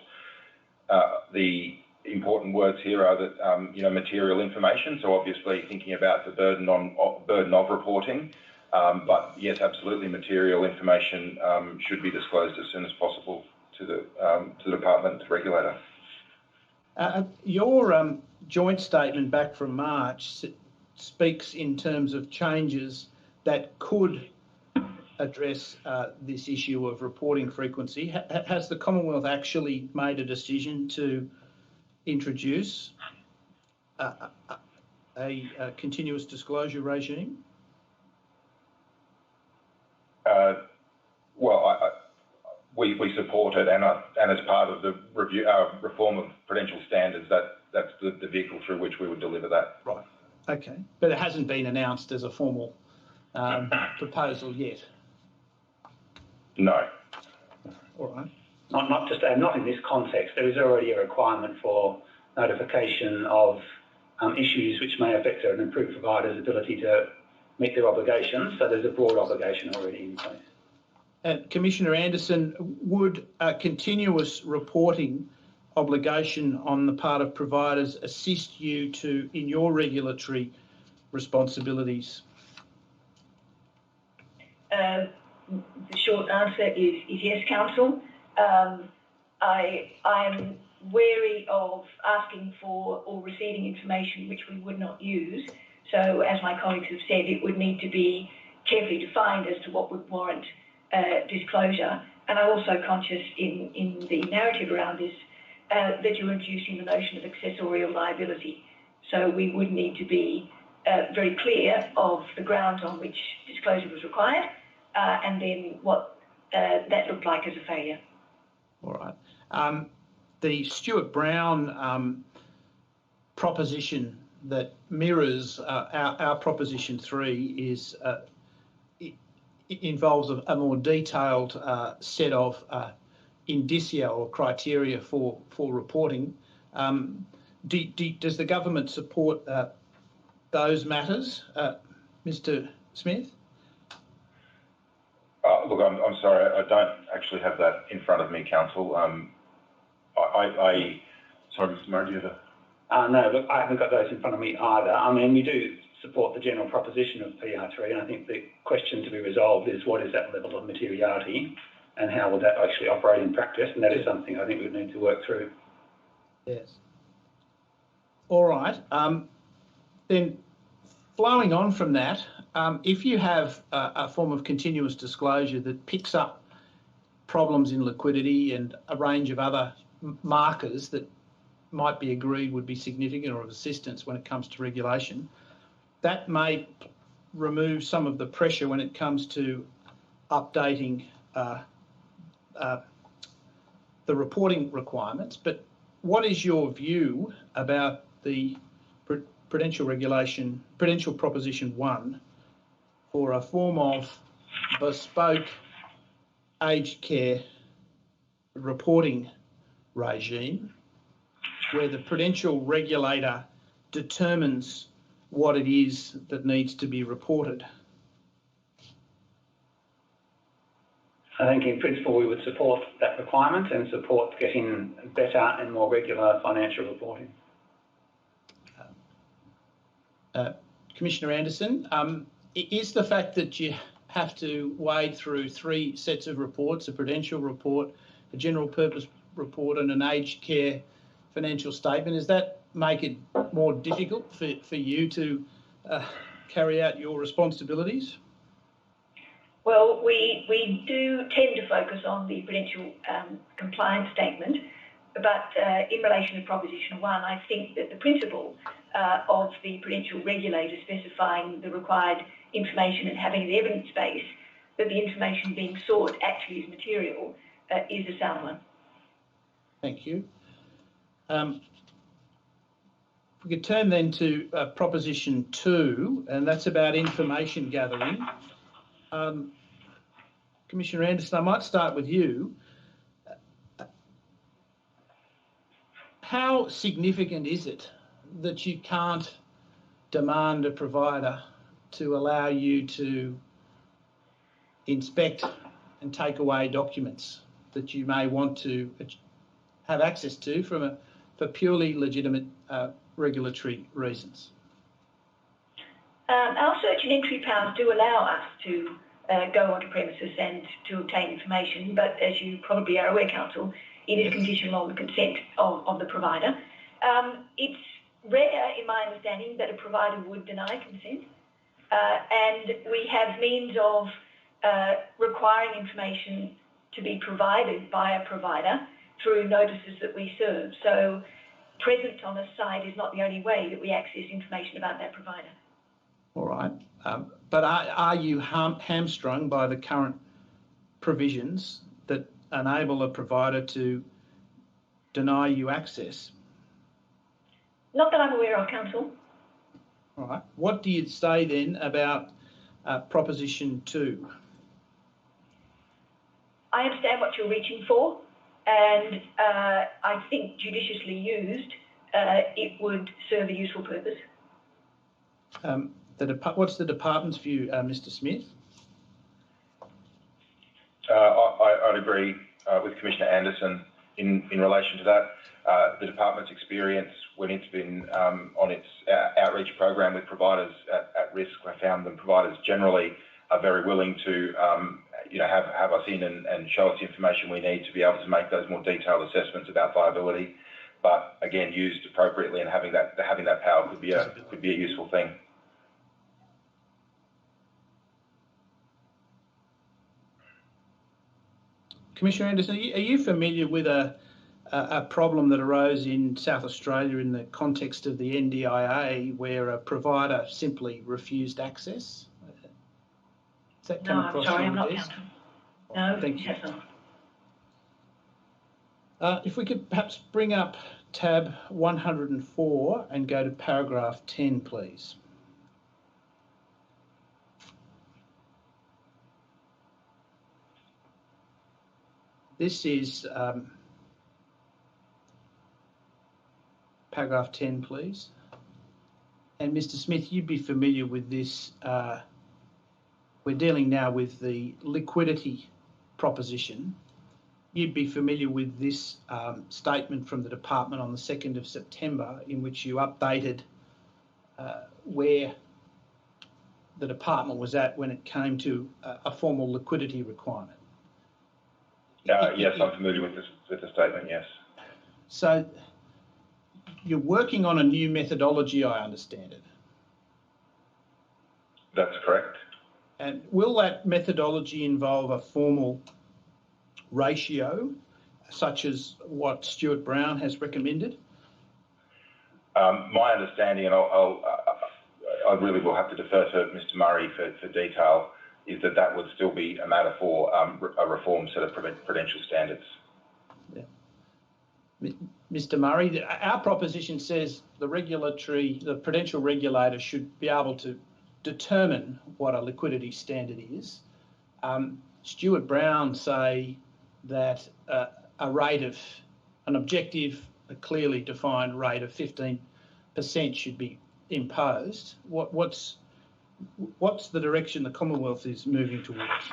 The important words here are that material information. So obviously thinking about the burden of reporting, but yes, absolutely, material information should be disclosed as soon as possible to the department regulator. Your joint statement back from March speaks in terms of changes that could address this issue of reporting frequency. Has the Commonwealth actually made a decision to introduce a continuous disclosure regime? we support it, and as part of the review, reform of prudential standards, that's the vehicle through which we would deliver that. Right. Okay. But it hasn't been announced as a formal proposal yet. No. All right. Not in this context. There is already a requirement for notification of issues which may affect an approved provider's ability to meet their obligations. So there's a broad obligation already in place. Commissioner Anderson, would a continuous reporting obligation on the part of providers assist you in your regulatory responsibilities? The short answer is yes, Council. I am wary of asking for or receiving information which we would not use. So, as my colleagues have said, it would need to be carefully defined as to what would warrant disclosure. And I'm also conscious in the narrative around this that you're introducing the notion of accessorial liability. So we would need to be very clear of the grounds on which disclosure was required and then what that looked like as a failure. All right. The Stuart Brown proposition that mirrors our proposition 3 is it involves a more detailed set of indicia or criteria for reporting. Does the government support those matters, Mr. Smith? Look, I'm sorry, I don't actually have that in front of me, Council. Sorry, Mr. Murray, do you have No, look, I haven't got those in front of me either. I mean, we do support the general proposition of PR3, and I think the question to be resolved is what is that level of materiality and how will that actually operate in practice, and that is something I think we need to work through. Yes. All right. Then flowing on from that, if you have a form of continuous disclosure that picks up problems in liquidity and a range of other markers that might be agreed would be significant or of assistance when it comes to regulation, that may remove some of the pressure when it comes to updating the reporting requirements. But what is your view about the prudential regulation, prudential proposition 1, for a form of bespoke aged care reporting regime where the prudential regulator determines what it is that needs to be reported? I think in principle we would support that requirement and support getting better and more regular financial reporting. Commissioner Anderson, is the fact that you have to wade through 3 sets of reports, a prudential report, a general purpose report and an aged care financial statement, does that make it more difficult for you to carry out your responsibilities? Well, we do tend to focus on the prudential compliance statement, but in relation to Proposition 1, I think that the principle of the prudential regulator specifying the required information and having the evidence base that the information being sought actually is material is a sound one. Thank you. If we could turn then to Proposition 2, and that's about information gathering. Commissioner Anderson, I might start with you. How significant is it that you can't demand a provider to allow you to inspect and take away documents that you may want to have access to for purely legitimate regulatory reasons? Our search and entry powers do allow us to go onto premises and to obtain information, but as you probably are aware, Council, it is conditional on the consent of the provider. It's rare, in my understanding, that a provider would deny consent, and we have means of requiring information to be provided by a provider through notices that we serve. So present on a site is not the only way that we access information about that provider. All right. But are you hamstrung by the current provisions that enable a provider to deny you access? Not that I'm aware of, Council. All right. What do you say then about proposition 2? I understand what you're reaching for, and I think judiciously used, it would serve a useful purpose. What's the department's view, Mr. Smith? I'd agree with Commissioner Anderson in relation to that. The department's experience when it's been on its outreach program with providers at risk, I found them providers generally are very willing to have us in and show us the information we need to be able to make those more detailed assessments about viability. But again, used appropriately and having that power could be a useful thing. Commissioner Anderson, are you familiar with a problem that arose in South Australia in the context of the NDIA where a provider simply refused access? Has that come across your desk? I'm not, Council. No, thank you. It has If we could perhaps bring up tab 104 and go to paragraph 10, please. This is paragraph 10, please. And Mr. Smith, you'd be familiar with this. We're dealing now with the liquidity proposition. You'd be familiar with this statement from the department on the 2nd of September in which you updated where the department was at when it came to a formal liquidity requirement. Yes, I'm familiar with the statement, yes. So you're working on a new methodology, I understand it. That's correct. And will that methodology involve a formal ratio, such as what Stuart Brown has recommended? My understanding, and I really will have to defer to Mr. Murray for detail, is that would still be a matter for a reform set of prudential standards. Yeah. Mr. Murray, our proposition says the prudential regulator should be able to determine what a liquidity standard is. Stuart Brown say that an objective, a clearly defined rate of 15% should be imposed. What's the direction the Commonwealth is moving towards?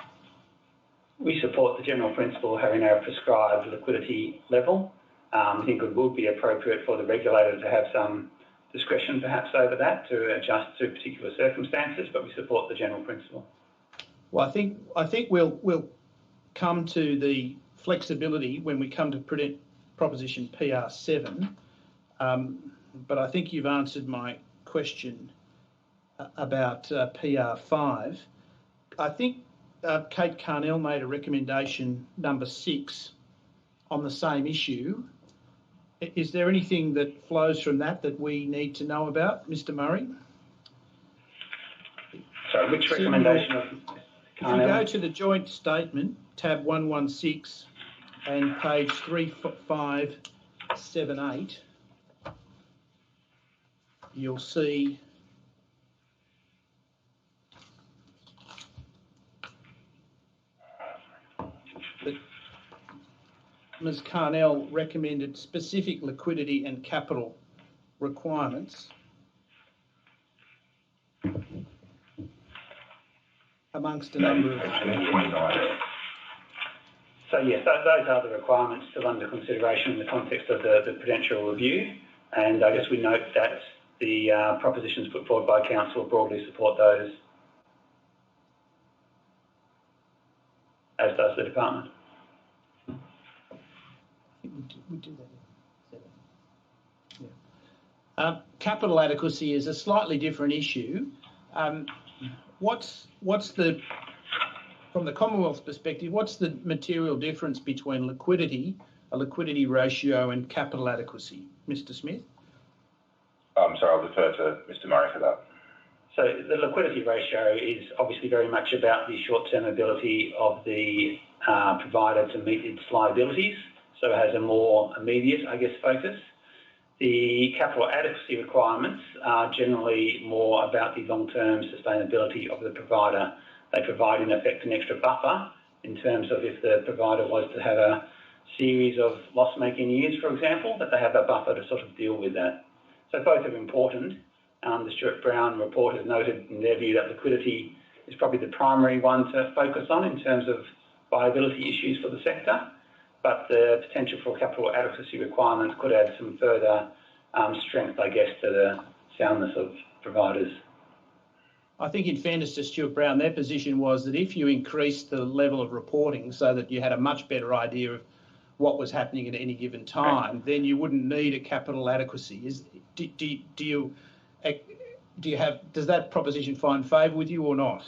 We support the general principle of having a prescribed liquidity level. I think it would be appropriate for the regulator to have some discretion perhaps over that to adjust to particular circumstances, but we support the general principle. Well, I think we'll come to the flexibility when we come to proposition PR7, but I think you've answered my question about PR5. I think Kate Carnell made a recommendation number 6 on the same issue. Is there anything that flows from that we need to know about, Mr. Murray? Sorry, which recommendation of Carnell? If you go to the joint statement, tab 116 and page 3578, you'll see that Ms. Carnell recommended specific liquidity and capital requirements amongst a number of... So yes, those are the requirements still under consideration in the context of the prudential review, and I guess we note that the propositions put forward by Council broadly support those, as does the department. We do that. Yeah. Capital adequacy is a slightly different issue. What's the, from the Commonwealth's perspective, what's the material difference between a liquidity ratio and capital adequacy? Mr. Smith? I'm sorry, I'll defer to Mr. Murray for that. So the liquidity ratio is obviously very much about the short-term ability of the provider to meet its liabilities, so it has a more immediate, focus. The capital adequacy requirements are generally more about the long-term sustainability of the provider. They provide, in effect, an extra buffer in terms of if the provider was to have a series of loss-making years, for example, that they have a buffer to sort of deal with that. So both are important. The Stuart Brown report has noted in their view that liquidity is probably the primary one to focus on in terms of viability issues for the sector, but the potential for capital adequacy requirements could add some further strength, to the soundness of providers. I think in fairness to Stuart Brown, their position was that if you increased the level of reporting so that you had a much better idea of what was happening at any given time, then you wouldn't need a capital adequacy. Does that proposition find favour with you or not?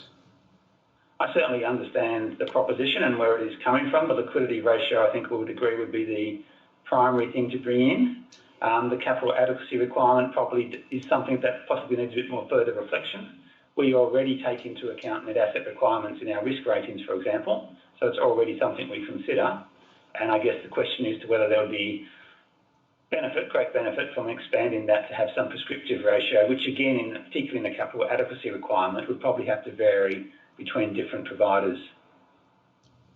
I certainly understand the proposition and where it is coming from. The liquidity ratio, I think we would agree, would be the primary thing to bring in. The capital adequacy requirement probably is something that possibly needs a bit more further reflection. We already take into account net asset requirements in our risk ratings, for example, so it's already something we consider. And I guess the question is to whether there would be great benefit from expanding that to have some prescriptive ratio, which again, particularly in the capital adequacy requirement, would probably have to vary between different providers.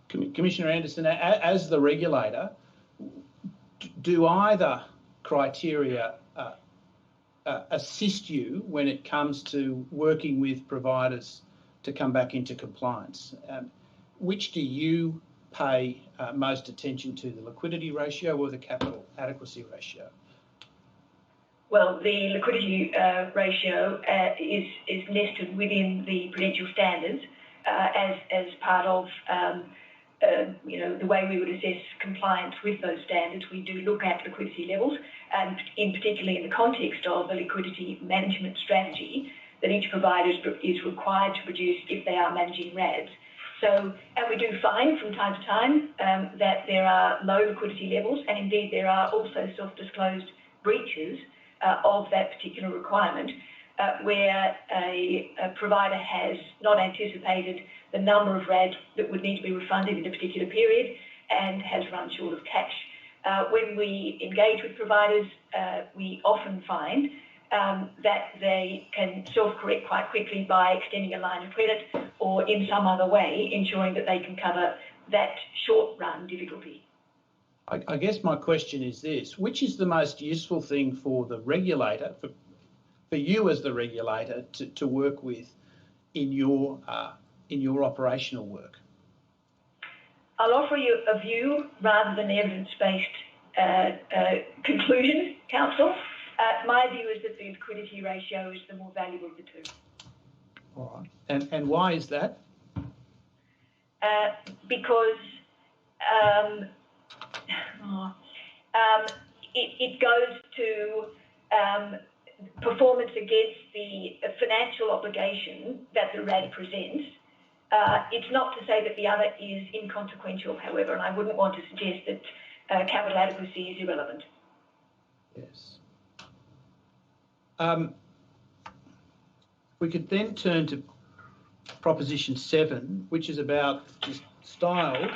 Commissioner Anderson, as the regulator, do either criteria assist you when it comes to working with providers to come back into compliance? Which do you pay most attention to, the liquidity ratio or the capital adequacy ratio? Well, the liquidity ratio is nested within the prudential standards as part of the way we would assess compliance with those standards. We do look at liquidity levels, and particularly in the context of a liquidity management strategy that each provider is required to produce if they are managing RADs. So, and we do find from time to time that there are low liquidity levels, and indeed there are also self-disclosed breaches of that particular requirement, where a provider has not anticipated the number of RADs that would need to be refunded in a particular period and has run short of cash. When we engage with providers, we often find that they can self-correct quite quickly by extending a line of credit or in some other way ensuring that they can cover that short-run difficulty. I guess my question is this: which is the most useful thing for the regulator, for you as the regulator, to work with in your operational work? I'll offer you a view rather than evidence-based conclusion, Council. My view is that the liquidity ratio is the more valuable of the two. All right. And why is that? Because it goes to performance against the financial obligation that the RAD presents. It's not to say that the other is inconsequential, however, and I wouldn't want to suggest that capital adequacy is irrelevant. Yes. We could then turn to Proposition 7, which is about style,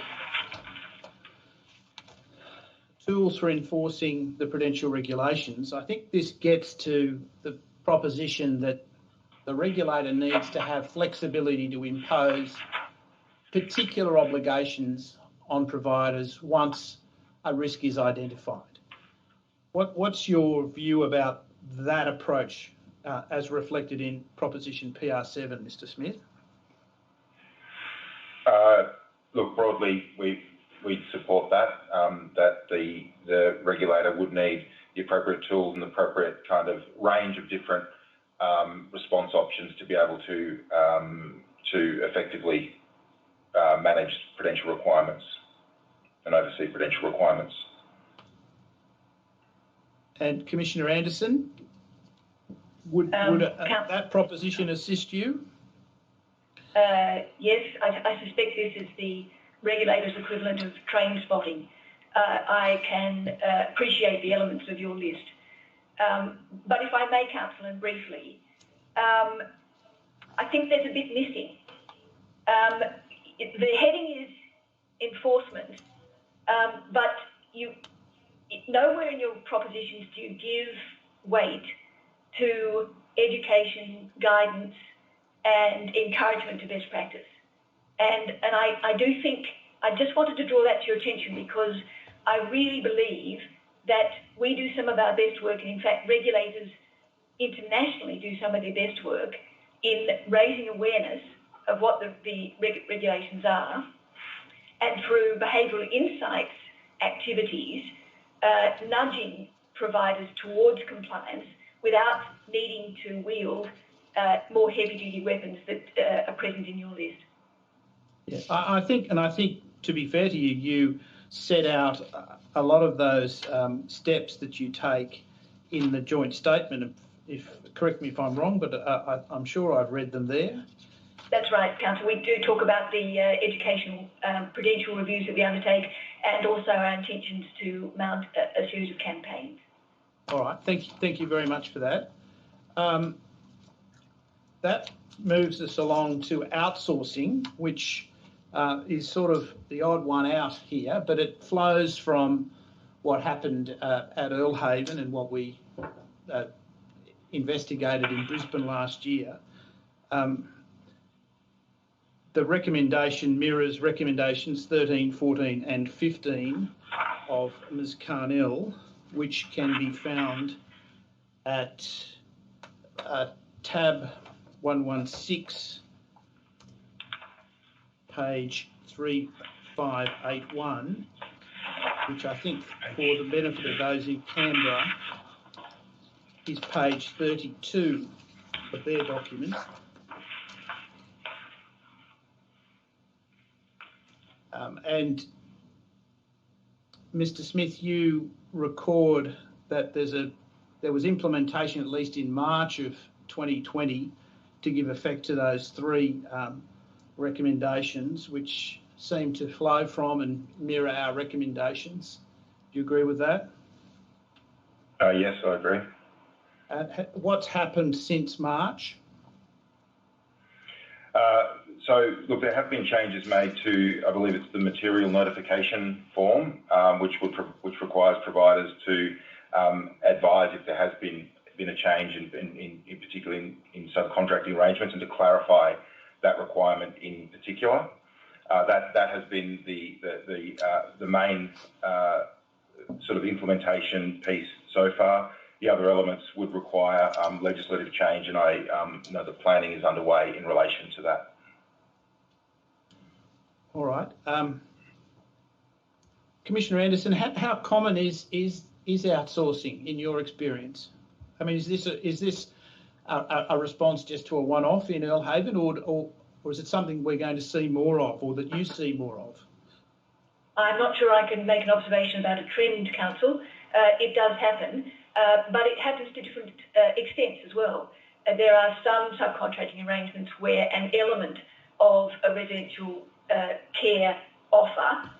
tools for enforcing the prudential regulations. I think this gets to the proposition that the regulator needs to have flexibility to impose particular obligations on providers once a risk is identified. What's your view about that approach as reflected in Proposition PR7, Mr. Smith? Look, broadly, we support that, that the regulator would need the appropriate tools and the appropriate kind of range of different response options to be able to effectively manage prudential requirements and oversee prudential requirements. And Commissioner Anderson, would that proposition assist you? Yes, I suspect this is the regulator's equivalent of train spotting. I can appreciate the elements of your list. But if I may, Councillor, and briefly, I think there's a bit missing. The heading is enforcement, but nowhere in your propositions do you give weight to education, guidance, and encouragement to best practice. And I do think, I just wanted to draw that to your attention because I really believe that we do some of our best work, and in fact regulators internationally do some of their best work in raising awareness of what the regulations are, and through behavioural insights activities, nudging providers towards compliance without needing to wield more heavy-duty weapons that are present in your list. Yeah, I think, to be fair to you, you set out a lot of those steps that you take in the joint statement. Correct me if I'm wrong, but I'm sure I've read them there. That's right, Councillor. We do talk about the educational prudential reviews that we undertake, and also our intentions to mount a series of campaigns. All right, thank you very much for that. That moves us along to outsourcing, which is sort of the odd one out here, but it flows from what happened at Earlhaven and what we investigated in Brisbane last year. The recommendation mirrors recommendations 13, 14 and 15 of Ms Carnell, which can be found at tab 116, page 3581, which I think, for the benefit of those in Canberra, is page 32 of their document. And Mr Smith, you record that there was implementation, at least in March of 2020, to give effect to those three recommendations, which seem to flow from and mirror our recommendations. Do you agree with that? Yes, I agree. What's happened since March? So, look, there have been changes made to, I believe it's the material notification form, which requires providers to advise if there has been a change, in particular in subcontracting arrangements, and to clarify that requirement in particular. That has been the main sort of implementation piece so far. The other elements would require legislative change, and I know the planning is underway in relation to that. All right. Commissioner Anderson, how common is outsourcing in your experience? I mean, is this a response just to a one-off in Earlhaven, or is it something we're going to see more of, or that you see more of? I'm not sure I can make an observation about a trend, Council. It does happen, but it happens to different extents as well. There are some subcontracting arrangements where an element of a residential care offer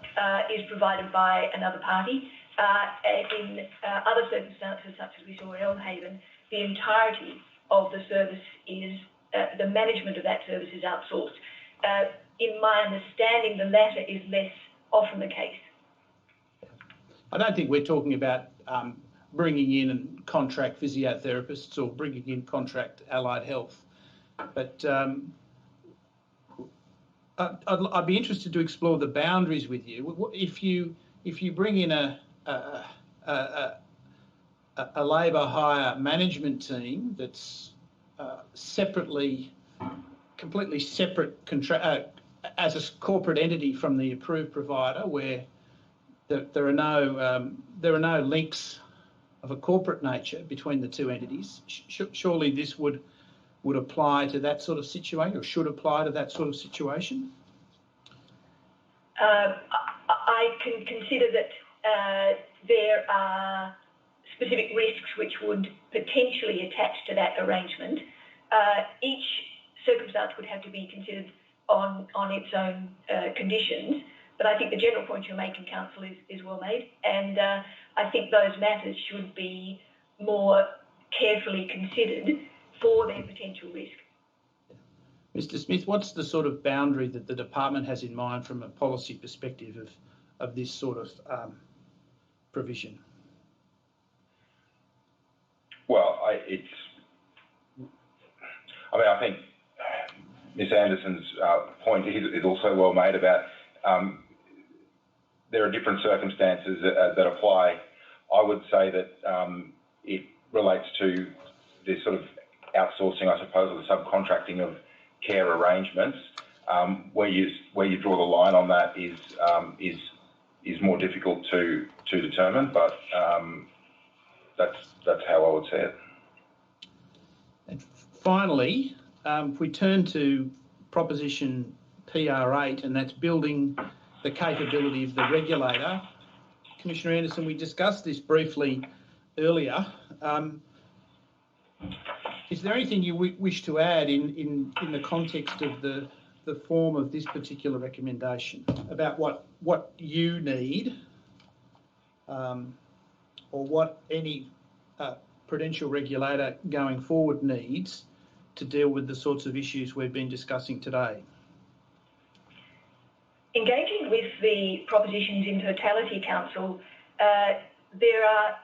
is provided by another party. In other circumstances, such as we saw in Earlhaven, the entirety of the service is, the management of that service is outsourced. In my understanding, the latter is less often the case. I don't think we're talking about bringing in contract physiotherapists or bringing in contract allied health, but I'd be interested to explore the boundaries with you. If you bring in a labour hire management team that's completely separate as a corporate entity from the approved provider, where there are no links of a corporate nature between the two entities, surely this would apply to that sort of situation, or should apply to that sort of situation? I can consider that there are specific risks which would potentially attach to that arrangement. Each circumstance would have to be considered on its own conditions, but I think the general point you're making, Council, is well made, and I think those matters should be more carefully considered for their potential risk. Mr. Smith, what's the sort of boundary that the department has in mind from a policy perspective of this sort of provision? Well, I think Ms Anderson's point is also well made about there are different circumstances that apply. I would say that it relates to this sort of outsourcing, I suppose, or the subcontracting of care arrangements. Where you draw the line on that is more difficult to determine, but that's how I would see it. And finally, if we turn to proposition PR8, and that's building the capability of the regulator. Commissioner Anderson, we discussed this briefly earlier. Is there anything you wish to add in the context of the form of this particular recommendation about what you need or what any prudential regulator going forward needs to deal with the sorts of issues we've been discussing today? Engaging with the propositions in totality, Council, there are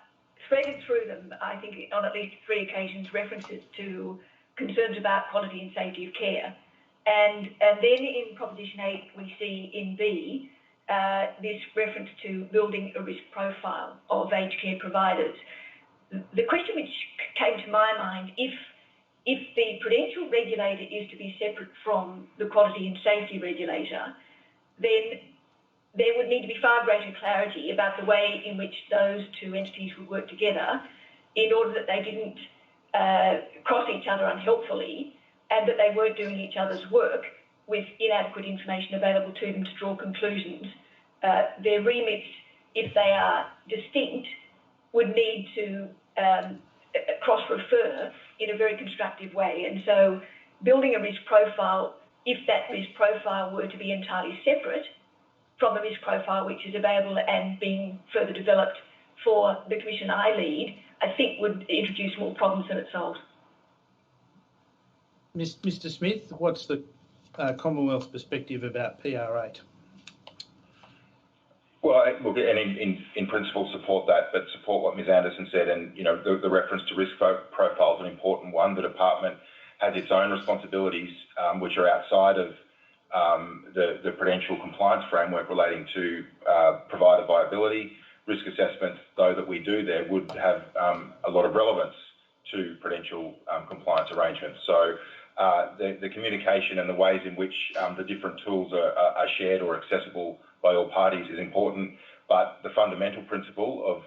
threaded through them, I think, on at least 3 occasions, references to concerns about quality and safety of care. And then in Proposition 8, we see in B this reference to building a risk profile of aged care providers. The question which came to my mind, if the prudential regulator is to be separate from the quality and safety regulator, then there would need to be far greater clarity about the way in which those 2 entities would work together in order that they didn't cross each other unhelpfully and that they weren't doing each other's work with inadequate information available to them to draw conclusions. Their remits, if they are distinct, would need to cross-refer in a very constructive way. And so building a risk profile, if that risk profile were to be entirely separate from the risk profile which is available and being further developed for the commission I lead, I think would introduce more problems than it solves. Mr. Smith, what's the Commonwealth's perspective about PR8? Well, look, and in principle support that, but support what Ms Anderson said, and the reference to risk profile is an important one. The department has its own responsibilities, which are outside of the prudential compliance framework relating to provider viability. Risk assessments, though, that we do there would have a lot of relevance to prudential compliance arrangements. So the communication and the ways in which the different tools are shared or accessible by all parties is important, but the fundamental principle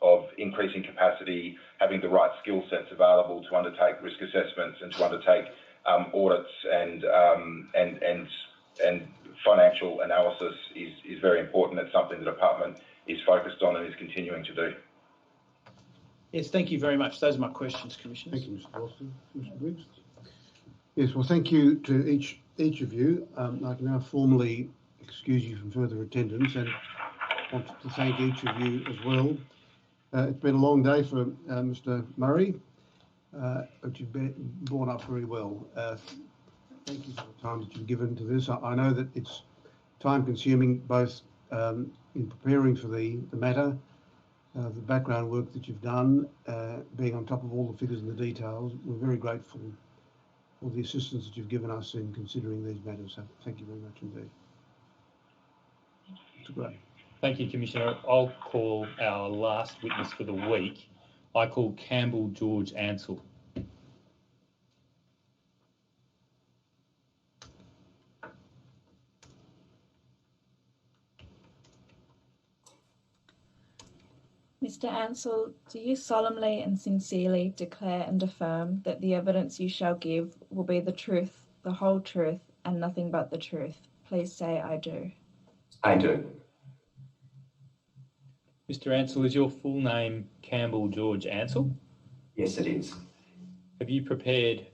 of increasing capacity, having the right skill sets available to undertake risk assessments and to undertake audits and financial analysis is very important. It's something the department is focused on and is continuing to do. Yes, thank you very much. Those are my questions, Commissioners. Thank you, Mr. Boston. Mr. Briggs? Yes, well, thank you to each of you. I can now formally excuse you from further attendance and want to thank each of you as well. It's been a long day for Mr. Murray, but you've borne up very well. Thank you for the time that you've given to this. I know that it's time-consuming, both in preparing for the matter, the background work that you've done, being on top of all the figures and the details. We're very grateful for the assistance that you've given us in considering these matters. So thank you very much indeed. It's great. Thank you, Commissioner. I'll call our last witness for the week. I call Campbell George Ansell. Mr. Ansell, do you solemnly and sincerely declare and affirm that the evidence you shall give will be the truth, the whole truth, and nothing but the truth? Please say, I do. I do. Mr. Ansell, is your full name Campbell George Ansell? Yes, it is. Have you prepared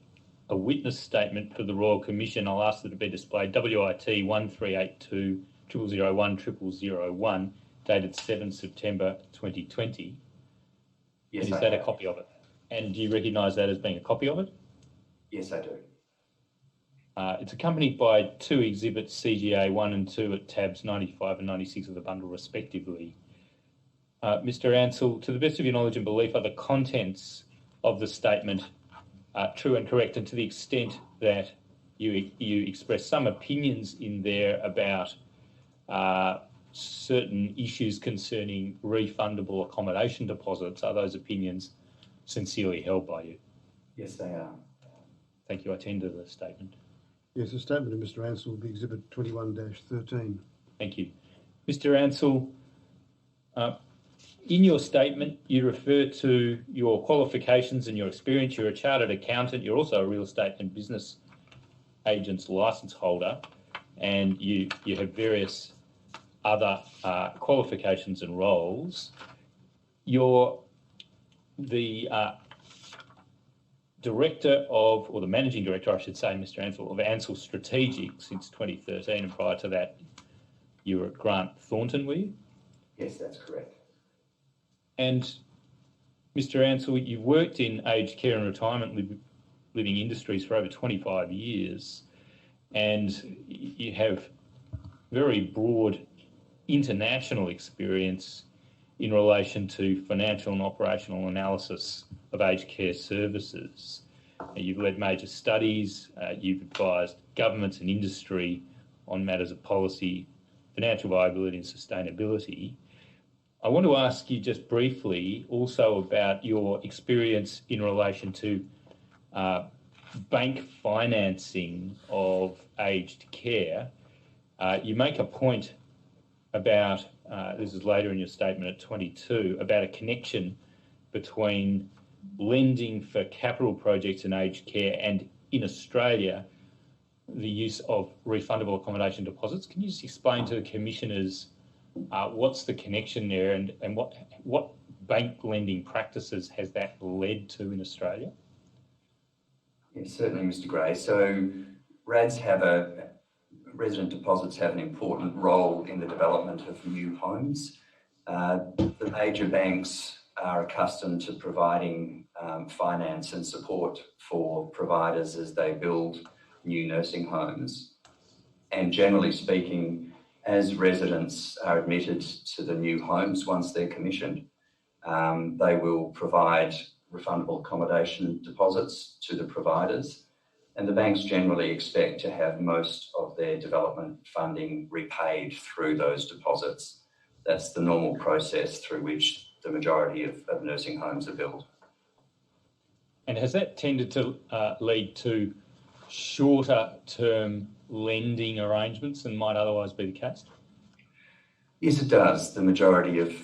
a witness statement for the Royal Commission? I'll ask that it be displayed. WIT 1382 0001 0001, dated 7 September 2020. Yes, and is that a copy of it? And do you recognise that as being a copy of it? Yes, I do. It's accompanied by 2 exhibits, CGA 1 and 2, at tabs 95 and 96 of the bundle, respectively. Mr. Ansell, to the best of your knowledge and belief, are the contents of the statement true and correct? And to the extent that you express some opinions in there about certain issues concerning refundable accommodation deposits, are those opinions sincerely held by you? Yes, they are. Thank you. I tender the statement. Yes, the statement of Mr. Ansell will be Exhibit 21-13. Thank you. Mr. Ansell, in your statement, you refer to your qualifications and your experience. You're a chartered accountant. You're also a real estate and business agent's licence holder, and you have various other qualifications and roles. You're the director of, or the managing director, I should say, Mr. Ansell, of Ansell Strategic since 2013, and prior to that, you were at Grant Thornton, were you? Yes, that's correct. And Mr. Ansell, you've worked in aged care and retirement living industries for over 25 years, and you have very broad international experience in relation to financial and operational analysis of aged care services. You've led major studies, you've advised governments and industry on matters of policy, financial viability and sustainability. I want to ask you just briefly also about your experience in relation to bank financing of aged care. You make a point about, this is later in your statement at 22, about a connection between lending for capital projects in aged care and, in Australia, the use of refundable accommodation deposits. Can you just explain to the commissioners what's the connection there, and what bank lending practices has that led to in Australia? Yes, certainly, Mr. Gray. So resident deposits have an important role in the development of new homes. The major banks are accustomed to providing finance and support for providers as they build new nursing homes. And generally speaking, as residents are admitted to the new homes once they're commissioned, they will provide refundable accommodation deposits to the providers. And the banks generally expect to have most of their development funding repaid through those deposits. That's the normal process through which the majority of nursing homes are built. And has that tended to lead to shorter term lending arrangements than might otherwise be the case? Yes, it does. The majority of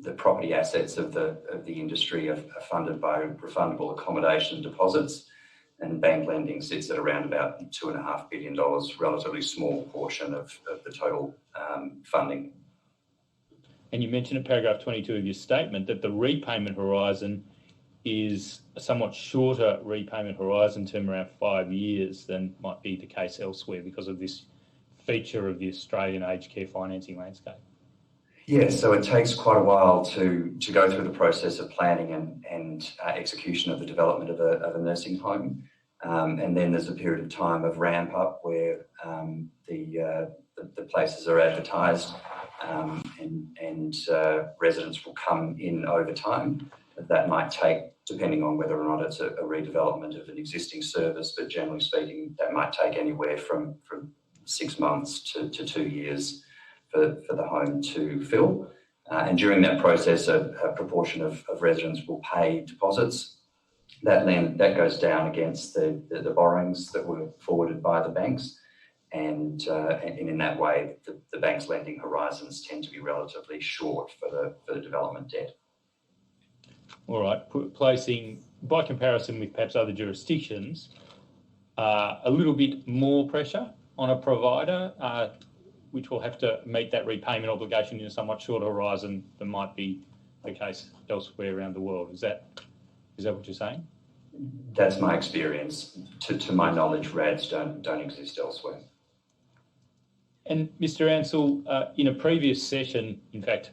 the property assets of the industry are funded by refundable accommodation deposits, and bank lending sits at around about $2.5 billion, relatively small portion of the total funding. And you mentioned in paragraph 22 of your statement that the repayment horizon is a somewhat shorter repayment horizon term, around 5 years, than might be the case elsewhere because of this feature of the Australian aged care financing landscape. Yes, so it takes quite a while to go through the process of planning and execution of the development of a nursing home. And then there's a period of time of ramp up where the places are advertised and residents will come in over time. That might take, depending on whether or not it's a redevelopment of an existing service, but generally speaking, that might take anywhere from 6 months to 2 years for the home to fill. And during that process, a proportion of residents will pay deposits. That goes down against the borrowings that were forwarded by the banks. And in that way, the bank's lending horizons tend to be relatively short for the development debt. All right, placing, by comparison with perhaps other jurisdictions, a little bit more pressure on a provider, which will have to meet that repayment obligation in a somewhat shorter horizon than might be the case elsewhere around the world. Is that what you're saying? That's my experience. To my knowledge, RADs don't exist elsewhere. And Mr. Ansell, in a previous session, in fact,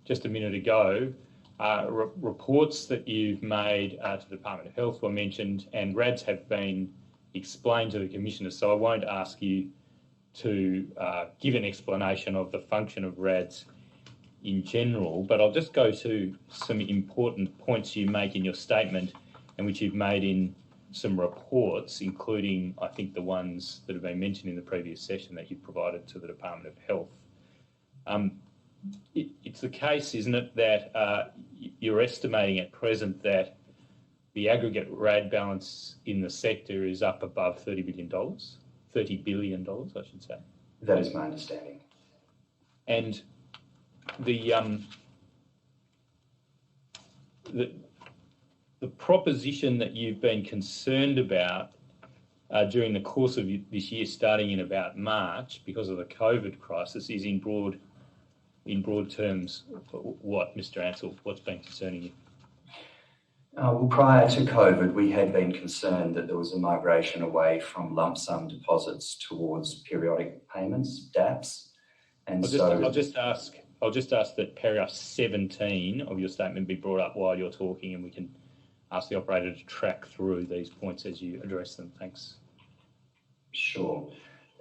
just a minute ago, Reports that you've made to the Department of Health were mentioned, and RADs have been explained to the Commissioner, so I won't ask you to give an explanation of the function of RADs in general, but I'll just go to some important points you make in your statement and which you've made in some reports, including, I think, the ones that have been mentioned in the previous session that you've provided to the Department of Health. It's the case, isn't it, that you're estimating at present that the aggregate RAD balance in the sector is up above $30 billion, I should say. That is my understanding. And the proposition that you've been concerned about during the course of this year, starting in about March, because of the COVID crisis, is in broad terms what, Mr. Ansell, what's been concerning you? Well, prior to COVID, we had been concerned that there was a migration away from lump sum deposits towards periodic payments, DAPs. And I'll just ask that paragraph 17 of your statement be brought up while you're talking, and we can ask the operator to track through these points as you address them. Thanks. Sure.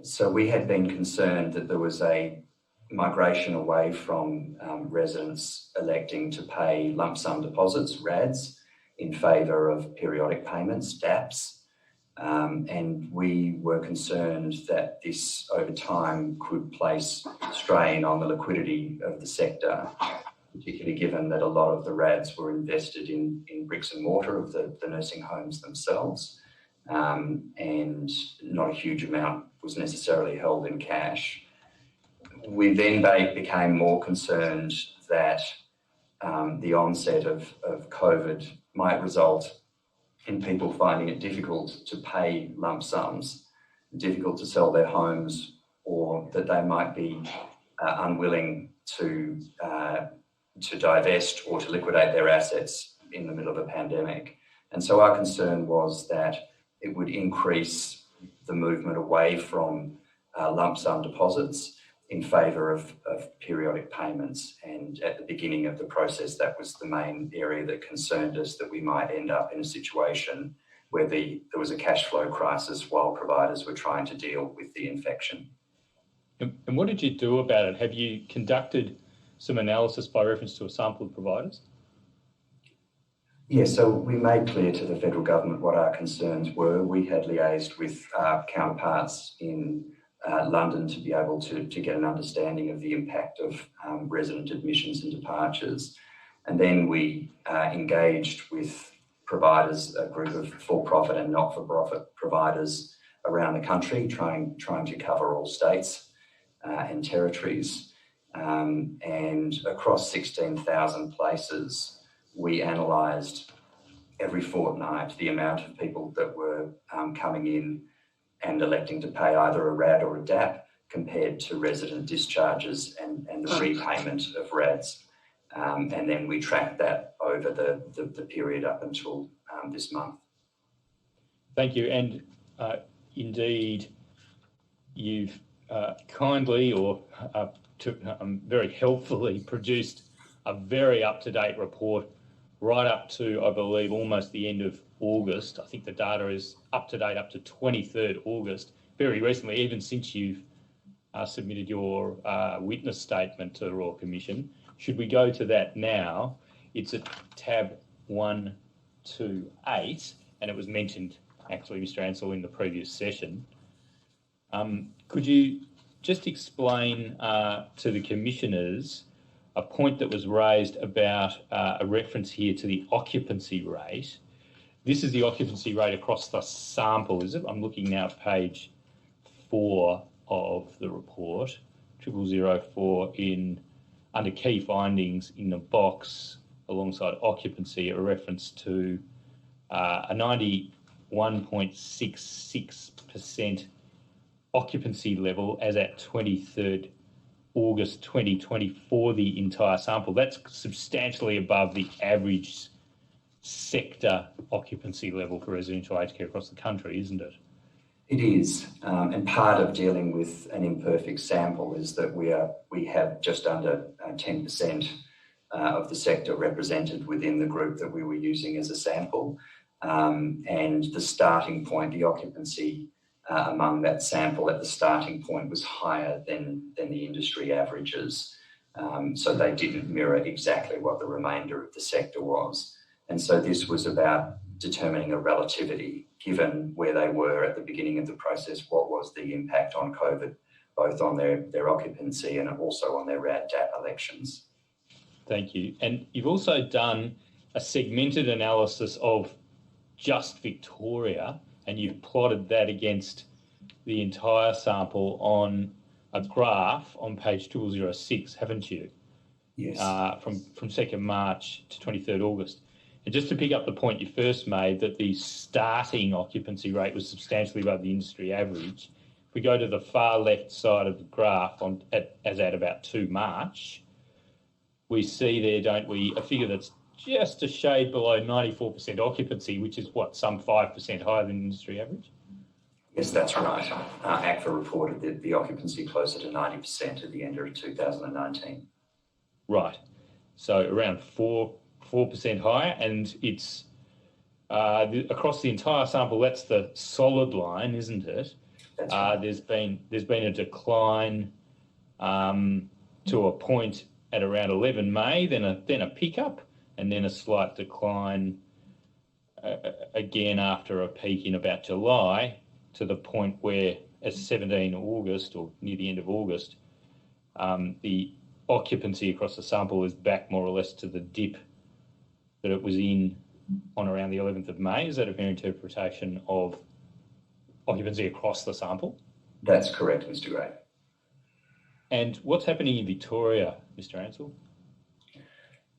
So we had been concerned that there was a migration away from residents electing to pay lump sum deposits, RADs, in favour of periodic payments, DAPs. And we were concerned that this over time could place strain on the liquidity of the sector, particularly given that a lot of the RADs were invested in bricks and mortar of the nursing homes themselves, and not a huge amount was necessarily held in cash. We then became more concerned that the onset of COVID might result in people finding it difficult to pay lump sums, difficult to sell their homes, or that they might be unwilling to divest or to liquidate their assets in the middle of a pandemic. And so our concern was that it would increase the movement away from lump sum deposits in favour of periodic payments. And at the beginning of the process, that was the main area that concerned us, that we might end up in a situation where there was a cash flow crisis while providers were trying to deal with the infection. And what did you do about it? Have you conducted some analysis by reference to a sample of providers? Yes, so we made clear to the federal government what our concerns were. We had liaised with our counterparts in London to be able to get an understanding of the impact of resident admissions and departures. And then we engaged with providers, a group of for-profit and not-for-profit providers around the country, trying to cover all states and territories. And across 16,000 places, we analysed every fortnight the amount of people that were coming in and electing to pay either a RAD or a DAP compared to resident discharges and the repayment of RADs. And then we tracked that over the period up until this month. Thank you. And indeed, you've kindly or very helpfully produced a very up-to-date report right up to, I believe, almost the end of August. I think the data is up to date up to 23rd August, very recently, even since you've submitted your witness statement to the Royal Commission. Should we go to that now? It's at tab 128, and it was mentioned, actually, Mr. Ansell, in the previous session. Could you just explain to the commissioners a point that was raised about a reference here to the occupancy rate? This is the occupancy rate across the sample, is it? I'm looking now at page 4 of the report, 0004 under key findings in the box alongside occupancy, a reference to a 91.66% occupancy level as at 23rd August 2020 for the entire sample. That's substantially above the average sector occupancy level for residential aged care across the country, isn't it? It is, and part of dealing with an imperfect sample is that we have just under 10% of the sector represented within the group that we were using as a sample. And the starting point, the occupancy among that sample at the starting point was higher than the industry averages. So they didn't mirror exactly what the remainder of the sector was. And so this was about determining a relativity, given where they were at the beginning of the process, what was the impact on COVID, both on their occupancy and also on their RAD-DAP elections. Thank you. And you've also done a segmented analysis of just Victoria, and you've plotted that against the entire sample on a graph on page 2006, haven't you? Yes. From 2nd March to 23rd August. And just to pick up the point you first made, that the starting occupancy rate was substantially above the industry average. If we go to the far left side of the graph as at about 2 March, we see there, don't we, a figure that's just a shade below 94% occupancy, which is what, some 5% higher than industry average? Yes, that's right. ACFA reported the occupancy closer to 90% at the end of 2019. Right. So around 4% higher, and it's across the entire sample. That's the solid line, isn't it? That's right. There's been a decline to a point at around 11 May, then a pickup, and then a slight decline again after a peak in about July, to the point where, at 17 August, or near the end of August, the occupancy across the sample is back more or less to the dip that it was in on around the 11th of May. Is that a fair interpretation of occupancy across the sample? That's correct, Mr. Gray. And what's happening in Victoria, Mr. Ansell?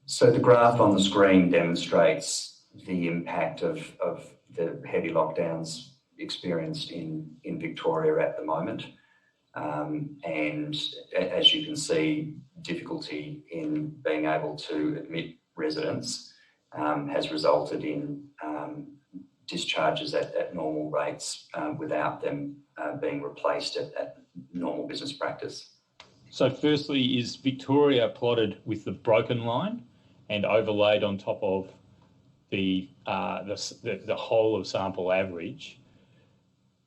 So the graph on the screen demonstrates the impact of the heavy lockdowns experienced in Victoria at the moment. And as you can see, difficulty in being able to admit residents has resulted in discharges at normal rates without them being replaced at normal business practice. So firstly, is Victoria plotted with the broken line and overlaid on top of the whole of sample average?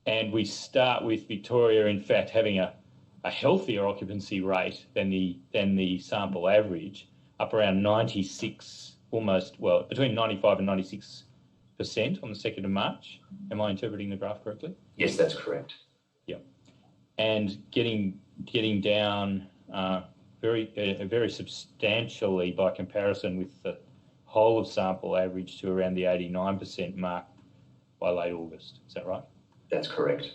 And we start with Victoria, in fact, having a healthier occupancy rate than the sample average, up around 96, between 95 and 96% on the 2nd of March. Am I interpreting the graph correctly? Yes, that's correct. Yeah. And getting down very substantially by comparison with the whole of sample average to around the 89% mark by late August. Is that right? That's correct.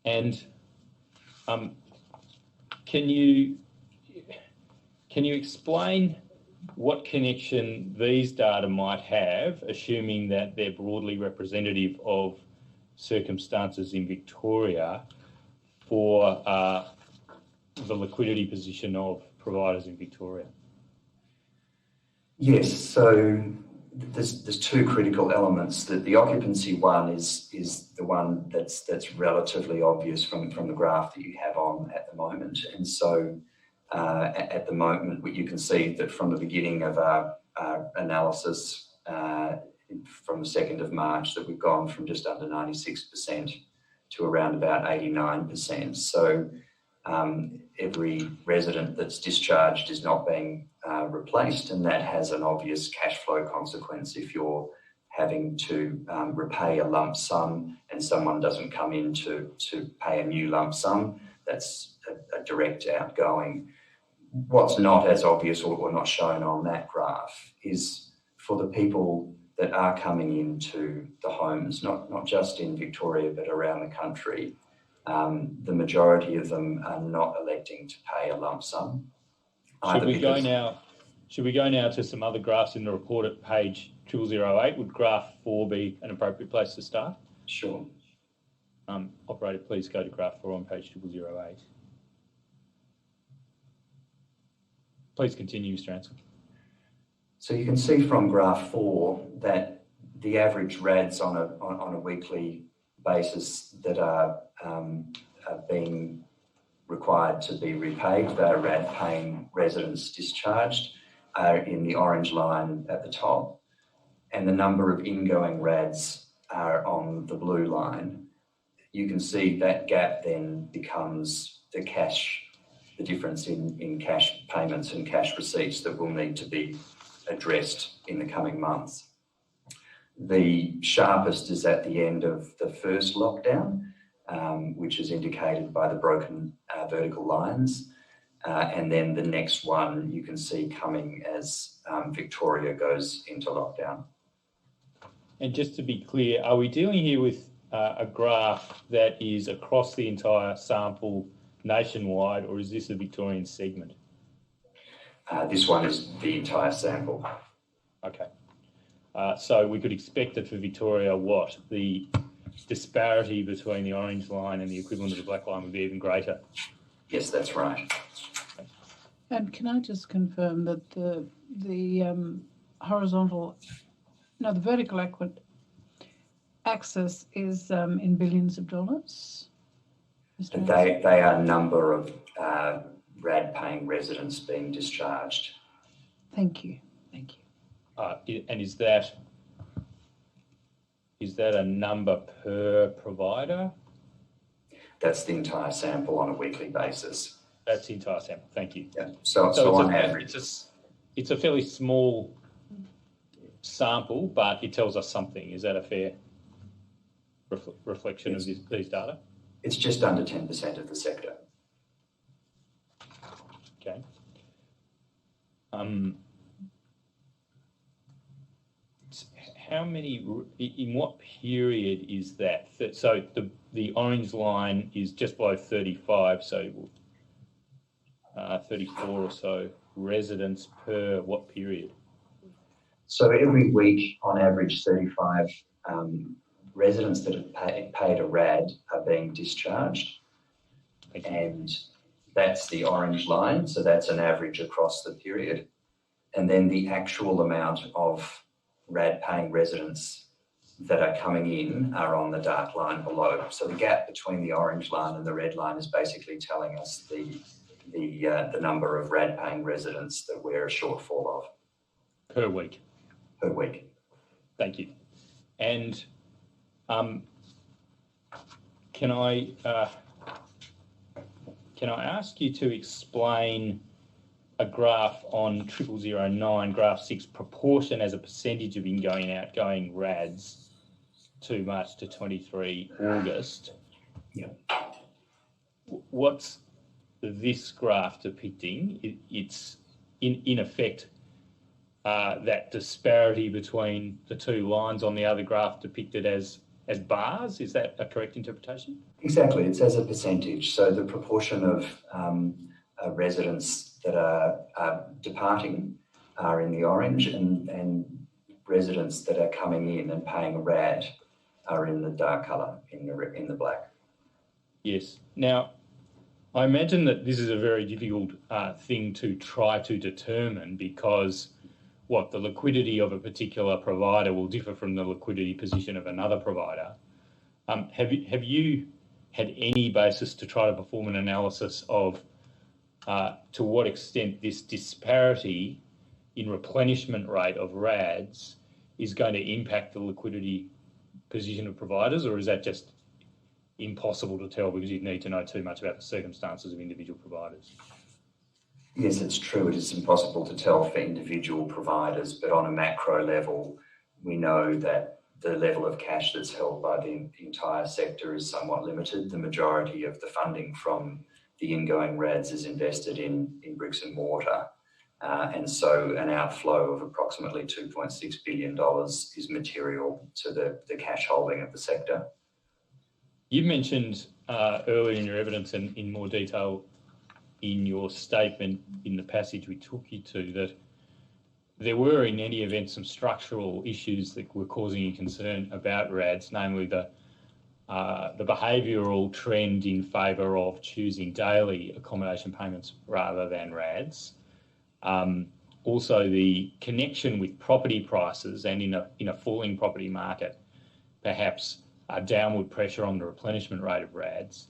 And can you explain what connection these data might have, assuming that they're broadly representative of circumstances in Victoria, for the liquidity position of providers in Victoria? Yes, so there's two critical elements. The occupancy one is the one that's relatively obvious from the graph that you have on at the moment. And so at the moment, you can see that from the beginning of our analysis from the 2nd of March, that we've gone from just under 96% to around about 89%. So every resident that's discharged is not being replaced, and that has an obvious cash flow consequence. If you're having to repay a lump sum and someone doesn't come in to pay a new lump sum, that's a direct outgoing. What's not as obvious or not shown on that graph is for the people that are coming into the homes, not just in Victoria but around the country, the majority of them are not electing to pay a lump sum. Should we go now to some other graphs in the report at page 2008? Would graph 4 be an appropriate place to start? Sure. Operator, please go to graph 4 on page 2008. Please continue, Mr. Ansell. So you can see from graph 4 that the average RADs on a weekly basis that are being required to be repaid, they are RAD paying residents discharged, are in the orange line at the top, and the number of ingoing RADs are on the blue line. You can see that gap then becomes the difference in cash payments and cash receipts that will need to be addressed in the coming months. The sharpest is at the end of the first lockdown, which is indicated by the broken vertical lines. And then the next one you can see coming as Victoria goes into lockdown. And just to be clear, are we dealing here with a graph that is across the entire sample nationwide, or is this a Victorian segment? This one is the entire sample. Okay. So we could expect that for Victoria, what? The disparity between the orange line and the equivalent of the black line would be even greater? Yes, that's right. And can I just confirm that the vertical axis is in billions of dollars? They are number of RAD-paying residents being discharged. Thank you. And is that a number per provider? That's the entire sample on a weekly basis. That's the entire sample. Thank you. Yeah. So on average, it's a fairly small sample, but it tells us something. Is that a fair reflection of these data? It's just under 10% of the sector. Okay. How many? In what period is that? So the orange line is just below 35. So 34 or so residents per what period? So every week, on average, 35 residents that have paid a RAD are being discharged. And that's the orange line. So that's an average across the period. And then the actual amount of RAD-paying residents that are coming in are on the dark line below. So the gap between the orange line and the red line is basically telling us the number of RAD-paying residents that we're a shortfall of. Per week? Per week. Thank you. And can I ask you to explain a graph on 0009, graph 6, proportion as a percentage of ingoing and outgoing RADs 2 March to 23 August? Yeah. What's this graph depicting? It's in effect that disparity between the two lines on the other graph depicted as bars. Is that a correct interpretation? Exactly. It's as a percentage. So the proportion of residents that are departing are in the orange, and residents that are coming in and paying a RAD are in the dark colour, in the black. Yes. Now, I imagine that this is a very difficult thing to try to determine because the liquidity of a particular provider will differ from the liquidity position of another provider. Have you had any basis to try to perform an analysis of to what extent this disparity in replenishment rate of RADs is going to impact the liquidity position of providers, or is that just impossible to tell because you'd need to know too much about the circumstances of individual providers? Yes, it's true. It is impossible to tell for individual providers, but on a macro level, we know that the level of cash that's held by the entire sector is somewhat limited. The majority of the funding from the ingoing RADs is invested in bricks and mortar. And so an outflow of approximately $2.6 billion is material to the cash holding of the sector. You mentioned earlier in your evidence and in more detail in your statement in the passage we took you to that there were in any event some structural issues that were causing you concern about RADs, namely the behavioural trend in favour of choosing daily accommodation payments rather than RADs. Also, the connection with property prices and in a falling property market, perhaps a downward pressure on the replenishment rate of RADs.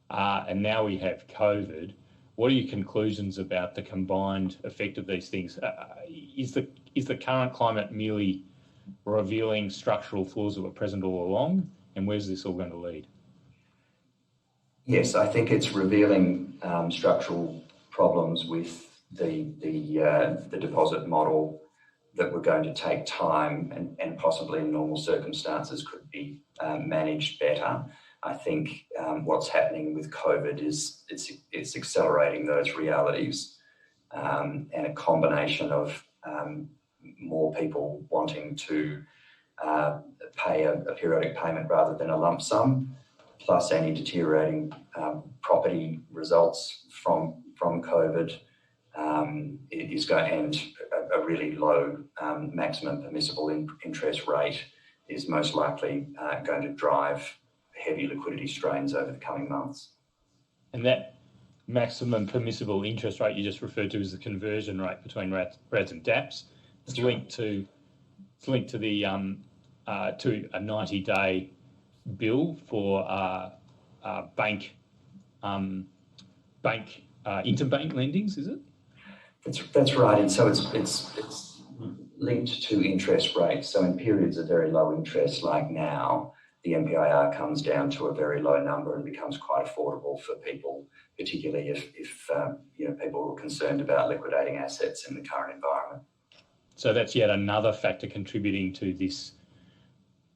And now we have COVID. what are your conclusions about the combined effect of these things? Is the current climate merely revealing structural flaws that were present all along, and where's this all going to lead? Yes, I think it's revealing structural problems with the deposit model that were going to take time and possibly in normal circumstances could be managed better. I think what's happening with COVID is it's accelerating those realities, and a combination of more people wanting to pay a periodic payment rather than a lump sum, plus any deteriorating property results from COVID, is going, and a really low maximum permissible interest rate is most likely going to drive heavy liquidity strains over the coming months. And that maximum permissible interest rate you just referred to is the conversion rate between RADs and DAPs. It's linked to the to a 90-day bill for interbank lendings, is it? That's right, and so it's linked to interest rates. So in periods of very low interest like now, the MPIR comes down to a very low number and becomes quite affordable for people, particularly if people are concerned about liquidating assets in the current environment. So that's yet another factor contributing to this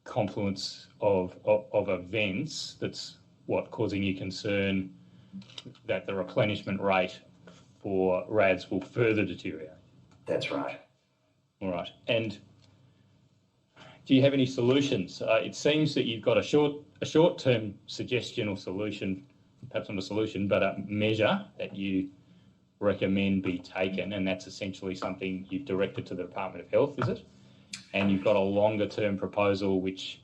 confluence of events that's causing you concern that the replenishment rate for RADs will further deteriorate. That's right. All right. And do you have any solutions? It seems that you've got a short-term suggestion or solution, perhaps not a solution, but a measure that you recommend be taken, and that's essentially something you've directed to the Department of Health, is it? And you've got a longer-term proposal which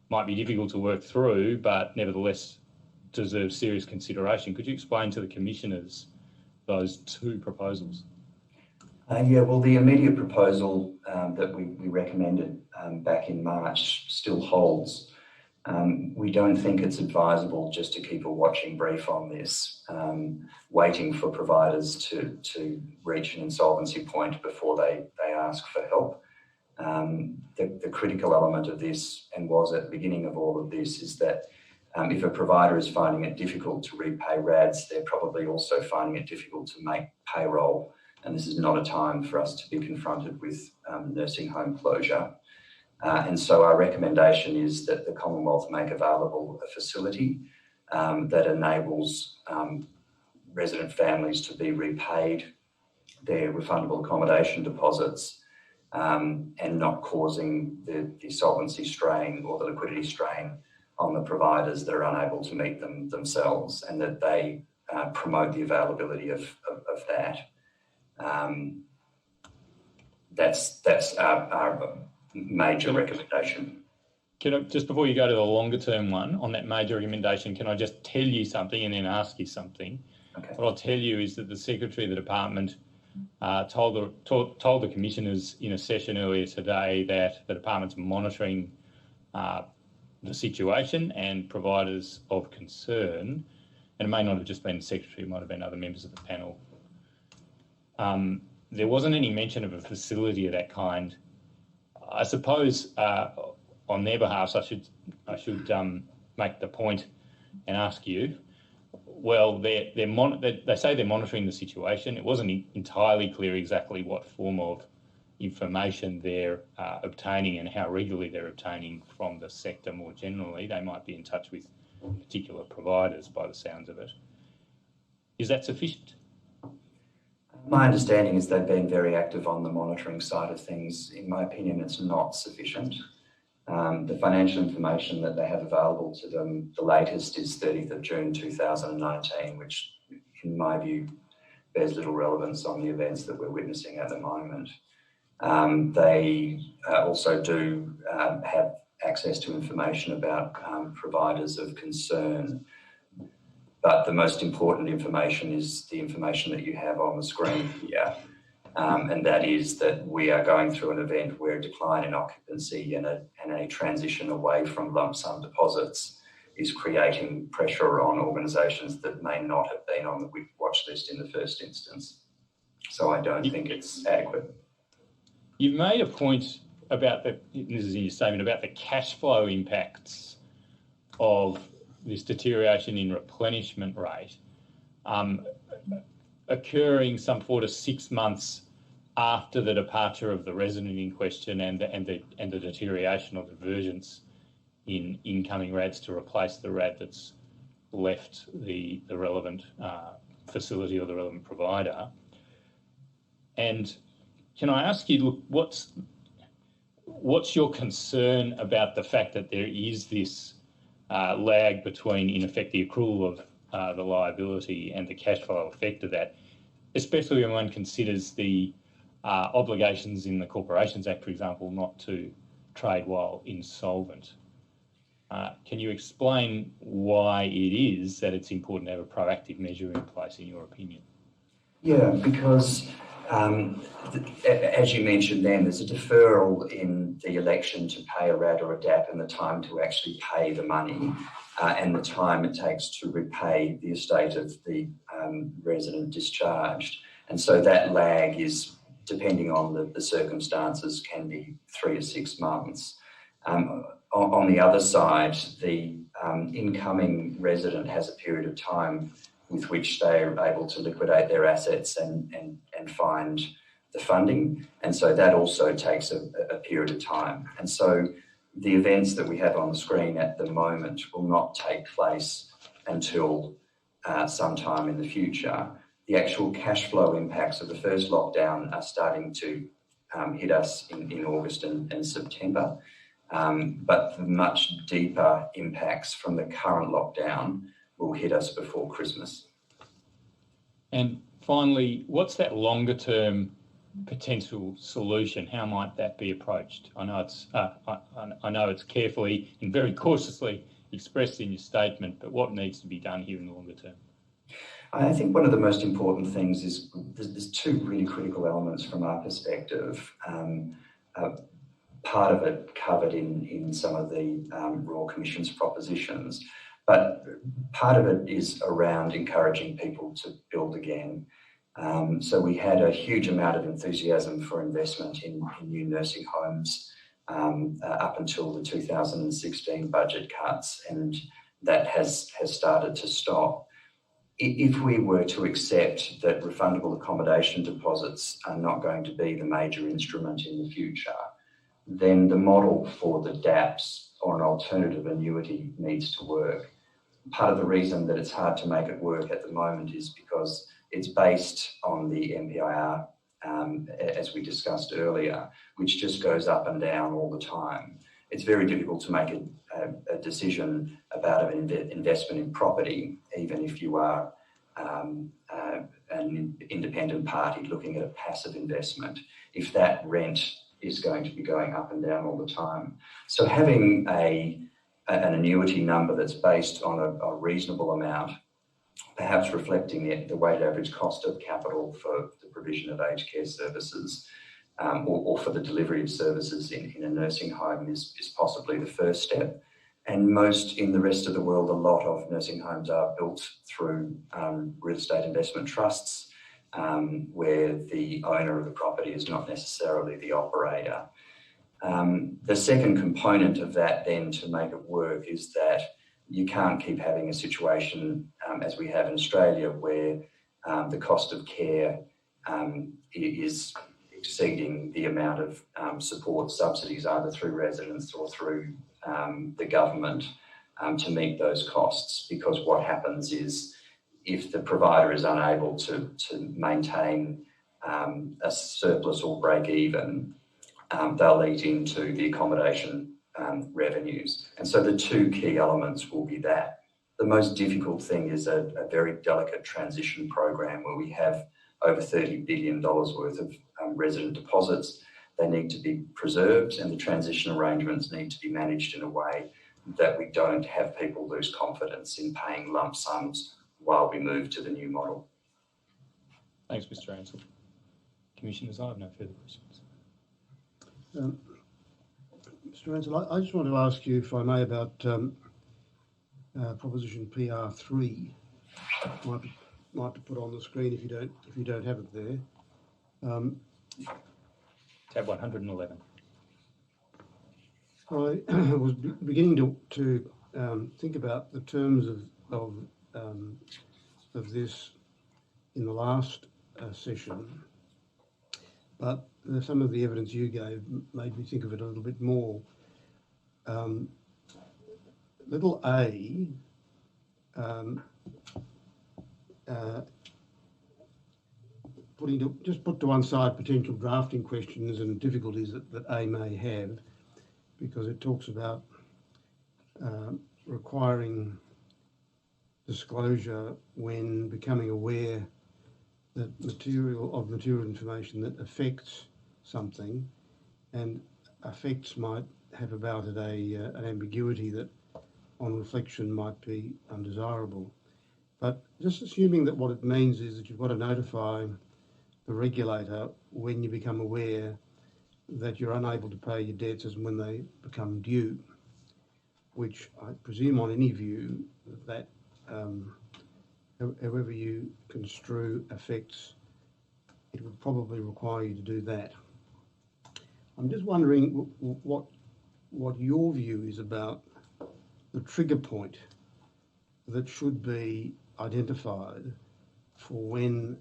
might be difficult to work through, but nevertheless deserves serious consideration. Could you explain to the commissioners those two proposals? Well, the immediate proposal that we recommended back in March still holds. We don't think it's advisable just to keep a watching brief on this, waiting for providers to reach an insolvency point before they ask for help. The critical element of this, and was at the beginning of all of this, is that if a provider is finding it difficult to repay RADs, they're probably also finding it difficult to make payroll. And this is not a time for us to be confronted with nursing home closure. And so our recommendation is that the Commonwealth make available a facility that enables resident families to be repaid their refundable accommodation deposits and not causing the solvency strain or the liquidity strain on the providers that are unable to meet them themselves, and that they promote the availability of that. That's our major recommendation. Can I, just before you go to the longer term one, on that major recommendation, can I just tell you something and then ask you something? Okay. What I'll tell you is that the Secretary of the Department told the Commissioners in a session earlier today that the Department's monitoring the situation and providers of concern, and it may not have just been the Secretary, it might have been other members of the panel. There wasn't any mention of a facility of that kind. I suppose on their behalf, I should make the point and ask you. Well, they say they're monitoring the situation. It wasn't entirely clear exactly what form of information they're obtaining and how regularly they're obtaining from the sector more generally. They might be in touch with particular providers by the sounds of it. Is that sufficient? My understanding is they've been very active on the monitoring side of things. In my opinion, it's not sufficient. The financial information that they have available to them, the latest is 30th of June 2019, which in my view bears little relevance on the events that we're witnessing at the moment. They also do have access to information about providers of concern. But the most important information is the information that you have on the screen here. And that is that we are going through an event where a decline in occupancy and a transition away from lump sum deposits is creating pressure on organisations that may not have been on the watch list in the first instance. So I don't think it's adequate. You've made a point about this is in your statement, about the cash flow impacts of this deterioration in replenishment rate occurring some 4 to 6 months after the departure of the resident in question and the deterioration of divergence in incoming RADs to replace the RAD that's left the relevant facility or the relevant provider. And can I ask you, look, what's your concern about the fact that there is this lag between, in effect, the accrual of the liability and the cash flow effect of that, especially when one considers the obligations in the Corporations Act, for example, not to trade while insolvent? Can you explain why it is that it's important to have a proactive measure in place, in your opinion? Yeah, because as you mentioned then, there's a deferral in the election to pay a RAD or a DAP and the time to actually pay the money and the time it takes to repay the estate of the resident discharged. And so that lag is, depending on the circumstances, can be 3 to 6 months. On the other side, the incoming resident has a period of time with which they are able to liquidate their assets and find the funding. And so that also takes a period of time. And so the events that we have on the screen at the moment will not take place until sometime in the future. The actual cash flow impacts of the first lockdown are starting to hit us in August and September. But the much deeper impacts from the current lockdown will hit us before Christmas. And finally, what's that longer term potential solution? How might that be approached? I know it's carefully and very cautiously expressed in your statement, but what needs to be done here in the longer term? I think one of the most important things is there's 2 really critical elements from our perspective. Part of it covered in some of the Royal Commission's propositions, but part of it is around encouraging people to build again. So we had a huge amount of enthusiasm for investment in new nursing homes up until the 2016 budget cuts, and that has started to stop. If we were to accept that refundable accommodation deposits are not going to be the major instrument in the future, then the model for the DAPs or an alternative annuity needs to work. Part of the reason that it's hard to make it work at the moment is because it's based on the MPIR, as we discussed earlier, which just goes up and down all the time. It's very difficult to make a decision about an investment in property, even if you are an independent party looking at a passive investment, if that rent is going to be going up and down all the time. So having an annuity number that's based on a reasonable amount, perhaps reflecting the weighted average cost of capital for the provision of aged care services or for the delivery of services in a nursing home is possibly the first step. And most in the rest of the world, a lot of nursing homes are built through real estate investment trusts, where the owner of the property is not necessarily the operator. The second component of that then to make it work is that you can't keep having a situation as we have in Australia where the cost of care is exceeding the amount of support subsidies either through residents or through the government to meet those costs, because what happens is if the provider is unable to maintain a surplus or break even, they'll eat into the accommodation revenues. And so the 2 key elements will be that. The most difficult thing is a very delicate transition program where we have over $30 billion worth of resident deposits. They need to be preserved, and the transition arrangements need to be managed in a way that we don't have people lose confidence in paying lump sums while we move to the new model. Thanks, Mr. Ansell. Commissioners, I have no further questions. Mr. Ansell, I just want to ask you, if I may, about proposition PR3 might be put on the screen if you don't have it there. Tab 111. I was beginning to think about the terms of this in the last session, but some of the evidence you gave made me think of it a little bit more. Little a, put to one side potential drafting questions and difficulties that A may have, because it talks about requiring disclosure when becoming aware that material information that affects something, and affects might have about it an ambiguity that on reflection might be undesirable. But just assuming that what it means is that you've got to notify the regulator when you become aware that you're unable to pay your debts as and when they become due, which I presume on any view that however you construe affects, it would probably require you to do that. I'm just wondering what your view is about the trigger point that should be identified for when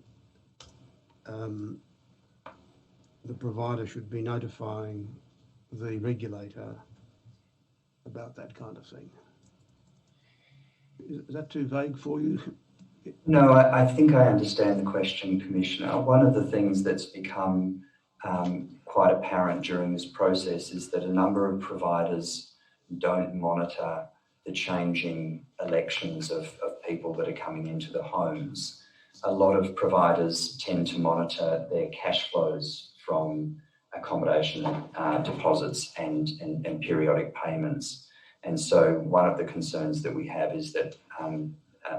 the provider should be notifying the regulator about that kind of thing. Is that too vague for you? No, I think I understand the question, Commissioner. One of the things that's become quite apparent during this process is that a number of providers don't monitor the changing elections of people that are coming into the homes. A lot of providers tend to monitor their cash flows from accommodation deposits and periodic payments. And so one of the concerns that we have is that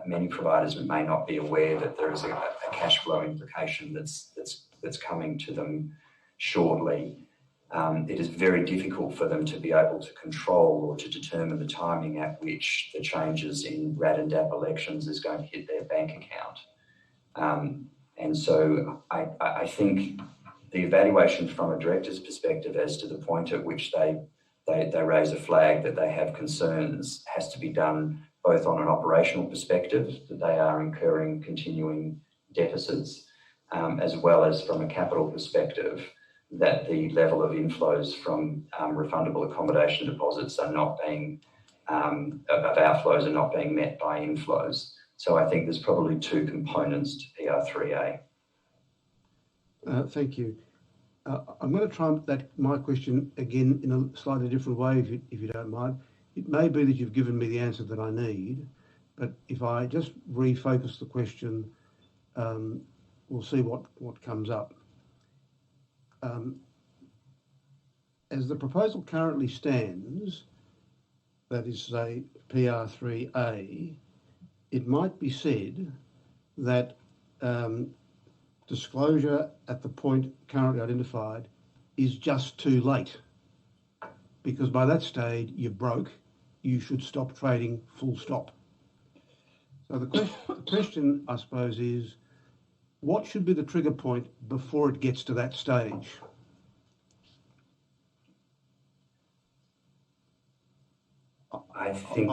many providers may not be aware that there is a cash flow implication that's coming to them shortly. It is very difficult for them to be able to control or to determine the timing at which the changes in RAD and DAP elections is going to hit their bank account. And so I think the evaluation from a director's perspective as to the point at which they raise a flag that they have concerns has to be done both on an operational perspective, that they are incurring continuing deficits, as well as from a capital perspective, that the level of inflows from refundable accommodation deposits are not being, of outflows are not being met by inflows. So I think there's probably two components to PR3A. Thank you. I'm going to try my question again in a slightly different way, if you don't mind. It may be that you've given me the answer that I need, but if I just refocus the question, we'll see what comes up. As the proposal currently stands, that is, say, PR3A, it might be said that disclosure at the point currently identified is just too late, because by that stage you're broke, you should stop trading, full stop. So the question, I suppose, is what should be the trigger point before it gets to that stage? I think...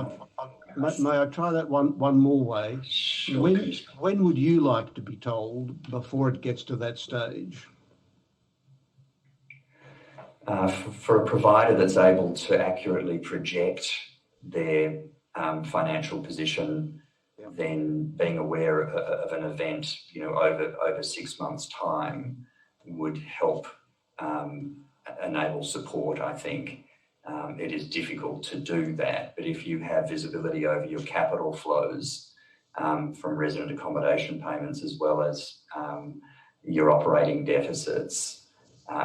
May I try that one more way? Sure. When would you like to be told before it gets to that stage? For a provider that's able to accurately project their financial position, then being aware of an event, over 6 months' time would help enable support, I think. It is difficult to do that, but if you have visibility over your capital flows from resident accommodation payments as well as your operating deficits,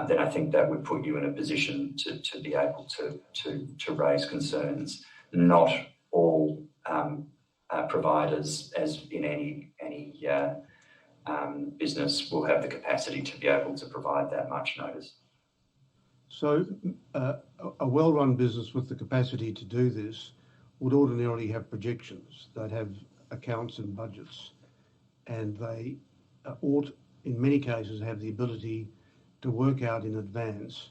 then I think that would put you in a position to be able to raise concerns. Not all providers, as in any business, will have the capacity to be able to provide that much notice. So a well-run business with the capacity to do this would ordinarily have projections. They'd have accounts and budgets, and they ought, in many cases, have the ability to work out in advance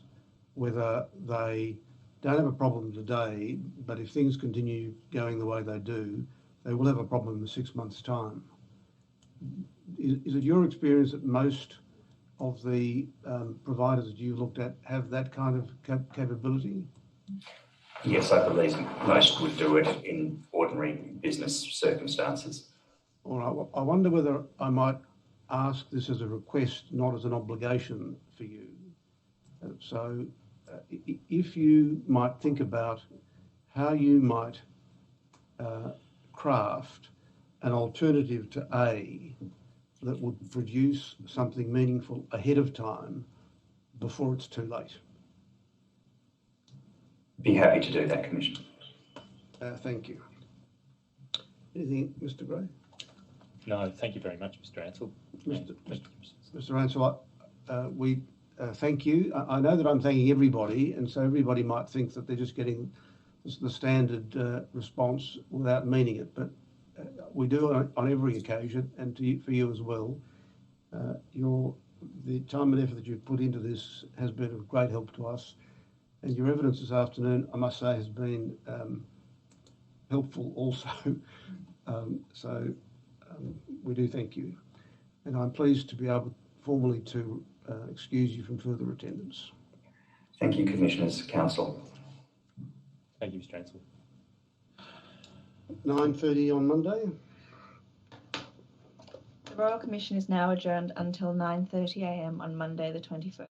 whether they don't have a problem today, but if things continue going the way they do, they will have a problem in 6 months' time. Is it your experience that most of the providers that you've looked at have that kind of capability? Yes, I believe most would do it in ordinary business circumstances. All right. I wonder whether I might ask this as a request, not as an obligation for you. If you might think about how you might craft an alternative to A that would produce something meaningful ahead of time before it's too late. Be happy to do that, Commissioner. Thank you. Anything, Mr. Gray? No, thank you very much, Mr. Ansell. Mr. Ansell, we thank you. I know that I'm thanking everybody, and so everybody might think that they're just getting the standard response without meaning it, but we do on every occasion, and for you as well. The time and effort that you've put into this has been of great help to us, and your evidence this afternoon, I must say, has been helpful also. We do thank you, and I'm pleased to be able formally to excuse you from further attendance. Thank you, Commissioners, Council. Thank you, Mr. Ansell. 9:30 on Monday. The Royal Commission is now adjourned until 9:30 a.m. on Monday the 21st.